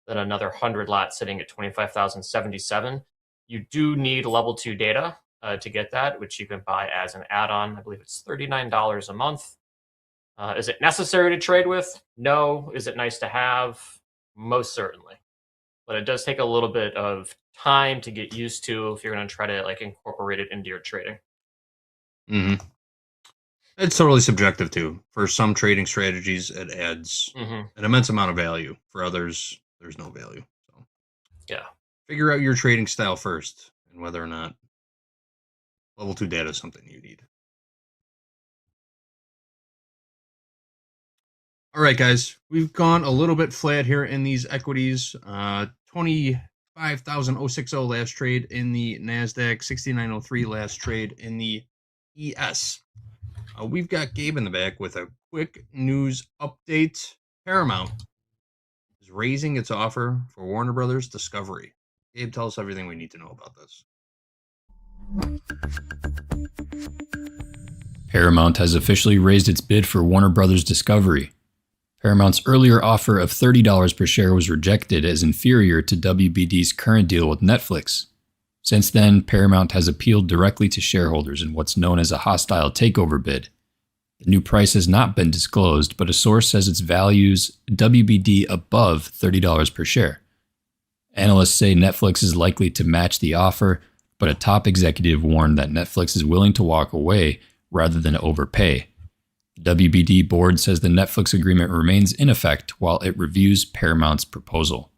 then another 100 lot sitting at 25,077. You do need level 2 data to get that, which you can buy as an add-on. I believe it's $39 a month. Is it necessary to trade with? No. Is it nice to have? Most certainly. But it does take a little bit of time to get used to if you're going to try to like incorporate it into your trading. hmm It's totally subjective too. For some trading strategies, it adds Mhm. an immense amount of value. For others, there's no value. So Yeah. figure out your trading style first and whether or not level 2 data is something you need. All right, guys, we've gone a little bit flat here in these equities. 25,060 last trade in the NASDAQ, 6903 last trade in the ES. We've got Gabe in the back with a quick news update. Paramount is raising its offer for Warner Brothers Discovery. Gabe, tell us everything we need to know about this. Paramount has officially raised its bid for Warner Brothers Discovery. Paramount's earlier offer of $30 per share was rejected as inferior to WBD's current deal with Netflix. Since then, Paramount has appealed directly to shareholders in what's known as a hostile takeover bid. The new price has not been disclosed, but a source says it values WBD above $30 per share. Analysts say Netflix is likely to match the offer, but a top executive warned that Netflix is willing to walk away rather than overpay. The WBD board says the Netflix agreement remains in effect while it reviews Paramount's proposal.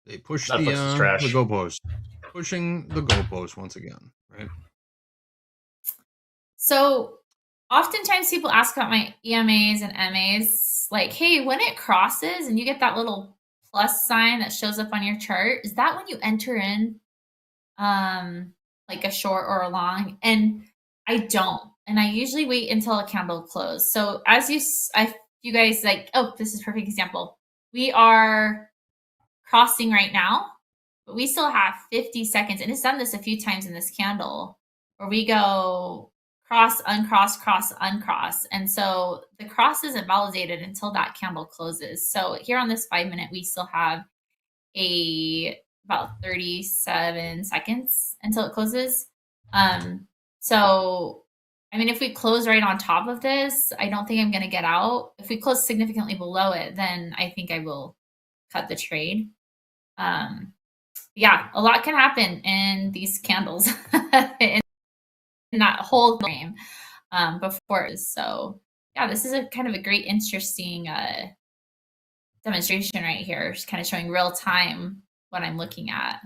They push Netflix is the trash. goalpost. Pushing the goalpost once again, right? So oftentimes people ask about my EMAs and MAs, like, hey, when it crosses and you get that little plus sign that shows up on your chart, is that when you enter in like a short or a long? And I don't. And I usually wait until a candle close. So as you guys like, oh, this is a perfect example. We are crossing right now, but we still have 50 seconds. And it's done this a few times in this candle where we go cross, uncross, cross, uncross. And so the cross isn't validated until that candle closes. So here on this 5 minute, we still have about 37 seconds until it closes. So, I mean, if we close right on top of this, I don't think I'm going to get out. If we close significantly below it, then I think I will cut the trade. Yeah, a lot can happen in these candles in that whole frame before. So yeah, this is a kind of a great, interesting demonstration right here. Just kind of showing real time what I'm looking at.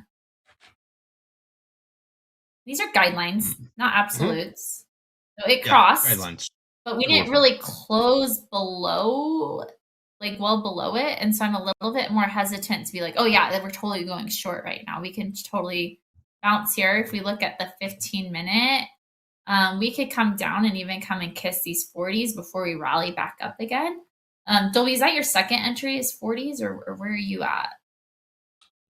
These are guidelines, not absolutes. So it crossed, guidelines. but we didn't really close below, like well below it. And so I'm a little bit more hesitant to be like, oh yeah, we're totally going short right now. We can totally bounce here. If we look at the 15 minute, we could come down and even come and kiss these 40s before we rally back up again. Dolby, is that your second entry is 40s or where are you at?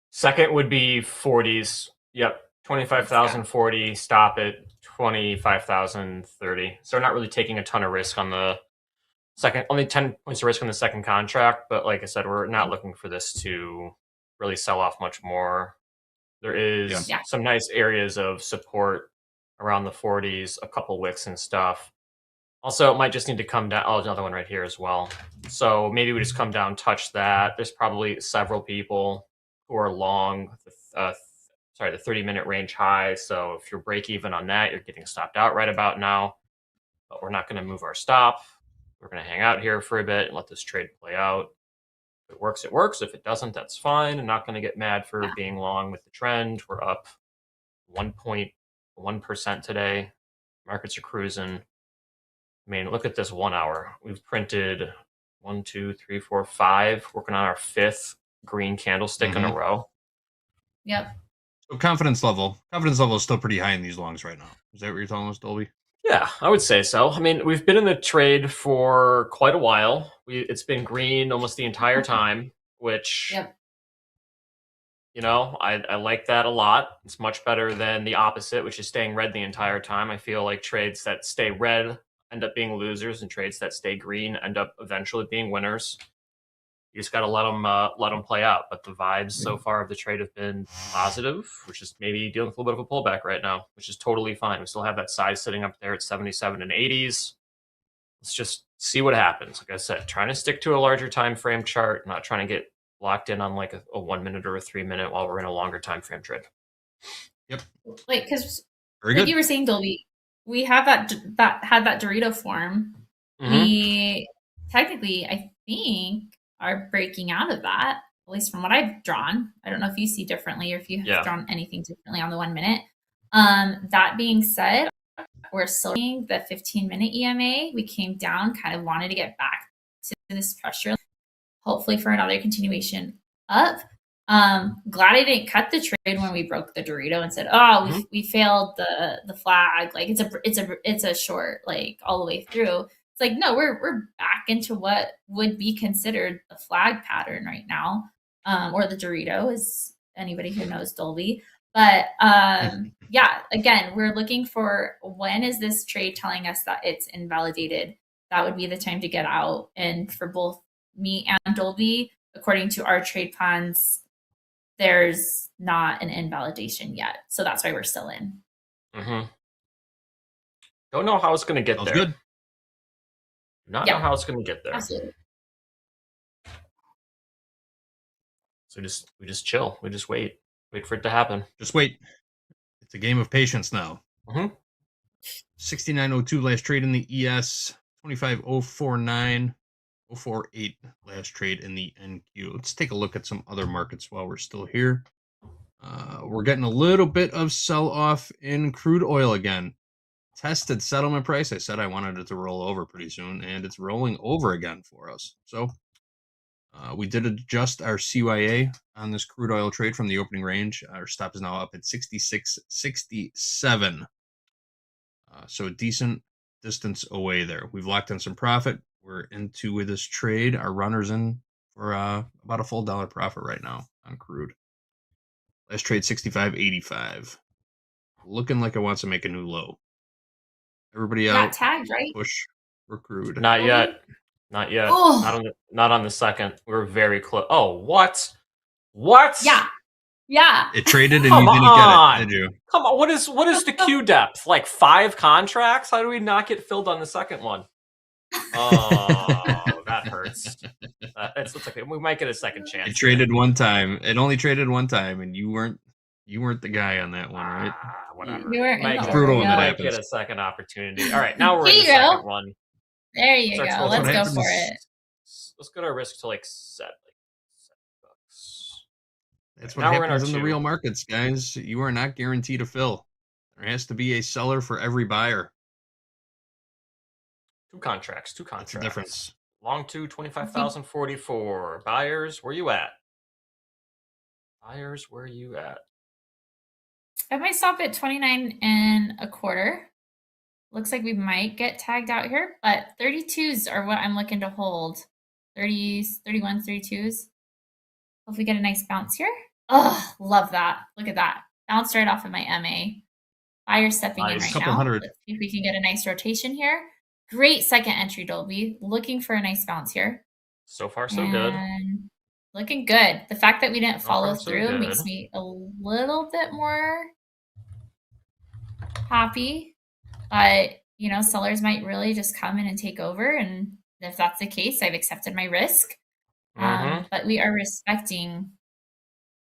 Second would be 40s. Yep. 25,040, stop at 25,030. So we're not really taking a ton of risk on the second, only 10 points of risk on the second contract. But like I said, we're not looking for this to really sell off much more. There is some nice areas of support around the 40s, a couple wicks and stuff. Also, it might just need to come down. Oh, another one right here as well. So maybe we just come down, touch that. There's probably several people who are long the 30-minute range high. So if you're break even on that, you're getting stopped out right about now. But we're not going to move our stop. We're going to hang out here for a bit and let this trade play out. If it works, it works. If it doesn't, that's fine. I'm not going to get mad for being long with the trend. We're up 1.1% today. Markets are cruising. I mean, look at this 1 hour. We've printed 1, 2, 3, 4, 5, working on our 5th green candlestick in a row. Yep. So confidence level is still pretty high in these longs right now. Is that what you're telling us, Dolby? Yeah, I would say so. I mean, we've been in the trade for quite a while. It's been green almost the entire time, which, you know, I like that a lot. It's much better than the opposite, which is staying red the entire time. I feel like trades that stay red end up being losers, and trades that stay green end up eventually being winners. You just got to let them play out. But the vibes so far of the trade have been positive, which is maybe dealing with a little bit of a pullback right now, which is totally fine. We still have that size sitting up there at 77 and 80s. Let's just see what happens. Like I said, trying to stick to a larger time frame chart, not trying to get locked in on like a 1 minute or a 3 minute while we're in a longer time frame trade. Yep. Like, because Very like good. you were saying, Dolby, we have that had that Dorito form. We technically, I think, are breaking out of that, at least from what I've drawn. I don't know if you see differently or if you have drawn anything differently on the 1 minute. That being said, we're still seeing the 15-minute EMA. We came down, kind of wanted to get back to this pressure, hopefully for another continuation up. Glad I didn't cut the trade when we broke the Dorito and said, "Oh, we failed the flag. Like it's a short, like all the way through." It's like, no, we're back into what would be considered the flag pattern right now, or the Dorito, as anybody who knows Dolby. But yeah, again, we're looking for when is this trade telling us that it's invalidated? That would be the time to get out. And for both me and Dolby, according to our trade plans, there's not an invalidation yet. So that's why we're still in. Don't know how it's going to get there. Good. Not know how it's going to get there. Absolutely. So we just chill. We just wait for it to happen. Just wait. It's a game of patience now. 69.02 last trade in the ES. 25.049. 048 last trade in the NQ. Let's take a look at some other markets while we're still here. We're getting a little bit of sell-off in crude oil again. Tested settlement price. I said I wanted it to roll over pretty soon, and it's rolling over again for us. So we did adjust our CYA on this crude oil trade from the opening range. Our stop is now up at 66.67. So a decent distance away there. We've locked in some profit. We're into with this trade. Our runner's in for about a full $1 profit right now on crude. Last trade 65.85. looking like it wants to make a new low. Everybody You out. got tagged, right? Push for Crude. Not yet. Not yet. Oh. Not on the second. We're very close. Oh, what? What? Yeah. Yeah. It traded and Come you didn't on. get it, did you? Come on. What is the Q depth? Like 5 contracts? How do we not get filled on the second one? Oh, that hurts. It's okay. We might get a second chance. It traded one time. It only traded one time, and you weren't the guy on that one, right? Whatever. You weren't in Might the get, order, brutal when that might happens. get a second opportunity. All right, now we're in the Here you go. second one. There you go. Starts Let's with- go for it. Let's get our risk to like $7. That's Now what we're in happens our in the two. real markets, guys. You are not guaranteed to fill. There has to be a seller for every buyer. 2 contracts. That's the difference. Long 2, 25,044. Buyers, where you at? Buyers, where you at? I might stop at 29 and a quarter. Looks like we might get tagged out here, but 32s are what I'm looking to hold. 30s, 31s, 32s. Hope we get a nice bounce here. Oh, love that. Look at that. Bounced right off of my MA. Buyer stepping in Nice. right Couple now. hundred. Let's see if we can get a nice rotation here. Great second entry, Dolby. Looking for a nice bounce here. So far, so good. And looking good. The fact that we didn't So follow far, so through good. makes me a little bit more happy. But, you know, sellers might really just come in and take over. And if that's the case, I've accepted my risk. But we are respecting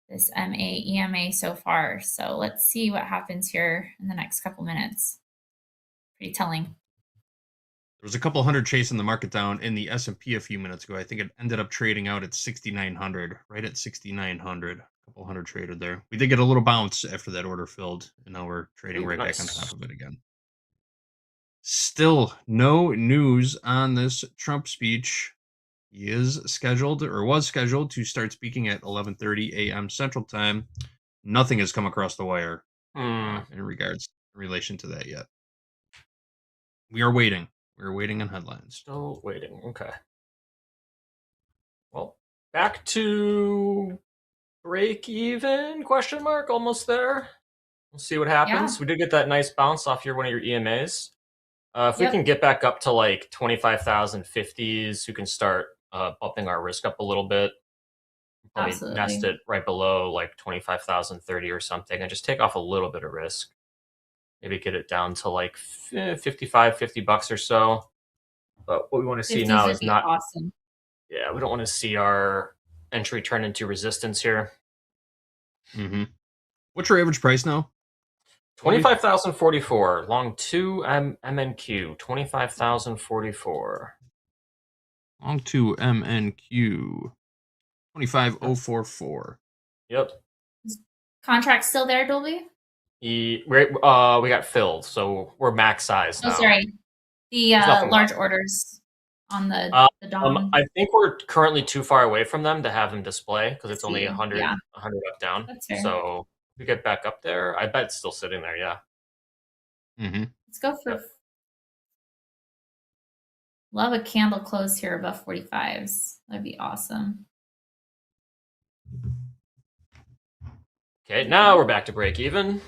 this MA, EMA so far. So let's see what happens here in the next couple minutes. Pretty telling. There was a couple hundred chasing the market down in the S&P a few minutes ago. I think it ended up trading out at 6,900, right at 6,900. A couple hundred traded there. We did get a little bounce after that order filled, and now we're trading right back on top of it again. Still no news on this Trump speech. He is scheduled, or was scheduled, to start speaking at 11:30 a.m. Central Time. Nothing has come across the wire in relation to that yet. We are waiting. We're waiting on headlines. Still waiting. Okay. Well, back to break even? Question mark. Almost there. We'll see what happens. Yeah. We did get that nice bounce off one of your EMAs. If we Yep. can get back up to like 25,050s, we can start bumping our risk up a little bit. Probably Absolutely. nest it right below like 25,030 or something and just take off a little bit of risk. Maybe get it down to like 55, $50 or so. But what we want to see 50s now would is be not. awesome. Yeah, we don't want to see our entry turn into resistance here. Mm-hmm. What's your average price now? 25,044. Long 2 MNQ. 25,044. Long 2 MNQ. 25,044. Yep. Contract still there, Dolby? We got filled, so we're max size now. Oh, sorry. The There's nothing large left. orders on the Dawn. I think we're currently too far away from them to have them display because it's only See, 100, yeah. 100 up down. That's fair. So if we get back up there, I bet it's still sitting there. Yeah. Mm-hmm. Let's go for. Love a candle close here above 45s. That'd be awesome. Okay, now we're back to break even.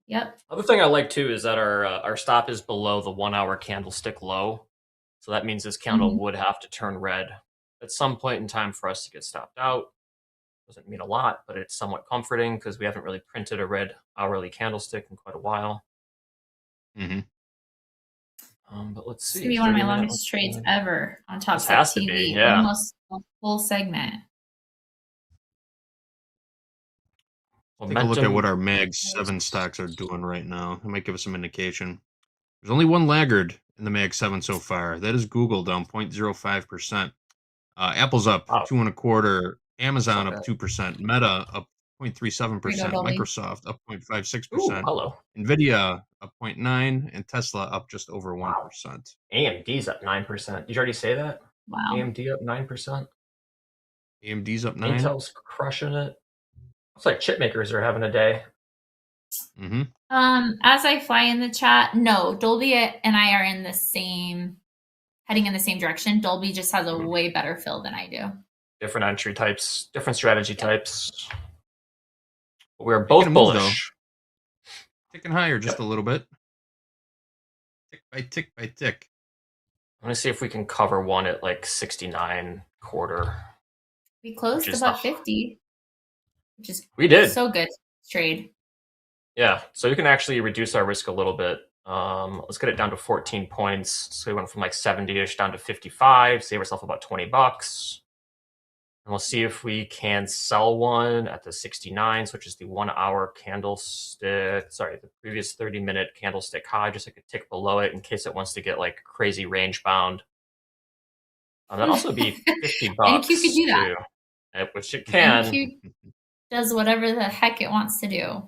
Yep. Other thing I like too is that our stop is below the 1 hour candlestick low. So that means this candle would have to turn red at some point in time for us to get stopped out. Doesn't mean a lot, but it's somewhat comforting because we haven't really printed a red hourly candlestick in quite a while. Mm-hmm. But let's It's see. gonna be one of my 30-minute longest trades ever on This Topstep has to TV. be, yeah. Almost a full segment. Take a look at what our MAG 7 stocks are doing right now. It might give us some indication. There's only one laggard in the MAG 7 so far. That is Google, down 0.05%. Apple's up 2.25%. Amazon up 2%. Meta up 0.37%. Microsoft up 0.56%. Ooh, hello. Nvidia up 0.9%. And Tesla up just over 1%. AMD's up 9%. Did you already say that? Wow. AMD up 9%. AMD's up 9%. Intel's crushing it. Looks like chip makers are having a day. Mm-hmm. As I fly in the chat, no, Dolby and I are in the same, heading in the same direction. Dolby just has a way better fill than I do. Different entry types, different strategy types. But we're both Making a move, bullish. Ticking higher just a little bit. Tick by tick by tick. I'm gonna see if we can cover one at like 69.25. We closed Which is above 50, which is We did. so good trade. Yeah, so you can actually reduce our risk a little bit. Let's get it down to 14 points. So we went from like 70-ish down to 55, save ourselves about $20. And we'll see if we can sell one at the 69s, which is the 1 hour candlestick. Sorry, the previous 30-minute candlestick high, just like a tick below it in case it wants to get like crazy range bound. That'd also be $50 NQ could do that. too, which it can. NQ does whatever the heck it wants to do.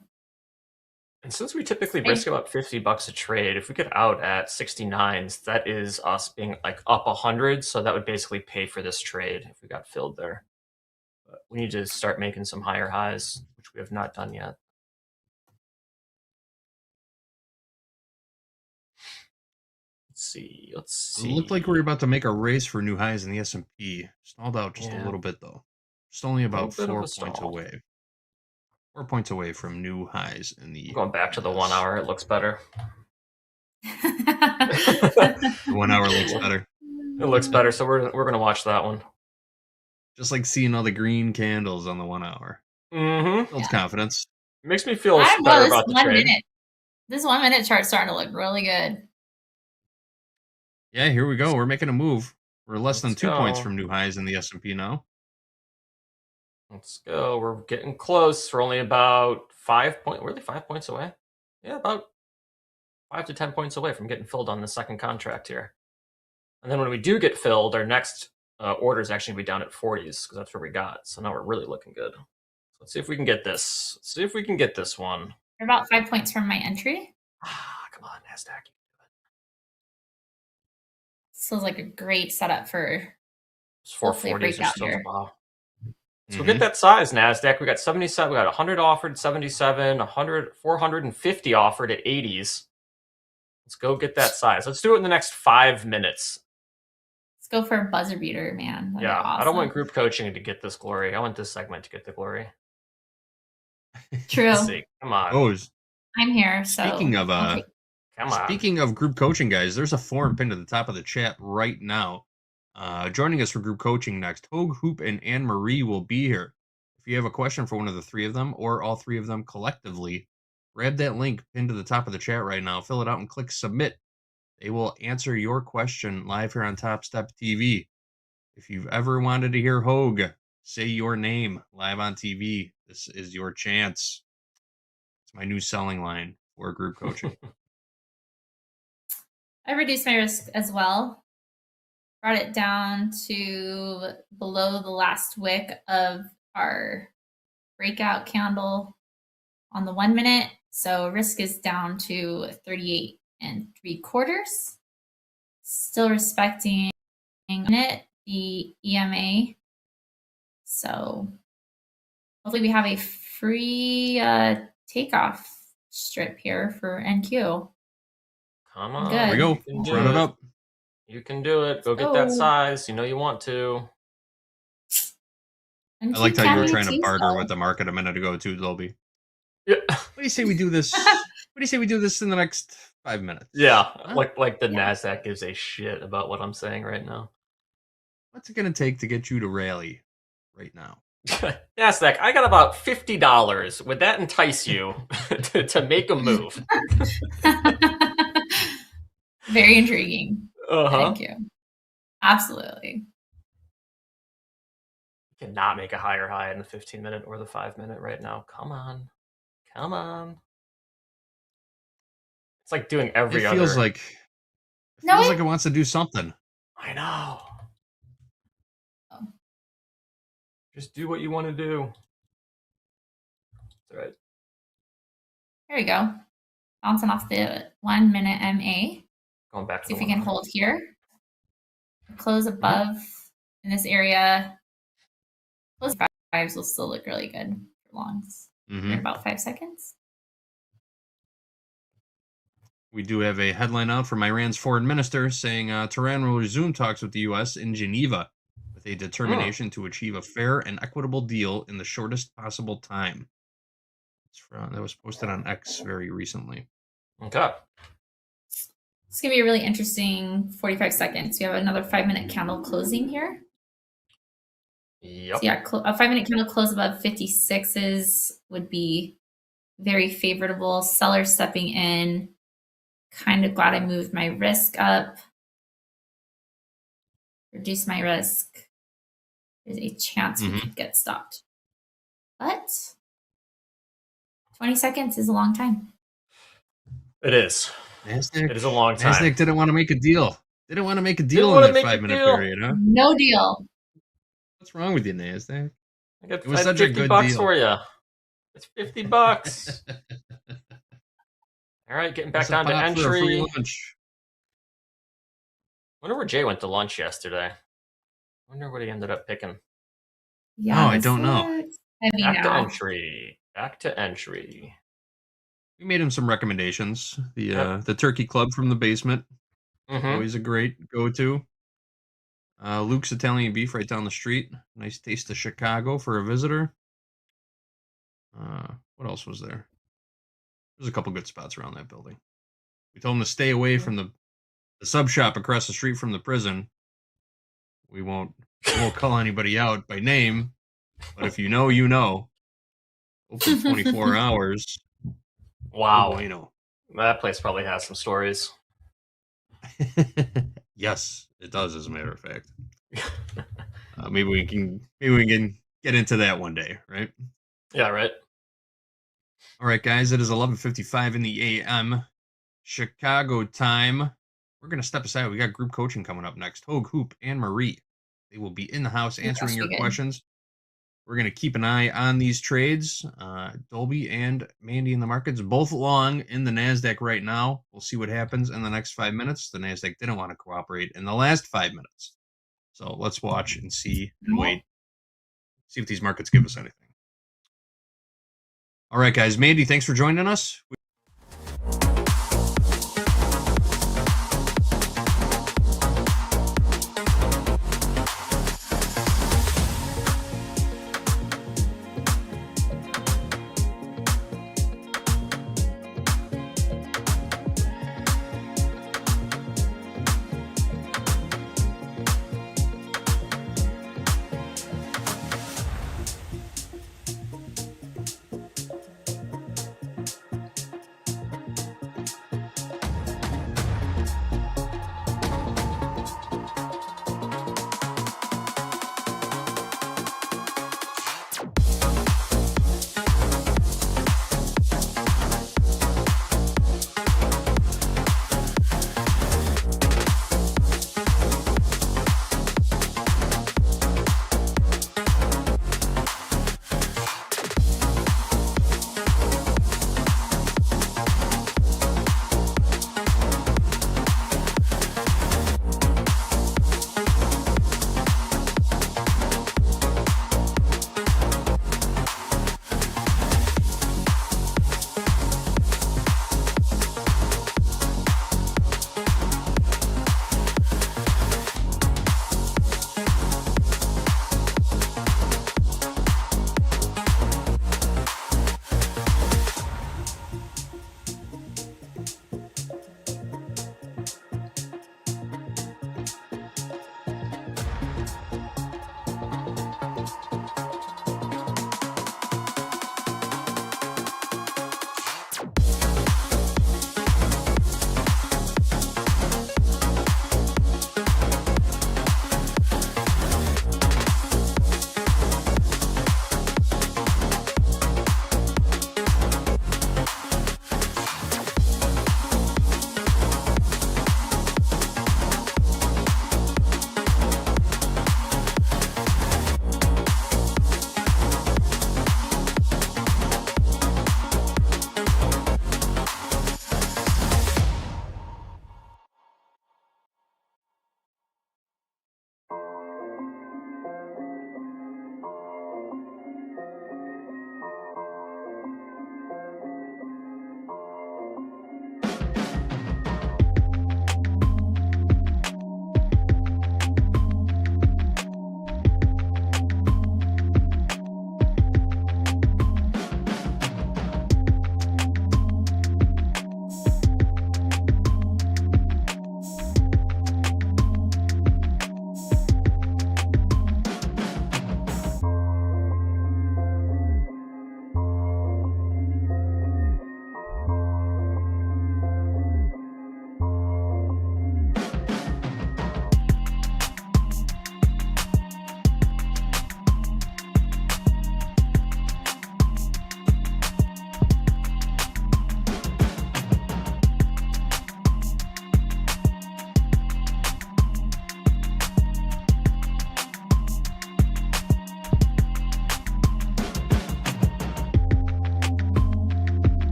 And since we typically risk about $50 a trade, if we get out at 69s, that is us being like up 100. So that would basically pay for this trade if we got filled there. But we need to start making some higher highs, which we have not done yet. Let's see. It looked like we were about to make a race for new highs in the S&P. Stalled out just a little bit though. Just only about 4 points away. 4 points away from new highs in the. Going back to the 1 hour, it looks better. The 1 hour looks better. It looks better, so we're gonna watch that one. Just like seeing all the green candles on the 1 hour. Mm-hmm. Builds confidence. It makes me feel I don't know, better this about the 1 trade. minute. This 1 minute chart's starting to look really good. Yeah, here we go. We're making a move. We're less than 2 points go. from new highs in the S&P now. Let's go. We're getting close. We're only about 5 points. We're 5 points away. Yeah, about 5 to 10 points away from getting filled on the second contract here. And then when we do get filled, our next order is actually going to be down at 40s because that's where we got. So now we're really looking good. So let's see if we can get this. Let's see if we can get this one. We're about 5 points from my entry. Come on, NASDAQ. This feels like a great setup for It's hopefully a 440s or breakout still here. wow. Let's go get that size, NASDAQ. We got 77. We got 100 offered, 77, 100, 450 offered at 80s. Let's go get that size. Let's do it in the next 5 minutes. Let's go for a buzzer beater, man. That'd be Yeah, I don't awesome. want group coaching to get this glory. I want this segment to get the glory. True. Let's see. Come on. Oh, I'm here. So speaking of okay. Come on. Speaking of group coaching, guys, there's a form pinned to the top of the chat right now. Joining us for group coaching next, Hogue, Hoop, and Anne Marie will be here. If you have a question for one of the three of them or all three of them collectively, grab that link pinned to the top of the chat right now, fill it out, and click submit. They will answer your question live here on Topstep TV. If you've ever wanted to hear Hogue say your name live on TV, this is your chance. It's my new selling line for group coaching. I reduced my risk as well. Brought it down to below the last wick of our breakout candle on the 1 minute. So risk is down to 38 3/4. Still respecting it, the EMA. So hopefully we have a free takeoff strip here for NQ. Come on. Good. There we go. You can Let's do run it up. You can do it. Go get that Oh. size. You know you want to. I liked how you were trying to barter with the market a minute ago too, Dolby. Yeah. What do you say we do this? What do you say we do this in the next 5 minutes? Yeah, like the NASDAQ gives a shit about what I'm saying right now. What's it gonna take to get you to rally right now? NASDAQ, I got about $50. Would that entice you to make a move? Very intriguing. Uh-huh. Thank you. Absolutely. You cannot make a higher high in the 15-minute or the 5-minute right now. Come on. Come on. It's like doing every It other. feels like No, feels like it wants to do something. I know. Just do what you want to do. That's right. There we go. Bouncing off the 1 minute MA. Going back to See if the we can 1 hold here. Close above in this area. Close fives will still look really good for longs. Mhm. In about 5 seconds. We do have a headline out from Iran's foreign minister saying Tehran will resume talks with the U.S. in Geneva with a determination to achieve a fair and equitable deal in the shortest possible time. That was posted on X very recently. Okay. It's going to be a really interesting 45 seconds. We have another 5-minute candle closing here. Yep. So yeah, a 5-minute candle close above 56s would be very favorable. Seller stepping in. Kind of glad I moved my risk up. Reduce my risk. There's a chance we could get stopped. But 20 seconds is a long time. It is. NASDAQ, It is a long time. NASDAQ didn't want to make a deal. Didn't want to make a deal in that 5-minute period, huh? No deal. What's wrong with you, NASDAQ? It was such a good $50 deal. for you. It's $50. All right, getting back What's a down to pop for a free entry. lunch? Wonder where Jay went to lunch yesterday. Wonder what he ended up picking. Yeah, I don't know. Heavy Back to now. entry. Back to entry. We made him some recommendations. The Turkey Club from the basement. Always a great go-to. Luke's Italian Beef right down the street. Nice taste of Chicago for a visitor. What else was there? There's a couple good spots around that building. We told him to stay away from the sub shop across the street from the prison. We won't call anybody out by name, but if you know, you know. Open 24 hours. Wow. Oh, you know. That place probably has some stories. Yes, it does. As a matter of fact, maybe we can get into that one day, right? Yeah, right. All right, guys. It is 11:55 in the a.m. Chicago time. We're gonna step aside. We got group coaching coming up next. Hogue, Hoop, and Marie. They will be in the house answering your questions. We're going to keep an eye on these trades. Dolby and Mandy in the markets, both long in the NASDAQ right now. We'll see what happens in the next 5 minutes. The NASDAQ didn't want to cooperate in the last 5 minutes. So let's watch and see and wait. See if these markets give us anything. All right, guys. Mandy, thanks for joining us.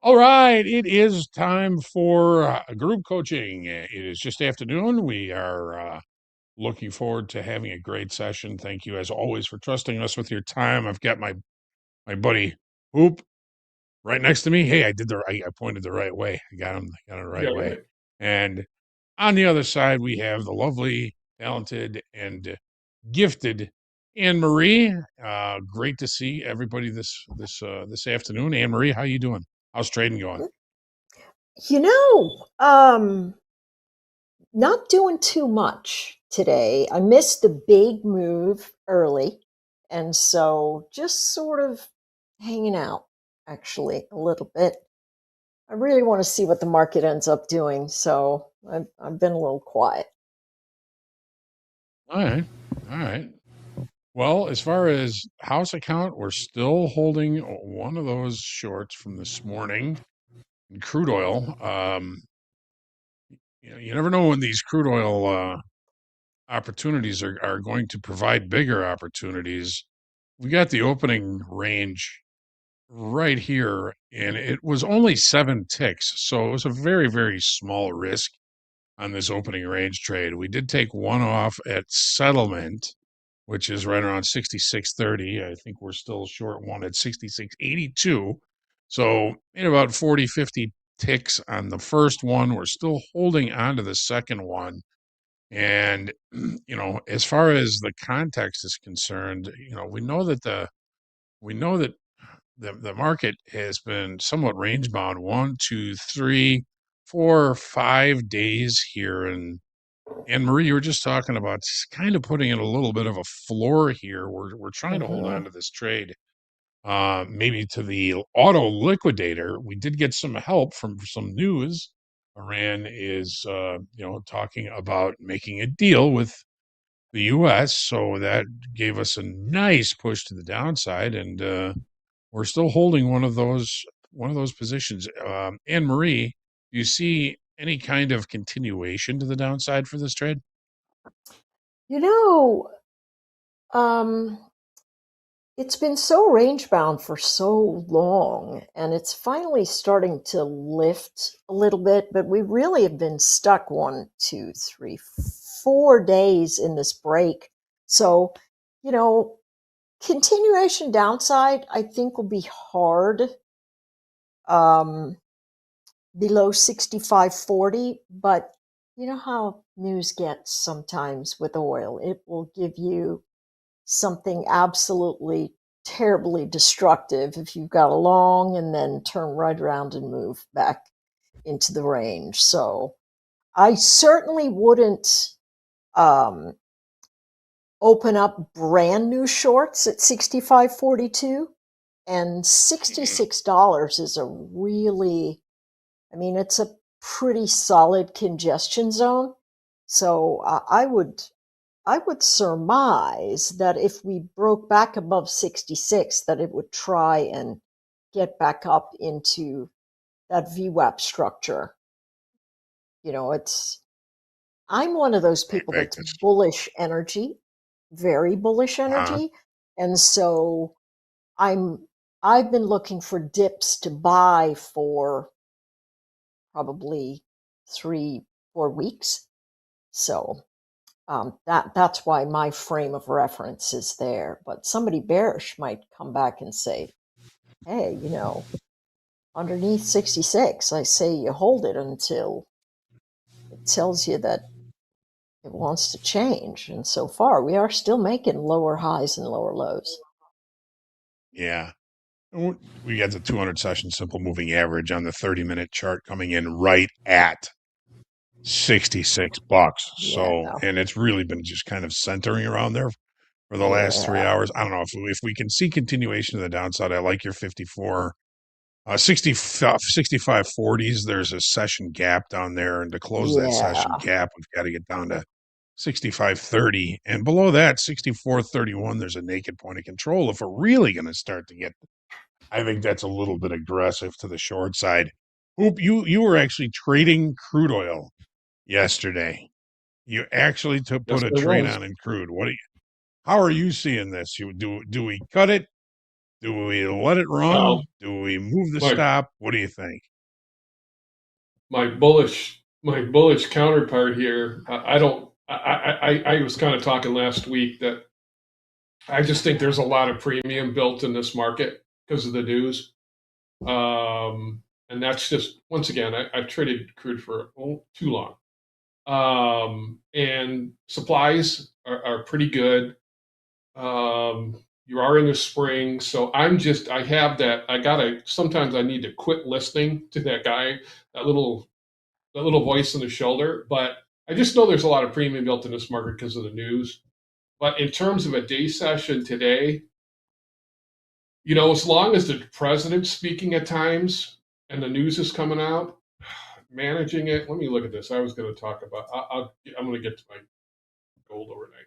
All right, it is time for group coaching. It is just afternoon. We are looking forward to having a great session. Thank you, as always, for trusting us with your time. I've got my buddy Hoop right next to me. Hey, I pointed the right way. I got him the right way. And on the other side, we have the lovely, talented, and gifted Anne Marie. Great to see everybody this afternoon. Anne Marie, how you doing? How's trading going? Not doing too much today. I missed the big move early, and so just sort of hanging out, actually, a little bit. I really want to see what the market ends up doing, so I've been a little quiet. All right. Well, as far as house account, we're still holding one of those shorts from this morning in crude oil. You never know when these crude oil opportunities are going to provide bigger opportunities. We got the opening range right here, and it was only 7 ticks, so it was a very, very small risk on this opening range trade. We did take one off at settlement, which is right around 66.30. I think we're still short one at 66.82. So in about 40, 50 ticks on the first one. We're still holding on to the second one. And, as far as the context is concerned, we know that the market has been somewhat range bound 1, 2, 3, 4, 5 days here. And Marie, you were just talking about kind of putting in a little bit of a floor here. We're trying to hold on to this trade, maybe to the auto liquidator. We did get some help from some news. Iran is, talking about making a deal with the U.S., so that gave us a nice push to the downside, and we're still holding one of those positions. Anne Marie, do you see any kind of continuation to the downside for this trade? It's been so range bound for so long, and it's finally starting to lift a little bit, but we really have been stuck 1, 2, 3, 4 days in this break. So, continuation downside, I think, will be hard below 65.40, but you know how news gets sometimes with oil. It will give you something absolutely terribly destructive if you've got a long and then turn right around and move back into the range. So I certainly wouldn't open up brand new shorts at 65.42, and $66 is a really, it's a pretty solid congestion zone. So I would surmise that if we broke back above 66, that it would try and get back up into that VWAP structure. I'm one of those people that's bullish energy, very bullish energy. And so I've been looking for dips to buy for probably 3-4 weeks. So that's why my frame of reference is there. But somebody bearish might come back and say, hey, underneath 66, I say you hold it until it tells you that it wants to change. And so far, we are still making lower highs and lower lows. Yeah. We got the 200 session simple moving average on the 30-minute chart coming in right at $66. So, and it's really been just kind of centering around there for the last 3 hours. I don't know if we can see continuation of the downside. I like your 54, 65.40s. There's a session gap down there, and to close that session gap, we've got to get down to 65.30, and below that 64.31. There's a naked point of control. If we're really going to start to get, I think that's a little bit aggressive to the short side. Hoop, you were actually trading crude oil yesterday. You actually put a trade on in crude. How are you seeing this? Do we cut it? Do we let it run? Well, Do we move the my stop? What do you think? my bullish counterpart here. I was kind of talking last week that I just think there's a lot of premium built in this market because of the news. And that's just, once again, I've traded crude for too long. And supplies are pretty good. You are in the spring, so sometimes I need to quit listening to that guy, that little voice in the shoulder. But I just know there's a lot of premium built in this market because of the news. But in terms of a day session today, as long as the president's speaking at times and the news is coming out, managing it. Let me look at this. I was going to talk about. I'm going to get to my gold overnight.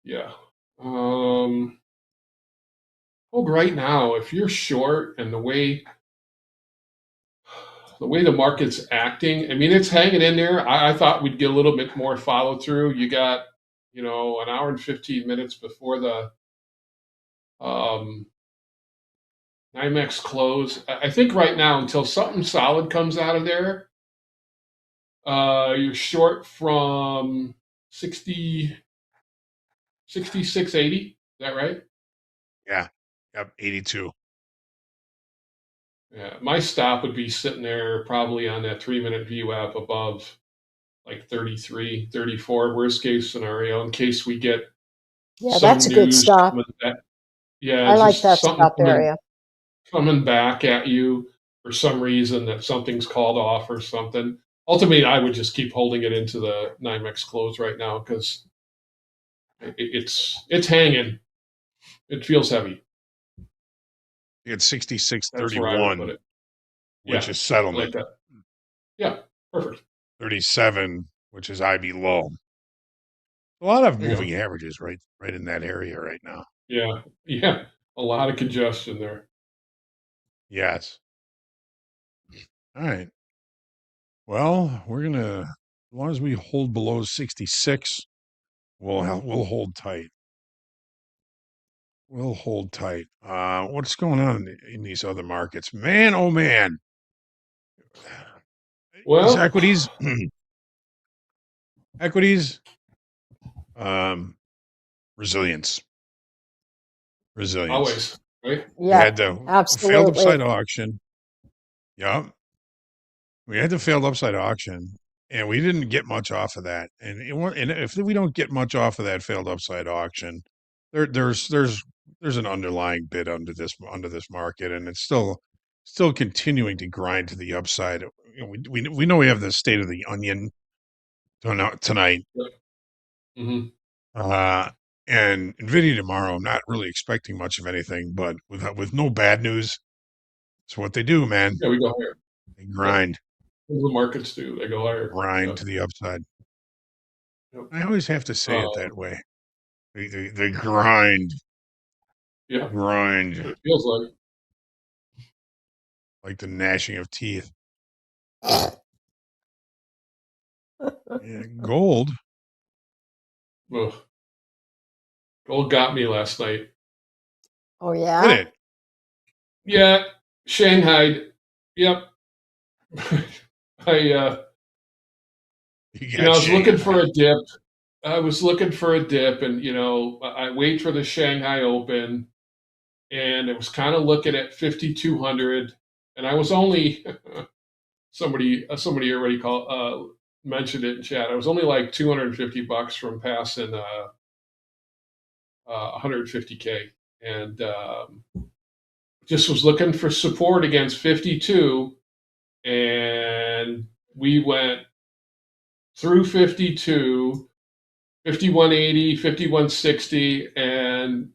Yeah. Right now, if you're short and the way the market's acting, I mean, it's hanging in there. I thought we'd get a little bit more follow through. You got, an hour and 15 minutes before the NYMEX close. I think right now, until something solid comes out of there, you're short from 66.80. Is that right? Yeah. Yep. 82. Yeah. My stop would be sitting there probably on that 3-minute VWAP above like 33, 34, worst case scenario, in case we get that's a good stop. Yeah. I like that stop area. Coming back at you for some reason that something's called off or something. Ultimately, I would just keep holding it into the NYMEX close right now because it's hanging. It feels heavy. It's 66.31, which is settlement. Like that. Yeah, perfect. 37, which is IB low. A lot of moving averages right in that area right now. Yeah, a lot of congestion there. Yes. All right. Well, we're gonna, as long as we hold below 66, we'll hold tight. We'll hold tight. What's going on in these other markets? Man, oh man. Well, these equities, resilience. Always, right? We had the failed absolutely. upside auction. Yep. We had the failed upside auction, and we didn't get much off of that. And if we don't get much off of that failed upside auction, there's an underlying bid under this market, and it's still continuing to grind to the upside. We know we have the state of the onion tonight. Mm-hmm. And Nvidia tomorrow. I'm not really expecting much of anything, but with no bad news, it's what they do, man. Yeah, we go higher. They grind. What the markets do, they go higher. Grind to the upside. Yep. I always have to say it that way. They grind. Yeah. Grind. It feels like the gnashing of teeth. Gold. Ugh. Gold got me last night. Oh yeah. Did it? Yeah, Shanghai. Yep. I was looking for a dip. I was looking for a dip, and I wait for the Shanghai Open, and it was kind of looking at 5,200, and I was only somebody already mentioned it in chat. I was only like $250 from passing 150K, and just was looking for support against 52, and we went through 52, 5180, 5160, and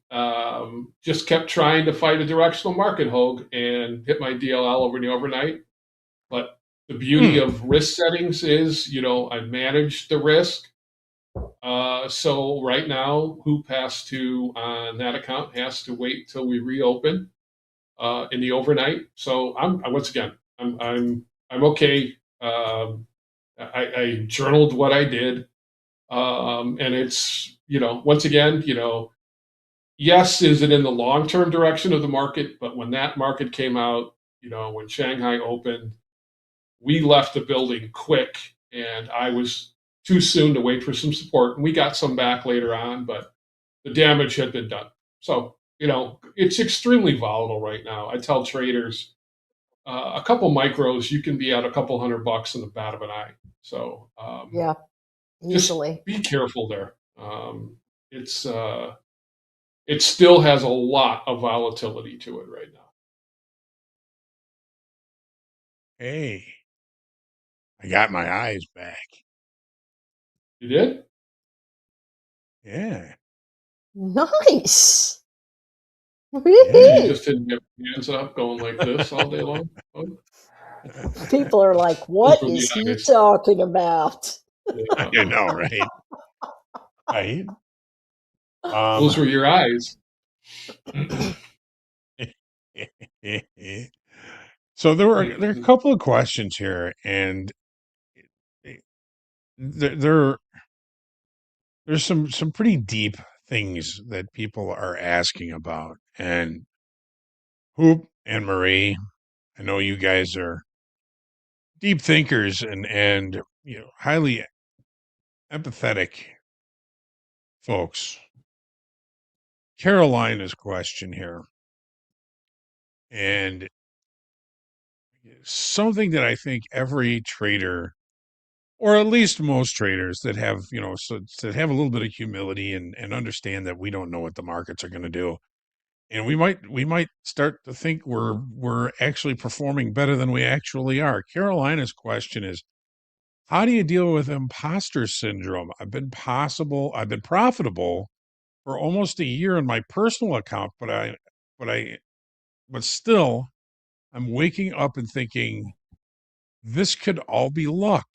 just kept trying to fight a directional market hog and hit my DLL over the overnight. But the beauty of risk settings is, I manage the risk. So right now, who has to on that account has to wait till we reopen in the overnight. So I'm okay. I journaled what I did, and it's once again yes, is it in the long-term direction of the market? But when that market came out, when Shanghai opened, we left the building quick, and I was too soon to wait for some support. And we got some back later on, but the damage had been done. So, it's extremely volatile right now. I tell traders, a couple micros, you can be out a couple $100 in the bat of an eye. So, Yeah, just easily. be careful there. It's it still has a lot of volatility to it right now. Hey, I got my eyes back. You did? Yeah. Nice. You Whee! just didn't have your hands up going like this all day long? Oh. People are like, Those what were the is he eyes. talking about? Yeah. You know, right? Right? Those were your eyes. So there are a couple of questions here, and there's some pretty deep things that people are asking about. And Hoop and Marie, I know you guys are deep thinkers and highly empathetic folks. Carolina's question here, and something that I think every trader, or at least most traders that have, that have a little bit of humility and understand that we don't know what the markets are going to do. And we might start to think we're actually performing better than we actually are. Carolina's question is, how do you deal with imposter syndrome? I've been profitable for almost a year in my personal account, but still I'm waking up and thinking this could all be luck.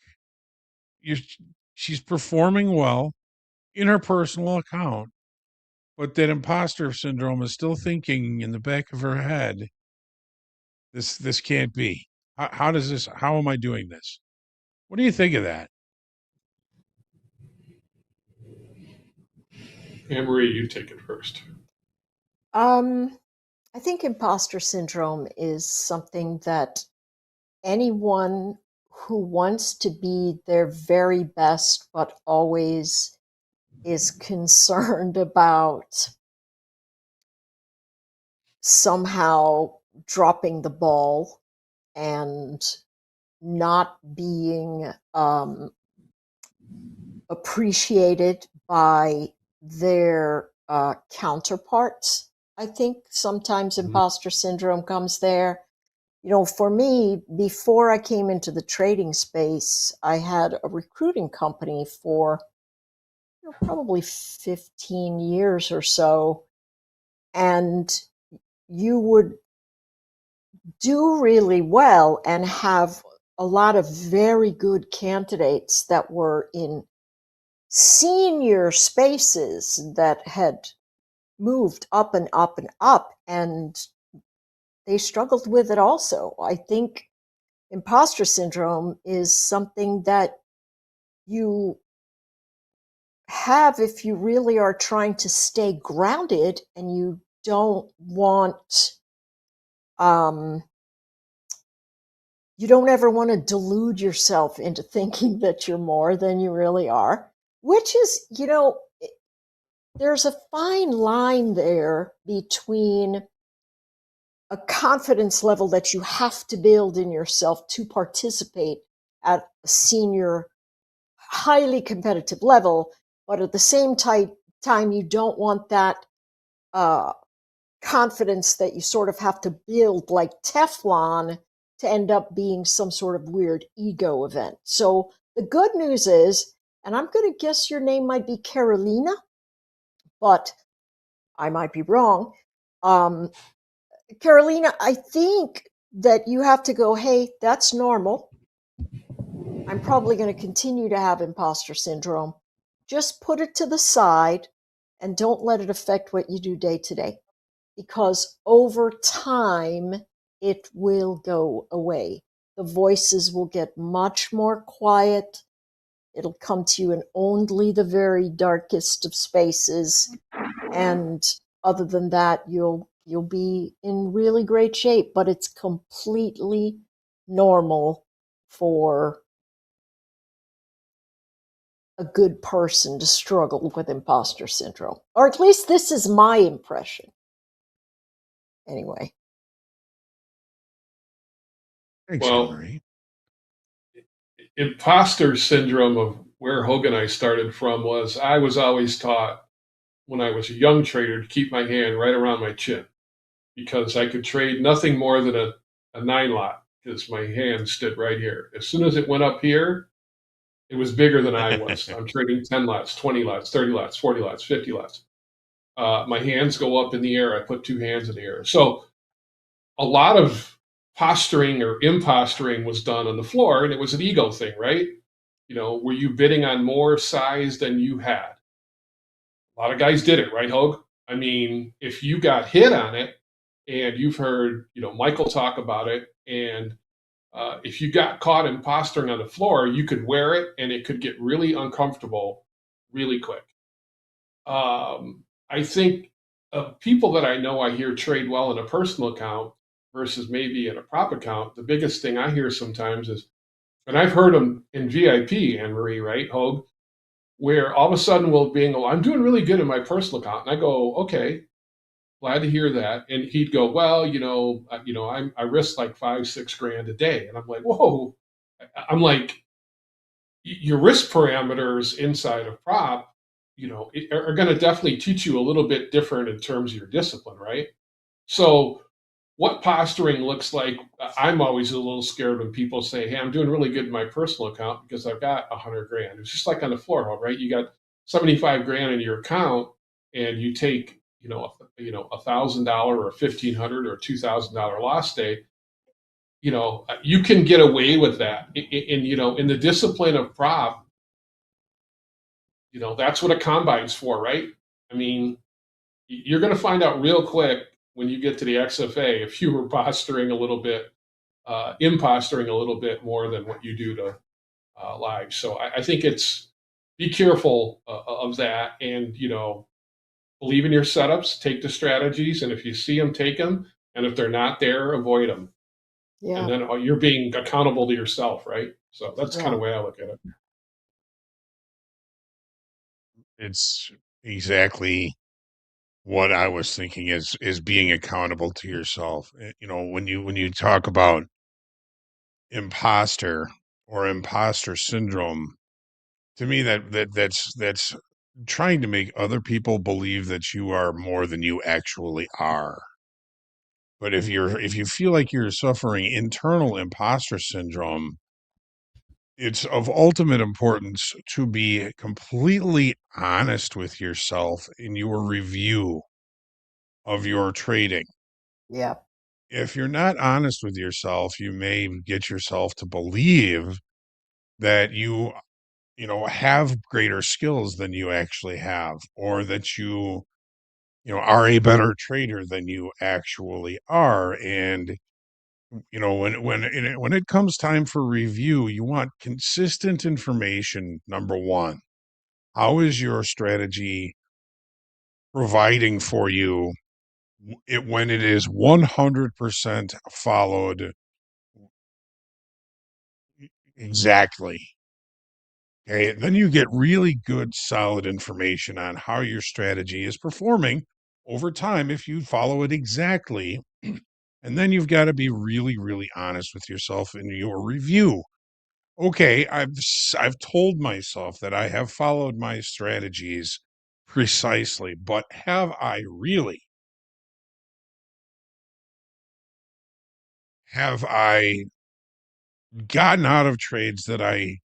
She's performing well in her personal account, but that imposter syndrome is still thinking in the back of her head, this can't be. How am I doing this? What do you think of that? Anne-Marie, you take it first. I think imposter syndrome is something that anyone who wants to be their very best, but always is concerned about somehow dropping the ball and not being appreciated by their counterparts. I think sometimes imposter syndrome comes there. For me, before I came into the trading space, I had a recruiting company for probably 15 years or so. And you would do really well and have a lot of very good candidates that were in senior spaces that had moved up and up and up, and they struggled with it also. I think imposter syndrome is something that you have if you really are trying to stay grounded and you don't want you don't ever want to delude yourself into thinking that you're more than you really are, which is, there's a fine line there between a confidence level that you have to build in yourself to participate at a senior, highly competitive level, but at the same time, you don't want that confidence that you sort of have to build like Teflon to end up being some sort of weird ego event. So the good news is, and I'm going to guess your name might be Carolina, but I might be wrong. Carolina, I think that you have to go, hey, that's normal. I'm probably going to continue to have imposter syndrome. Just put it to the side and don't let it affect what you do day to day. Because over time, it will go away. The voices will get much more quiet. It'll come to you in only the very darkest of spaces. And other than that, you'll be in really great shape. But it's completely normal for a good person to struggle with imposter syndrome, or at least this is my impression. Anyway. Thanks, Well, Henry. Imposter syndrome of where Hogue and I started from was I was always taught when I was a young trader to keep my hand right around my chin because I could trade nothing more than a 9 lot because my hand stood right here. As soon as it went up here, it was bigger than I was. I'm trading 10 lots, 20 lots, 30 lots, 40 lots, 50 lots. My hands go up in the air. I put 2 hands in the air. So a lot of posturing or imposturing was done on the floor, and it was an ego thing, right? You know, were you bidding on more size than you had? A lot of guys did it, right, Hogue? I mean, if you got hit on it, and you've heard, you know, Michael talk about it, and if you got caught imposturing on the floor, you could wear it, and it could get really uncomfortable really quick. I think of people that I know I hear trade well in a personal account versus maybe in a prop account, the biggest thing I hear sometimes is, and I've heard them in VIP, Anne Marie, right, Hogue, where all of a sudden we'll being, oh, I'm doing really good in my personal account. And I go, okay, glad to hear that. And he'd go, well, I risk like 5-6 grand a day. And I'm like, whoa. I'm like, your risk parameters inside of prop, are going to definitely teach you a little bit different in terms of your discipline, right? So what posturing looks like, I'm always a little scared when people say, hey, I'm doing really good in my personal account because I've got 100 grand. It's just like on the floor, right? You got 75 grand in your account and you take, $1,000 or $1,500 or $2,000 loss day, you can get away with that. In the discipline of prop, that's what a combine's for, right? I mean, you're going to find out real quick when you get to the XFA if you were posturing a little bit, imposturing a little bit more than what you do to live. So I think it's be careful of that, and believe in your setups, take the strategies, and if you see them, take them, and if they're not there, avoid them. Yeah. And then you're being accountable to yourself, right? So that's kind of the way I look at it. It's exactly what I was thinking is being accountable to yourself. When you talk about imposter or imposter syndrome, to me that's trying to make other people believe that you are more than you actually are. But if you feel like you're suffering internal imposter syndrome, it's of ultimate importance to be completely honest with yourself in your review of your trading. Yeah. If you're not honest with yourself, you may get yourself to believe that you have greater skills than you actually have, or that you are a better trader than you actually are. And when it comes time for review, you want consistent information. Number one, how is your strategy providing for you when it is 100% followed exactly? Okay, then you get really good, solid information on how your strategy is performing over time if you follow it exactly. And then you've got to be really, really honest with yourself in your review. Okay, I've told myself that I have followed my strategies precisely, but have I really? Have I gotten out of trades that I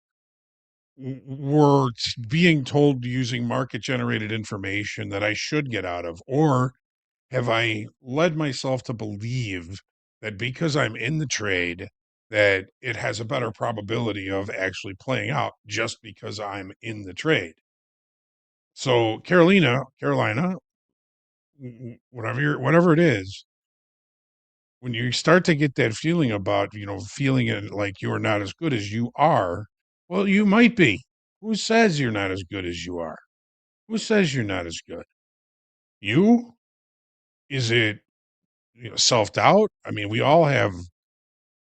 were being told using market generated information that I should get out of? Or have I led myself to believe that because I'm in the trade, that it has a better probability of actually playing out just because I'm in the trade? So Carolina, whatever it is, when you start to get that feeling about, feeling it like you're not as good as you are, well, you might be. Who says you're not as good as you are? Who says you're not as good? You? Is it, self-doubt? I mean, we all have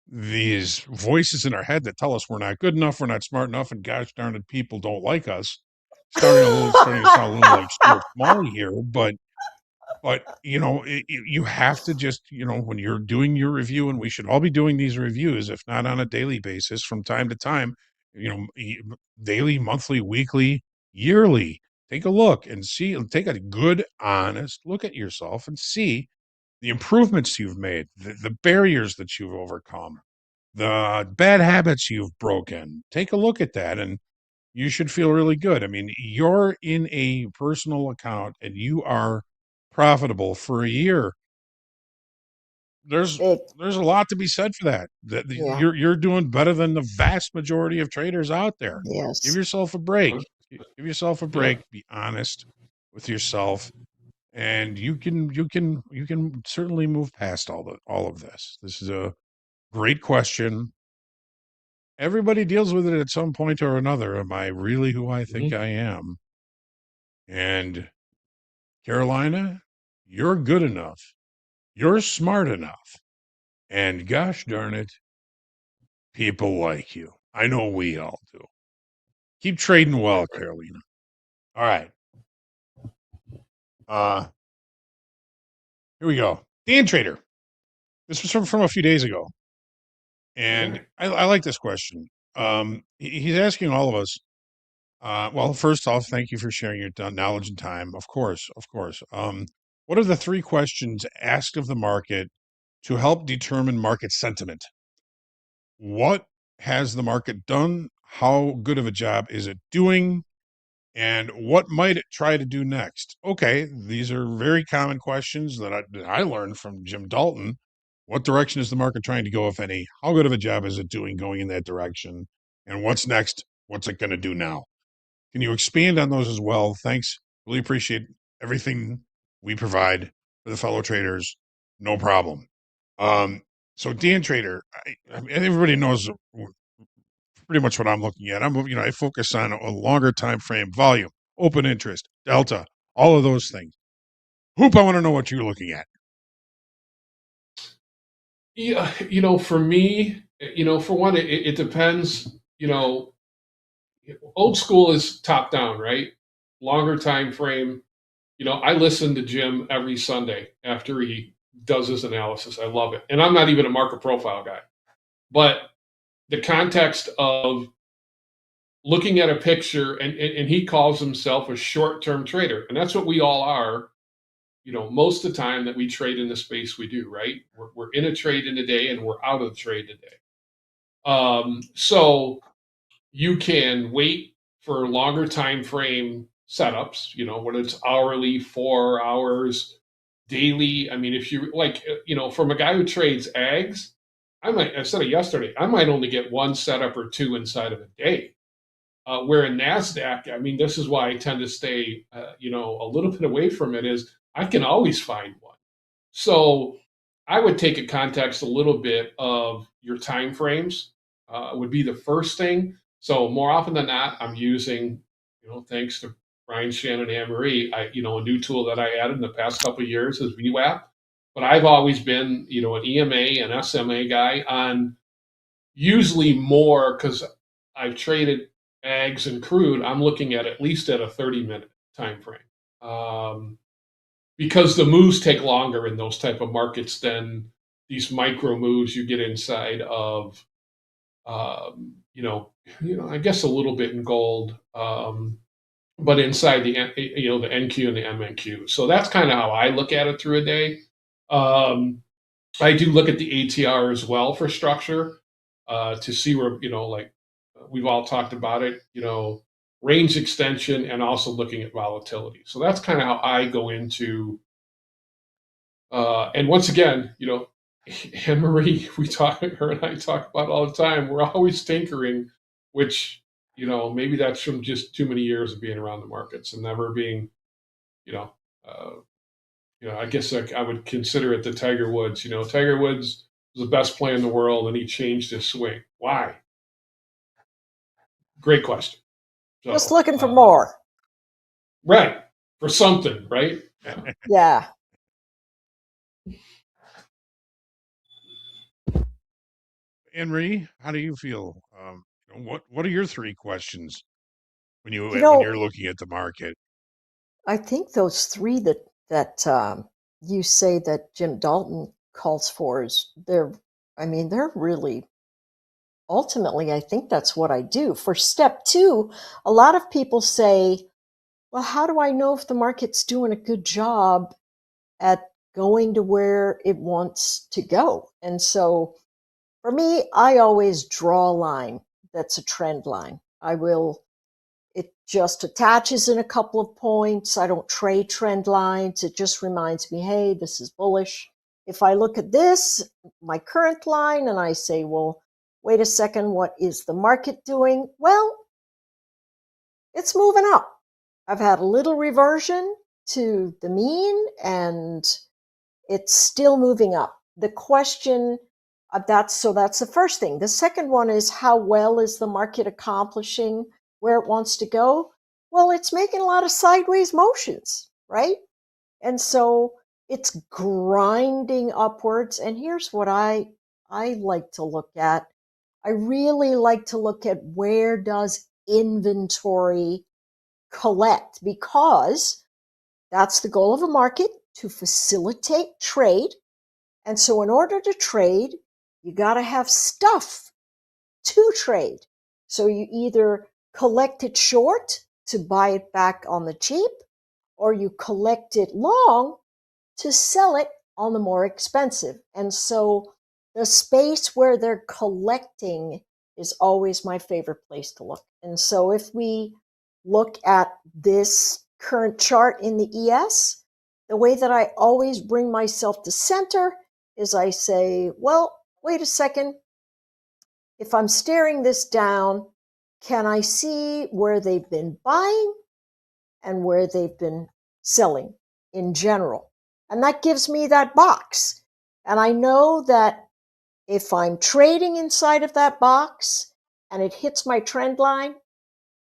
these voices in our head that tell us we're not good enough, we're not smart enough, and gosh darn it, people don't like us. Starting to sound a little like Stuart Smalley here, but you have to just, when you're doing your review, and we should all be doing these reviews, if not on a daily basis, from time to time, daily, monthly, weekly, yearly. Take a look and see, take a good, honest look at yourself and see the improvements you've made, the barriers that you've overcome, the bad habits you've broken. Take a look at that, and you should feel really good. I mean, you're in a personal account and you are profitable for a year. There's a lot to be said for that. Yeah. You're doing better than the vast majority of traders out there. Yes. Give yourself a break. Give yourself a break. Be honest with yourself, and you can certainly move past all of this. This is a great question. Everybody deals with it at some point or another. Am I really who I think I am? And Carolina, you're good enough. You're smart enough. And gosh darn it, people like you. I know we all do. Keep trading well, Carolina. All right. Here we go. Dan Trader. This was from a few days ago. And I like this question. He's asking all of us. Well, first off, thank you for sharing your knowledge and time. Of course, of course. What are the 3 questions asked of the market to help determine market sentiment? What has the market done? How good of a job is it doing? And what might it try to do next? Okay, these are very common questions that I learned from Jim Dalton. What direction is the market trying to go, if any? How good of a job is it doing going in that direction? And what's next? What's it going to do now? Can you expand on those as well? Thanks. Really appreciate everything we provide for the fellow traders. No problem. So Dan Trader, everybody knows pretty much what I'm looking at. I focus on a longer time frame, volume, open interest, delta, all of those things. Hoop, I want to know what you're looking at. Yeah, for me, for one, it depends. Old school is top down, right? Longer time frame. I listen to Jim every Sunday after he does his analysis. I love it. And I'm not even a market profile guy. But the context of looking at a picture, and he calls himself a short-term trader. And that's what we all are, most of the time that we trade in the space we do, right? We're in a trade in a day and we're out of the trade today. So you can wait for longer time frame setups, whether it's hourly, 4 hours, daily. I mean, if you from a guy who trades ags, I said it yesterday, I might only get 1 setup or 2 inside of a day. Where in NASDAQ, I mean, this is why I tend to stay, a little bit away from it, is I can always find one. So I would take a context a little bit of your time frames, would be the first thing. So more often than not, I'm using, thanks to Brian, Shannon, and Anne-Marie, a new tool that I added in the past couple of years is VWAP. But I've always been, an EMA and SMA guy on usually more, because I've traded ags and crude. I'm looking at least at a 30-minute time frame. Because the moves take longer in those type of markets than these micro moves you get inside of, I guess a little bit in gold, but inside the NQ and the MNQ. So that's kind of how I look at it through a day. I do look at the ATR as well for structure, to see where, we've all talked about it, range extension, and also looking at volatility. So that's kind of how I go into, and once again, Anne-Marie, her and I talk about all the time. We're always tinkering, which, maybe that's from just too many years of being around the markets and never being, I guess I would consider it the Tiger Woods. Tiger Woods was the best player in the world, and he changed his swing. Why? Great question. So, just looking for more. Right. For something, right? Yeah. Anne-Marie, how do you feel? What are your three questions when You when know, you're looking at the market? I think those three that you say that Jim Dalton calls for they're really ultimately, I think that's what I do. For step two, a lot of people say, well, how do I know if the market's doing a good job at going to where it wants to go? And so for me, I always draw a line that's a trend line. It just attaches in a couple of points. I don't trade trend lines. It just reminds me, hey, this is bullish. If I look at this, my current line, and I say, well, wait a second, what is the market doing? Well, it's moving up. I've had a little reversion to the mean, and it's still moving up. The question, that's the first thing. The second one is, how well is the market accomplishing where it wants to go? Well, it's making a lot of sideways motions, right? And so it's grinding upwards. And here's what I like to look at. I really like to look at where does inventory collect, because that's the goal of a market, to facilitate trade. And so in order to trade, you got to have stuff to trade. So you either collect it short to buy it back on the cheap, or you collect it long to sell it on the more expensive. And so the space where they're collecting is always my favorite place to look. And so if we look at this current chart in the ES, the way that I always bring myself to center is I say, well, wait a second. If I'm staring this down, can I see where they've been buying and where they've been selling in general? And that gives me that box. And I know that if I'm trading inside of that box and it hits my trend line,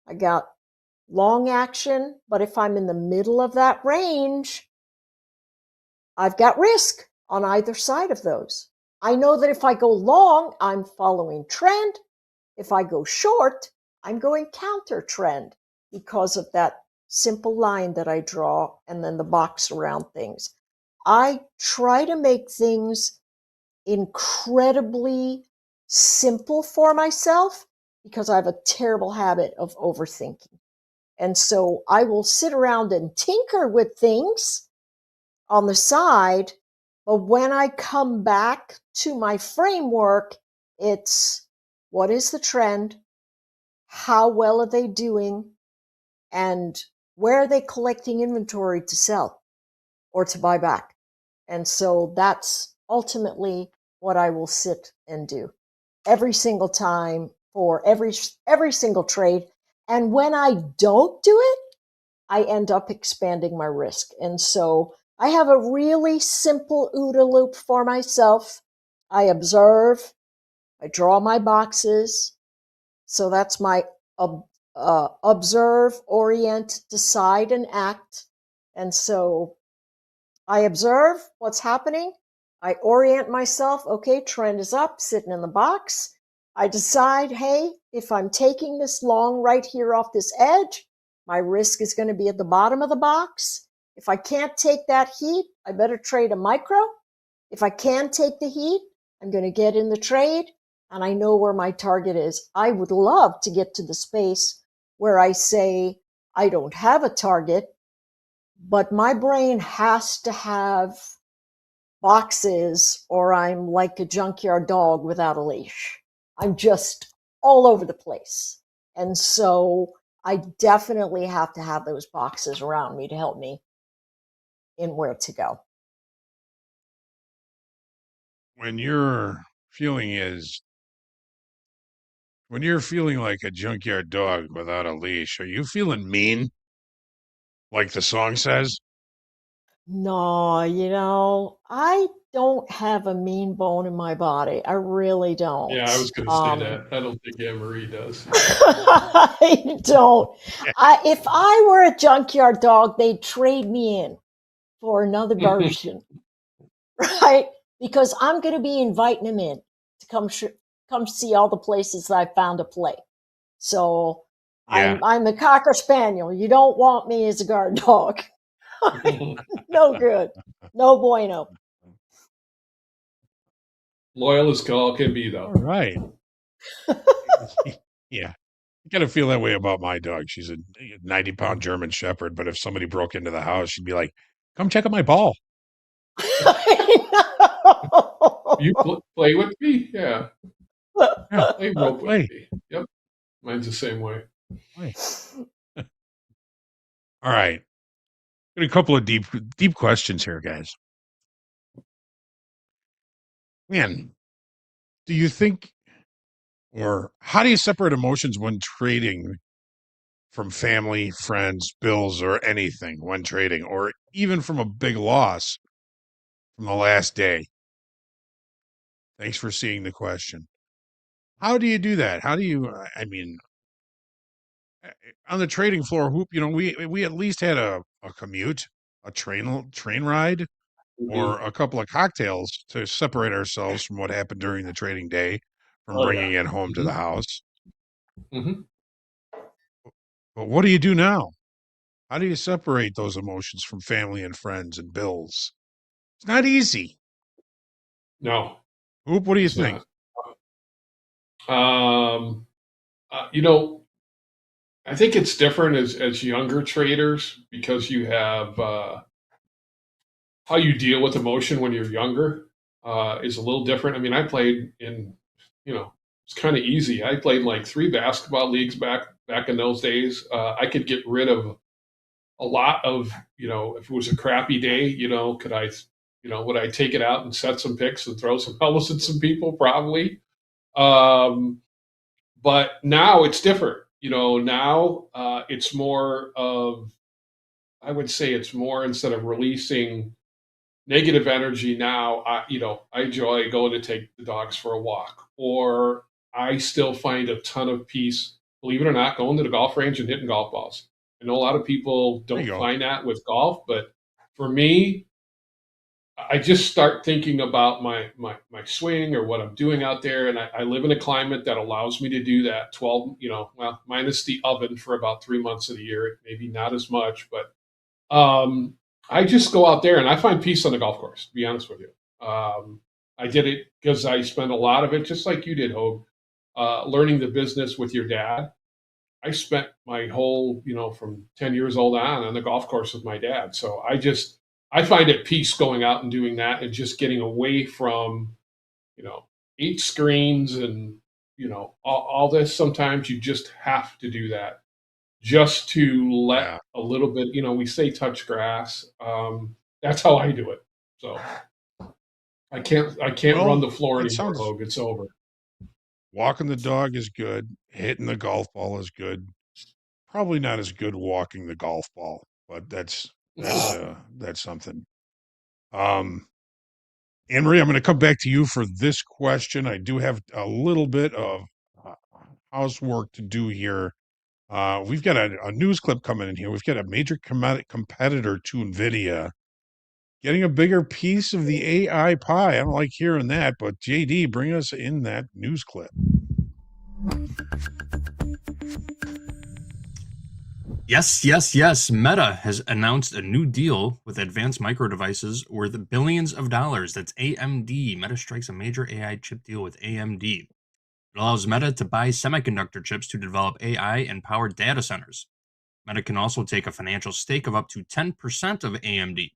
I got long action. But if I'm in the middle of that range, I've got risk on either side of those. I know that if I go long, I'm following trend. If I go short, I'm going counter trend because of that simple line that I draw and then the box around things. I try to make things incredibly simple for myself because I have a terrible habit of overthinking. And so I will sit around and tinker with things on the side, but when I come back to my framework, it's what is the trend, how well are they doing, and where are they collecting inventory to sell or to buy back. And so that's ultimately what I will sit and do every single time for every single trade. And when I don't do it, I end up expanding my risk. And so I have a really simple OODA loop for myself. I observe, I draw my boxes. So that's my observe, orient, decide, and act. And so I observe what's happening. I orient myself. Okay, trend is up, sitting in the box. I decide, hey, if I'm taking this long right here off this edge, my risk is going to be at the bottom of the box. If I can't take that heat, I better trade a micro. If I can take the heat, I'm going to get in the trade, and I know where my target is. I would love to get to the space where I say I don't have a target, but my brain has to have boxes or I'm like a junkyard dog without a leash. I'm just all over the place. And so I definitely have to have those boxes around me to help me in where to go. When you're feeling like a junkyard dog without a leash, are you feeling mean? Like the song says? No, I don't have a mean bone in my body. I really don't. Yeah, I was going to say that. I don't think Anne-Marie does. I don't. If I were a junkyard dog, they'd trade me in for another version. right? Because I'm going to be inviting him in to come see all the places that I found to play. So Yeah. I'm a Cocker Spaniel. You don't want me as a guard dog. No good. No bueno. Loyal as all can be, though. All right. Yeah. I kind of feel that way about my dog. She's a 90-pound German Shepherd, but if somebody broke into the house, she'd be like, "Come check out my ball." You play with me? Yeah. Yeah, Play rope play. with me. Yep. Mine's the same way. Play. All right. Got a couple of deep questions here, guys. Man, do you think, or how do you separate emotions when trading from family, friends, bills, or anything when trading, or even from a big loss from the last day? Thanks for seeing the question. How do you do that? How do you, I mean, on the trading floor, we at least had a commute, a train ride, or a couple of cocktails to separate ourselves from what happened during the trading day, from Oh, bringing yeah. it home to the house. Mm-hmm. But what do you do now? How do you separate those emotions from family and friends and bills? It's not easy. No. Oop, what do you It's think? not. I think it's different as younger traders because you have how you deal with emotion when you're younger is a little different. I mean, I played in, it's kind of easy. I played in like 3 basketball leagues back in those days. I could get rid of a lot of, if it was a crappy day, would I take it out and set some picks and throw some elbows at some people? Probably. But now it's different. Now it's more of, I would say it's more instead of releasing negative energy now, I enjoy going to take the dogs for a walk, or I still find a ton of peace, believe it or not, going to the golf range and hitting golf balls. I know a lot of people don't find that with golf, but for me, I just start thinking about my swing or what I'm doing out there. And I live in a climate that allows me to do that 12, minus the oven for about 3 months of the year, maybe not as much, but I just go out there and I find peace on the golf course, to be honest with you. I did it because I spent a lot of it, just like you did, Hogue, learning the business with your dad. I spent my whole, from 10 years old on the golf course with my dad. So I find it peace going out and doing that and just getting away from, 8 screens and, all this. Sometimes you just have to do that just to let a little bit, we say touch grass. That's how I do it. So I can't run the floor anymore, Hogue. It's over. Walking the dog is good. Hitting the golf ball is good. Probably not as good walking the golf ball, but that's something. Anne-Marie, I'm going to come back to you for this question. I do have a little bit of housework to do here. We've got a news clip coming in here. We've got a major competitor to NVIDIA getting a bigger piece of the AI pie. I don't like hearing that, but JD, bring us in that news clip. Yes. Meta has announced a new deal with Advanced Micro Devices worth billions of dollars. That's AMD. Meta strikes a major AI chip deal with AMD. It allows Meta to buy semiconductor chips to develop AI and power data centers. Meta can also take a financial stake of up to 10% of AMD.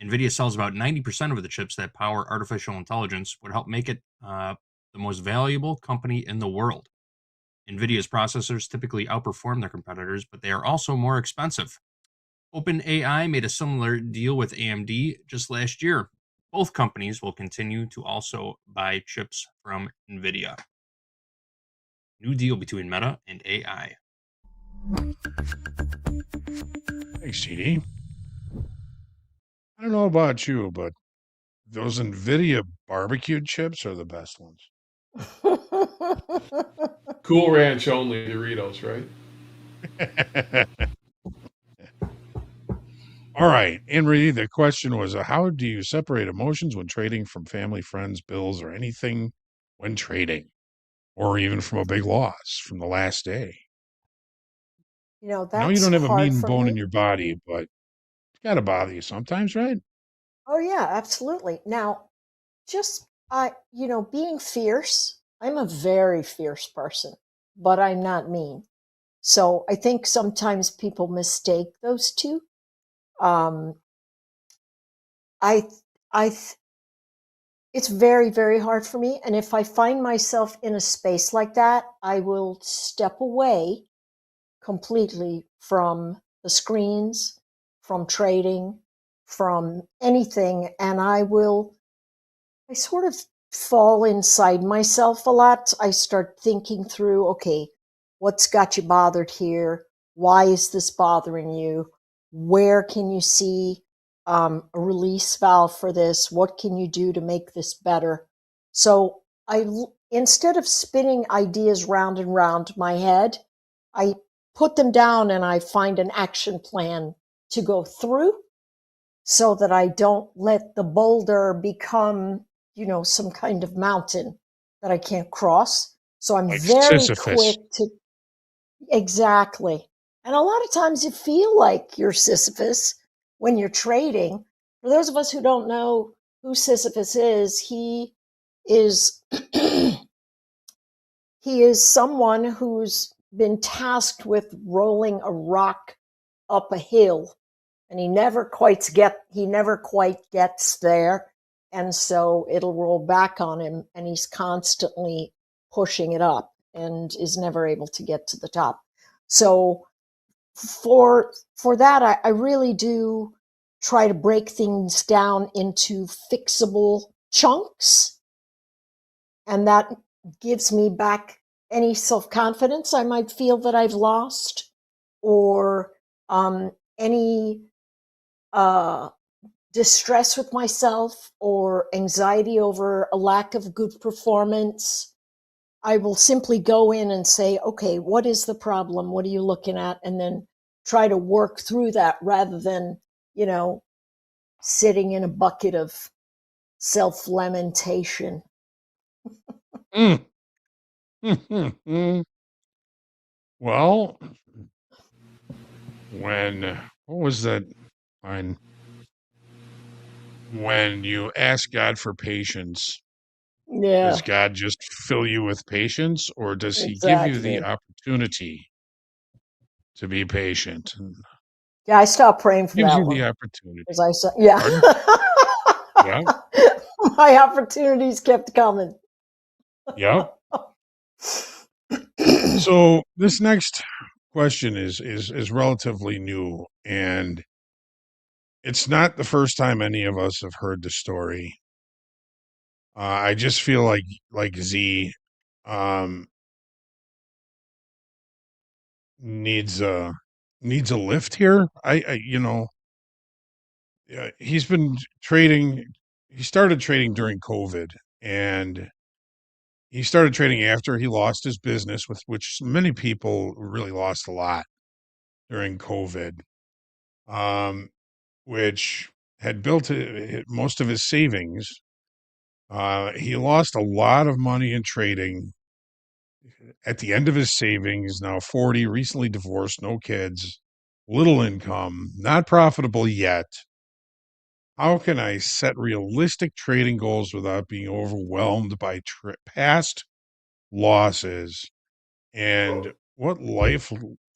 NVIDIA sells about 90% of the chips that power artificial intelligence, would help make it the most valuable company in the world. NVIDIA's processors typically outperform their competitors, but they are also more expensive. OpenAI made a similar deal with AMD just last year. Both companies will continue to also buy chips from NVIDIA. New deal between Meta and AI. Thanks, JD. I don't know about you, but those NVIDIA barbecued chips are the best ones. Cool Ranch only Doritos, right? All right, Henry, the question was, how do you separate emotions when trading from family, friends, bills, or anything when trading, or even from a big loss from the last day? You know, I know you that's don't have a hard mean for bone in me. your body, but it's got to bother you sometimes, right? Oh yeah, absolutely. Now, just being fierce, I'm a very fierce person, but I'm not mean. So I think sometimes people mistake those two. Um, I, it's very, very hard for me. And if I find myself in a space like that, I will step away completely from the screens, from trading, from anything. And I sort of fall inside myself a lot. I start thinking through, okay, what's got you bothered here? Why is this bothering you? Where can you see a release valve for this? What can you do to make this better? So instead of spinning ideas round and round my head, I put them down and I find an action plan to go through so that I don't let the boulder become, some kind of mountain that I can't cross. So I'm Like very Sisyphus. quick to, exactly. And a lot of times you feel like you're Sisyphus when you're trading. For those of us who don't know who Sisyphus is, he is he is someone who's been tasked with rolling a rock up a hill, and he never quite gets there, and so it'll roll back on him, and he's constantly pushing it up and is never able to get to the top. So for that, I really do try to break things down into fixable chunks, and that gives me back any self-confidence I might feel that I've lost, or any distress with myself or anxiety over a lack of good performance. I will simply go in and say, okay, what is the problem? What are you looking at? And then try to work through that rather than, sitting in a bucket of self-lamentation. Mm. Well, what was that line? When you ask God for patience, Yeah, does God just fill you with patience, or does he give you the exactly. opportunity to be patient? And Yeah, I stopped praying for gives that you the one opportunity. because I saw, yeah. Pardon? Yeah. My opportunities kept coming. Yep. So this next question is relatively new, and it's not the first time any of us have heard the story. I just feel like Z um, needs a lift here. He's been trading. He started trading during COVID, and he started trading after he lost his business, with which many people really lost a lot during COVID, which had built most of his savings. He lost a lot of money in trading at the end of his savings. Now 40, recently divorced, no kids, little income, not profitable yet. How can I set realistic trading goals without being overwhelmed by past losses? And what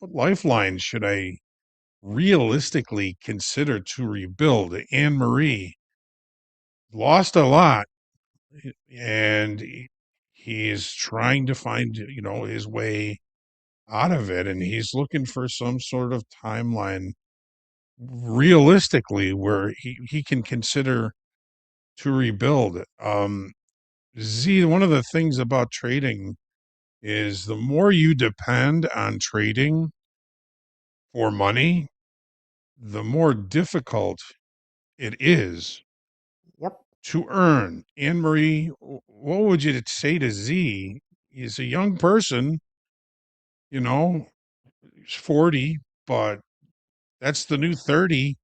lifeline should I realistically consider to rebuild? Anne Marie lost a lot, and he is trying to find, his way out of it, and he's looking for some sort of timeline realistically where he can consider to rebuild. Z, one of the things about trading is the more you depend on trading for money, the more difficult it is Yep. to earn. Anne Marie, what would you say to Z? He's a young person, he's 40, but that's the new 30.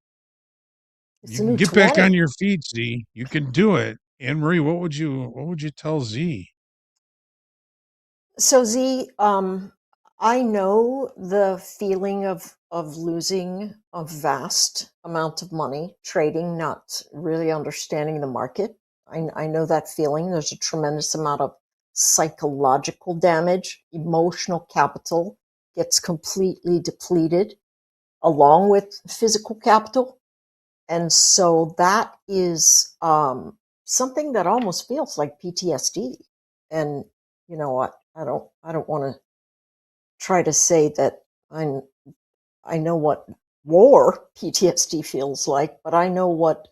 It's You a can new get back 20. on your feet, Z. You can do it. Anne Marie, what would you tell Z? So Z, I know the feeling of losing a vast amount of money trading, not really understanding the market. I know that feeling. There's a tremendous amount of psychological damage. Emotional capital gets completely depleted, along with physical capital. And so that is something that almost feels like PTSD. And you know what? I don't want to try to say that I know what war PTSD feels like, but I know what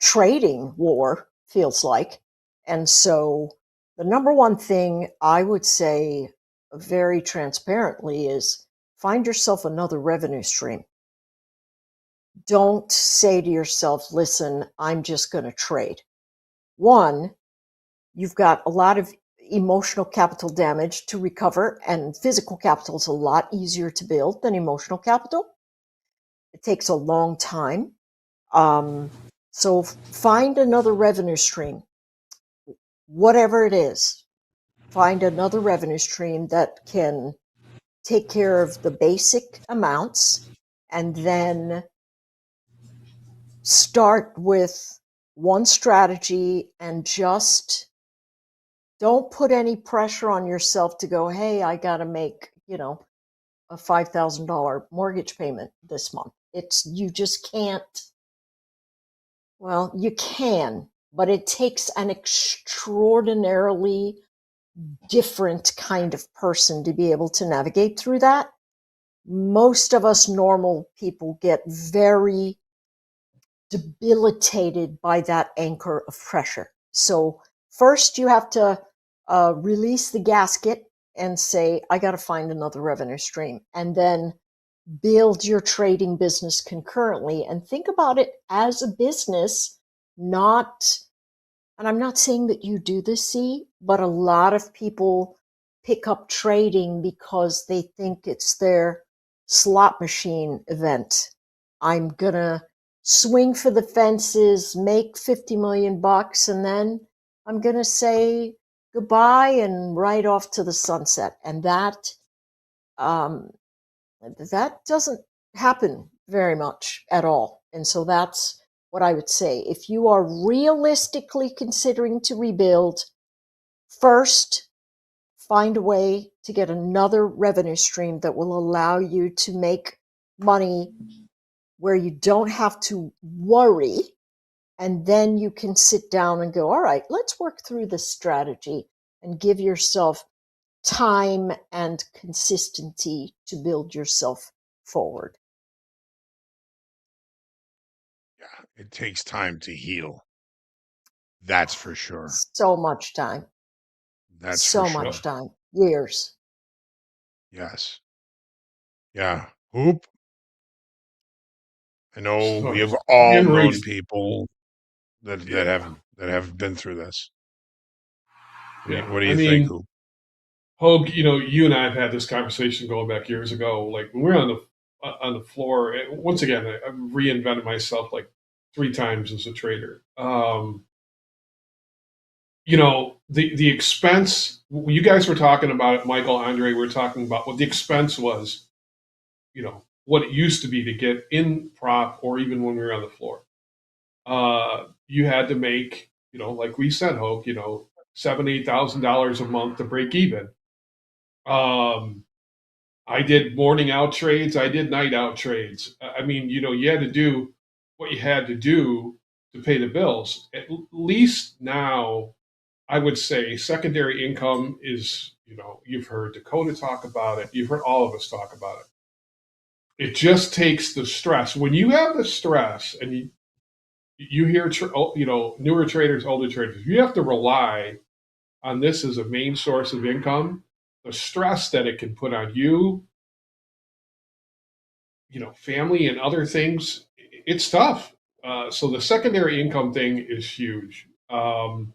trading war feels like. And so the number one thing I would say very transparently is find yourself another revenue stream. Don't say to yourself, listen, I'm just going to trade. One, you've got a lot of emotional capital damage to recover, and physical capital is a lot easier to build than emotional capital. It takes a long time. So find another revenue stream, whatever it is. Find another revenue stream that can take care of the basic amounts, and then start with one strategy and just don't put any pressure on yourself to go, hey, I got to make, a $5,000 mortgage payment this month. You just can't. Well, you can, but it takes an extraordinarily different kind of person to be able to navigate through that. Most of us normal people get very debilitated by that anchor of pressure. So first you have to release the gasket and say, I got to find another revenue stream, and then build your trading business concurrently and think about it as a business, not, and I'm not saying that you do this, see, but a lot of people pick up trading because they think it's their slot machine event. I'm going to swing for the fences, make 50 million bucks, and then I'm going to say goodbye and ride off to the sunset. And that doesn't happen very much at all. And so that's what I would say. If you are realistically considering to rebuild, first, find a way to get another revenue stream that will allow you to make money where you don't have to worry. And then you can sit down and go, all right, let's work through this strategy and give yourself time and consistency to build yourself forward. It takes time to heal. That's for sure. So much time. That's so for sure. much time. Years. Yes. Yeah. Hoop. I know we have all known people that have been through this. What do you think, Hoop? Hogue, you and I have had this conversation going back years ago. Like when we were on the floor, once again, I reinvented myself like 3 times as a trader. The expense, you guys were talking about it, Michael, Andre, we were talking about what the expense was, what it used to be to get in prop, or even when we were on the floor. You had to make, like we said, Hope, $7,000, $8,000 a month to break even. I did morning out trades. I did night out trades. I mean, you had to do what you had to do to pay the bills. At least now, I would say secondary income is, you've heard Dakota talk about it. You've heard all of us talk about it. It just takes the stress. When you have the stress and you hear, newer traders, older traders, you have to rely on this as a main source of income. The stress that it can put on you, family and other things, it's tough. So the secondary income thing is huge. And,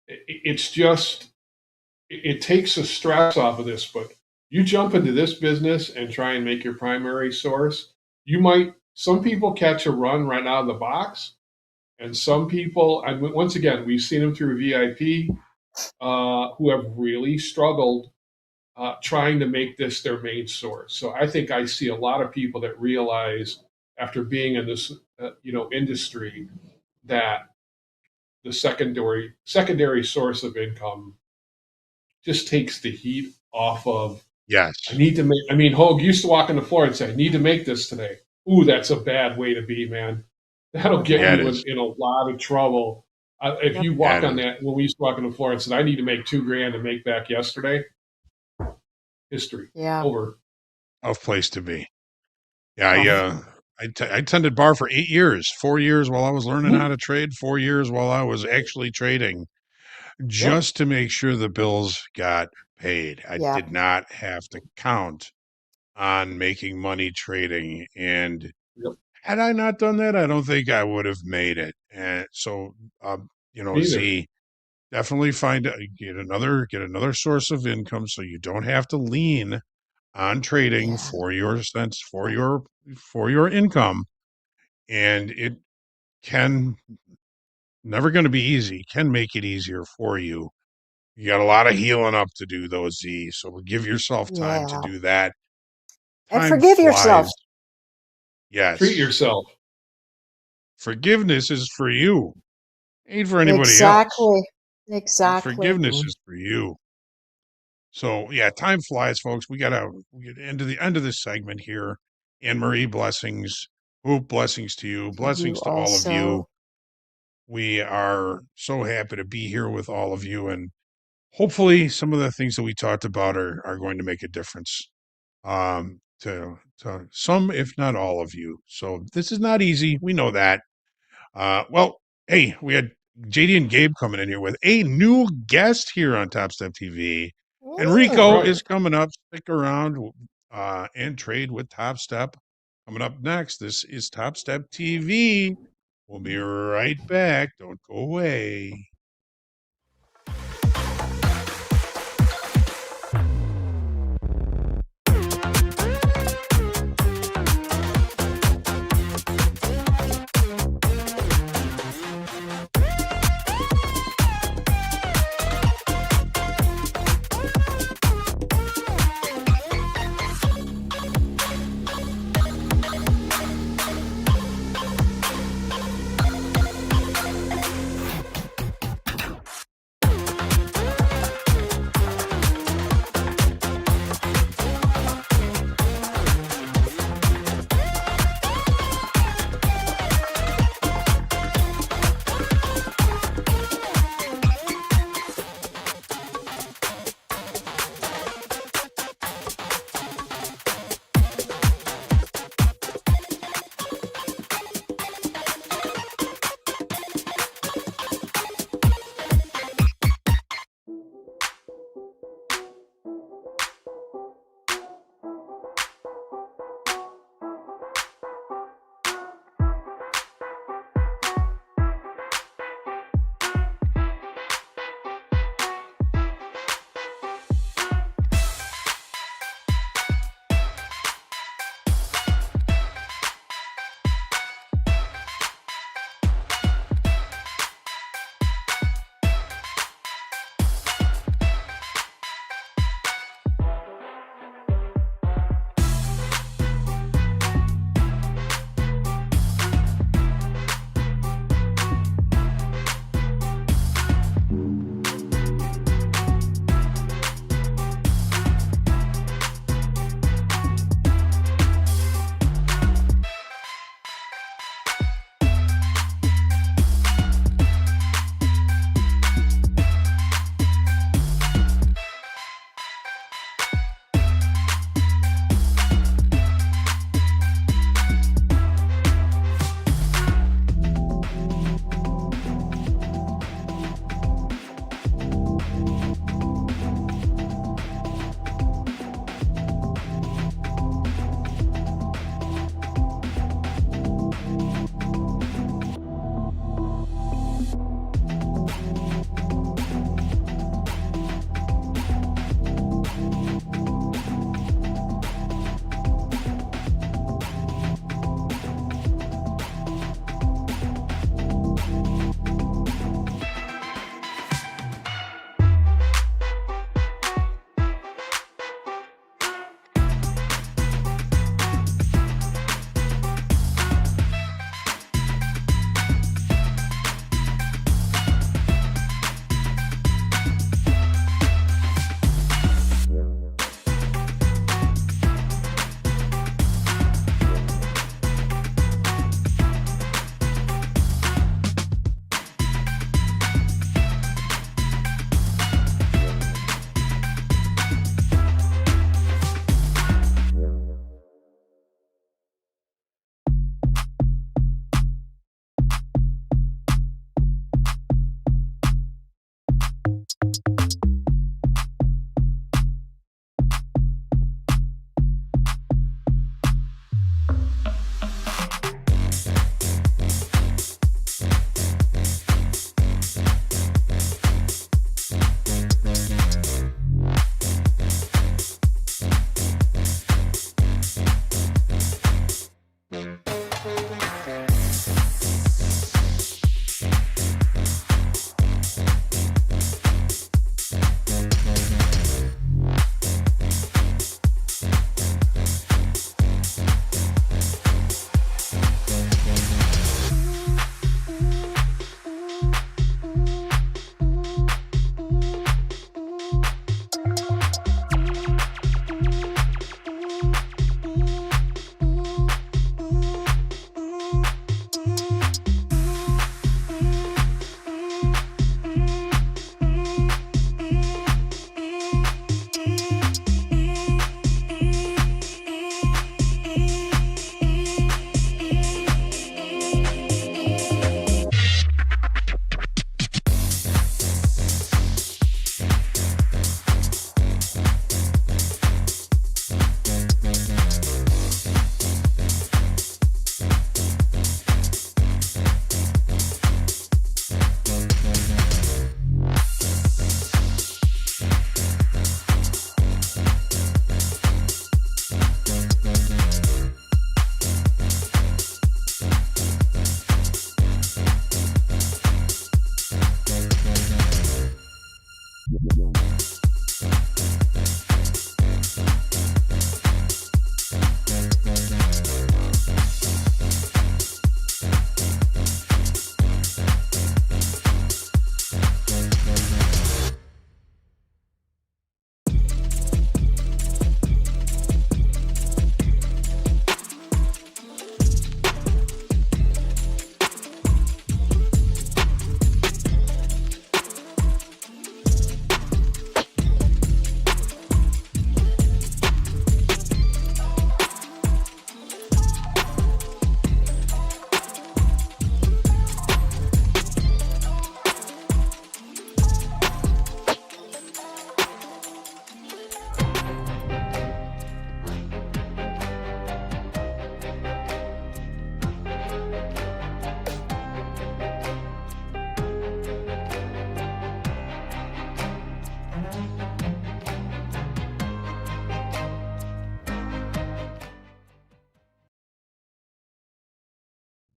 it's just, it takes the stress off of this, but you jump into this business and try and make your primary source, you might some people catch a run right out of the box, and some people, and once again, we've seen them through VIP, who have really struggled trying to make this their main source. So I think I see a lot of people that realize after being in this, industry, that the secondary source of income just takes the heat off of. Yes. Hogue used to walk on the floor and say, I need to make this today. Ooh, that's a bad way to be, man. That'll get you in a lot of trouble. If you walk on that, when we used to walk on the floor and said, I need to make $2,000 to make back yesterday, history. Over. Tough place to be. Yeah, I tended bar for 8 years, 4 years while I was learning how to trade, 4 years while I was actually trading, just to make sure the bills got paid. I did not have to count on making money trading. And had I not done that, I don't think I would have made it. And so, definitely get another source of income so you don't have to lean on trading for your income. And it can never going to be easy. Can make it easier for you. You got a lot of healing up to do, though, Z. So give yourself time to do that. And forgive yourself. Yes. Treat yourself. Forgiveness is for you. Ain't for anybody else. Exactly. Forgiveness is for you. So yeah, time flies, folks. We get into the end of this segment here. Anne Marie, blessings. Hoop, blessings to you. Blessings to all of you. We are so happy to be here with all of you, and hopefully some of the things that we talked about are going to make a difference to some, if not all of you. So this is not easy. We know that. Well, hey, we had JD and Gabe coming in here with a new guest here on Topstep TV. Enrico is coming up. Stick around and trade with Topstep. Coming up next, this is Topstep TV. We'll be right back. Don't go away.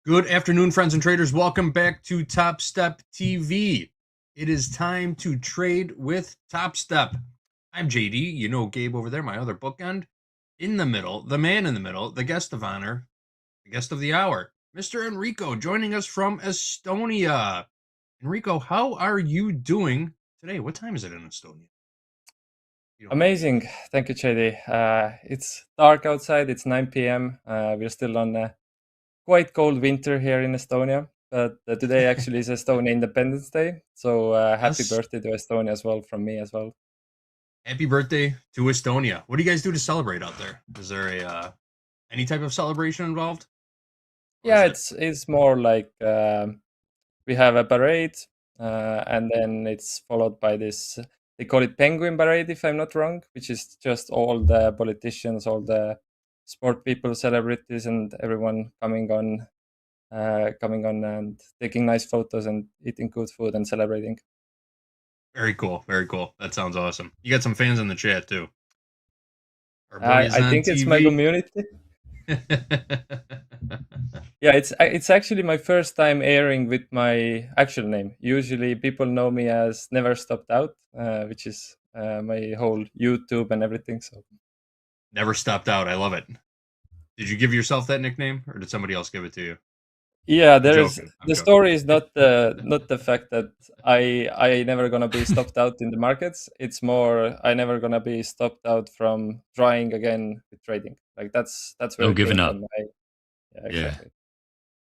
Good afternoon, friends and traders. Welcome back to Topstep TV. It is time to trade with Topstep. I'm JD. You know Gabe over there, my other bookend. In the middle, the man in the middle, the guest of honor, the guest of the hour, Mr. Enrico, joining us from Estonia. Enrico, how are you doing today? What time is it in Estonia? Amazing. Thank you, JD. It's dark outside. It's 9 p.m. We're still on a quite cold winter here in Estonia. But today actually is Estonia Independence Day. So happy birthday to Estonia as well from me as well. Happy birthday to Estonia. What do you guys do to celebrate out there? Is there any type of celebration involved? Yeah, it's more like we have a parade, and then it's followed by this. They call it Penguin Parade, if I'm not wrong, which is just all the politicians, all the sport people, celebrities, and everyone coming on and taking nice photos and eating good food and celebrating. Very cool. Very cool. That sounds awesome. You got some fans in the chat too. I think it's my community. Yeah, it's actually my first time airing with my actual name. Usually people know me as Never Stopped Out, which is my whole YouTube and everything. So Never Stopped Out. I love it. Did you give yourself that nickname or did somebody else give it to you? Yeah, the story is not the fact that I never gonna be stopped out in the markets. It's more I never gonna be stopped out from trying again with trading. Like that's where No it giving came up. from. Yeah, exactly.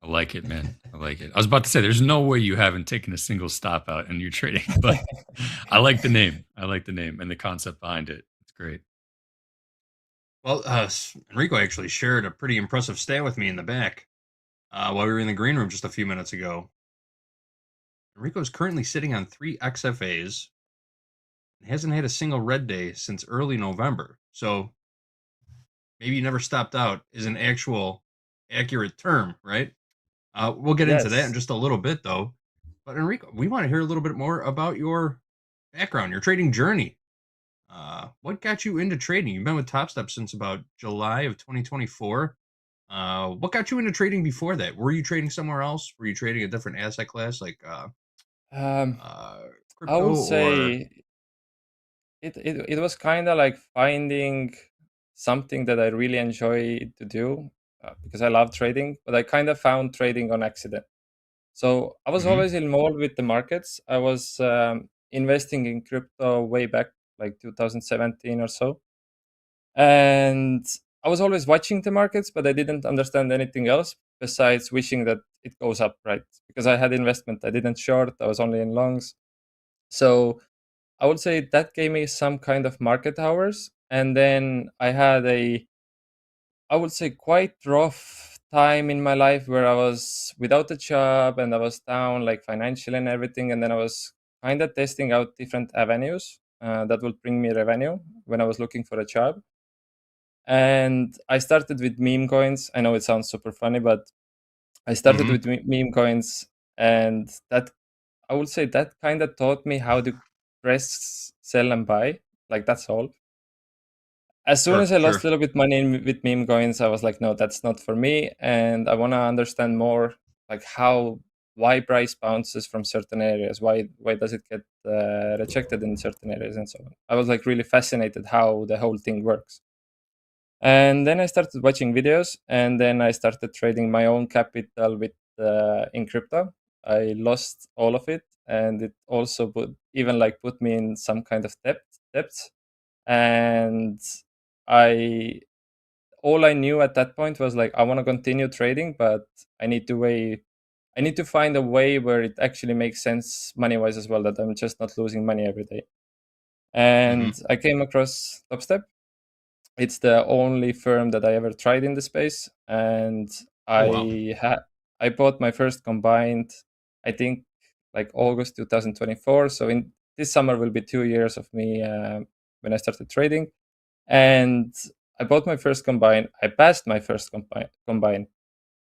I like it, man. I like it. I was about to say, there's no way you haven't taken a single stop out in your trading, but I like the name. I like the name and the concept behind it. It's great. Well, Enrico actually shared a pretty impressive stat with me in the back while we were in the green room just a few minutes ago. Enrico is currently sitting on 3 XFAs and hasn't had a single red day since early November. So maybe never stopped out is an actual accurate term, right? We'll get into that in just a little bit, though. But Enrico, we want to hear a little bit more about your background, your trading journey. What got you into trading? You've been with Topstep since about July of 2024. What got you into trading before that? Were you trading somewhere else? Were you trading a different asset class like crypto? I would say it was kind of like finding something that I really enjoy to do because I love trading, but I kind of found trading on accident. So I was always involved with the markets. I was investing in crypto way back, like 2017 or so. And I was always watching the markets, but I didn't understand anything else besides wishing that it goes up, right? Because I had investment. I didn't short. I was only in longs. So I would say that gave me some kind of market hours. And then I had I would say, quite rough time in my life where I was without a job and I was down like financially and everything. And then I was kind of testing out different avenues that would bring me revenue when I was looking for a job. And I started with meme coins. I know it sounds super funny, but I started with meme coins, and that I would say that kind of taught me how to press, sell, and buy. Like that's all. As soon as I lost a little bit money with meme coins, I was like, no, that's not for me, and I want to understand more, like why price bounces from certain areas, why does it get rejected in certain areas, and so on. I was like really fascinated how the whole thing works. And then I started watching videos, and then I started trading my own capital with in crypto. I lost all of it, and it also put me in some kind of debt. And all I knew at that point was like I want to continue trading, but I need to find a way where it actually makes sense money wise as well, that I'm just not losing money every day. And I came across Topstep. It's the only firm that I ever tried in the space, and I bought my first combined, I think, like August 2024. So in this summer will be 2 years of me when I started trading, and I bought my first combine. I passed my first combine,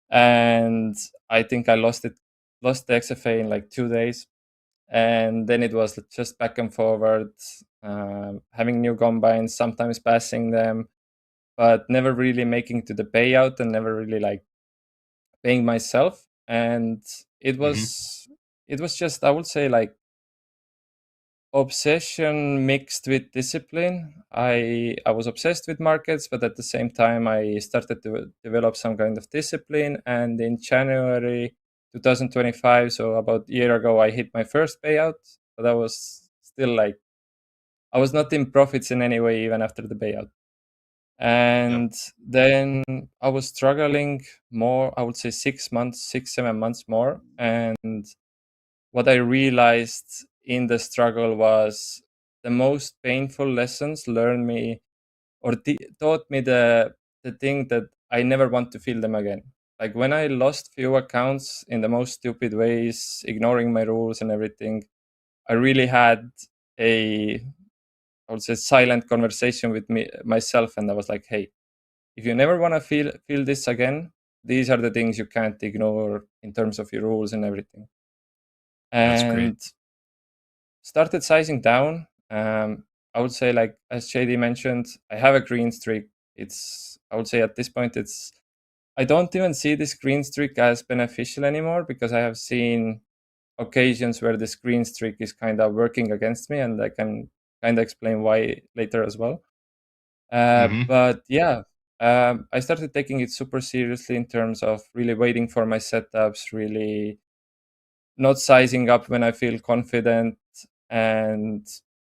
and I think I lost the XFA in like 2 days. And then it was just back and forward, having new combines, sometimes passing them, but never really making to the payout, and never really like paying myself, and it was just, I would say, like obsession mixed with discipline. I was obsessed with markets, but at the same time I started to develop some kind of discipline. And in January 2025, so about a year ago, I hit my first payout, but I was still like, I was not in profits in any way even after the payout. And then I was struggling more, I would say 6-7 months more. And what I realized in the struggle was the most painful lessons learned me or taught me the thing that I never want to feel them again. Like when I lost few accounts in the most stupid ways, ignoring my rules and everything, I really had I would say, silent conversation with myself, and I was like, hey, if you never want to feel this again, these are the things you can't ignore in terms of your rules and everything. That's great. And started sizing down. I would say, like as JD mentioned, I have a green streak. I would say at this point, I don't even see this green streak as beneficial anymore, because I have seen occasions where this green streak is kind of working against me, and I can kind of explain why later as well. But yeah, I started taking it super seriously in terms of really waiting for my setups, really not sizing up when I feel confident, and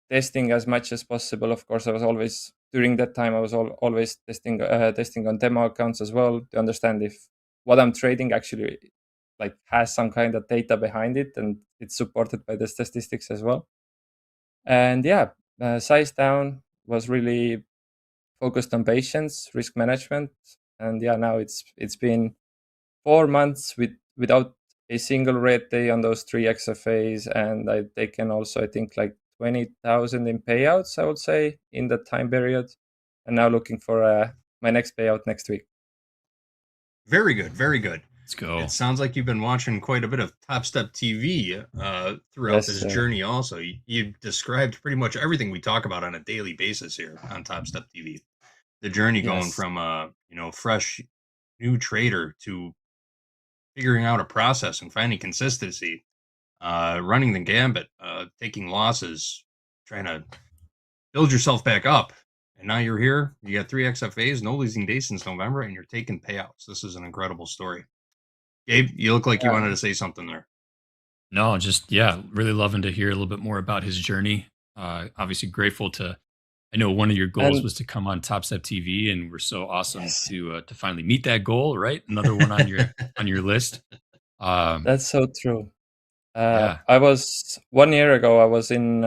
testing as much as possible. Of course, I was always, during that time, I was always testing on demo accounts as well, to understand if what I'm trading actually like has some kind of data behind it, and it's supported by the statistics as well. And yeah, size down, was really focused on patience, risk management, and yeah, now it's been 4 months without a single red day on those 3 XFAs, and I've taken also, I think, like 20,000 in payouts, I would say, in that time period, and now looking for my next payout next week. Very good, very good. Let's go. It sounds like you've been watching quite a bit of Topstep TV throughout Yes, this sir. journey. Also, you described pretty much everything we talk about on a daily basis here on Topstep TV. The journey going Yes. from fresh new trader to figuring out a process and finding consistency, running the gambit, taking losses, trying to build yourself back up. And now you're here. You got 3 XFAs, no losing days since November, and you're taking payouts. This is an incredible story. Gabe, you look like you wanted to say something there. No, just really loving to hear a little bit more about his journey. Obviously grateful to. I know one of your goals was to come on Topstep TV, and we're so awesome to finally meet that goal. Right, another one on your list. That's so true. Yeah. I was 1 year ago. I was in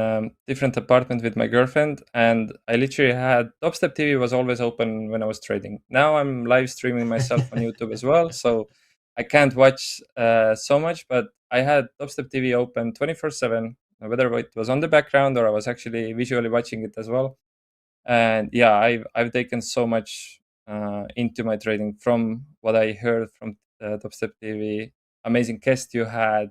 different apartment with my girlfriend, and I literally had Topstep TV was always open when I was trading. Now I'm live streaming myself on YouTube as well, so I can't watch so much. But I had Topstep TV open 24/7, whether it was on the background or I was actually visually watching it as well. And yeah, I've taken so much into my trading from what I heard from Topstep TV. Amazing guest you had.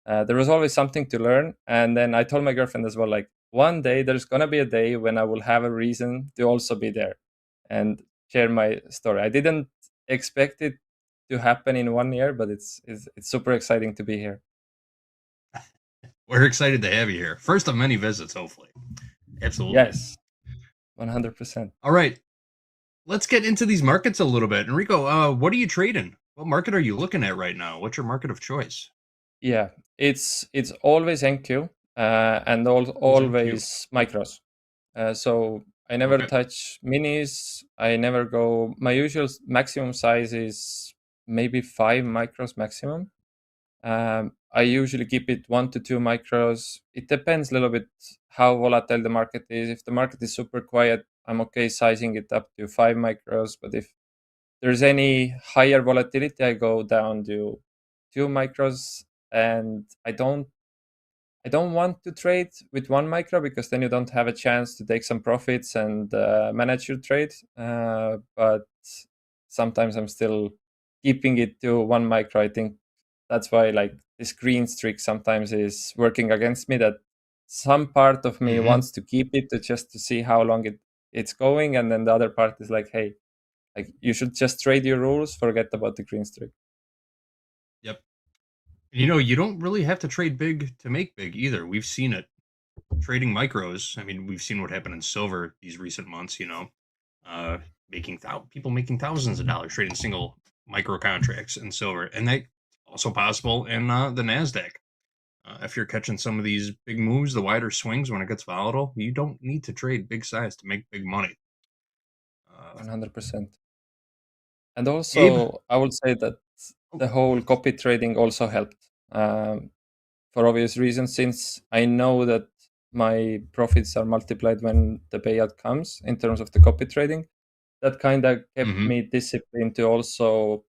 There was always something to learn. And then I told my girlfriend as well, like, one day there's gonna be a day when I will have a reason to also be there and share my story. I didn't expect it to happen in 1 year, but it's super exciting to be here. We're excited to have you here. First of many visits, hopefully. Absolutely. Yes, 100%. All right. Let's get into these markets a little bit. Enrico, what are you trading? What market are you looking at right now? What's your market of choice? Yeah, it's always NQ and always micros. So I never touch minis. I never go. My usual maximum size is maybe 5 micros maximum. I usually keep it 1 to 2 micros. It depends a little bit how volatile the market is. If the market is super quiet, I'm okay sizing it up to 5 micros. But if there's any higher volatility, I go down to 2 micros. And I don't want to trade with 1 micro, because then you don't have a chance to take some profits and manage your trade. But sometimes I'm still keeping it to 1 micro. I think that's why, like, this green streak sometimes is working against me, that some part of me wants to keep it to see how long it's going, and then the other part is like, hey, like, you should just trade your rules, forget about the green streak. You know, you don't really have to trade big to make big either. We've seen it trading micros. I mean, we've seen what happened in silver these recent months. You know, people making thousands of dollars trading single micro contracts in silver, and that also possible in the NASDAQ. If you're catching some of these big moves, the wider swings when it gets volatile, you don't need to trade big size to make big money. 100%. And also, Gabe? I would say that the whole copy trading also helped for obvious reasons, since I know that my profits are multiplied when the payout comes in terms of the copy trading. That kind of kept me disciplined to also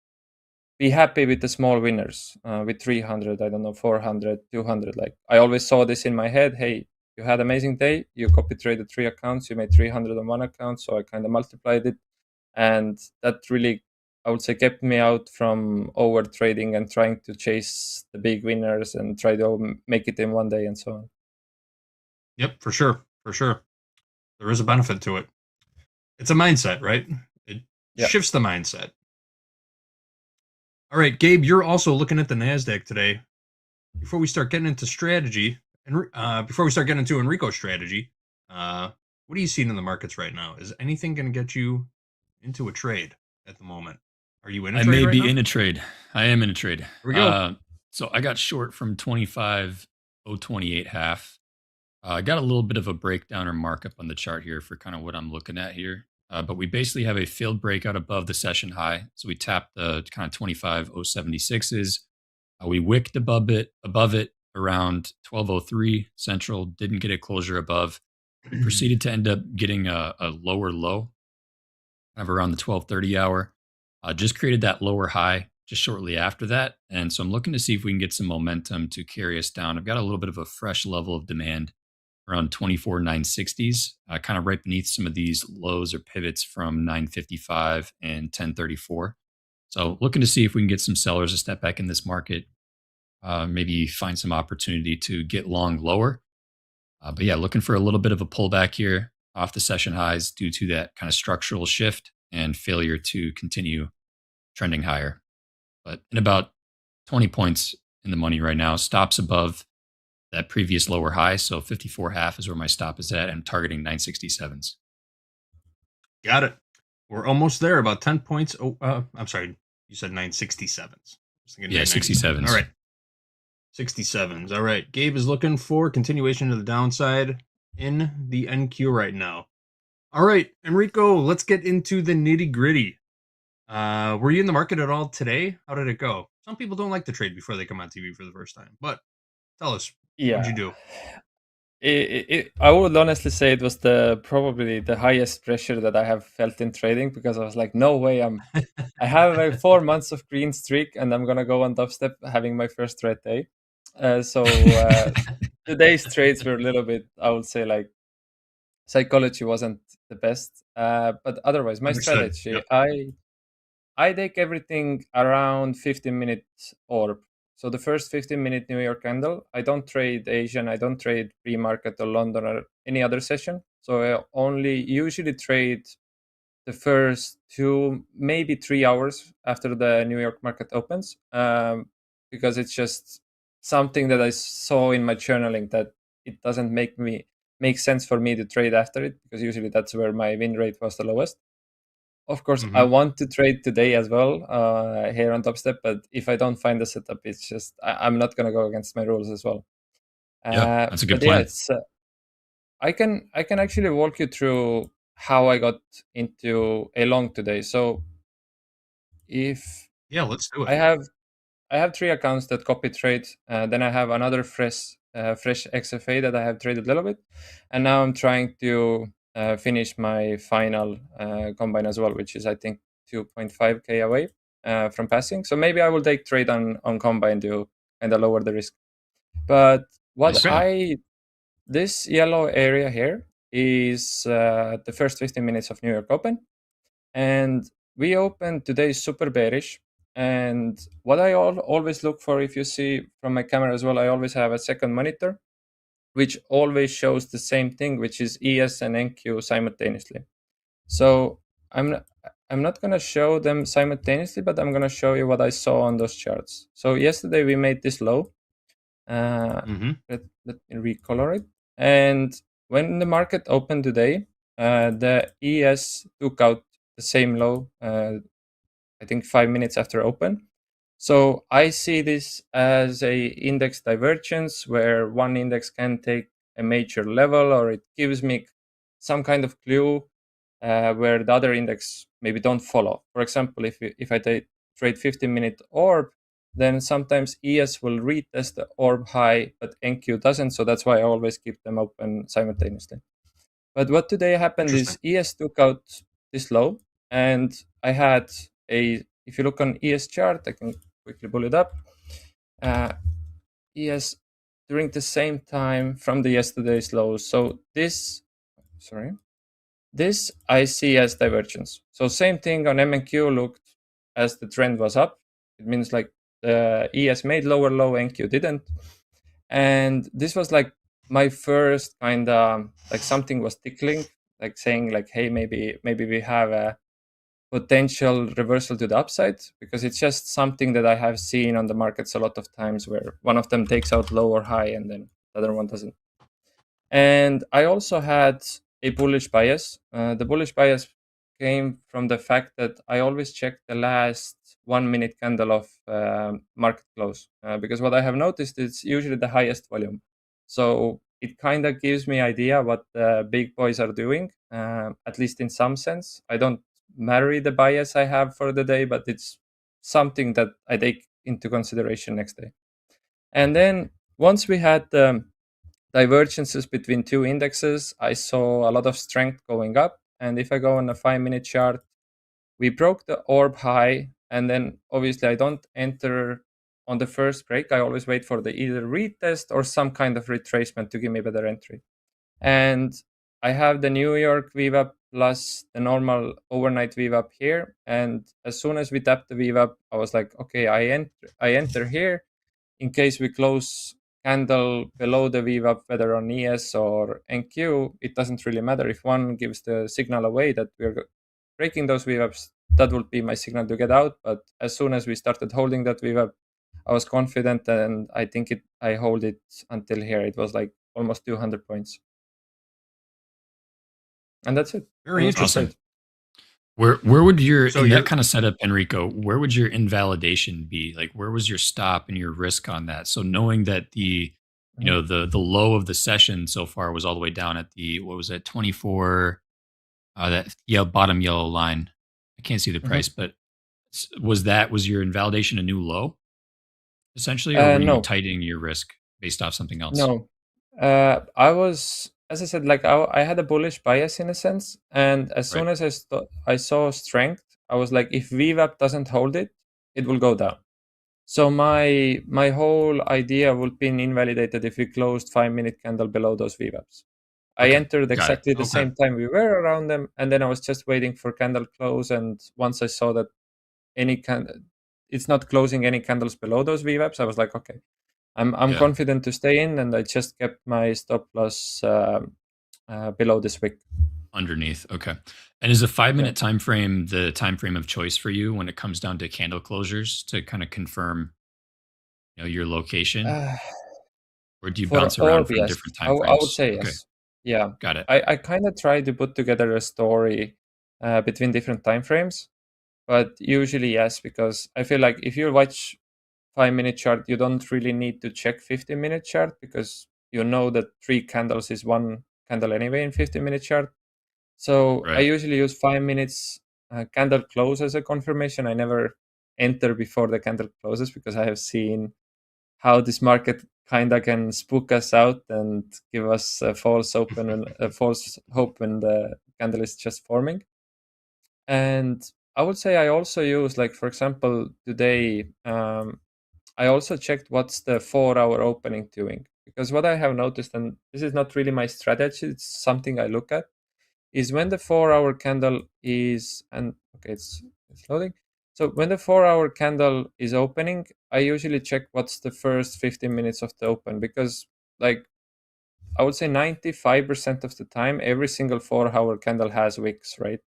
be happy with the small winners, with 300, I don't know, 400, 200. Like, I always saw this in my head. Hey, you had an amazing day. You copy traded 3 accounts. You made 300 on one account. So I kind of multiplied it. And that really, I would say, kept me out from over trading and trying to chase the big winners and try to make it in one day and so on. Yep, for sure. For sure. There is a benefit to it. It's a mindset, right? It shifts the mindset. All right, Gabe, you're also looking at the NASDAQ today. Before we start getting into strategy, and before we start getting into Enrico's strategy, what are you seeing in the markets right now? Is anything going to get you into a trade at the moment? Are you in a trade? I may right be now? in a trade. I am in a trade. Here we go. So I got short from 25.028 half. I got a little bit of a breakdown or markup on the chart here for kind of what I'm looking at here. But we basically have a failed breakout above the session high. So we tapped the kind of 25.076s. We wicked above it around 12.03 central, didn't get a closure above. We proceeded to end up getting a lower low kind of around the 12:30 hour. Just created that lower high just shortly after that. And so I'm looking to see if we can get some momentum to carry us down. I've got a little bit of a fresh level of demand around 24.960s, kind of right beneath some of these lows or pivots from 955 and 1034. So looking to see if we can get some sellers to step back in this market, maybe find some opportunity to get long lower. But yeah, looking for a little bit of a pullback here off the session highs due to that kind of structural shift and failure to continue trending higher. But in about 20 points in the money right now, stops above that previous lower high. So 54.5 is where my stop is at. I'm targeting 967s. Got it. We're almost there, about 10 points. Oh, I'm sorry. You said 967s. Yeah, 67s. All right. 67s. All right. Gabe is looking for continuation to the downside in the NQ right now. All right, Enrico, let's get into the nitty gritty. Were you in the market at all today? How did it go? Some people don't like to trade before they come on TV for the first time, but tell us, what'd you do? I would honestly say it was probably the highest pressure that I have felt in trading, because I was like, no way, I have like 4 months of green streak and I'm gonna go on Topstep having my first red day. Today's trades were a little bit, I would say, like, psychology wasn't the best, but otherwise my strategy, I take everything around 15-minute orb. So the first 15-minute New York candle, I don't trade Asian, I don't trade pre-market or London or any other session. So I only usually trade the first 2, maybe 3 hours after the New York market opens, because it's just something that I saw in my journaling that it doesn't make sense for me to trade after it, because usually that's where my win rate was the lowest. Of course, I want to trade today as well here on Topstep, but if I don't find the setup, it's just I'm not going to go against my rules as well. Yeah, that's a good plan. Yeah, I can actually walk you through how I got into a long today. So let's do it. I have 3 accounts that copy trade. Then I have another fresh XFA that I have traded a little bit, and now I'm trying to finish my final combine as well, which is I think 2.5k away from passing. So maybe I will take trade on combine to kind of lower the risk. But this yellow area here is the first 15 minutes of New York Open, and we opened today super bearish. And what I always look for, if you see from my camera as well, I always have a second monitor, which always shows the same thing, which is ES and NQ simultaneously. So I'm not going to show them simultaneously, but I'm going to show you what I saw on those charts. So yesterday we made this low. Let me recolor it. And when the market opened today, the ES took out the same low, I think 5 minutes after open. So I see this as a index divergence where one index can take a major level, or it gives me some kind of clue where the other index maybe don't follow. For example, if I trade 15-minute orb, then sometimes ES will retest the orb high, but NQ doesn't. So that's why I always keep them open simultaneously. But what today happened is ES took out this low, and I had if you look on ES chart, I can quickly pull it up. ES during the same time from the yesterday's low. So this I see as divergence. So same thing on MNQ looked as the trend was up. It means like the ES made lower low, NQ didn't. And this was like my first kind of like something was tickling, like saying like, hey, maybe we have a potential reversal to the upside, because it's just something that I have seen on the markets a lot of times where one of them takes out low or high and then the other one doesn't. And I also had a bullish bias. The bullish bias came from the fact that I always check the last 1 minute candle of market close, because what I have noticed is usually the highest volume. So it kind of gives me idea what the big boys are doing, at least in some sense. I don't marry the bias I have for the day, but it's something that I take into consideration next day. And then once we had divergences between two indexes, I saw a lot of strength going up. And if I go on a 5-minute chart, we broke the orb high, and then obviously I don't enter on the first break. I always wait for the either retest or some kind of retracement to give me better entry. And I have the New York VWAP plus the normal overnight VWAP here. And as soon as we tap the VWAP, I was like, okay, I enter here in case we close candle below the VWAP, whether on ES or NQ, it doesn't really matter. If one gives the signal away that we're breaking those VWAPs, that would be my signal to get out. But as soon as we started holding that VWAP, I was confident, and I think I hold it until here. It was like almost 200 points. And that's it. Very interesting. Where would your in that kind of setup, Enrico, where would your invalidation be? Like, where was your stop and your risk on that? So knowing that the low of the session so far was all the way down at the, what was that, 24, that bottom yellow line. I can't see the price, but was your invalidation a new low essentially, or were you tightening your risk based off something else? No, I was, as I said, like I had a bullish bias in a sense, and as soon as I saw strength, I was like, if VWAP doesn't hold it, it will go down. So my whole idea would be invalidated if we closed 5-minute candle below those VWAPs. I entered exactly the same time we were around them, and then I was just waiting for candle close. And once I saw that it's not closing any candles below those VWAPs, I was like, okay, I'm confident to stay in, and I just kept my stop loss below this wick. Underneath, okay. And is a 5-minute time frame the time frame of choice for you when it comes down to candle closures to kind of confirm, your location, or do you bounce around from different time frames? I would say yes. Yeah, got it. I kind of try to put together a story between different time frames, but usually yes, because I feel like if you watch 5-minute chart, you don't really need to check 15-minute chart, because you know that 3 candles is 1 candle anyway in 15-minute chart. So I usually use 5 minutes candle close as a confirmation. I never enter before the candle closes, because I have seen how this market kind of can spook us out and give us a false open and a false hope when the candle is just forming. And I would say I also use, like, for example, today, I also checked what's the 4-hour opening doing, because what I have noticed, and this is not really my strategy, it's something I look at, is when the 4-hour candle is, and okay, it's loading. So when the 4-hour candle is opening, I usually check what's the first 15 minutes of the open, because like I would say 95% of the time, every single 4-hour candle has wicks, right?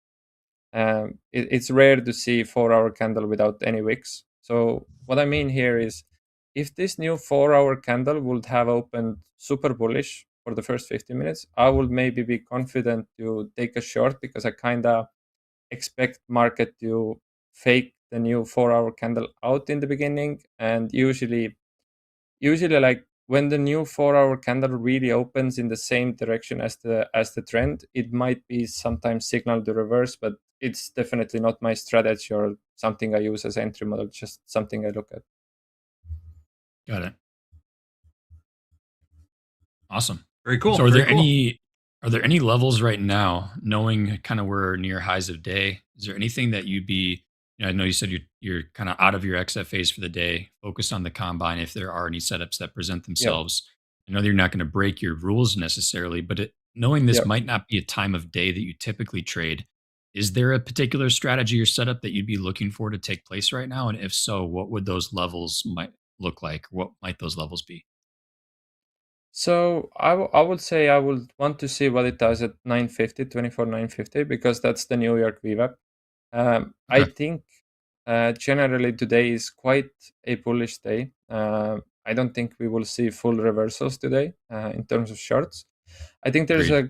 It's rare to see 4-hour candle without any wicks. So what I mean here is, if this new 4-hour candle would have opened super bullish for the first 15 minutes, I would maybe be confident to take a short, because I kind of expect market to fake the new 4-hour candle out in the beginning. And usually like when the new 4-hour candle really opens in the same direction as the trend, it might be sometimes signal to reverse, but it's definitely not my strategy or something I use as entry model, just something I look at. Got it. Awesome. Very cool. So are Very there any levels right now, knowing kind of we're near highs of day? Is there anything that you'd be, I know you said you're kind of out of your XFAs for the day, focused on the combine if there are any setups that present themselves. I know that you're not going to break your rules necessarily, but knowing this might not be a time of day that you typically trade, is there a particular strategy or setup that you'd be looking for to take place right now? And if so, what would those levels might look like? What might those levels be? So I would say I would want to see what it does at 950, 24,950, because that's the New York VWAP. I think generally today is quite a bullish day. I don't think we will see full reversals today in terms of shorts. I think there's I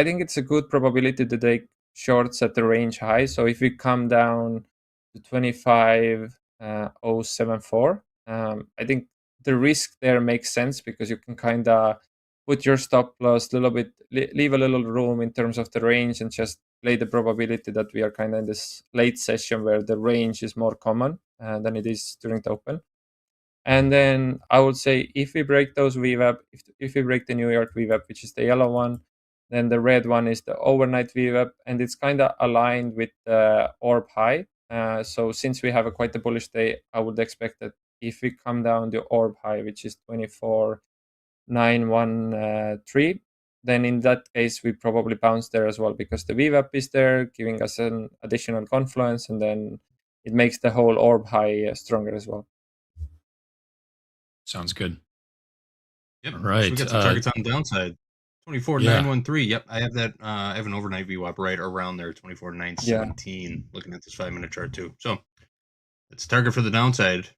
think it's a good probability to take shorts at the range high. So if we come down to 25,074, I think the risk there makes sense, because you can kind of put your stop loss a little bit, leave a little room in terms of the range, and just play the probability that we are kind of in this late session where the range is more common than it is during the open. And then I would say if we break those VWAP, if we break the New York VWAP, which is the yellow one, then the red one is the overnight VWAP, and it's kind of aligned with the orb high. So since we have quite a bullish day, I would expect that if we come down the orb high, which is 24,913, then in that case we probably bounce there as well, because the VWAP is there, giving us an additional confluence, and then it makes the whole orb high stronger as well. Sounds good. Yep. All right. So we got some targets on the downside. 24,913. Yep. I have that. I have an overnight VWAP right around there. 24,917. Looking at this 5-minute chart too. So it's target for the downside.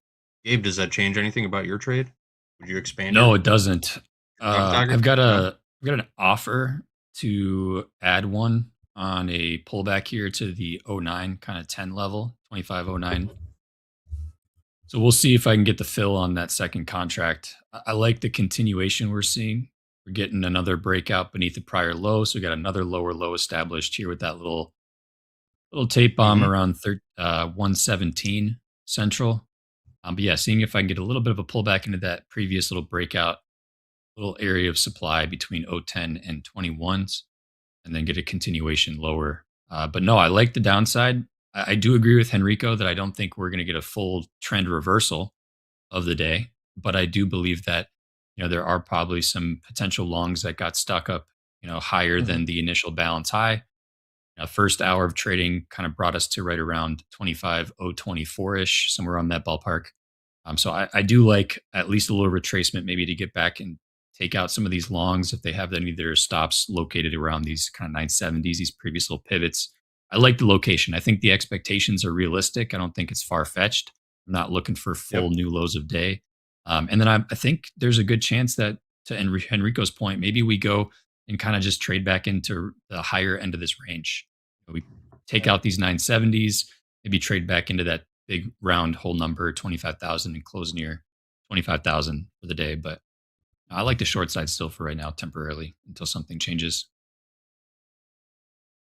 Gabe, does that change anything about your trade? Would you expand? No, it doesn't. I've got an offer to add one on a pullback here to the 09 kind of 10 level, 2509. So we'll see if I can get the fill on that second contract. I like the continuation we're seeing. We're getting another breakout beneath the prior low. So we got another lower low established here with that little tape bomb around 117 central. But yeah, seeing if I can get a little bit of a pullback into that previous little breakout, little area of supply between 010 and 21s, and then get a continuation lower. But no, I like the downside. I do agree with Henrico that I don't think we're going to get a full trend reversal of the day, but I do believe that there are probably some potential longs that got stuck up higher than the initial balance high. First hour of trading kind of brought us to right around 25,024-ish, somewhere on that ballpark. So I do like at least a little retracement, maybe to get back and take out some of these longs if they have any of their stops located around these kind of 970s, these previous little pivots. I like the location. I think the expectations are realistic. I don't think it's far-fetched. I'm not looking for full new lows of day. And then I think there's a good chance that, to Henrico's point, maybe we go and kind of just trade back into the higher end of this range. We take out these 970s, maybe trade back into that big round whole number, 25,000, and close near 25,000 for the day. But I like the short side still for right now, temporarily, until something changes.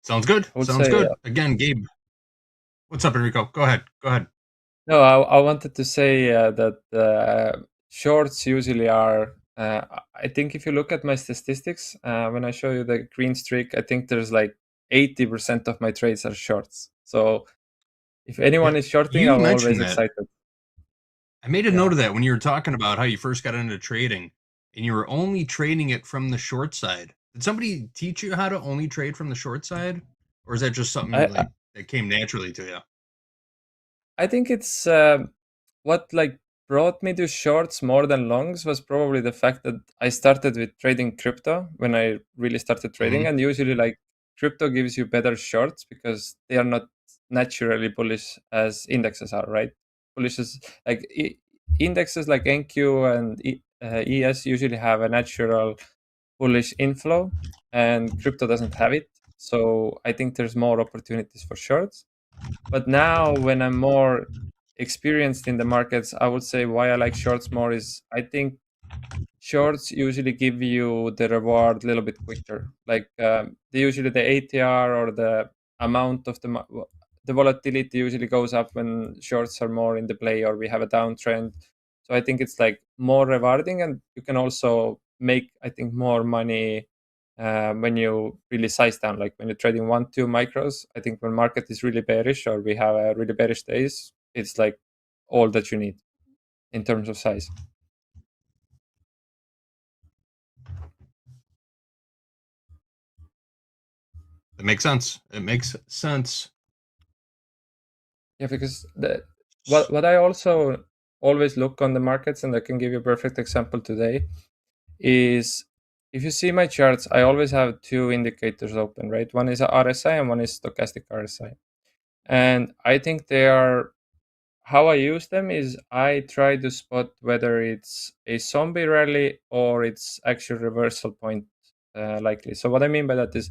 Sounds good. Sounds good. Again, Gabe. What's up, Enrico? Go ahead. No, I wanted to say that shorts usually are, I think if you look at my statistics, when I show you the green streak, I think there's like 80% of my trades are shorts. So if anyone is shorting, I'm always excited. I made a note of that when you were talking about how you first got into trading and you were only trading it from the short side. Did somebody teach you how to only trade from the short side? Or is that just something that came naturally to you? I think it's what brought me to shorts more than longs was probably the fact that I started with trading crypto when I really started trading. And usually crypto gives you better shorts because they are not naturally bullish as indexes are, right? Indexes like NQ and ES usually have a natural bullish inflow, and crypto doesn't have it. So I think there's more opportunities for shorts. But now, when I'm more experienced in the markets, I would say why I like shorts more is I think shorts usually give you the reward a little bit quicker. Usually the ATR or the amount of the volatility usually goes up when shorts are more in the play or we have a downtrend. So I think it's like more rewarding, and you can also make, I think, more money when you really size down. Like when you're trading 1-2 micros, I think when market is really bearish or we have a really bearish days, it's like all that you need in terms of size. It makes sense. It makes sense. Yeah, because what I also always look on the markets, and I can give you a perfect example today, is if you see my charts, I always have two indicators open, right? One is a RSI and one is stochastic RSI. And I think they are, how I use them is I try to spot whether it's a zombie rally or it's actual reversal point likely. So what I mean by that is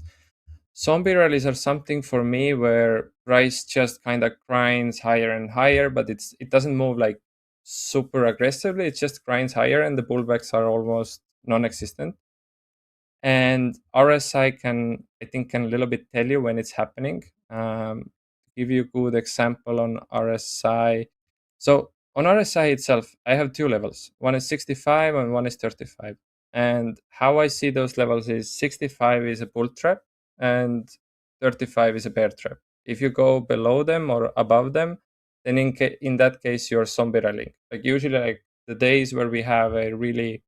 zombie rallies are something for me where price just kind of grinds higher and higher, but it doesn't move like super aggressively. It just grinds higher, and the pullbacks are almost non-existent. And RSI can a little bit tell you when it's happening. To give you a good example on RSI. So on RSI itself, I have two levels. One is 65 and one is 35. And how I see those levels is 65 is a bull trap and 35 is a bear trap. If you go below them or above them, then in that case, you're zombie rallying. Like usually, like the days where we have a really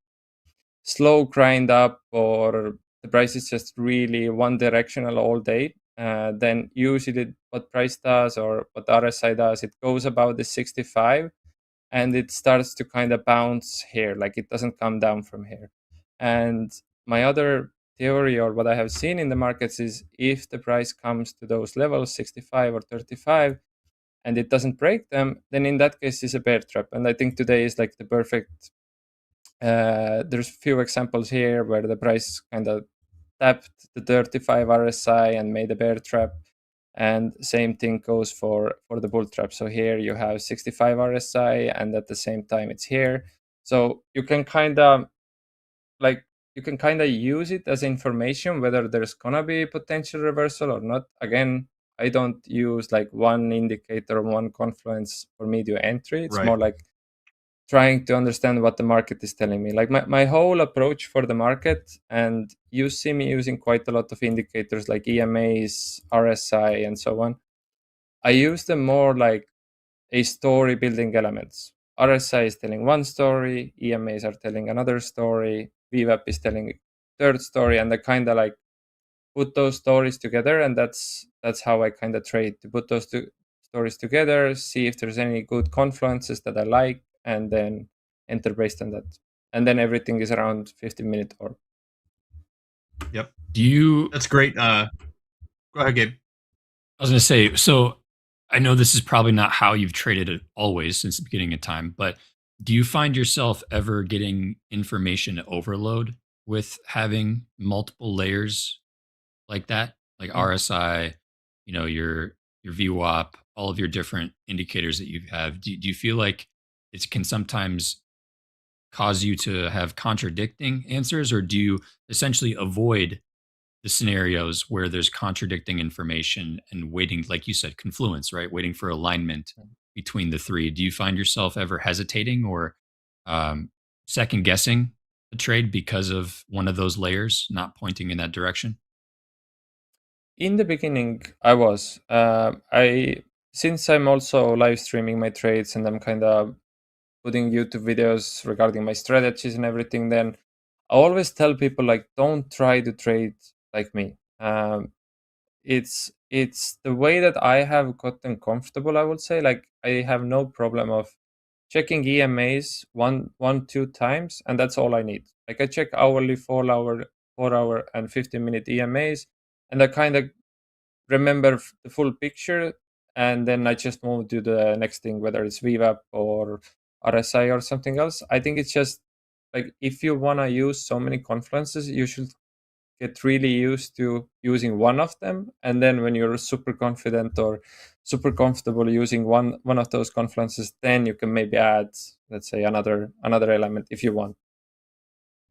slow grind up or the price is just really one directional all day, then usually what price does or what RSI does, it goes about the 65 and it starts to kind of bounce here, like it doesn't come down from here. And my other theory or what I have seen in the markets is if the price comes to those levels, 65 or 35, and it doesn't break them, then in that case it's a bear trap. And I think today is like the perfect there's a few examples here where the price kind of tapped the 35 RSI and made a bear trap, and same thing goes for the bull trap. So here you have 65 RSI and at the same time it's here. So you can kind of use it as information whether there's gonna be potential reversal or not. Again, I don't use like one indicator, one confluence for me to entry. It's more like trying to understand what the market is telling me. Like my whole approach for the market, and you see me using quite a lot of indicators like EMAs, RSI, and so on. I use them more like a story building elements. RSI is telling one story, EMAs are telling another story, VWAP is telling a third story, and I kind of like put those stories together, and that's how I kind of trade, to put those two stories together, see if there's any good confluences that I like, and then enter based on that. And then everything is around 15-minute orb. Yep. Do That's great. Go ahead, Gabe. I was going to say, so I know this is probably not how you've traded it always since the beginning of time, but do you find yourself ever getting information overload with having multiple layers like that? Like RSI, your VWAP, all of your different indicators that you have. Do you feel like it can sometimes cause you to have contradicting answers, or do you essentially avoid the scenarios where there's contradicting information and waiting, like you said, confluence, right? Waiting for alignment between the three. Do you find yourself ever hesitating or second guessing a trade because of one of those layers not pointing in that direction? In the beginning, I was. Since I'm also live streaming my trades and I'm kind of putting YouTube videos regarding my strategies and everything, then I always tell people like, don't try to trade like me. It's the way that I have gotten comfortable. I would say, like, I have no problem of checking EMAs 2 times, and that's all I need. Like I check hourly, 4 hour, and 15-minute EMAs, and I kind of remember the full picture, and then I just move to the next thing, whether it's VWAP or RSI or something else. I think it's just like if you want to use so many confluences, you should get really used to using one of them, and then when you're super confident or super comfortable using one of those confluences, then you can maybe add, let's say, another element if you want.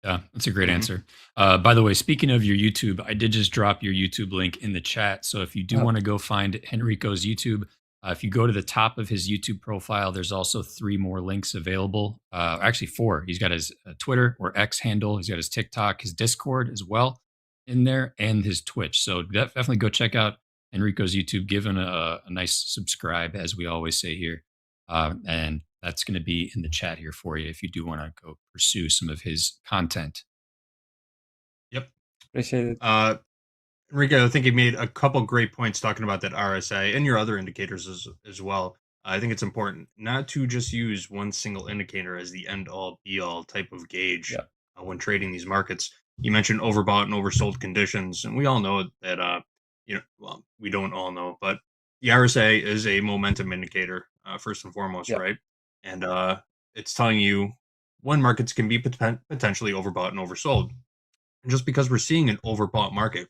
Yeah, that's a great answer. By the way, speaking of your YouTube, I did just drop your YouTube link in the chat. So if you do want to go find Henrico's YouTube, if you go to the top of his YouTube profile, there's also 3 more links available. Actually 4. He's got his Twitter or X handle. He's got his TikTok, his Discord as well in there, and his Twitch. So definitely go check out Enrico's YouTube. Give him a nice subscribe, as we always say here. And that's going to be in the chat here for you if you do want to go pursue some of his content. Yep. Appreciate it. Enrico, I think you made a couple great points talking about that RSI and your other indicators as well. I think it's important not to just use one single indicator as the end-all, be-all type of gauge when trading these markets. You mentioned overbought and oversold conditions, and we all know that, well, we don't all know, but the RSI is a momentum indicator, first and foremost, right? And it's telling you when markets can be potentially overbought and oversold. And just because we're seeing an overbought market,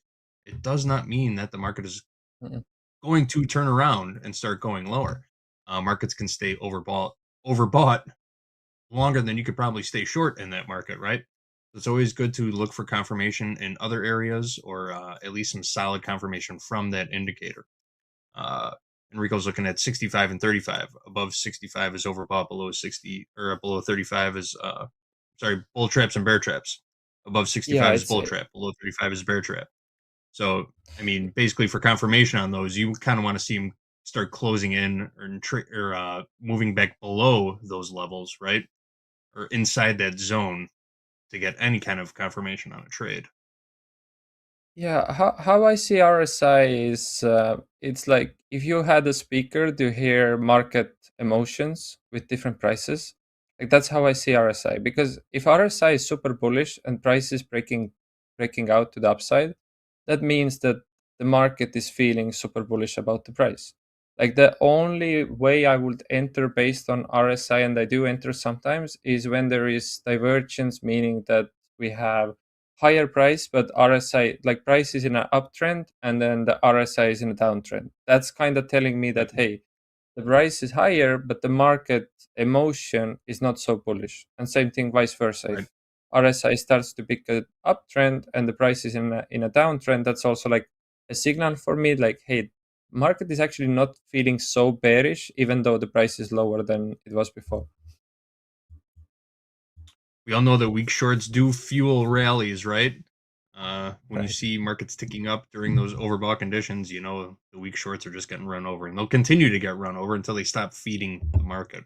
it does not mean that the market is going to turn around and start going lower. Markets can stay overbought longer than you could probably stay short in that market, right? It's always good to look for confirmation in other areas, or at least some solid confirmation from that indicator. Enrico's looking at 65 and 35. Above 65 is overbought, below 60 or below 35 is bull traps and bear traps. Above 65 is bull trap, below 35 is bear trap. So, I mean, basically for confirmation on those, you kind of want to see them start closing in or moving back below those levels, right? Or inside that zone to get any kind of confirmation on a trade. Yeah, how I see RSI is it's like if you had a speaker to hear market emotions with different prices. Like that's how I see RSI. Because if RSI is super bullish and price is breaking out to the upside, that means that the market is feeling super bullish about the price. Like the only way I would enter based on RSI, and I do enter sometimes, is when there is divergence, meaning that we have higher price, but RSI, like price is in an uptrend and then the RSI is in a downtrend. That's kind of telling me that, hey, the price is higher, but the market emotion is not so bullish. And same thing vice versa. Right. If RSI starts to pick an uptrend and the price is in a downtrend, that's also like a signal for me, like, hey, market is actually not feeling so bearish, even though the price is lower than it was before. We all know that weak shorts do fuel rallies, right? When you see markets ticking up during those overbought conditions, you know the weak shorts are just getting run over, and they'll continue to get run over until they stop feeding the market.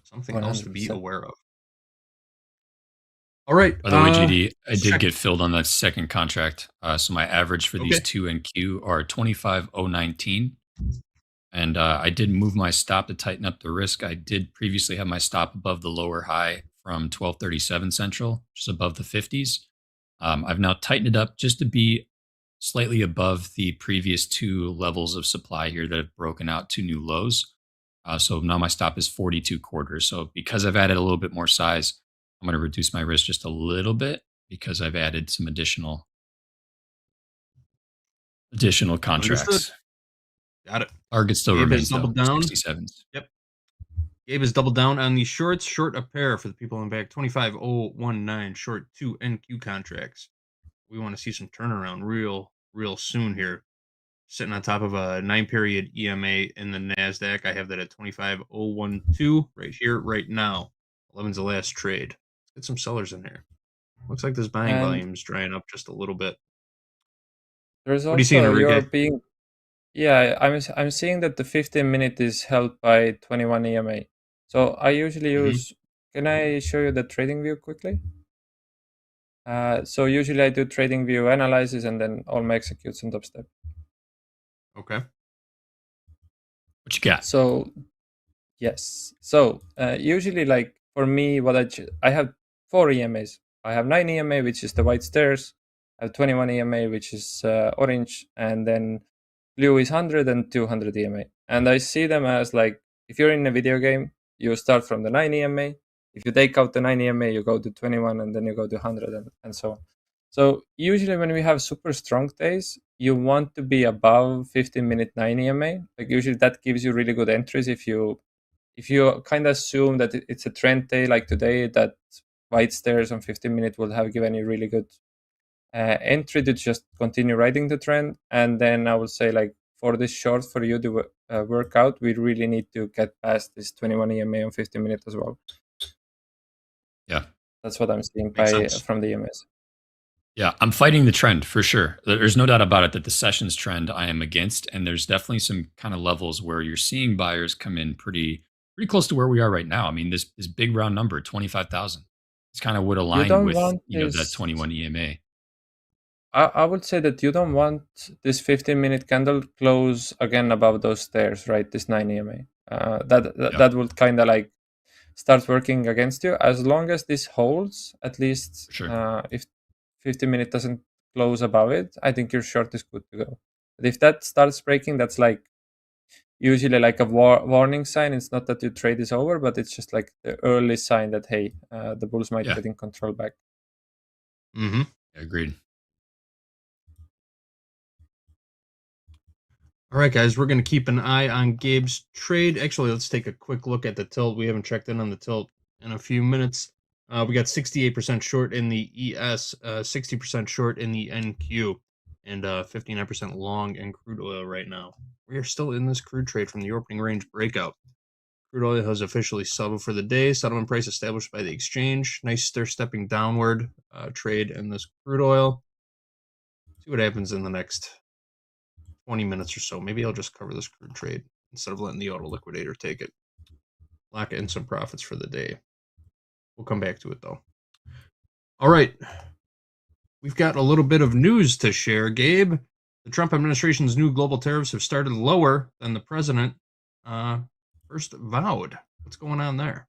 Something 100%. Else to be aware of. All right. By the way, GD, I did get filled on that second contract. So my average for these 2 NQ are 25,019. And I did move my stop to tighten up the risk. I did previously have my stop above the lower high from 1237 Central, just above the 50s. I've now tightened it up just to be slightly above the previous 2 levels of supply here that have broken out 2 new lows. So now my stop is 42 quarters. So because I've added a little bit more size, I'm going to reduce my risk just a little bit because I've added some additional contracts. Understood. Got it. Target still Gabe remains doubled down. 67s. Yep. Gabe has doubled down on the shorts. Short a pair for the people in the back. 25,019 short 2 NQ contracts. We want to see some turnaround real soon here. Sitting on top of a 9-period EMA in the NASDAQ. I have that at 25,012 right here, right now. 11's the last trade. Let's get some sellers in here. Looks like this buying volume's drying up just a little bit. There's what do you see in also I'm seeing that the 15-minute is held by 21 EMA. So I usually use. Can I show you the trading view quickly? So usually I do trading view analysis and then all my executes on Topstep. Okay. What you got? So yes. So usually, like for me, what I have 4 EMAs. I have 9 EMA, which is the white stairs. I have 21 EMA, which is orange, and then blue is 100 and 200 EMA. And I see them as like, if you're in a video game, you start from the 9 EMA. If you take out the 9 EMA, you go to 21, and then you go to 100, and so on. So usually when we have super strong days, you want to be above 15-minute 9 EMA. Like usually that gives you really good entries if you kind of assume that it's a trend day like today, that white stairs on 15-minute will have given you really good entry to just continue riding the trend. And then I would say, like, for this short for you to work out, we really need to get past this 21 EMA on 15-minute as well. Yeah, that's what I'm seeing from the EMS. Yeah, I'm fighting the trend for sure. There's no doubt about it that the sessions trend I am against, and there's definitely some kind of levels where you're seeing buyers come in pretty close to where we are right now. I mean, this big round number, 25,000. It's kind of would align with that 21 EMA. I would say that you don't want this 15-minute candle close again above those stairs, right? This 9 EMA. That would kind of like start working against you. As long as this holds, at least if 15-minute doesn't close above it, I think your short is good to go. But if that starts breaking, that's like usually like a warning sign. It's not that your trade is over, but it's just like the early sign that, hey, the bulls might get in control back. Mm-hmm. Agreed. All right, guys, we're going to keep an eye on Gabe's trade. Actually, let's take a quick look at the tilt. We haven't checked in on the tilt in a few minutes. We got 68% short in the ES, 60% short in the NQ, and 59% long in crude oil right now. We are still in this crude trade from the opening range breakout. Crude oil has officially settled for the day. Settlement price established by the exchange. Nice stair-stepping downward trade in this crude oil. See what happens in the next 20 minutes or so. Maybe I'll just cover this crude trade instead of letting the auto liquidator take it. Lock in some profits for the day. We'll come back to it though. All right. We've got a little bit of news to share, Gabe. The Trump administration's new global tariffs have started lower than the president first vowed. What's going on there?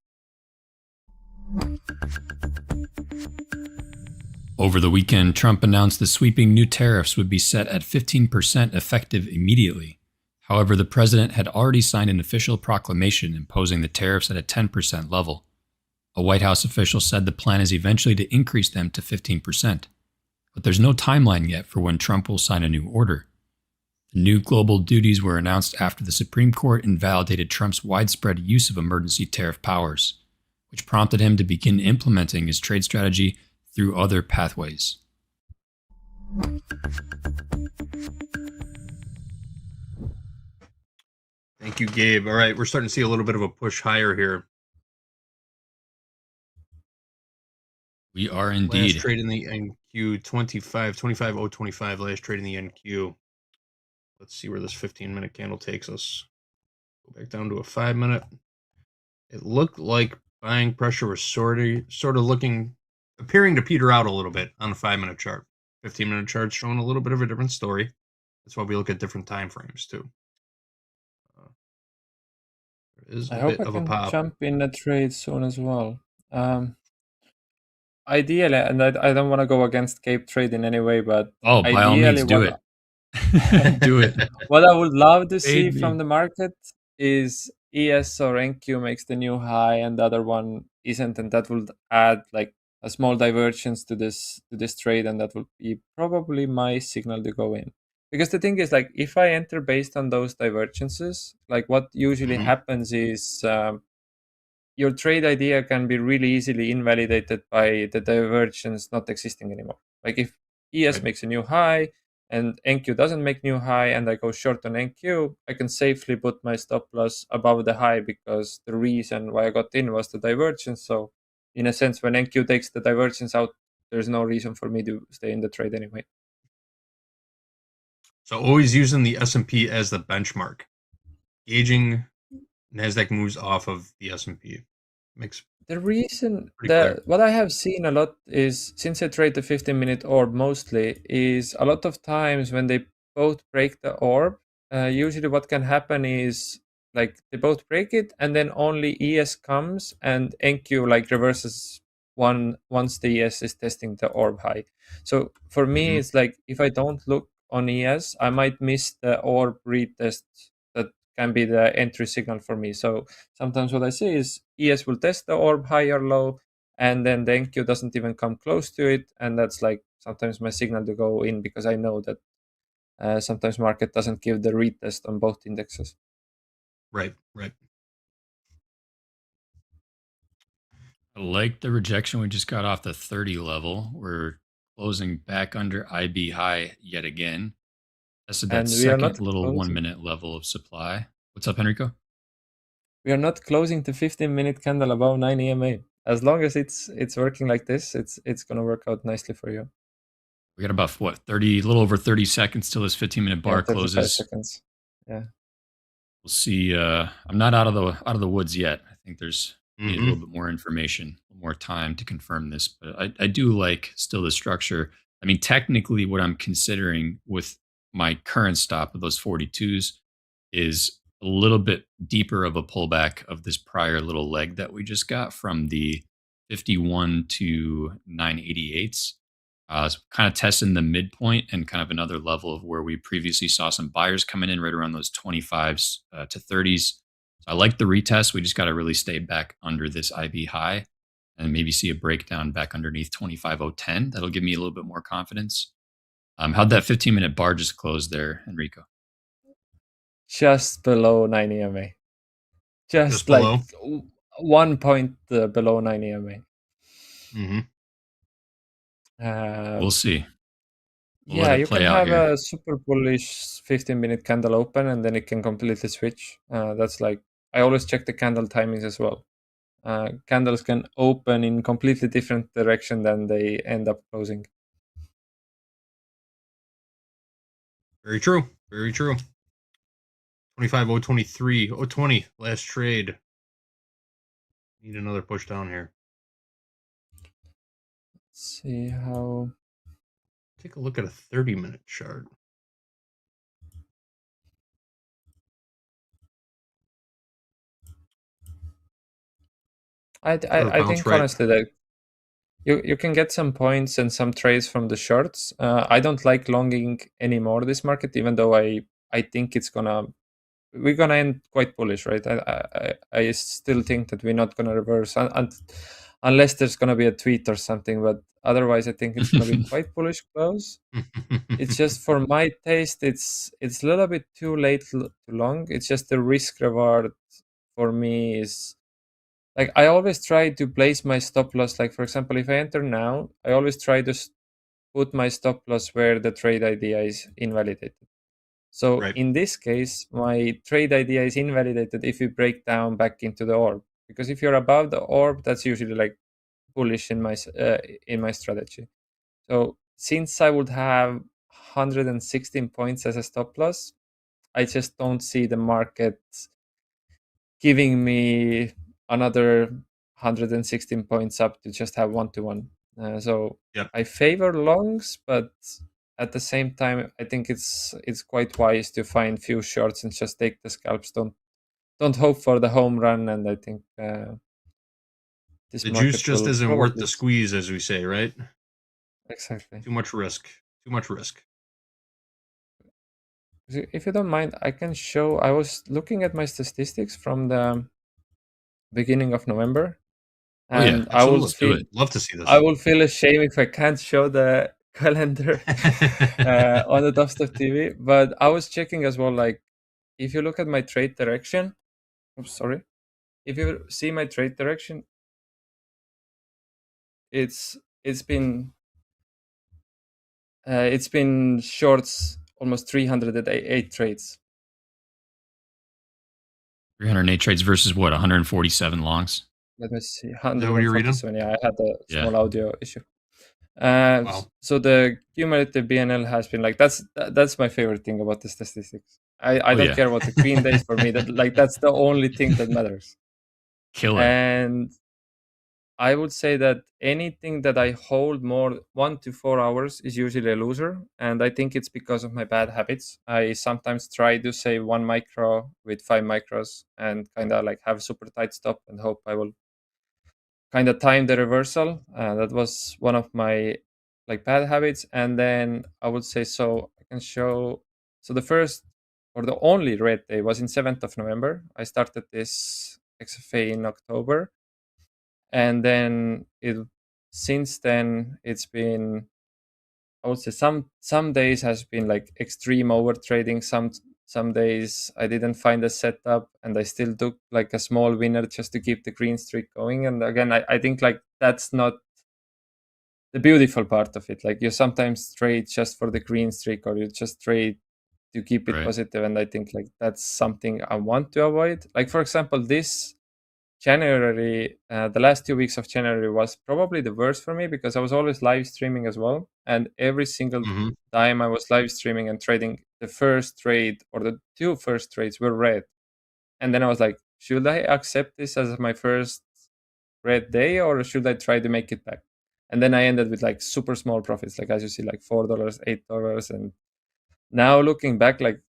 Over the weekend, Trump announced the sweeping new tariffs would be set at 15% effective immediately. However, the president had already signed an official proclamation imposing the tariffs at a 10% level. A White House official said the plan is eventually to increase them to 15%, but there's no timeline yet for when Trump will sign a new order. The new global duties were announced after the Supreme Court invalidated Trump's widespread use of emergency tariff powers, which prompted him to begin implementing his trade strategy through other pathways. Thank you, Gabe. All right, we're starting to see a little bit of a push higher here. We are indeed. Last trade in the NQ 25.025. Last trade in the NQ. Let's see where this 15-minute candle takes us. Go back down to a 5-minute. It looked like buying pressure was sort of appearing to peter out a little bit on the 5-minute chart. 15-minute chart showing a little bit of a different story. That's why we look at different time frames too. There is a bit of a pop. Jump in the trade soon as well. Ideally, and I don't want to go against Gabe trade in any way, but by all means, do it. Do it. What I would love to see from the market is ES or NQ makes the new high and the other one isn't, and that will add like a small divergence to this trade, and that will be probably my signal to go in. Because the thing is, like, if I enter based on those divergences, like what usually happens is your trade idea can be really easily invalidated by the divergence not existing anymore. Like if ES makes a new high and NQ doesn't make new high and I go short on NQ, I can safely put my stop loss above the high because the reason why I got in was the divergence. So in a sense, when NQ takes the divergence out, there's no reason for me to stay in the trade anyway. So always using the S&P as the benchmark. Gauging NASDAQ moves off of the S&P. Makes the reason that what I have seen a lot is, since I trade the 15-minute orb mostly, is a lot of times when they both break the orb, usually what can happen is like they both break it and then only ES comes and NQ like reverses once the ES is testing the orb high. So for me, it's like if I don't look on ES, I might miss the orb retest that can be the entry signal for me. So sometimes what I see is ES will test the orb high or low, and then the NQ doesn't even come close to it, and that's like sometimes my signal to go in, because I know that sometimes market doesn't give the retest on both indexes. Right, right. I like the rejection we just got off the 30 level. We're closing back under IB high yet again. Tested that And we are not second little closing. 1 minute level of supply. What's up, Enrico? We are not closing the 15-minute candle above 9 EMA. As long as it's working like this, it's gonna work out nicely for you. We got about what, 30, a little over 30 seconds till this 15-minute bar 35 closes. seconds. Yeah. We'll see. I'm not out of the woods yet. I think there's need a little bit more information, more time to confirm this. But I do like still the structure. I mean, technically, what I'm considering with my current stop of those 42s is a little bit deeper of a pullback of this prior little leg that we just got from the 51 to 988s. So kind of testing the midpoint and kind of another level of where we previously saw some buyers coming in right around those 25s to 30s. So I like the retest. We just got to really stay back under this IB high and maybe see a breakdown back underneath 25.010. That'll give me a little bit more confidence. How'd that 15-minute bar just close there, Enrico? Just below 9 EMA. Just like below? 1 point below 9 EMA. We'll see. We'll Yeah, let it you play can out have here. a super bullish 15-minute candle open, and then it can completely switch. That's like, I always check the candle timings as well. Candles can open in completely different direction than they end up closing. Very true. Very true. 25.023, 020, last trade. Need another push down here. Let's see how. Take a look at a 30-minute chart. I think honestly that you can get some points and some trades from the shorts. I don't like longing anymore this market, even though I think we're gonna end quite bullish, right? I still think that we're not gonna reverse unless there's gonna be a tweet or something, but otherwise I think it's gonna be quite bullish close. It's just for my taste, it's a little bit too late to long. It's just the risk reward for me is like I always try to place my stop loss. Like for example, if I enter now, I always try to put my stop loss where the trade idea is invalidated. So in this case, my trade idea is invalidated if we break down back into the orb. Because if you're above the orb, that's usually like bullish in my strategy. So since I would have 116 points as a stop loss, I just don't see the market giving me another 116 points up to just have 1-to-1. So I favor longs, but at the same time, I think it's quite wise to find few shorts and just take the scalps. Don't hope for the home run. And I think this the juice just isn't worth the squeeze, as we say, right? Exactly. Too much risk. Too much risk. If you don't mind, I can show. I was looking at my statistics from the beginning of November, and I will feel love to see this. I will feel ashamed if I can't show the calendar on the Topstep TV. But I was checking as well. Like, if you look at my trade direction, if you see my trade direction, it's been shorts almost 308 trades. 308 trades versus what? 147 longs. Let me see. 147. Yeah, I had a small audio issue. Wow. So the cumulative BNL has been like that's my favorite thing about the statistics. I don't care about the green days for me. That's the only thing that matters. Killer. And I would say that anything that I hold more 1 to 4 hours is usually a loser, and I think it's because of my bad habits. I sometimes try to say 1 micro with 5 micros and kind of like have super tight stop and hope I will kind of time the reversal. That was one of my like bad habits. And then I would say, so I can show, so the first or the only red day was in 7th of November. I started this XFA in October. And then since then it's been, I would say some days has been like extreme over trading. Some days I didn't find a setup and I still took like a small winner just to keep the green streak going. And again, I think like that's not the beautiful part of it. Like you sometimes trade just for the green streak, or you just trade to keep it positive. And I think like that's something I want to avoid. Like for example, this January, the last 2 weeks of January was probably the worst for me because I was always live streaming as well. And every single time I was live streaming and trading, the first trade or the 2 first trades were red. And then I was like, should I accept this as my first red day, or should I try to make it back? And then I ended with like super small profits, like as you see, like $4, $8. And now looking back, like,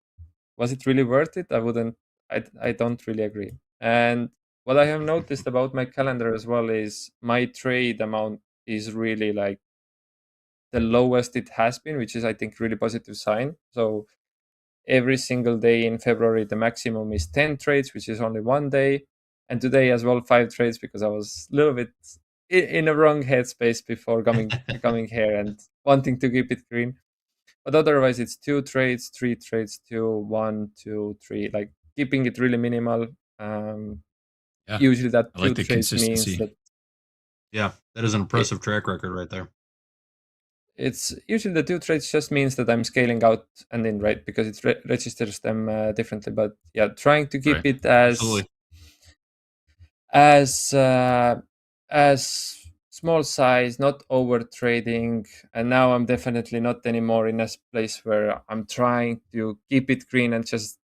was it really worth it? I don't really agree. And what I have noticed about my calendar as well is my trade amount is really like the lowest it has been, which is I think really positive sign. So every single day in February, the maximum is 10 trades, which is only one day. And today as well, 5 trades because I was a little bit in a wrong headspace before coming here and wanting to keep it green. But otherwise, it's 2 trades, 3 trades, 2, 1, 2, 3, like keeping it really minimal. Usually that I like 2 the trades means consistency. that Yeah, that is an impressive track record right there. it's usually the 2 trades just means that I'm scaling out and in, right? Because it registers them differently. But yeah, trying to keep it as small size, not over trading. And now I'm definitely not anymore in a place where I'm trying to keep it green and just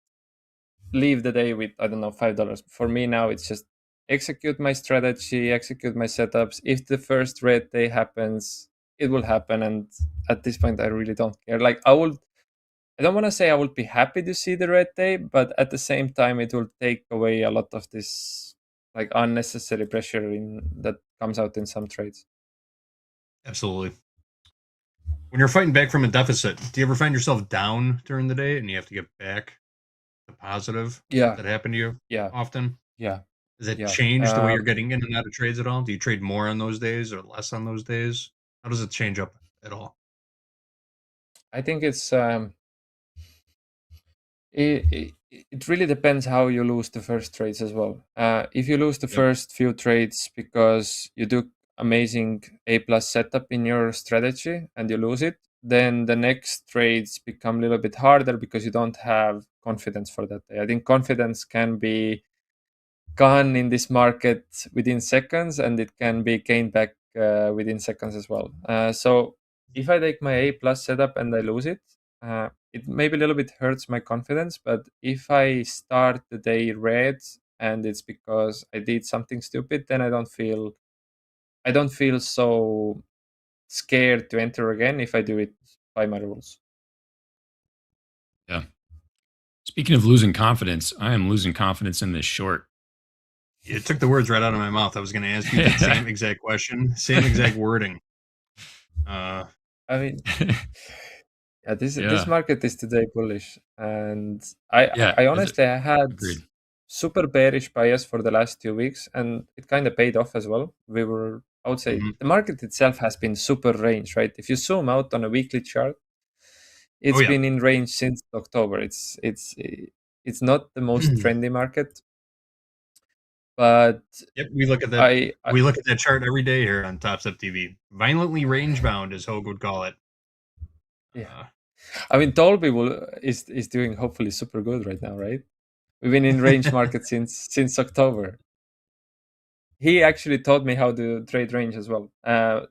leave the day with, I don't know, $5. For me now, it's just execute my strategy, execute my setups. If the first red day happens, it will happen. And at this point, I really don't care. Like I don't want to say I would be happy to see the red day, but at the same time, it will take away a lot of this like unnecessary pressure that comes out in some trades. Absolutely. When you're fighting back from a deficit, do you ever find yourself down during the day and you have to get back to positive? Yeah. That happened to you? Yeah. Often? Yeah. Does it Yeah. change the way you're getting in and out of trades at all? Do you trade more on those days or less on those days? How does it change up at all? I think it's it really depends how you lose the first trades as well. If you lose the first few trades because you do amazing A+ setup in your strategy and you lose it, then the next trades become a little bit harder because you don't have confidence for that day. I think confidence can be gone in this market within seconds, and it can be gained back within seconds as well. So if I take my A+ setup and I lose it, it maybe a little bit hurts my confidence. But if I start the day red and it's because I did something stupid, then I don't feel so scared to enter again if I do it by my rules. Yeah. Speaking of losing confidence, I am losing confidence in this short. It took the words right out of my mouth. I was going to ask you the same exact question, same exact wording. I mean, yeah, this market is today bullish, and I honestly I had super bearish bias for the last 2 weeks, and it kind of paid off as well. I would say the market itself has been super range, right? If you zoom out on a weekly chart, it's been in range since October. It's not the most trendy market, but we look at that. We look at that chart every day here on Topstep TV. Violently range bound, as Hogue would call it. Yeah, I mean, Dolby is doing hopefully super good right now, right? We've been in range market since October. He actually taught me how to trade range as well.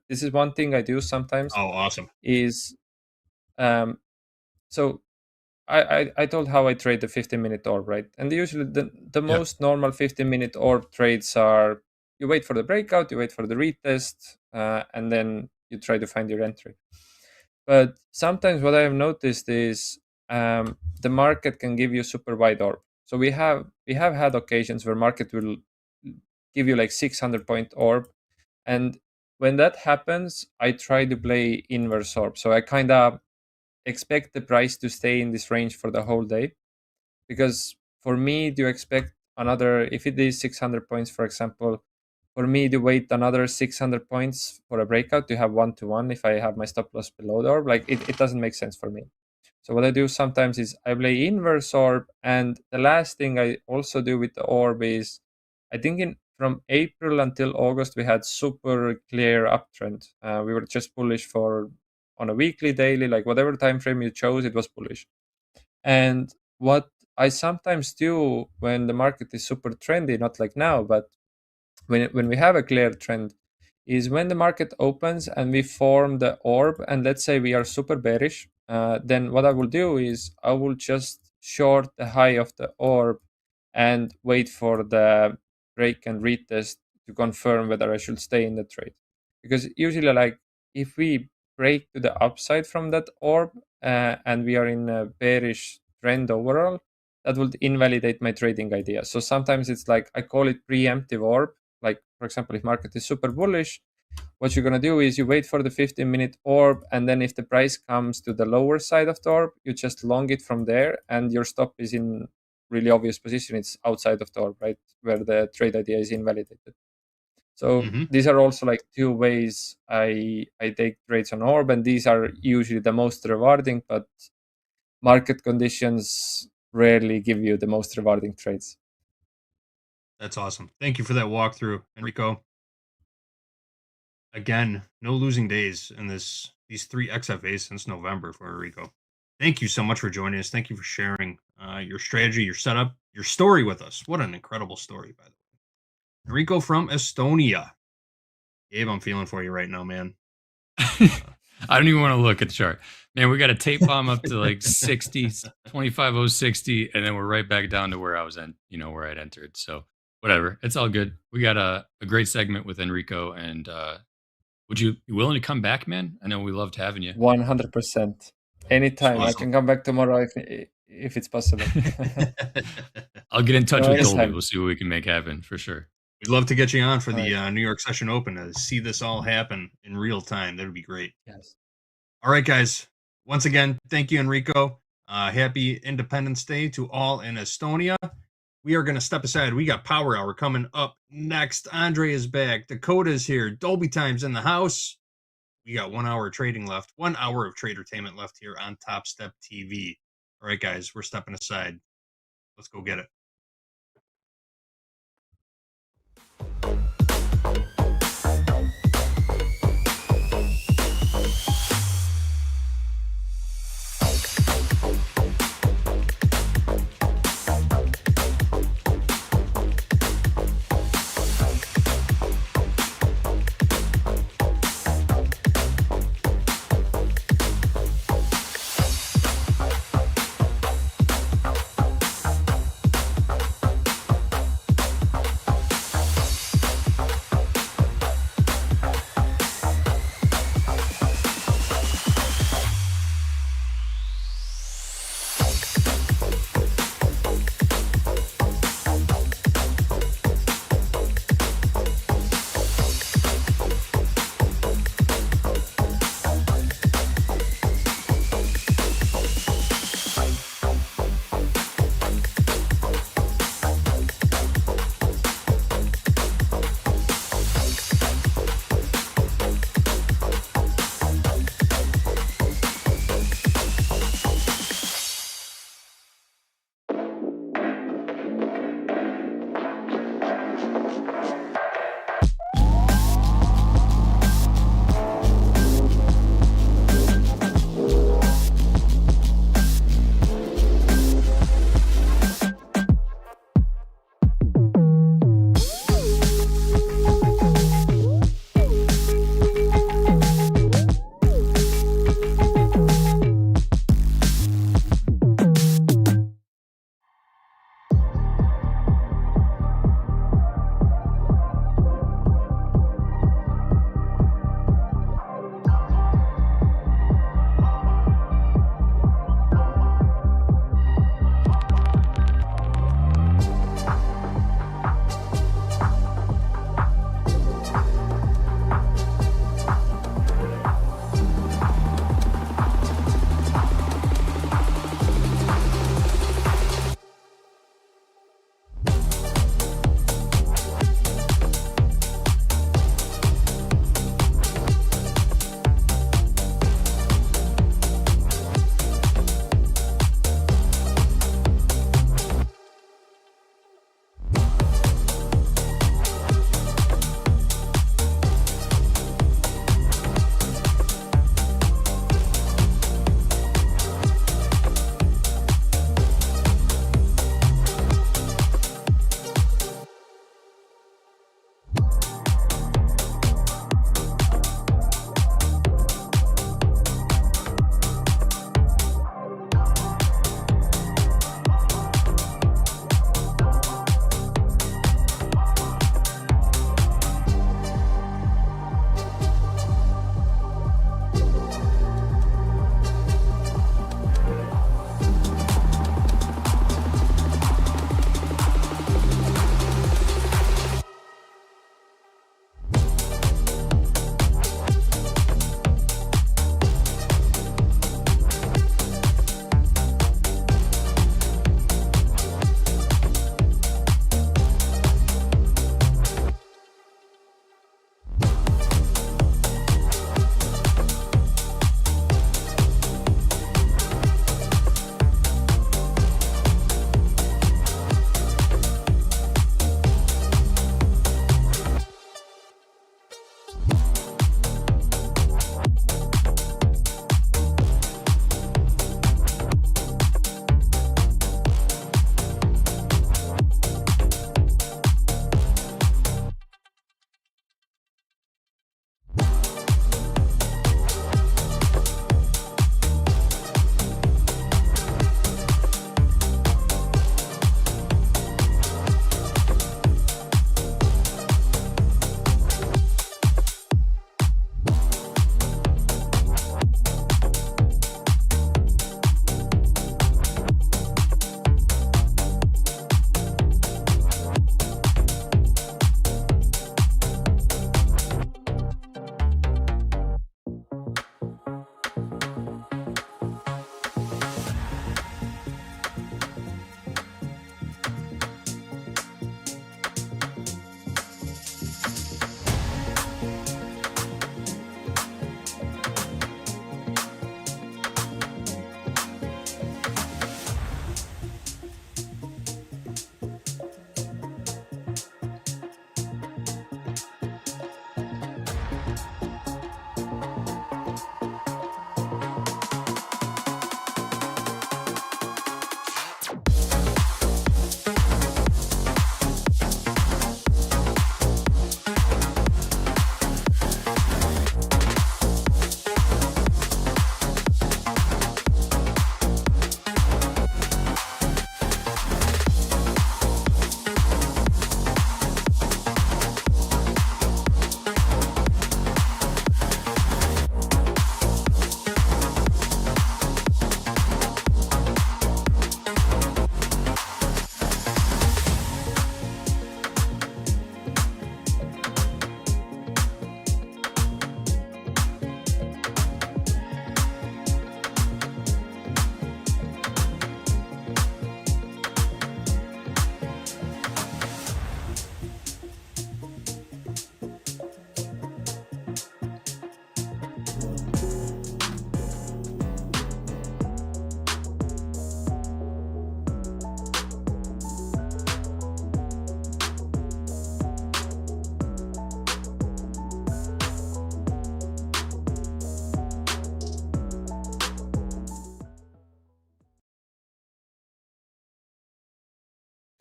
This is one thing I do sometimes. Oh, awesome! Is so I told how I trade the 15-minute orb, right? And usually the most normal 15-minute orb trades are you wait for the breakout, you wait for the retest, and then you try to find your entry. But sometimes what I have noticed is the market can give you super wide orb. So we have had occasions where market will give you like 600 point orb, And when that happens, I try to play inverse orb. So I kind of expect the price to stay in this range for the whole day. Because for me, to expect another, if it is 600 points, for example, for me to wait another 600 points for a breakout to have 1-to-1 if I have my stop loss below the orb, like it doesn't make sense for me. So what I do sometimes is I play inverse orb, and the last thing I also do with the orb is, I think from April until August we had super clear uptrend. We were just bullish on a weekly, daily, like whatever time frame you chose, it was bullish. And what I sometimes do when the market is super trendy, not like now, but when we have a clear trend, is when the market opens and we form the orb, and let's say we are super bearish, then what I will do is I will just short the high of the orb and wait for the break and retest to confirm whether I should stay in the trade. Because usually, like, if we break to the upside from that orb and we are in a bearish trend overall, that would invalidate my trading idea. So sometimes it's like, I call it preemptive orb. Like, for example, if market is super bullish, what you're going to do is you wait for the 15-minute orb, and then if the price comes to the lower side of the orb, you just long it from there, and your stop is in really obvious position. It's outside of the orb, right, where the trade idea is invalidated. So these are also like two ways I take trades on orb, and these are usually the most rewarding, but market conditions rarely give you the most rewarding trades. That's awesome. Thank you for that walkthrough, Enrico. Again, no losing days in these 3 XFAs since November for Enrico. Thank you so much for joining us. Thank you for sharing your strategy, your setup, your story with us. What an incredible story, by the way. Enrico from Estonia. Gabe, I'm feeling for you right now, man. I don't even want to look at the chart. Man, we got a tape bomb up to like 60, 25.060, and then we're right back down to where I was where I'd entered. So whatever, it's all good. We got a great segment with Enrico, and would you be willing to come back, man? I know we loved having you. 100%. Anytime. Awesome. I can come back tomorrow if it's possible. I'll get in touch with anytime. Dolby. We'll see what we can make happen for sure. We'd love to get you on for the New York Session Open to see this all happen in real time. That would be great. Yes. All right, guys. Once again, thank you, Enrico. Happy Independence Day to all in Estonia. We are going to step aside. We got Power Hour coming up next. Andre is back. Dakota is here. Dolby Time's in the house. We got 1 hour of trading left. 1 hour of tradertainment left here on Topstep TV. All right, guys, we're stepping aside. Let's go get it.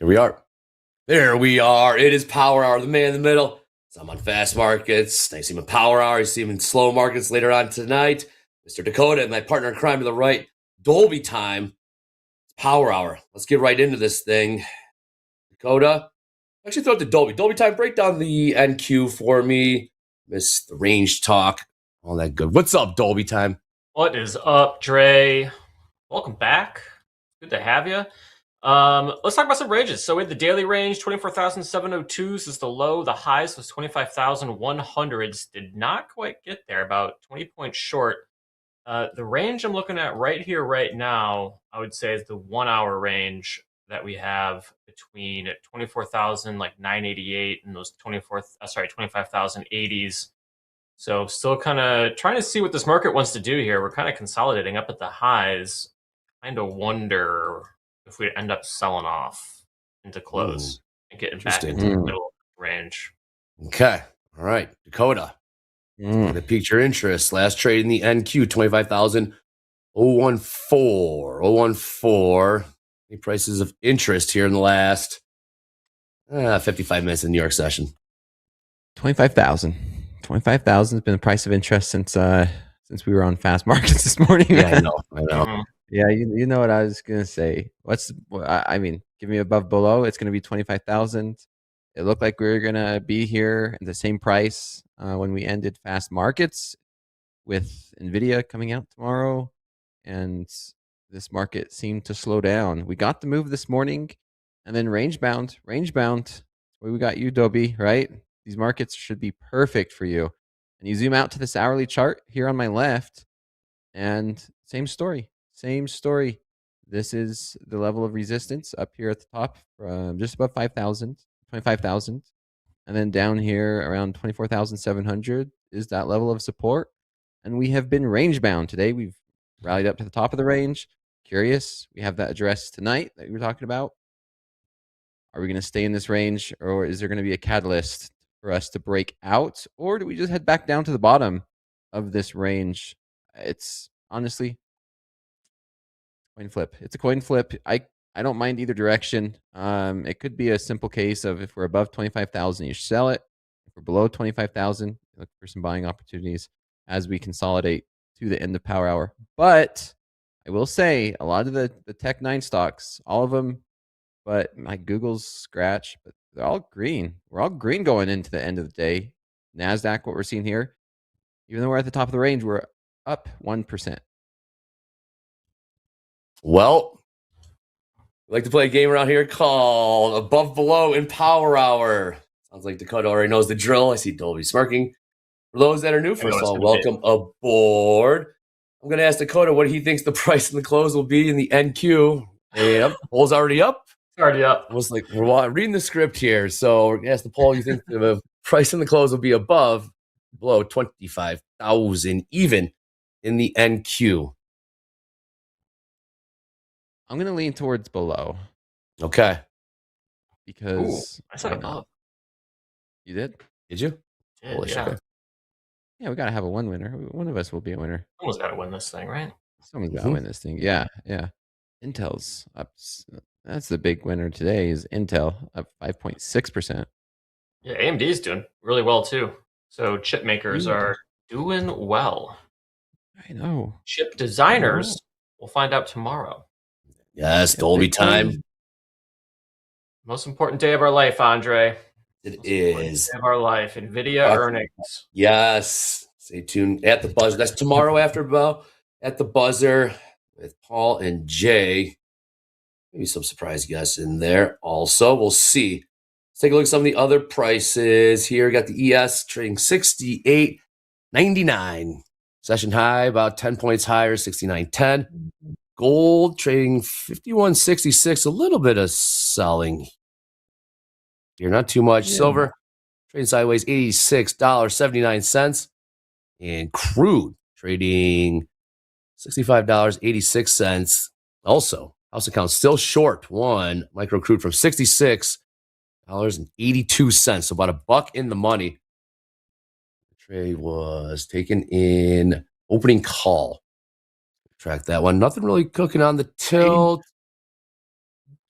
we are. There we are. It is Power Hour, the man in the middle. So I'm on fast markets. I see him in Power Hour. I see him in slow markets later on tonight. Mr. Dakota and my partner in crime to the right. Dolby time. It's Power Hour. Let's get right into this thing. Dakota, actually throw it to Dolby. Dolby time, break down the NQ for me. Miss the range talk. All that good. What's up, Dolby time? What is up, Dre? Welcome back. Good to have you. Let's talk about some ranges. So we had the daily range, 24,702s is the low. The highs was 25,100s. Did not quite get there, about 20 points short. The range I'm looking at right here, right now, I would say is the 1 hour range that we have between 24,988 and those 25,080s. So still kind of trying to see what this market wants to do here. We're kind of consolidating up at the highs. Kind of wonder if we end up selling off into close and getting back into the middle of the range. Okay. All right. Dakota. That piqued your interest. Last trade in the NQ, 25,014. Any prices of interest here in the last 55 minutes in the New York session? 25,000. 25,000 has been the price of interest since we were on fast markets this morning. Yeah, I know. Yeah, you know what I was gonna say. Give me above below. It's gonna be 25,000. It looked like we were gonna be here at the same price when we ended fast markets, with Nvidia coming out tomorrow, and this market seemed to slow down. We got the move this morning, and then range bound. Where we got you, Dobie, right? These markets should be perfect for you. And you zoom out to this hourly chart here on my left, and same story. This is the level of resistance up here at the top, just above 5,000, 25,000. And then down here around 24,700 is that level of support. And we have been range bound today. We've rallied up to the top of the range. Curious, we have that address tonight that we were talking about. Are we going to stay in this range, or is there going to be a catalyst for us to break out, or do we just head back down to the bottom of this range? It's honestly coin flip. It's a coin flip. I don't mind either direction. It could be a simple case of if we're above 25,000, you sell it. If we're below 25,000, look for some buying opportunities as we consolidate to the end of Power Hour. But I will say a lot of the Tech 9 stocks, all of them, but my Google's scratch, but they're all green. We're all green going into the end of the day. NASDAQ, what we're seeing here, even though we're at the top of the range, we're up 1%. Well, we like to play a game around here called Above Below in Power Hour. Sounds like Dakota already knows the drill. I see Dolby smirking. For those that are new, first of all, welcome aboard. I'm going to ask Dakota what he thinks the price in the close will be in the NQ. Yep, poll's already up. Already up. Almost like we're reading the script here. So we're going to ask the poll, you think the price in the close will be above, below 25,000 even in the NQ? I'm going to lean towards below. Okay. Because I said above. You did? Did you? Yeah. Yeah, we got to have a one winner. One of us will be a winner. Someone's got to win this thing, right? Someone's got to win this thing. Yeah. Intel's up. That's the big winner today is Intel, up 5.6%. Yeah, AMD is doing really well too. So chip makers are doing well. I know. Chip designers, we'll find out tomorrow. Yes, Dolby time. Most important day of our life, Andre. It is. Day of our life. NVIDIA earnings. Yes. Stay tuned at the buzzer. That's tomorrow after about at the buzzer with Paul and Jay. Maybe some surprise guests in there. Also, we'll see. Let's take a look at some of the other prices here. Got the ES trading 68.99. Session high, about 10 points higher, 69.10. Gold trading 51.66. A little bit of selling here, not too much. Yeah. Silver trading sideways, $86.79. And crude trading $65.86. Also, house account still short one micro crude from $66.82. So about $1 in the money. The trade was taken in opening call. Track that one. Nothing really cooking on the tilt.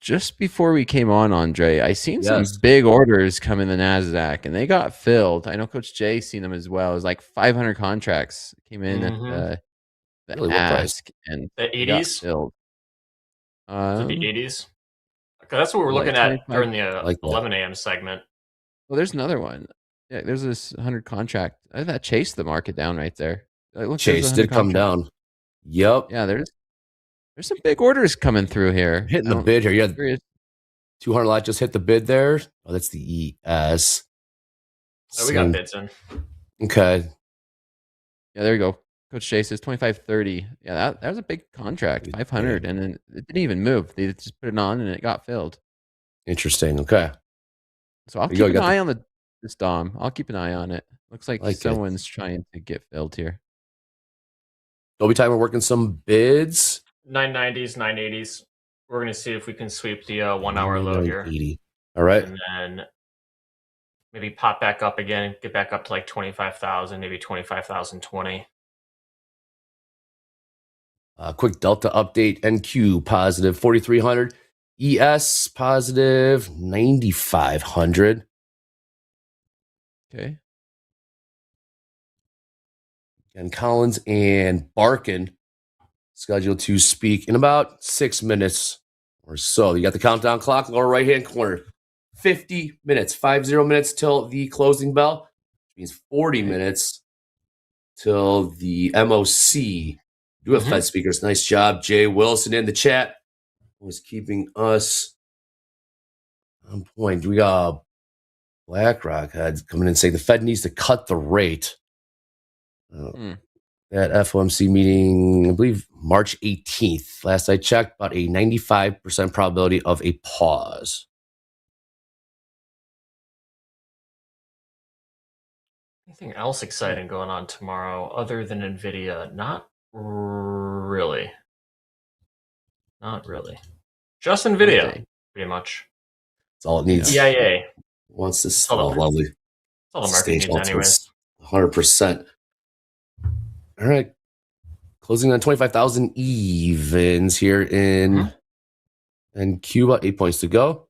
just before we came on, Andre, I seen some Yes. big orders come in the NASDAQ, and they got filled. I know Coach Jay seen them as well. It was like 500 contracts came in at the Really, what price? ask, and The they got 80s? filled. Is it the 80s? Okay, that's what we're like looking at 25 during the like that. 11 a.m. segment. Well, there's another one. Yeah, there's this 100 contract. That chased the market down right there. Look, there's Chase 100 did come contract. down. Yep. Yeah, there's some big orders coming through here. Hitting the bid here. Yeah. 200 lot just hit the bid there. Oh, that's the ES. Oh, we got bids in. Okay. Yeah, there you go. Coach Jay says 25.30. Yeah, that was a big contract, 500, and then it didn't even move. They just put it on and it got filled. Interesting. Okay. So I'll There you keep go. an eye on this Dom. I'll keep an eye on it. Looks like Like it. someone's trying to get filled here. Dolby time, we're working some bids. 990s, 980s. We're going to see if we can sweep the 1 hour low here. 980. All right. And then maybe pop back up again, get back up to like 25,000, maybe 25,020. Quick Delta update. NQ positive 4,300. ES positive 9,500. Okay. And Collins and Barkin scheduled to speak in about 6 minutes or so. You got the countdown clock, lower right-hand corner. 50 minutes, 50 minutes till the closing bell, which means 40 minutes till the MOC. You have Fed speakers. Nice job, Jay Wilson in the chat. Was keeping us on point. We got BlackRock heads coming in saying the Fed needs to cut the rate. That FOMC meeting, I believe March 18th. Last I checked, about a 95% probability of a pause. Anything else exciting going on tomorrow other than NVIDIA? Not really. Not really. Just NVIDIA, pretty much. That's all it needs. EIA. Once this all the- lovely That's all the market stage needs anyways. 100%. All right. Closing on 25,000 evens here in and Cuba, 8 points to go.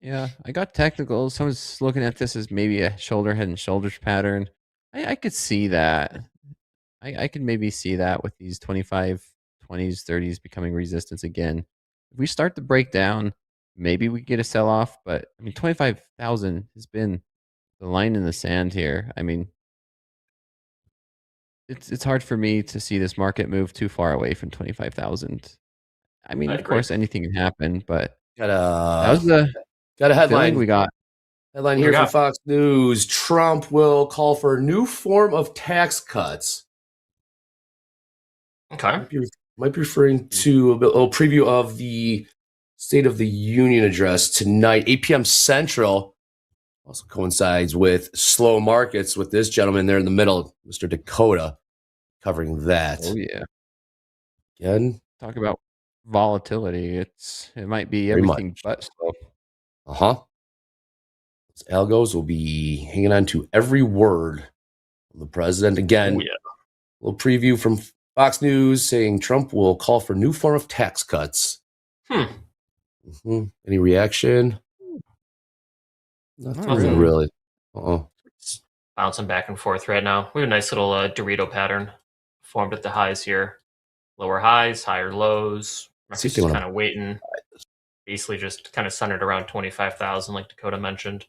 Yeah, I got technical. Someone's looking at this as maybe a shoulder, head, and shoulders pattern. I could see that. I could maybe see that with these 25, 20s, 30s becoming resistance again. If we start to break down, maybe we get a sell off. But I mean, 25,000 has been the line in the sand here. I mean, it's hard for me to see this market move too far away from 25,000. I mean, of course, anything can happen, but that was the got a feeling headline we got. Headline here from Fox News: Trump will call for a new form of tax cuts. Okay. Might be referring to a little preview of the State of the Union address tonight, 8 p.m. Central. Also coincides with slow markets with this gentleman there in the middle, Mr. Dakota, covering that. Oh yeah. Again, Talk about volatility. It might be Very everything but slow. Algos will be hanging on to every word from the president. Again, a little preview from Fox News saying Trump will call for new form of tax cuts. Any reaction? Nothing really. Bouncing back and forth right now. We have a nice little Dorito pattern formed at the highs here. Lower highs, higher lows. See if Market's they wanna- kind of waiting. Basically just kind of centered around 25,000 like Dakota mentioned.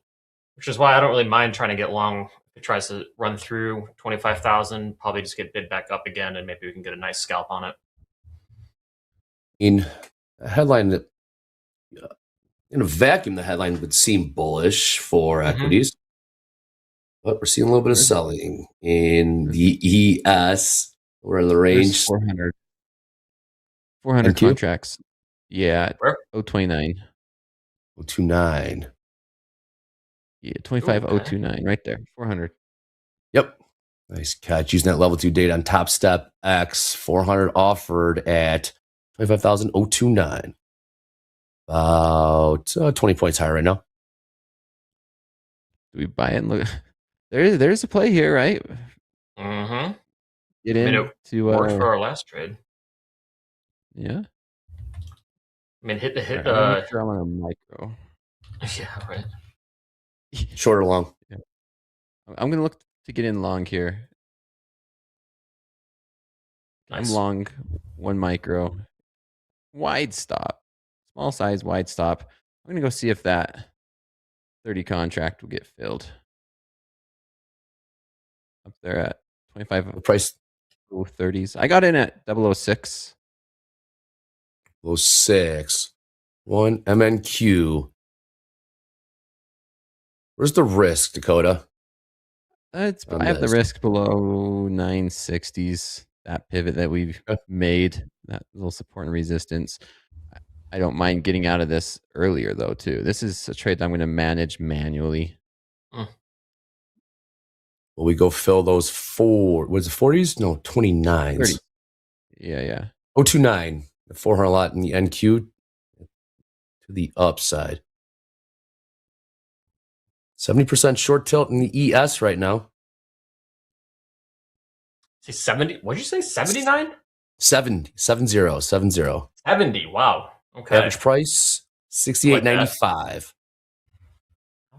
Which is why I don't really mind trying to get long. If it tries to run through 25,000, probably just get bid back up again and maybe we can get a nice scalp on it. In a headline that, in a vacuum, the headline would seem bullish for equities, but we're seeing a little bit of selling in the ES. We're in the range 400 NQ? contracts. Yeah, Where? 029. 029. Yeah, 25029 right there. 400. Yep. Nice catch. Using that level 2 data on Topstep X, 400 offered at 25,029. About 20 points higher right now. Do we buy it and look? There's a play here, right? Mm-hmm. Get I mean, in it to worked for our last trade. yeah. I mean, hit. All right, I'm gonna make sure I'm on a micro. Yeah, right. Short or long? Yeah. I'm gonna look to get in long here. Nice. I'm long 1 micro. Wide stop. Small size wide stop. I'm gonna go see if that 30 contract will get filled. Up there at 25 price. Low 30s. I got in at 006. 06. 1 MNQ. Where's the risk, Dakota? I have the risk below 960s. That pivot that we've made, that little support and resistance. I don't mind getting out of this earlier though too. This is a trade that I'm going to manage manually. Will we go fill those was it 40s? No, 29s. 30. Yeah. 029. The 400 lot in the NQ to the upside. 70% short tilt in the ES right now. Say 70. What'd you say? 79? 70. 70. Wow. Okay. Average price 68.95. I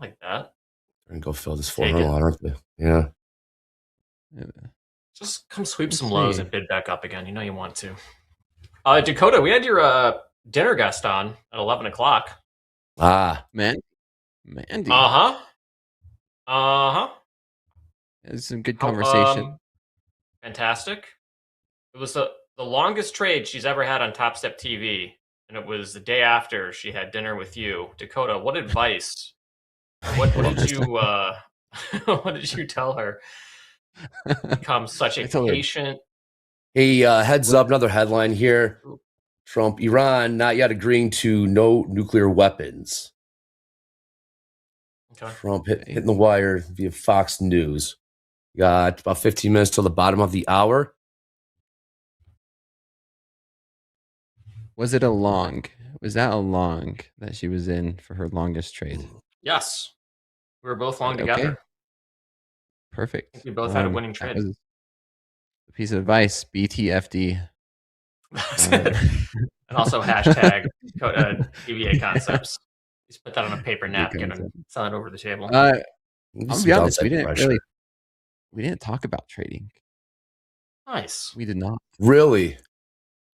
like that. We're gonna go fill this 400 lot, aren't we? Yeah. Just come sweep some lows and bid back up again. You know you want to. Dakota, we had your dinner guest on at 11 o'clock. Mandy. It's some good conversation. Fantastic. It was the longest trade she's ever had on Topstep TV, and it was the day after she had dinner with you. Dakota, what advice? What did you what did you tell her? Become such a patient. Hey, heads up, another headline here. Trump, Iran not yet agreeing to no nuclear weapons. Okay. Trump hitting the wire via Fox News. Got about 15 minutes till the bottom of the hour. Was it a long? Was that a long that she was in for her longest trade? Yes. We were both long Okay. together. Perfect. We both had a winning that trade. was a piece of advice. BTFD. And also hashtag DBA concepts. Just put that on a paper napkin and sell it over the table. I'll be honest. We didn't talk about trading. Nice. We did not. Really?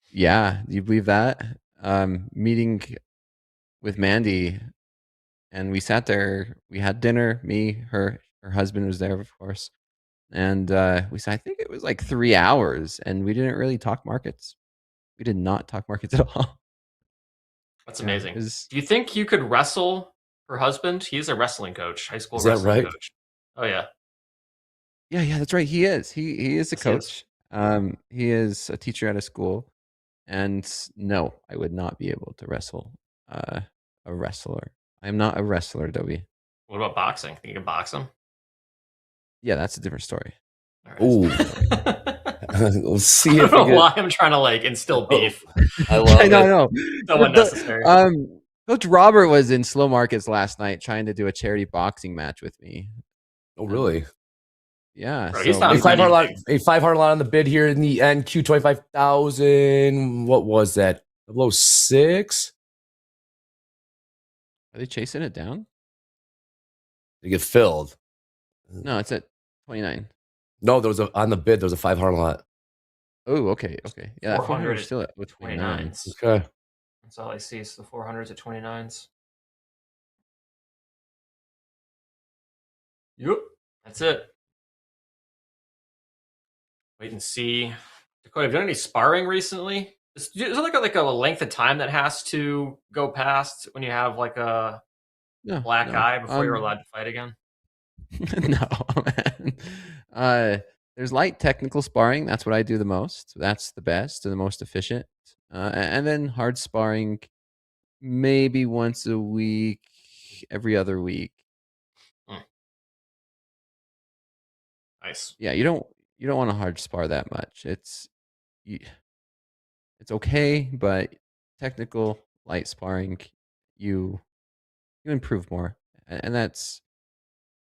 Yeah. Do you believe that? Meeting with Mandy, and we sat there. We had dinner. Me, her husband was there, of course. And we said, I think it was like 3 hours, and we didn't really talk markets. We did not talk markets at all. That's amazing. Do you think you could wrestle her husband? He's a wrestling coach, high school Is that wrestling right? coach. Oh yeah. Yeah, that's right. He is. He is a coach. He is a teacher at a school. And no, I would not be able to wrestle a wrestler. I'm not a wrestler, Dobie. What about boxing? Think you can box him? Yeah, that's a different story. Ooh. Let's see I if don't we know get... why I'm trying to like instill beef. I love I it. know. So unnecessary. Coach Robert was in slow markets last night trying to do a charity boxing match with me. Oh, really? Yeah. Bro, he's not a 500 lot on the bid here in the NQ 25,000. What was that? Below 6? Are they chasing it down? They get filled. No, it's at 29. No, there was on the bid. There was a 500 lot. Oh, okay. Yeah, that 400 is is still at 29. Okay. That's all I see. It's the 400s at 29s. Yep. That's it. Wait and see. Dakota, have you done any sparring recently? Is there like a length of time that has to go past when you have like a black eye before you're allowed to fight again? No, man. There's light technical sparring. That's what I do the most. That's the best and the most efficient. And then hard sparring, maybe once a week, every other week. Nice. Yeah, you don't want to hard spar that much. It's okay, but technical light sparring, you improve more, and that's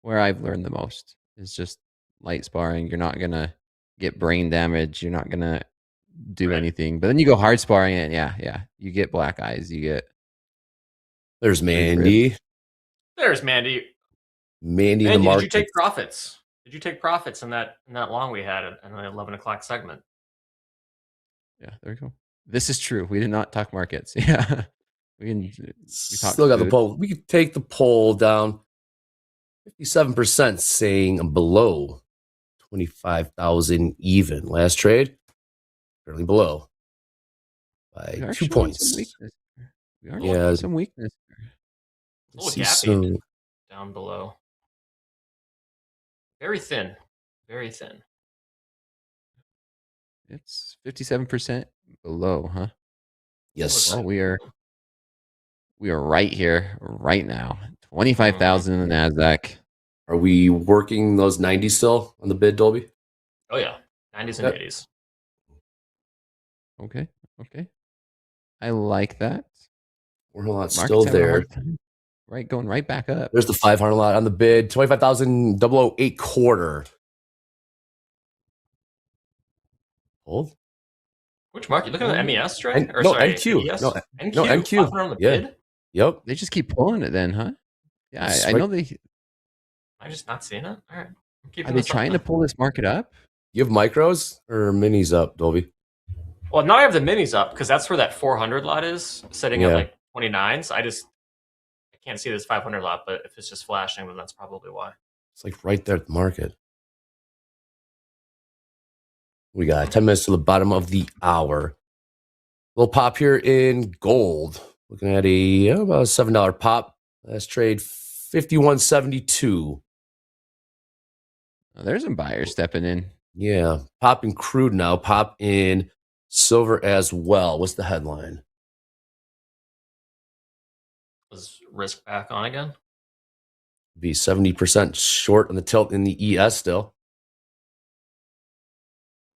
where I've learned the most. Is just light sparring. You're not gonna get brain damage. You're not gonna do anything. But then you go hard sparring it, yeah, you get black eyes. You get. There's Mandy. There's Mandy. Mandy in the Mandy, did market. you take profits? Did you take profits in that long we had in the 11 o'clock segment? Yeah, there we go. This is true. We did not talk markets. Yeah, we talked Still got the food. poll. We could take the poll down. 57% saying below 25,000 even. Last trade, fairly below by We are 2 showing points. some weakness. We are Yeah. showing some weakness. A little See gappy some- down below. Very thin. Very thin. It's 57% below, huh? Yes. Well, we are right here, right now. 25,000 in the NASDAQ. Are we working those 90 still on the bid, Dolby? Oh yeah, 90s and Yep. 80s. Okay. I like that. We're a lot Market's still having a there. hard time. Right, going right back up. There's the 500 lot on the bid. 25,008 quarter. Hold. Which market? Look at the MES trade? Or No, sorry, NQ. ES? No, NQ. no, NQ. 500 on the Yeah. bid? Yep. They just keep pulling it then, huh? Yeah, It's I right- know they. Am I just not seeing it? All right. I'm keeping Are they this up trying to then. pull this market up? You have micros or minis up, Dolby? Well, now I have the minis up because that's where that 400 lot is sitting at Yeah. like 29s. I can't see this 500 lot, but if it's just flashing, then that's probably why. It's like right there at the market. We got 10 minutes to the bottom of the hour. Little pop here in gold. Looking at about a $7 pop. Last trade 51.72. Oh, there's some buyers stepping in. Yeah. Pop in crude now. Pop in silver as well. What's the headline? Was risk back on again? Be 70% short on the tilt in the ES still.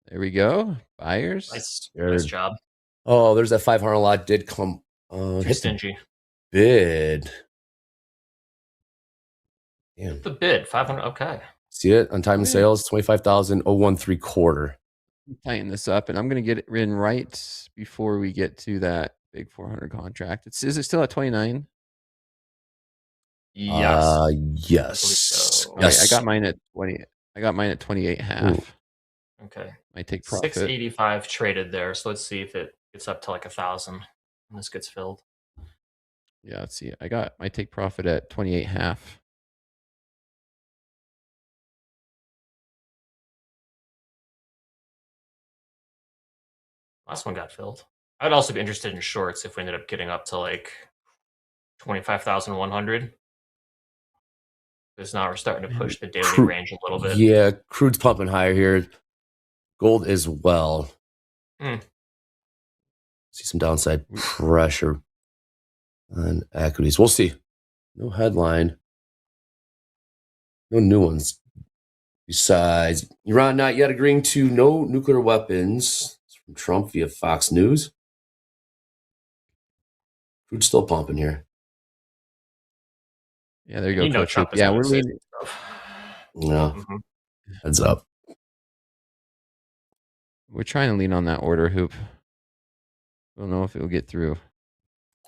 There we go. Buyers. Nice job. Oh, there's that 500 lot did come. Too Hit the stingy. bid. Damn. The bid, 500. Okay. See it on time and sales, 25,013 quarter. Tighten this up, and I'm going to get it in right before we get to that big 400 contract. Is it still at 29? Yes. Yes. Okay, I got mine at 20. I got mine at 28.5. Okay. Might take profit. 685 traded there. So let's see if it gets up to like 1,000 and this gets filled. Yeah, let's see. I got my take profit at 28.5. Last one got filled. I'd also be interested in shorts if we ended up getting up to like 25,100. Because now we're starting to push the daily range a little bit. Yeah, crude's pumping higher here. Gold as well. See some downside pressure on equities. We'll see. No headline. No new ones. Besides, Iran not yet agreeing to no nuclear weapons. It's from Trump via Fox News. Crude's still pumping here. Yeah, there you go, Coach. Trump is Yeah, gonna we're say leaning. stuff. Yeah. Heads up. We're trying to lean on that order hoop. Don't know if it will get through.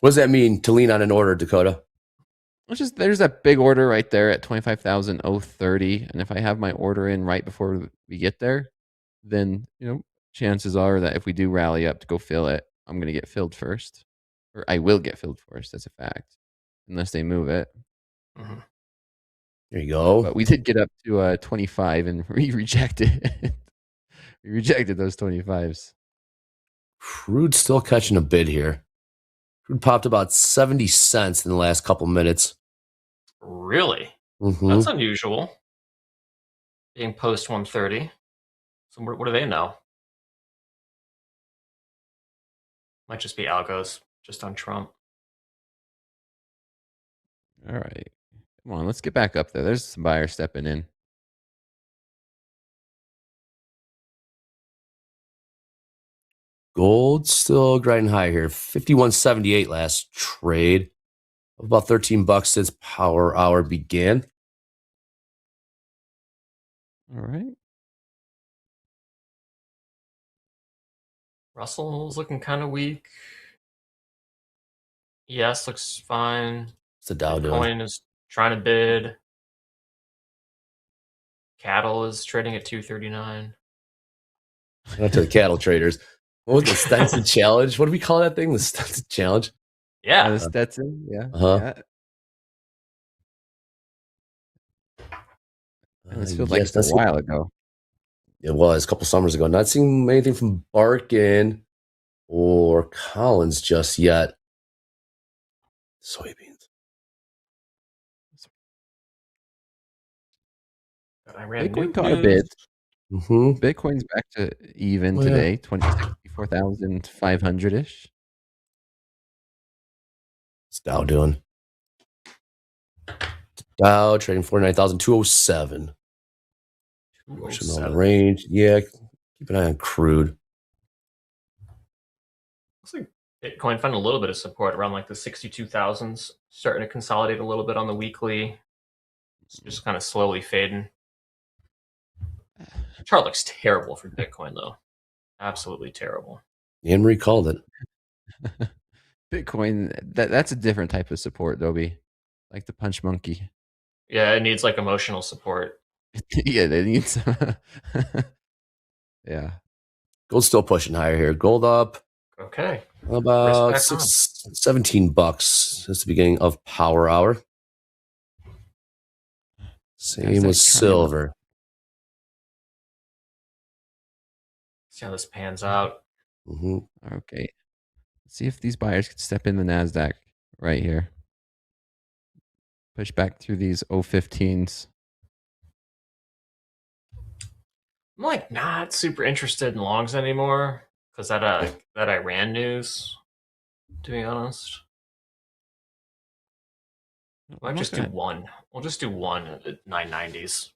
What does that mean to lean on an order, Dakota? It's just there's that big order right there at 25,030, and if I have my order in right before we get there, then chances are that if we do rally up to go fill it, I'm going to get filled first, or I will get filled first. That's a fact, unless they move it. There you go. But we did get up to 25, and we rejected. We rejected those 25s. Crude's still catching a bid here. Crude popped about 70 cents in the last couple minutes. Really? Mhm. That's unusual. Being post 130. So what do they know? Might just be algos, just on Trump. All right. Come on, let's get back up there. There's some buyers stepping in. Gold still grinding high here. 51.78 last trade. About $13 since power hour began. All right. Russell's looking kind of weak. ES looks fine. What's the Dow doing? Bitcoin is trying to bid. Cattle is trading at 239. Not to the cattle traders. What was the Stetson challenge? What do we call that thing? The Stetson challenge? Yeah. The Stetson. Yeah. Uh-huh. And this feels like it's a while ago. It was a couple summers ago. Not seeing anything from Barkin or Collins just yet. Soybeans. Bitcoin caught a bid. Mm-hmm. Bitcoin's back to even today, 64,500 ish. What's Dow doing? Dow trading 49,207. Pushing on the range. Yeah, keep an eye on crude. Looks like Bitcoin found a little bit of support around like the 62,000s, starting to consolidate a little bit on the weekly. It's just kind of slowly fading. Chart looks terrible for Bitcoin though. Absolutely terrible. Anne-Marie called it. Bitcoin, that's a different type of support, Dobie. Like the punch monkey. Yeah, it needs like emotional support. Yeah, they need some. Yeah. Gold's still pushing higher here. Gold up. Okay. About 17 bucks. That's the beginning of Power Hour. Same with silver. See how this pans out. Mm-hmm. Okay. Let's see if these buyers could step in the NASDAQ right here. Push back through these 015s. I'm like not super interested in longs anymore because that Iran news, to be honest. Might just do one. We'll just do one at the 990s.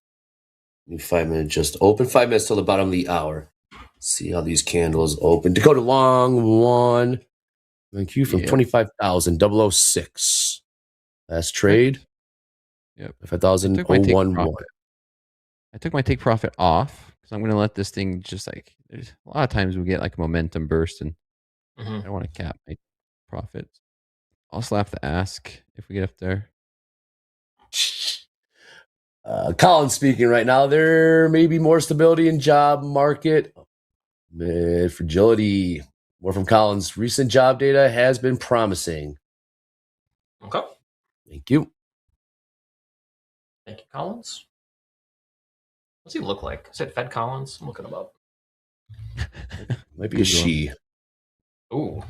New 5 minute just open. 5 minutes till the bottom of the hour. See how these candles open. Dakota Long one. Thank you from 25,006. Last trade. Yep. 5,011. I took my take profit off because I'm going to let this thing just like, there's a lot of times we get like a momentum burst and I don't want to cap my profits. I'll slap the ask if we get up there. Collins speaking right now. There may be more stability in job market. Mid fragility. More from Collins. Recent job data has been promising. Okay. Thank you. Thank you, Collins. What's he look like? Is it Fed Collins? I'm looking him up. Might be a she. Ooh.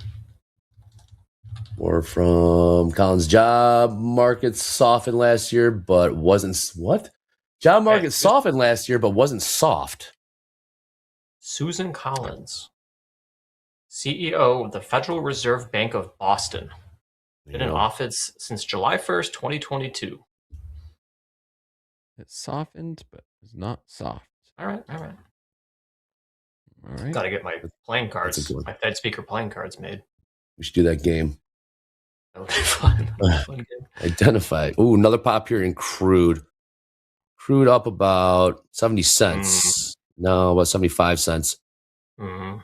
More from Collins. Job market softened last year, but wasn't what? Job market softened last year, but wasn't soft. Susan Collins, CEO of the Federal Reserve Bank of Boston. Been in office since July 1st, 2022. It's softened, but it's not soft. All right. All right. Got to get my playing cards, my Fed speaker playing cards made. We should do that game. That would be fun. Fun game. Identify. Ooh, another pop here in crude. Crude up about 70 cents. No, about 75 cents. Mm-hmm.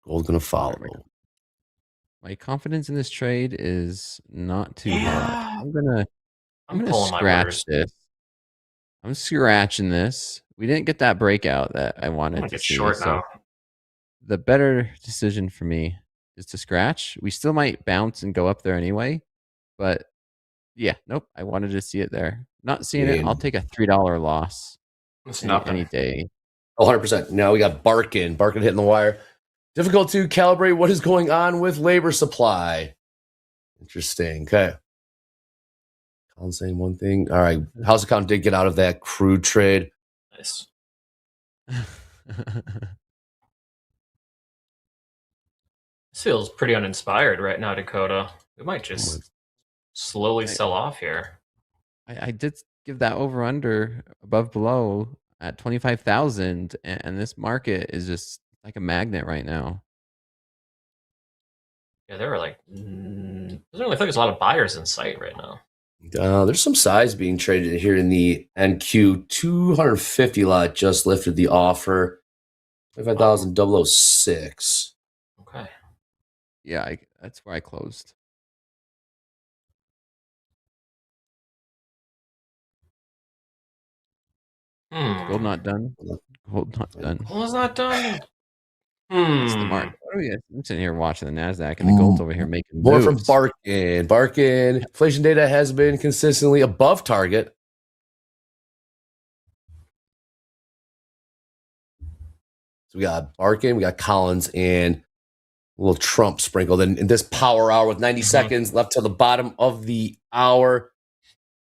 Gold's going to follow. My confidence in this trade is not too high. I'm gonna pulling my scratch orders. this. I'm scratching this. We didn't get that breakout that I wanted I'm gonna to get see. short So now. the better decision for me is to scratch. We still might bounce and go up there anyway, but yeah, nope. I wanted to see it there. Not seeing it. I'll take a $3 loss. It's any day. 100%. Now we got Barkin. Barkin hitting the wire. Difficult to calibrate what is going on with labor supply. Interesting. Okay. Colin's saying one thing. All right. House account did get out of that crude trade. Nice. This feels pretty uninspired right now, Dakota. We might just slowly sell off here. I did give that over under above below at 25,000, and this market is just like a magnet right now. Yeah, there are like doesn't really look like there's a lot of buyers in sight right now. There's some size being traded here in the NQ 250 lot. Just lifted the offer. 25,006. Okay. Yeah, that's where I closed. Gold not done. Gold not done. Gold's not done. That's the mark. What are we? I'm sitting here watching the NASDAQ and the gold's over here making More moves. from Barkin. Barkin, inflation data has been consistently above target. So we got Barkin, we got Collins, and a little Trump sprinkled in this power hour with 90 seconds left till the bottom of the hour.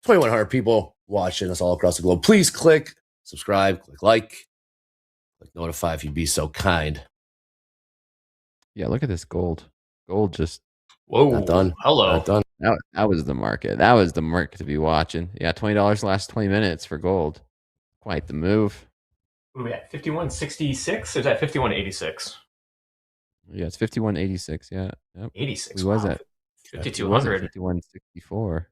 2,100 people watching us all across the globe. Please click subscribe, click like, click notify if you'd be so kind. Yeah, look at this gold. Gold just not done. Hello. Not done. That was the market. That was the market to be watching. Yeah, $20 last 20 minutes for gold. Quite the move. What are we at? 51.66? Or is that 51.86? Yeah, it's 51.86. Yeah. Yep. 86. We was Wow. at 5,200. 51.64.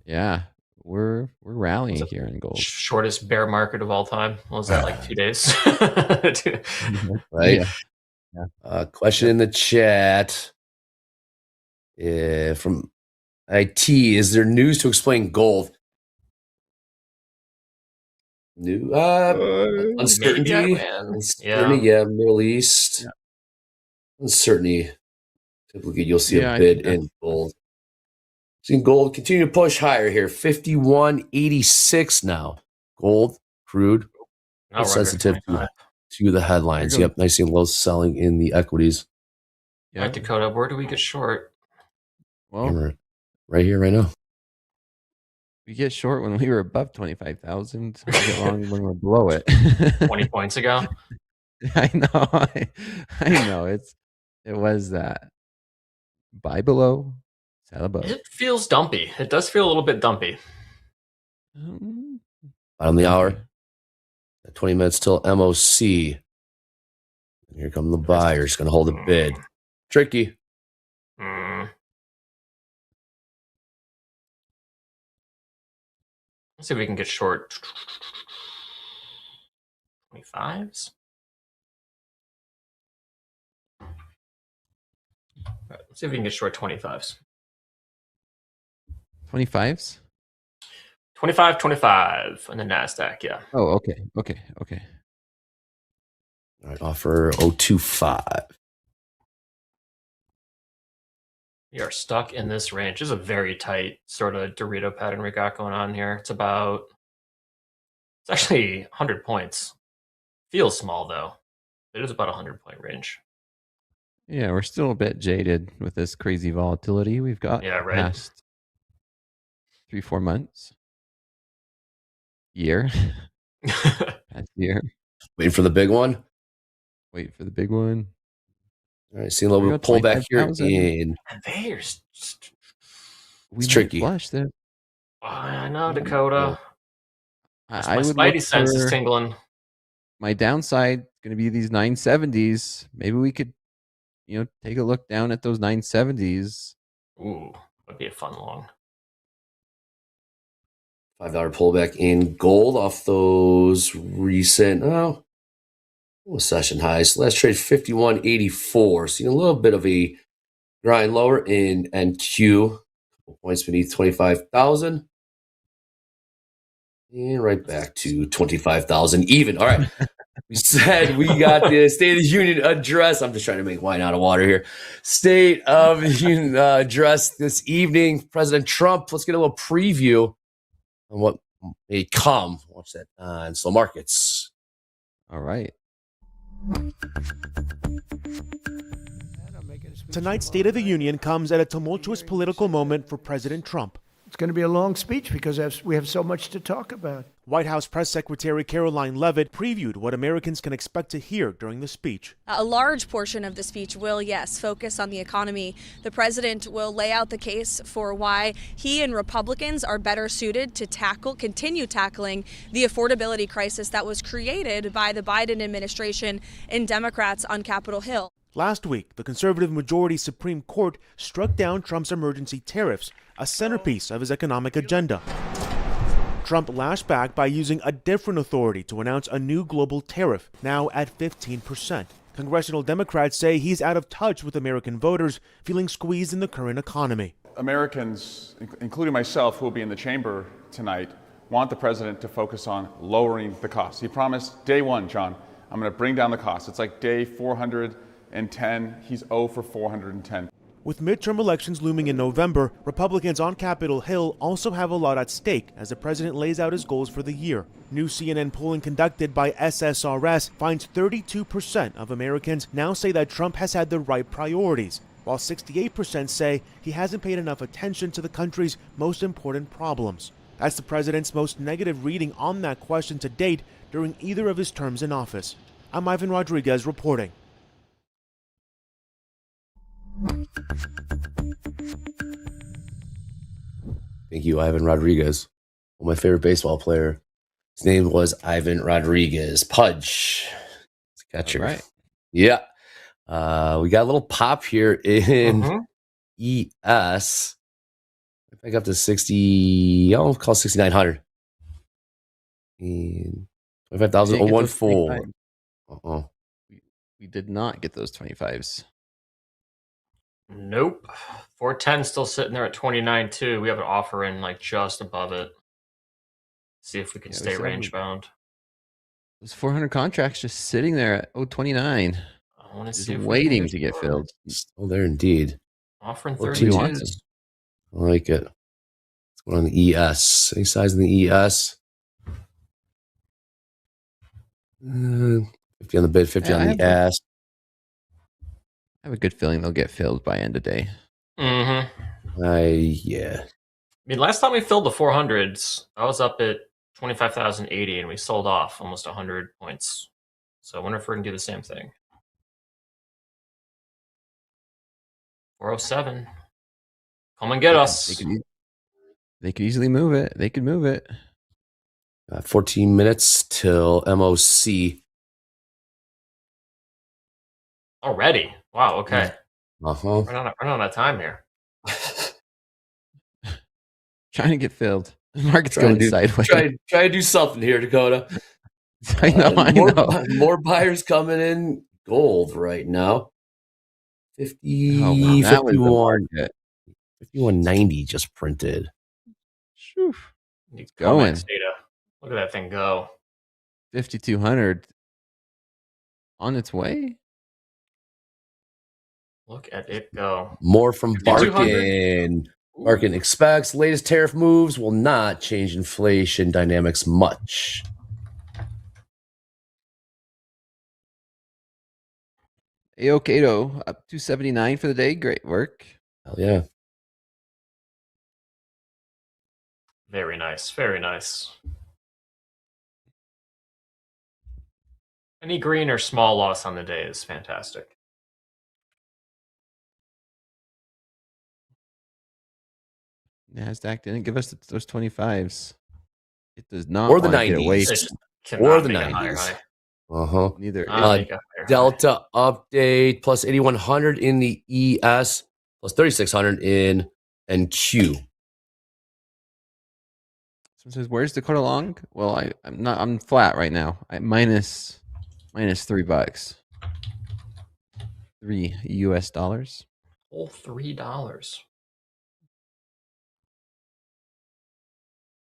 Yeah, we're rallying here in gold. Shortest bear market of all time. What was that, like 2 days? Right? Yeah. Question in the chat from IT. Is there news to explain gold? New uncertainty. Uncertainty, Middle East. Yeah. Uncertainty. Typically, you'll see Yeah, a I bid think that's- in gold. Seeing gold continue to push higher here. 51.86 now. Gold, crude, Oh, sensitive record to the headlines. There you Yep, nice and low selling in the equities. All right, Dakota, where do we get short? Well, right here, right now. we get short when we were above 25,000. We get long when we're below it. 20 points ago? I know. I know. It was that. Buy below, sell above. It feels dumpy. It does feel a little bit dumpy. Bottom of the hour. 20 minutes till MOC. And here come the buyers. Going to hold a bid. Tricky. Let's see if we can get short 25s. All right, let's see if we can get short 25s. 25s? 25 on the NASDAQ, yeah. Oh, okay. All right, offer 025. We are stuck in this range. This is a very tight sort of Dorito pattern we got going on here. It's actually 100 points. Feels small though. It is about a 100-point range. Yeah, we're still a bit jaded with this crazy volatility we've got. Yeah, right. Past 3-4 months. Year. Past year. Waiting for the big one. Wait for the big one. All right, seeing a little bit of pullback here in. There's It's tricky. Flush there. I know, Dakota. I My would spidey look sense is for- tingling. My downside going to be these 970s. Maybe we could, take a look down at those 970s. Ooh, would be a fun long. $5 pullback in gold off those recent session highs. Last trade 51.84. Seeing a little bit of a grind lower in NQ. Couple points beneath 25,000. And right back to 25,000 even. All right. We said we got the State of the Union address. I'm just trying to make wine out of water here. State of the Union address this evening. President Trump. Let's get a little preview on what may come. Watch that on slow markets. All right. Tonight's State of the Union comes at a tumultuous political moment for President Trump. It's going to be a long speech because we have so much to talk about. White House Press Secretary Caroline Leavitt previewed what Americans can expect to hear during the speech. A large portion of the speech will, yes, focus on the economy. The president will lay out the case for why he and Republicans are better suited to continue tackling the affordability crisis that was created by the Biden administration and Democrats on Capitol Hill. Last week, the conservative majority Supreme Court struck down Trump's emergency tariffs, a centerpiece of his economic agenda. Trump lashed back by using a different authority to announce a new global tariff, now at 15%. Congressional Democrats say he's out of touch with American voters, feeling squeezed in the current economy. Americans, including myself, who will be in the chamber tonight, want the president to focus on lowering the costs. He promised day one, John, I'm going to bring down the costs. It's like day 410. He's 0 for 410. With midterm elections looming in November, Republicans on Capitol Hill also have a lot at stake as the president lays out his goals for the year. New CNN polling conducted by SSRS finds 32% of Americans now say that Trump has had the right priorities, while 68% say he hasn't paid enough attention to the country's most important problems. That's the president's most negative reading on that question to date during either of his terms in office. I'm Ivan Rodriguez reporting. Thank you, Ivan Rodriguez. Well, my favorite baseball player. His name was Ivan Rodriguez. Pudge. Catcher. Right. Yeah. We got a little pop here in ES. Back up to 60. I'll call 6,900. And 25,014. Uh-oh. We did not get those 25s. Nope. 410 still sitting there at 29 too. We have an offer in like just above it. See if we can stay range bound. Those 400 contracts just sitting there at 029. I want to Just see if waiting to get filled. Oh, there indeed. Offering 14 32. ounces. I like it. What's going on in the ES? Any size in the ES? 50 on the bid, 50 on the ask. I have a good feeling they'll get filled by end of day. Mm-hmm. Yeah. I mean, last time we filled the 400s, I was up at 25,080 and we sold off almost 100 points. So I wonder if we're going to do the same thing. 407. Come and get us. They could easily move it. They could move it. 14 minutes till MOC. Already? Wow, okay. Uh-huh. We're not out of time here. Trying to get filled. The market's going sideways. Try to do something here, Dakota. I know. More buyers coming in gold right now. 50, Oh, wow, that was the 51, market. 51.90 just printed. It's going. Data. Look at that thing go. 5,200 on its way. Look at it go. More from 5,200. Barkin. Barkin expects latest tariff moves will not change inflation dynamics much. Aokato up 279 for the day. Great work. Hell yeah. Very nice. Very nice. Any green or small loss on the day is fantastic. NASDAQ didn't give us those 25s. It does not Or the want to get away 90s. from- Or the make a higher 90s. high. Uh-huh. Neither. Make a higher high. Delta update plus 8,100 in the ES plus 3,600 in NQ. Someone says, "Where's Dakota Long?" Well, I'm flat right now. I minus $3. $3 US. Whole $3.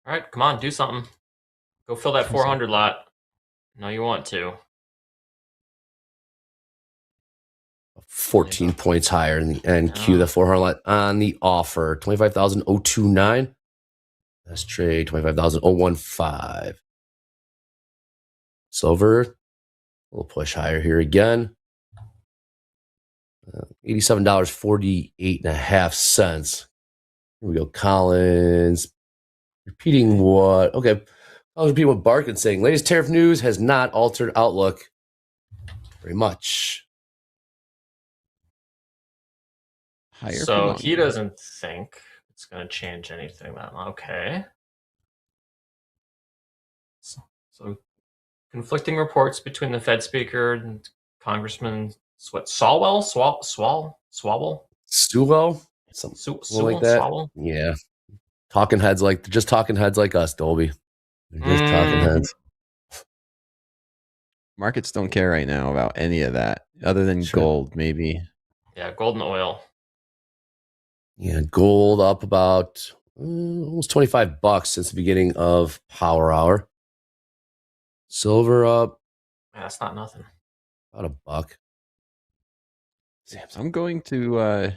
All right, come on, do something. Go fill that 400 lot. No, you want to. 14 points higher in the NQ. The 400 on the offer. 25,029. That's trade. 25,015. Silver. We'll push higher here again. $87.48.5. Here we go. Collins. Repeating what? Okay. I'll repeat what Barkin saying. Latest tariff news has not altered outlook very much. Higher. So he doesn't think it's going to change anything. Okay. So conflicting reports between the Fed speaker and Congressman Swalwell? Swalwell? Something like that. Swalwell? Yeah. Talking heads like us, Dolby. They're just talking heads. Markets don't care right now about any of that, other than gold, maybe. Yeah, gold and oil. Yeah, gold up about almost $25 since the beginning of Power Hour. Silver up Yeah, that's not nothing. about $1. I'm going to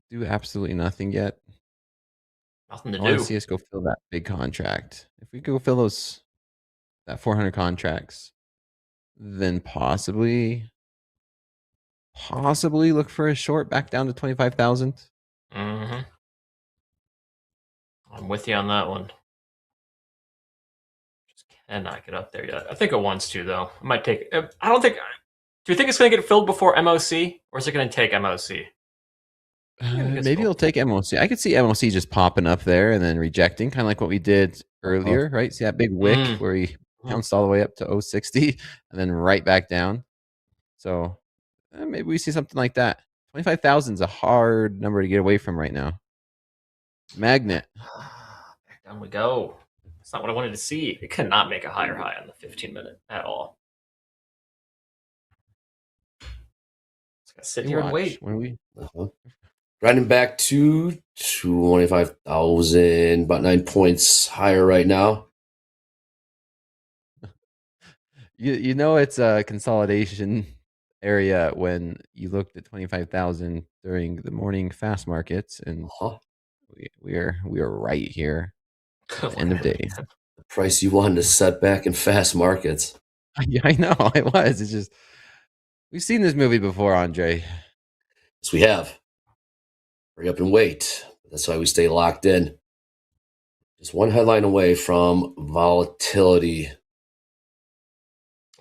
do absolutely nothing yet. Nothing to I want do. to see us go fill that big contract. If we go fill that 400 contracts, then possibly look for a short back down to 25,000. Mm-hmm. I'm with you on that one. Just cannot get up there yet. I think it wants to, though. It might take. I don't think. Do you think it's going to get filled before MOC, or is it going to take MOC? Maybe it'll take MOC. I could see MOC just popping up there and then rejecting, kind of like what we did earlier, right? See that big wick where he bounced all the way up to 060 and then right back down. So maybe we see something like that. 25,000 is a hard number to get away from right now. Magnet. Back down we go. That's not what I wanted to see. It cannot make a higher high on the 15-minute at all. Just gotta sit here and wait. When we Grinding back to 25,000, about 9 points higher right now. You know it's a consolidation area when you looked at 25,000 during the morning fast markets, and we are right here at the end of day. The price you wanted to set back in fast markets. Yeah, I know it was. It's just we've seen this movie before, Andre. Yes, we have. Hurry up and wait. That's why we stay locked in. Just one headline away from volatility.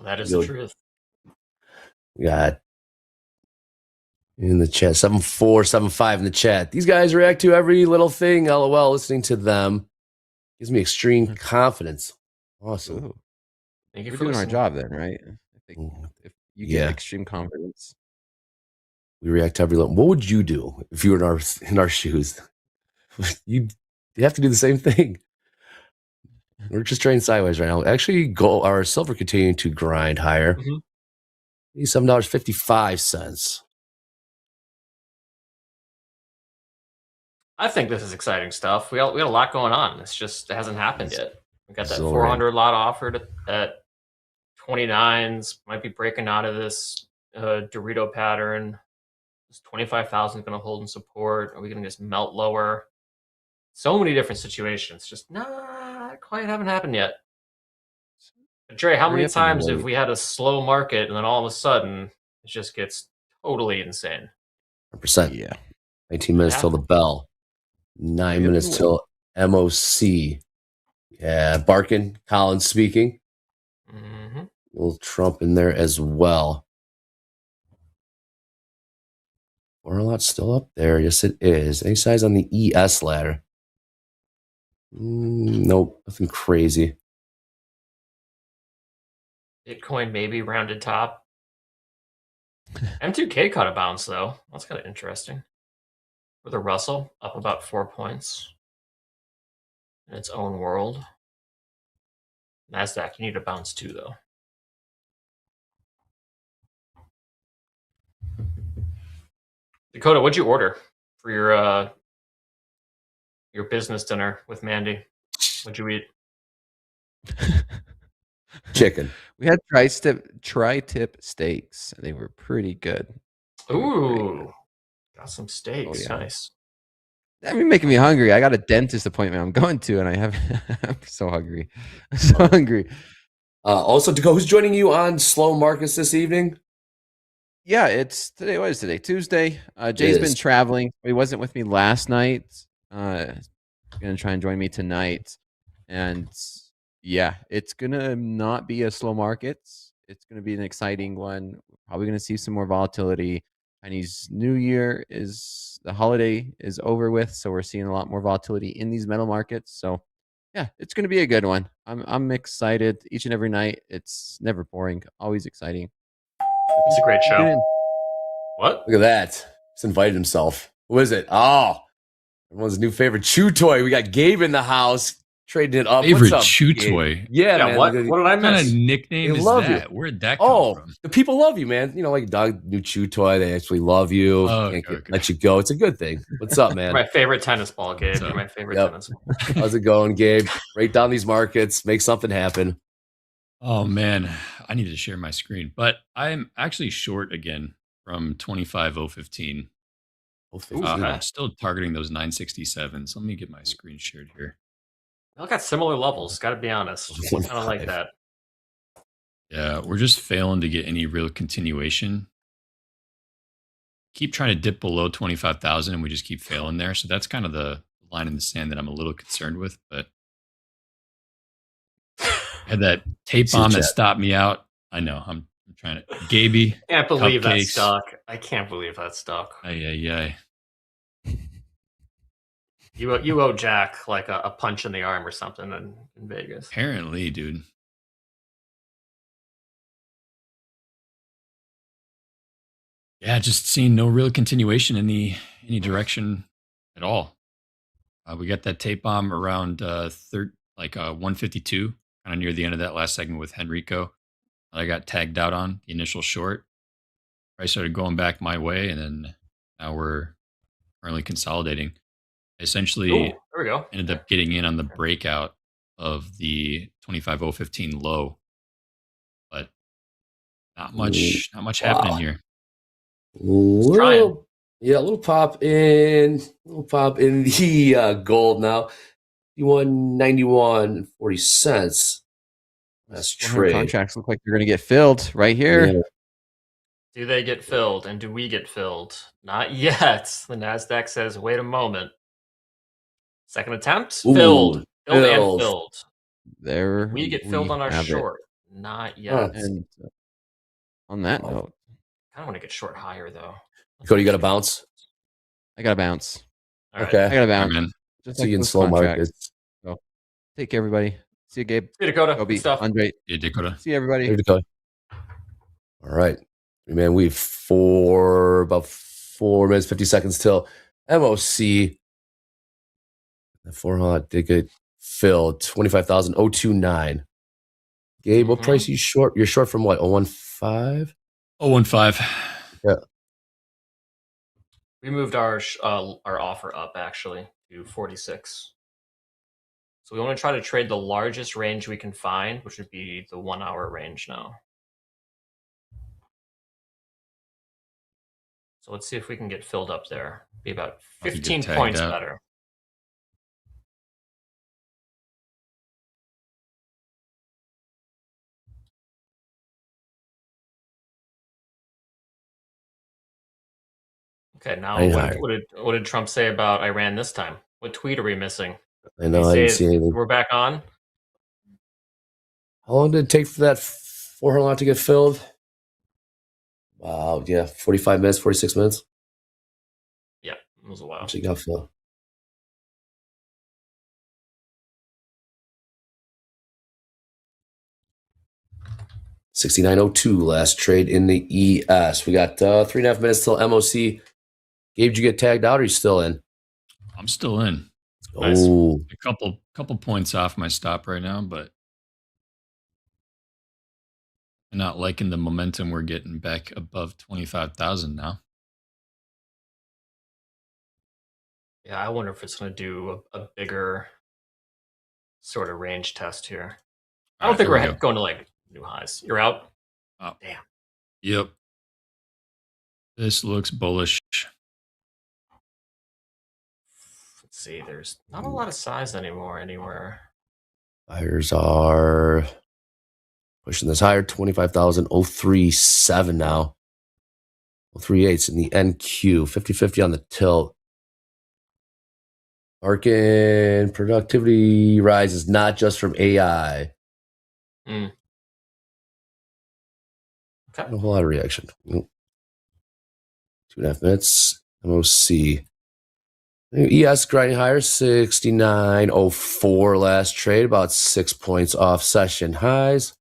That is the truth. We got in the chat 7475 in the chat. These guys react to every little thing. LOL. Listening to them gives me extreme confidence. Awesome. Ooh. We're doing our job then, right? I think if you get extreme confidence. We react to every little. What would you do if you were in our shoes? You have to do the same thing. We're just trading sideways right now. Actually, our silver continuing to grind higher. $7.55. I think this is exciting stuff. We got a lot going on. It hasn't happened yet. We got that Silver. 400 lot offered at 29s. Might be breaking out of this Dorito pattern. This 25,000 going to hold in support. Are we going to just melt lower? So many different situations. Just not quite haven't happened yet. Dre, how many times have we had a slow market and then all of a sudden it just gets totally insane? 100%. Yeah. 19 minutes till the bell. 9 minutes till MOC. Yeah. Barkin, Collins speaking. Mm-hmm. A little Trump in there as well. Or a lot still up there. Yes, it is. Any size on the ES ladder? Nope. Nothing crazy. Bitcoin maybe rounded top. M2K caught a bounce though. That's kind of interesting. With a Russell up about 4 points in its own world. NASDAQ, you need a bounce too though. Dakota, what'd you order for your business dinner with Mandy? What'd you eat? Chicken. We had tri-tip steaks. They were pretty good. Ooh, got some steaks. Nice. I mean, making me hungry. I got a dentist appointment I'm going to, and I'm so hungry. I'm so hungry. Also, Dakota, who's joining you on Slow Markets this evening? Yeah, it's today. What is today? Tuesday. Jay's been traveling. He wasn't with me last night. Gonna try and join me tonight, and yeah, it's gonna not be a slow market. It's gonna be an exciting one. We're probably gonna see some more volatility. Chinese New Year the holiday is over with, so we're seeing a lot more volatility in these metal markets. So yeah, it's gonna be a good one. I'm excited each and every night. It's never boring, always exciting. It's a great show. What? Look at that. He's invited himself. Who is it? Oh, Everyone's new favorite chew toy. We got Gabe in the house trading it up. Favorite What's up, chew Gabe? toy? Yeah, man. What did I What kind miss? of nickname They is love that? you. Where'd that come Oh, from? the people love you, man. You know, like dog, new chew toy. They actually love you. Oh, Can't okay. let you go. It's a good thing. What's up, man? My favorite tennis ball, Gabe. You're my favorite Yep. tennis ball. How's it going, Gabe? Break down these markets. Make something happen. Oh man, I need to share my screen, but I'm actually short again from 25.015. I'm still targeting those 967s. Let me get my screen shared here. They all got similar levels. Got to be honest. I don't like that. Yeah, we're just failing to get any real continuation. Keep trying to dip below 25,000 and we just keep failing there. So that's kind of the line in the sand that I'm a little concerned with, but I had that tape bomb that stopped me out. I know. I'm trying to. Gaby. Can't believe that cupcakes. stuck. I can't believe that stuck. Ay. You owe Jack like a punch in the arm or something in Vegas. Apparently, dude. Yeah, just seeing no real continuation in any direction at all. We got that tape bomb around 152, kind of near the end of that last segment with Henrico. I got tagged out on the initial short. Price started going back my way, and then now we're currently consolidating. I essentially There we go. ended up getting in on the breakout of the 25.015 low, but not much happening here. Little, yeah, a little pop in the gold now. 191.40. That's trade. Contracts look like they're going to get filled right here. Yeah. Do they get filled, and do we get filled? Not yet. The NASDAQ says, wait a moment. Second attempt? Ooh, Filled. Filled and filled. filled. There We get filled on our have it. short. Not yet. And on that note, I don't want to get short higher, though. Cody, you got to bounce. I got to bounce. All right. Okay. I got to bounce. All right, man. Just See you in those slow contracts. markets. So, take care, everybody. See you, Gabe. See you, Dakota. Kobe, Good stuff. Andre. Yeah, Dakota. See you, everybody. Here to go. All right, man. We have about 4 minutes, 50 seconds till MOC. The 400 did get filled. 25,029. Gabe, what price are you short? You're short from what? 015? 015. Yeah. We moved our offer up, actually, to 46. So we want to try to trade the largest range we can find, which would be the 1 hour range now. So let's see if we can get filled up there. Be about 15 points better. Okay, now what did Trump say about Iran this time? What tweet are we missing? I know, I didn't see anything. We're back on? How long did it take for that 400 lot to get filled? Wow, yeah, 45 minutes, 46 minutes. Yeah, it was a while. Actually got filled. $69.02 last trade in the ES. We got 3.5 minutes till MOC. Gabe, did you get tagged out or are you still in? I'm still in. Nice. A couple points off my stop right now, but I'm not liking the momentum we're getting back above 25,000 now. Yeah, I wonder if it's going to do a bigger sort of range test here. I don't think we're going to like new highs. You're out? Oh. Damn. Yep. This looks bullish. Let's see, there's not a lot of size anymore anywhere. Buyers are pushing this higher, 25,037 now. 038's in the NQ, 50-50 on the tilt. Market productivity rises not just from AI. Okay. Not a whole lot of reaction. 2.5 minutes. MOC. ES grinding higher, 69.04 last trade, about 6 points off session highs.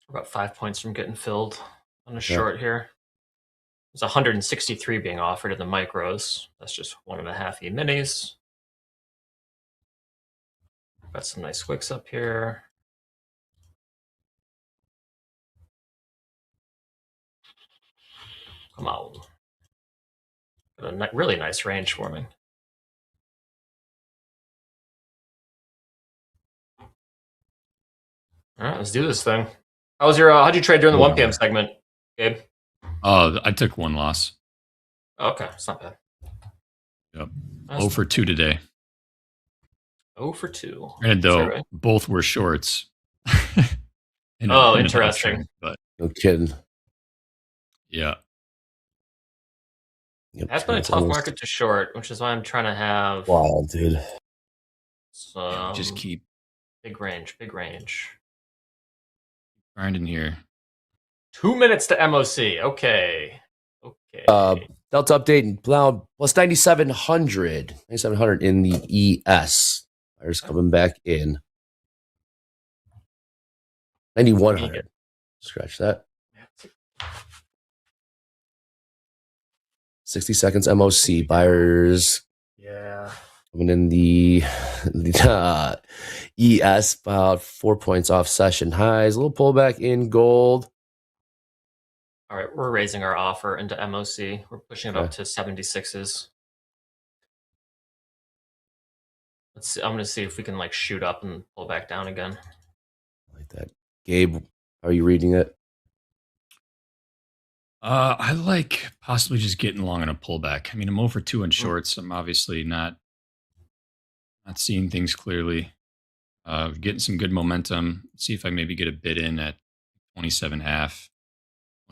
We're about 5 points from getting filled on a short here. There's 163 being offered in the micros. That's just 1.5 E-minis. Got some nice wicks up here. Come on. Got a really nice range forming. All right, let's do this thing. How'd you trade during the 1 p.m. segment, Gabe? Oh, I took one loss. Okay, it's not bad. Yep. That's 0 for 2 today. 0 for 2. And though right? both were shorts. Interesting. But No kidding. yeah. Yep, That's been a it's tough almost market to short, which is why I'm trying to have wild, dude. some Just keep big range. grinding here. 2 minutes to MOC. Okay. Delta update now plus 9,700. 9,700 in the ES. Buyers coming back in. 9,100. Scratch that. 60 seconds MOC. Buyers. Yeah. Coming in the ES about 4 points off session highs. A little pullback in gold. All right, we're raising our offer into MOC. We're pushing it up to 76s. Let's see. I'm going to see if we can like shoot up and pull back down again. Like that. Gabe, how are you reading it? I like possibly just getting long on a pullback. I mean, I'm 0 for 2 in shorts. I'm obviously not seeing things clearly. Getting some good momentum. See if I maybe get a bid in at 27.5,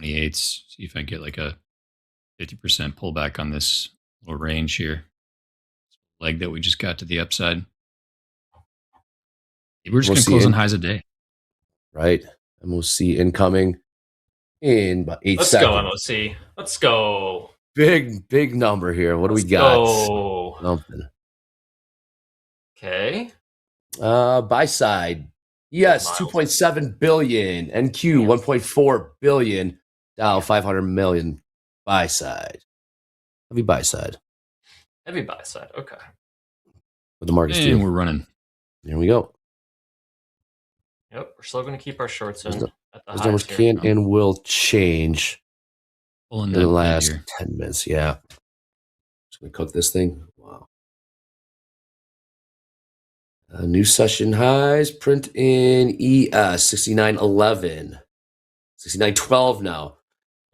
28s. See if I get like a 50% pullback on this little range here. Leg that we just got to the upside. We're just going to close on highs a day. Right. MOC incoming in about 8 Let's seconds. go, MOC. Let's go. Big number here. What do we got? Go. Something. Okay. Buy side. Yes, 2.7 billion. NQ 1.4 billion. Dow 500 million. Buy side. Heavy buy side. Heavy buy side. Okay. What the market's And doing. we're running. There we go. Yep. We're still going to keep our shorts in. At the Those numbers highs here. can and will change Pulling in the that bid last here. 10 minutes. Yeah. Just going to cook this thing. Wow. New session highs. Print in ES 69.11. 69.12 now.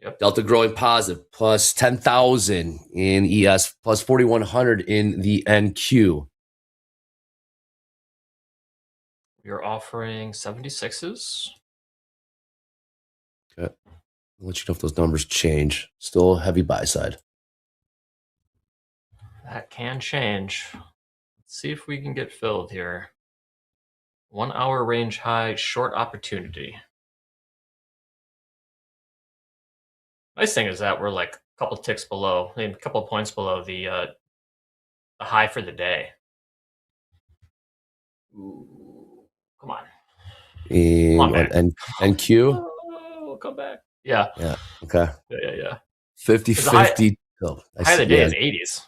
Yep. Delta growing positive. Plus 10,000 in ES. Plus 4,100 in the NQ. We are offering 76s. Okay. I'll let you know if those numbers change. Still heavy buy side. That can change. Let's see if we can get filled here. 1 hour range high, short opportunity. Nice thing is that we're like a couple ticks below, maybe a couple points below the high for the day. Ooh, come on. In Come on, man. NQ? Oh, we'll come back. Yeah. Yeah. Okay. Yeah. 50-50. Oh, High of the day is 80s.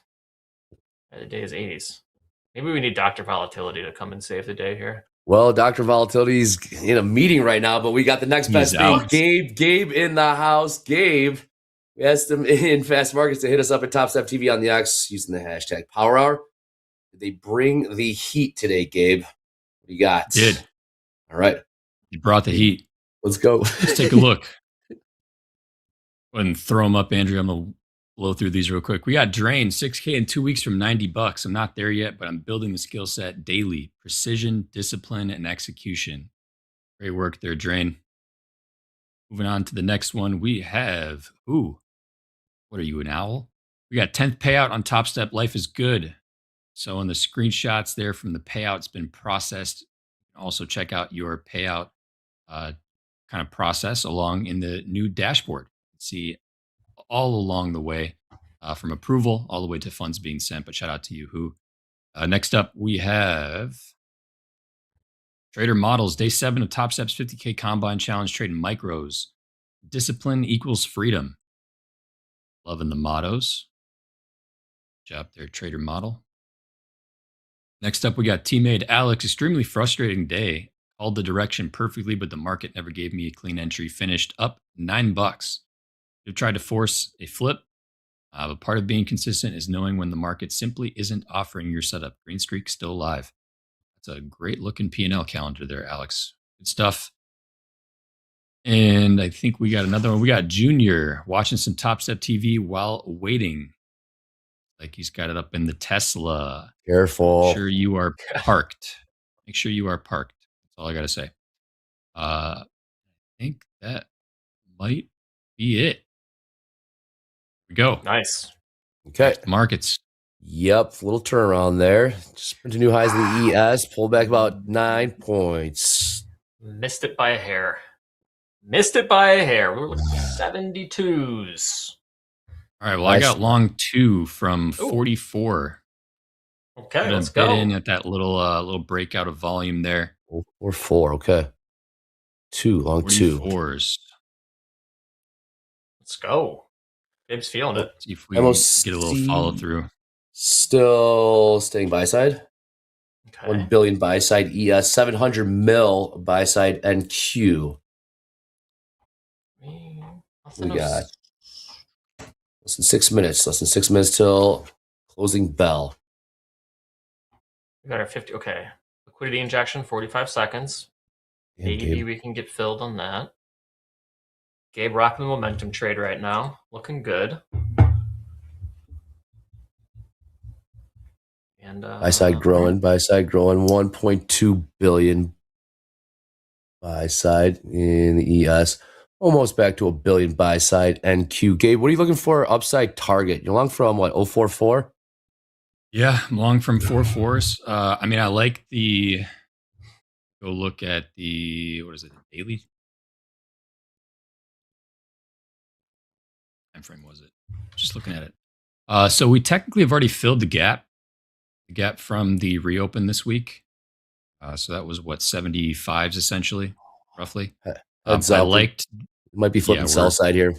High of the day is 80s. Maybe we need Dr. Volatility to come and save the day here. Well, Dr. Volatility's in a meeting right now, but we got the next best thing. out. Gabe in the house. Gabe, we asked him in Fast Markets to hit us up at Topstep TV on the X using the hashtag Power Hour. Did they bring the heat today, Gabe? What do you got? Did. All right. You brought the heat. Let's go. Let's take a look. Go ahead and throw them up, Andrew. I'm going to blow through these real quick. We got Drain, 6K in 2 weeks from $90. I'm not there yet, but I'm building the skill set daily. Precision, discipline, and execution. Great work there, Drain. Moving on to the next one, we have, what are you, an owl? We got 10th payout on Top Step. Life is good. So in the screenshots there from the payout, it's been processed. You can also check out your payout kind of process along in the new dashboard. See all along the way from approval all the way to funds being sent. But shout out to you, Who. Next up, we have Trader Models, day 7 of Top Step's 50K Combine Challenge, trading micros. Discipline equals freedom. Loving the mottos. Good job there, trader model. Next up, we got teammate Alex. Extremely frustrating day. Called the direction perfectly, but the market never gave me a clean entry. Finished up $9. We've tried to force a flip, but part of being consistent is knowing when the market simply isn't offering your setup. Green streak still alive. That's a great looking P&L calendar there, Alex. Good stuff. And I think we got another one. We got Junior watching some Topstep TV while waiting. Like he's got it up in the Tesla. Careful. Make sure you are parked. Make sure you are parked. That's all I got to say. I think that might be it. Here we go. Nice. Okay. Markets. Yep. Little turnaround there. Just sprint to new highs in the ES. Pulled back about 9 points. Missed it by a hair. Missed it by a hair. We were looking at 72s. All right. Well, I got long 2 from 44. Okay, let's go. In at that little breakout of volume there. Or 4. Okay. 2 long 2. 4s. Let's go. Gabe's feeling it. See if we can get a little follow through. Still staying buy side. Okay. 1 billion buy side ES. 700 mil buy side NQ. We got less than 6 minutes. Less than 6 minutes till closing bell. We got our 50. Okay. Liquidity injection, 45 seconds. Yeah, Maybe Gabe. we can get filled on that. Gabe rocking the momentum trade right now. Looking good. And Buy side growing. 1.2 billion buy side in the ES. Almost back to a billion buy side NQ. Gabe, what are you looking for upside target? You're long from what, 044? Yeah, I'm long from 4/4s. I mean, I like the. Go look at the what is it? The daily time frame was it? Just looking at it. So we technically have already filled the gap from the reopen this week. So that was what 75s essentially, roughly. I liked. Might be flipping sell side here.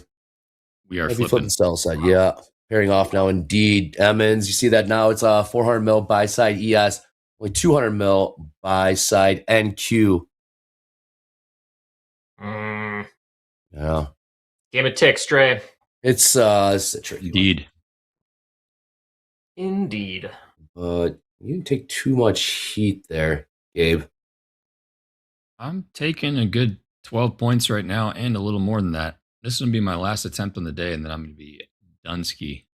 We are flipping sell side. Yeah. Pairing off now, indeed. Emmons, you see that now? It's a 400 mil buy side ES, only 200 mil buy side NQ. Yeah. Game of ticks, Dre. It's a tricky indeed. Indeed. But you didn't take too much heat there, Gabe. I'm taking a good 12 points right now and a little more than that. This is going to be my last attempt on the day, and then I'm going to be done ski.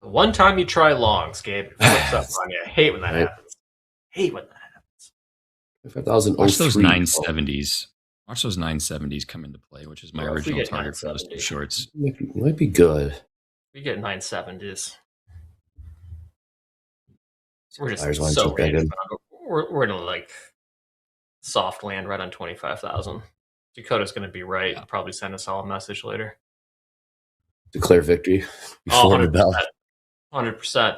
The one time you try longs, Gabe, it flips up on you. I hate when that happens. Hate when that happens. 5,000. Watch those 970s. Watch those 970s come into play, which is my original target for those 2 shorts. Might be good. We get 970s. We're just Buyers want so to check random. in. We're gonna like soft land right on 25,000. Dakota's gonna be right. He'll probably send us all a message later. Declare victory before the bell. 100%.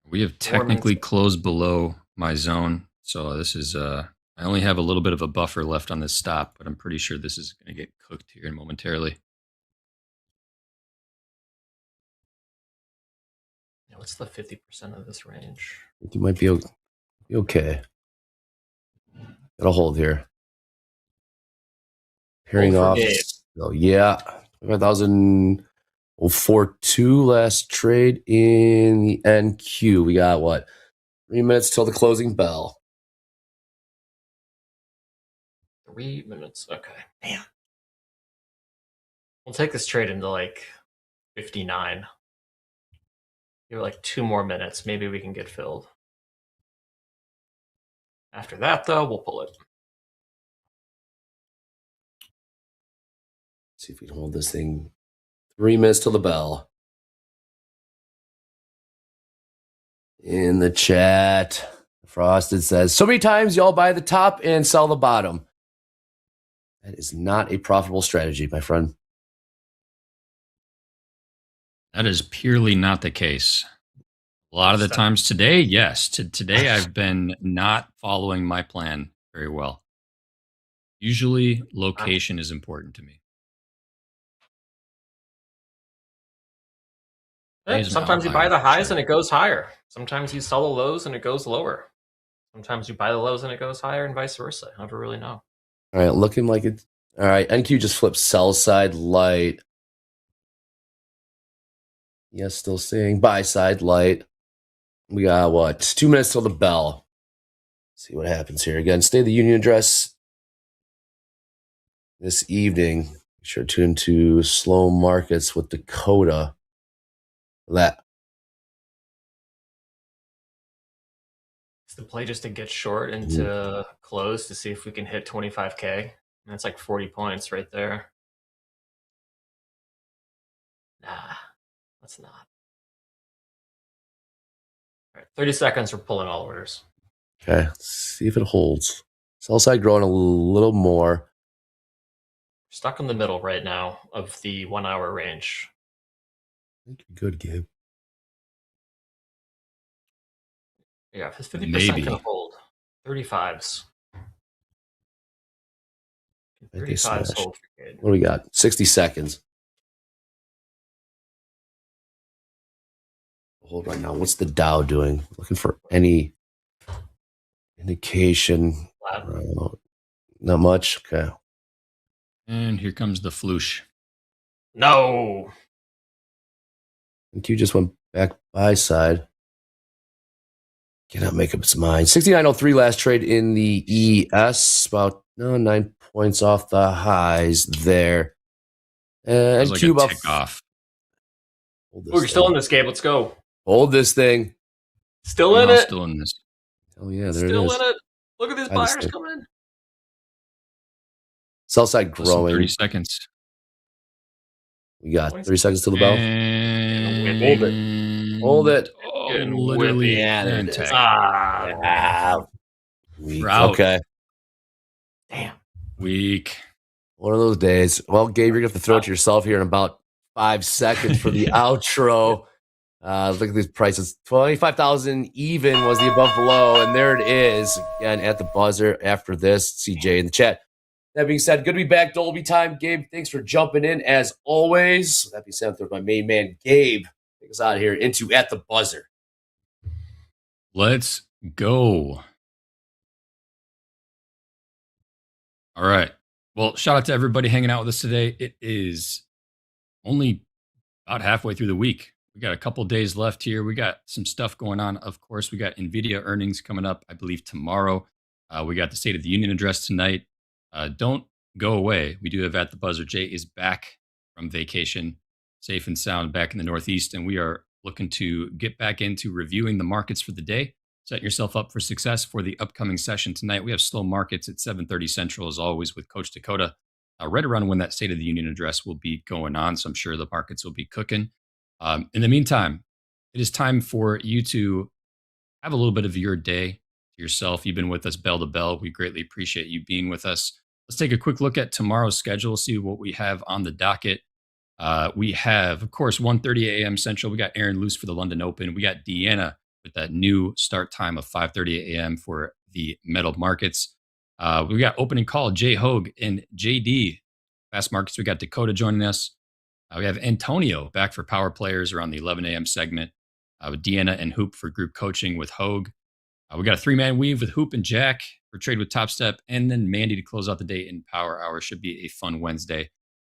We have technically closed below my zone, so this is I only have a little bit of a buffer left on this stop, but I'm pretty sure this is going to get cooked here momentarily. What's the 50% of this range? You might be okay. It'll hold here. Pairing off. So yeah, 5,042 last trade in the NQ. We got what? 3 minutes till the closing bell. 3 minutes. Okay. Man. We'll take this trade into like 59. Give it like 2 more minutes. Maybe we can get filled. After that, though, we'll pull it. See if we can hold this thing 3 minutes till the bell. In the chat, Frosted says, so many times y'all buy the top and sell the bottom. That is not a profitable strategy, my friend. That is purely not the case. A lot of the times today, yes. Today, I've been not following my plan very well. Usually, location is important to me. Sometimes you buy the highs and it goes higher. Sometimes you sell the lows and it goes lower. Sometimes you buy the lows and it goes higher and vice versa. I never really know. All right, looking like it. All right, NQ just flipped sell side light. Yes, still seeing buy side light. We got what? 2 minutes till the bell. See what happens here. Again, State of the Union address this evening. Be sure to tune to Slow Markets with Dakota. That. It's the play just to get short and to close to see if we can hit 25K. And that's like 40 points right there. Nah, that's not. All right, 30 seconds, we're pulling all orders. Okay, let's see if it holds. Sell side growing a little more. Stuck in the middle right now of the 1 hour range. Good, Gabe. Yeah, his 50% Maybe. can hold. 35s. 50 35s smash. hold for Gabe. What do we got? 60 seconds. Hold right now. What's the Dow doing? Looking for any indication. Not much. Okay. And here comes the floosh. No. NQ just went back buy side. Cannot make up its mind. 69.03 last trade in the ES. About 9 points off the highs there. And Like Cube a up. tick off. Oh, you're still in this, Gabe. Let's go. Hold this thing. Still in it. Still in this. Oh yeah, there Still it is. in it. Look at these I just buyers think- coming in. Sell side Less than growing. 30 seconds. We got 30 seconds till the bell. And Hold it. Hold it. Oh, literally. Yeah, there it and is. tech. Weak. Route. Okay. Weak. One of those days. Well, Gabe, you're going to have to throw it to yourself here in about 5 seconds for the outro. Look at these prices. 25,000 even was the above below. And there it is. Again, at the buzzer after this. CJ in the chat. That being said, good to be back. Dolby time. Gabe, thanks for jumping in as always. That being said, there's my main man, Gabe. Take us out of here into At the Buzzer. Let's go. All right. Well, shout out to everybody hanging out with us today. It is only about halfway through the week. We got a couple days left here. We got some stuff going on. Of course, we got NVIDIA earnings coming up, I believe, tomorrow. We got the State of the Union address tonight. Don't go away. We do have At the Buzzer. Jay is back from vacation, safe and sound, back in the Northeast, and we are looking to get back into reviewing the markets for the day. Set yourself up for success for the upcoming session tonight. We have slow markets at 7:30 Central, as always, with Coach Dakota, right around when that State of the Union address will be going on. So I'm sure the markets will be cooking. In the meantime, it is time for you to have a little bit of your day to yourself. You've been with us bell to bell. We greatly appreciate you being with us. Let's take a quick look at tomorrow's schedule, see what we have on the docket. We have, of course, 1:30 a.m. Central. We got Aaron Luce for the London Open. We got Deanna with that new start time of 5:30 a.m. for the metal markets. We got opening call, Jay Hogue and JD. Fast markets, we got Dakota joining us. We have Antonio back for power players around the 11 a.m. segment. With Deanna and Hoop for group coaching with Hogue. We got a 3-man weave with Hoop and Jack for trade with Topstep. And then Mandy to close out the day in Power Hour. Should be a fun Wednesday.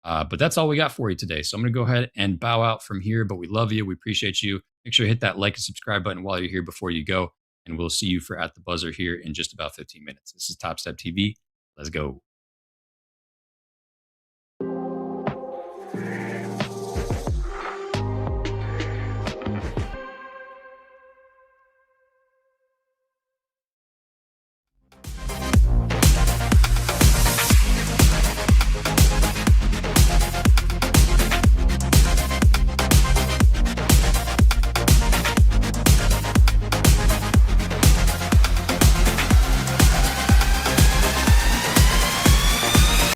But that's all we got for you today. So I'm going to go ahead and bow out from here. But we love you. We appreciate you. Make sure you hit that like and subscribe button while you're here before you go. And we'll see you for At the Buzzer here in just about 15 minutes. This is Topstep TV. Let's go.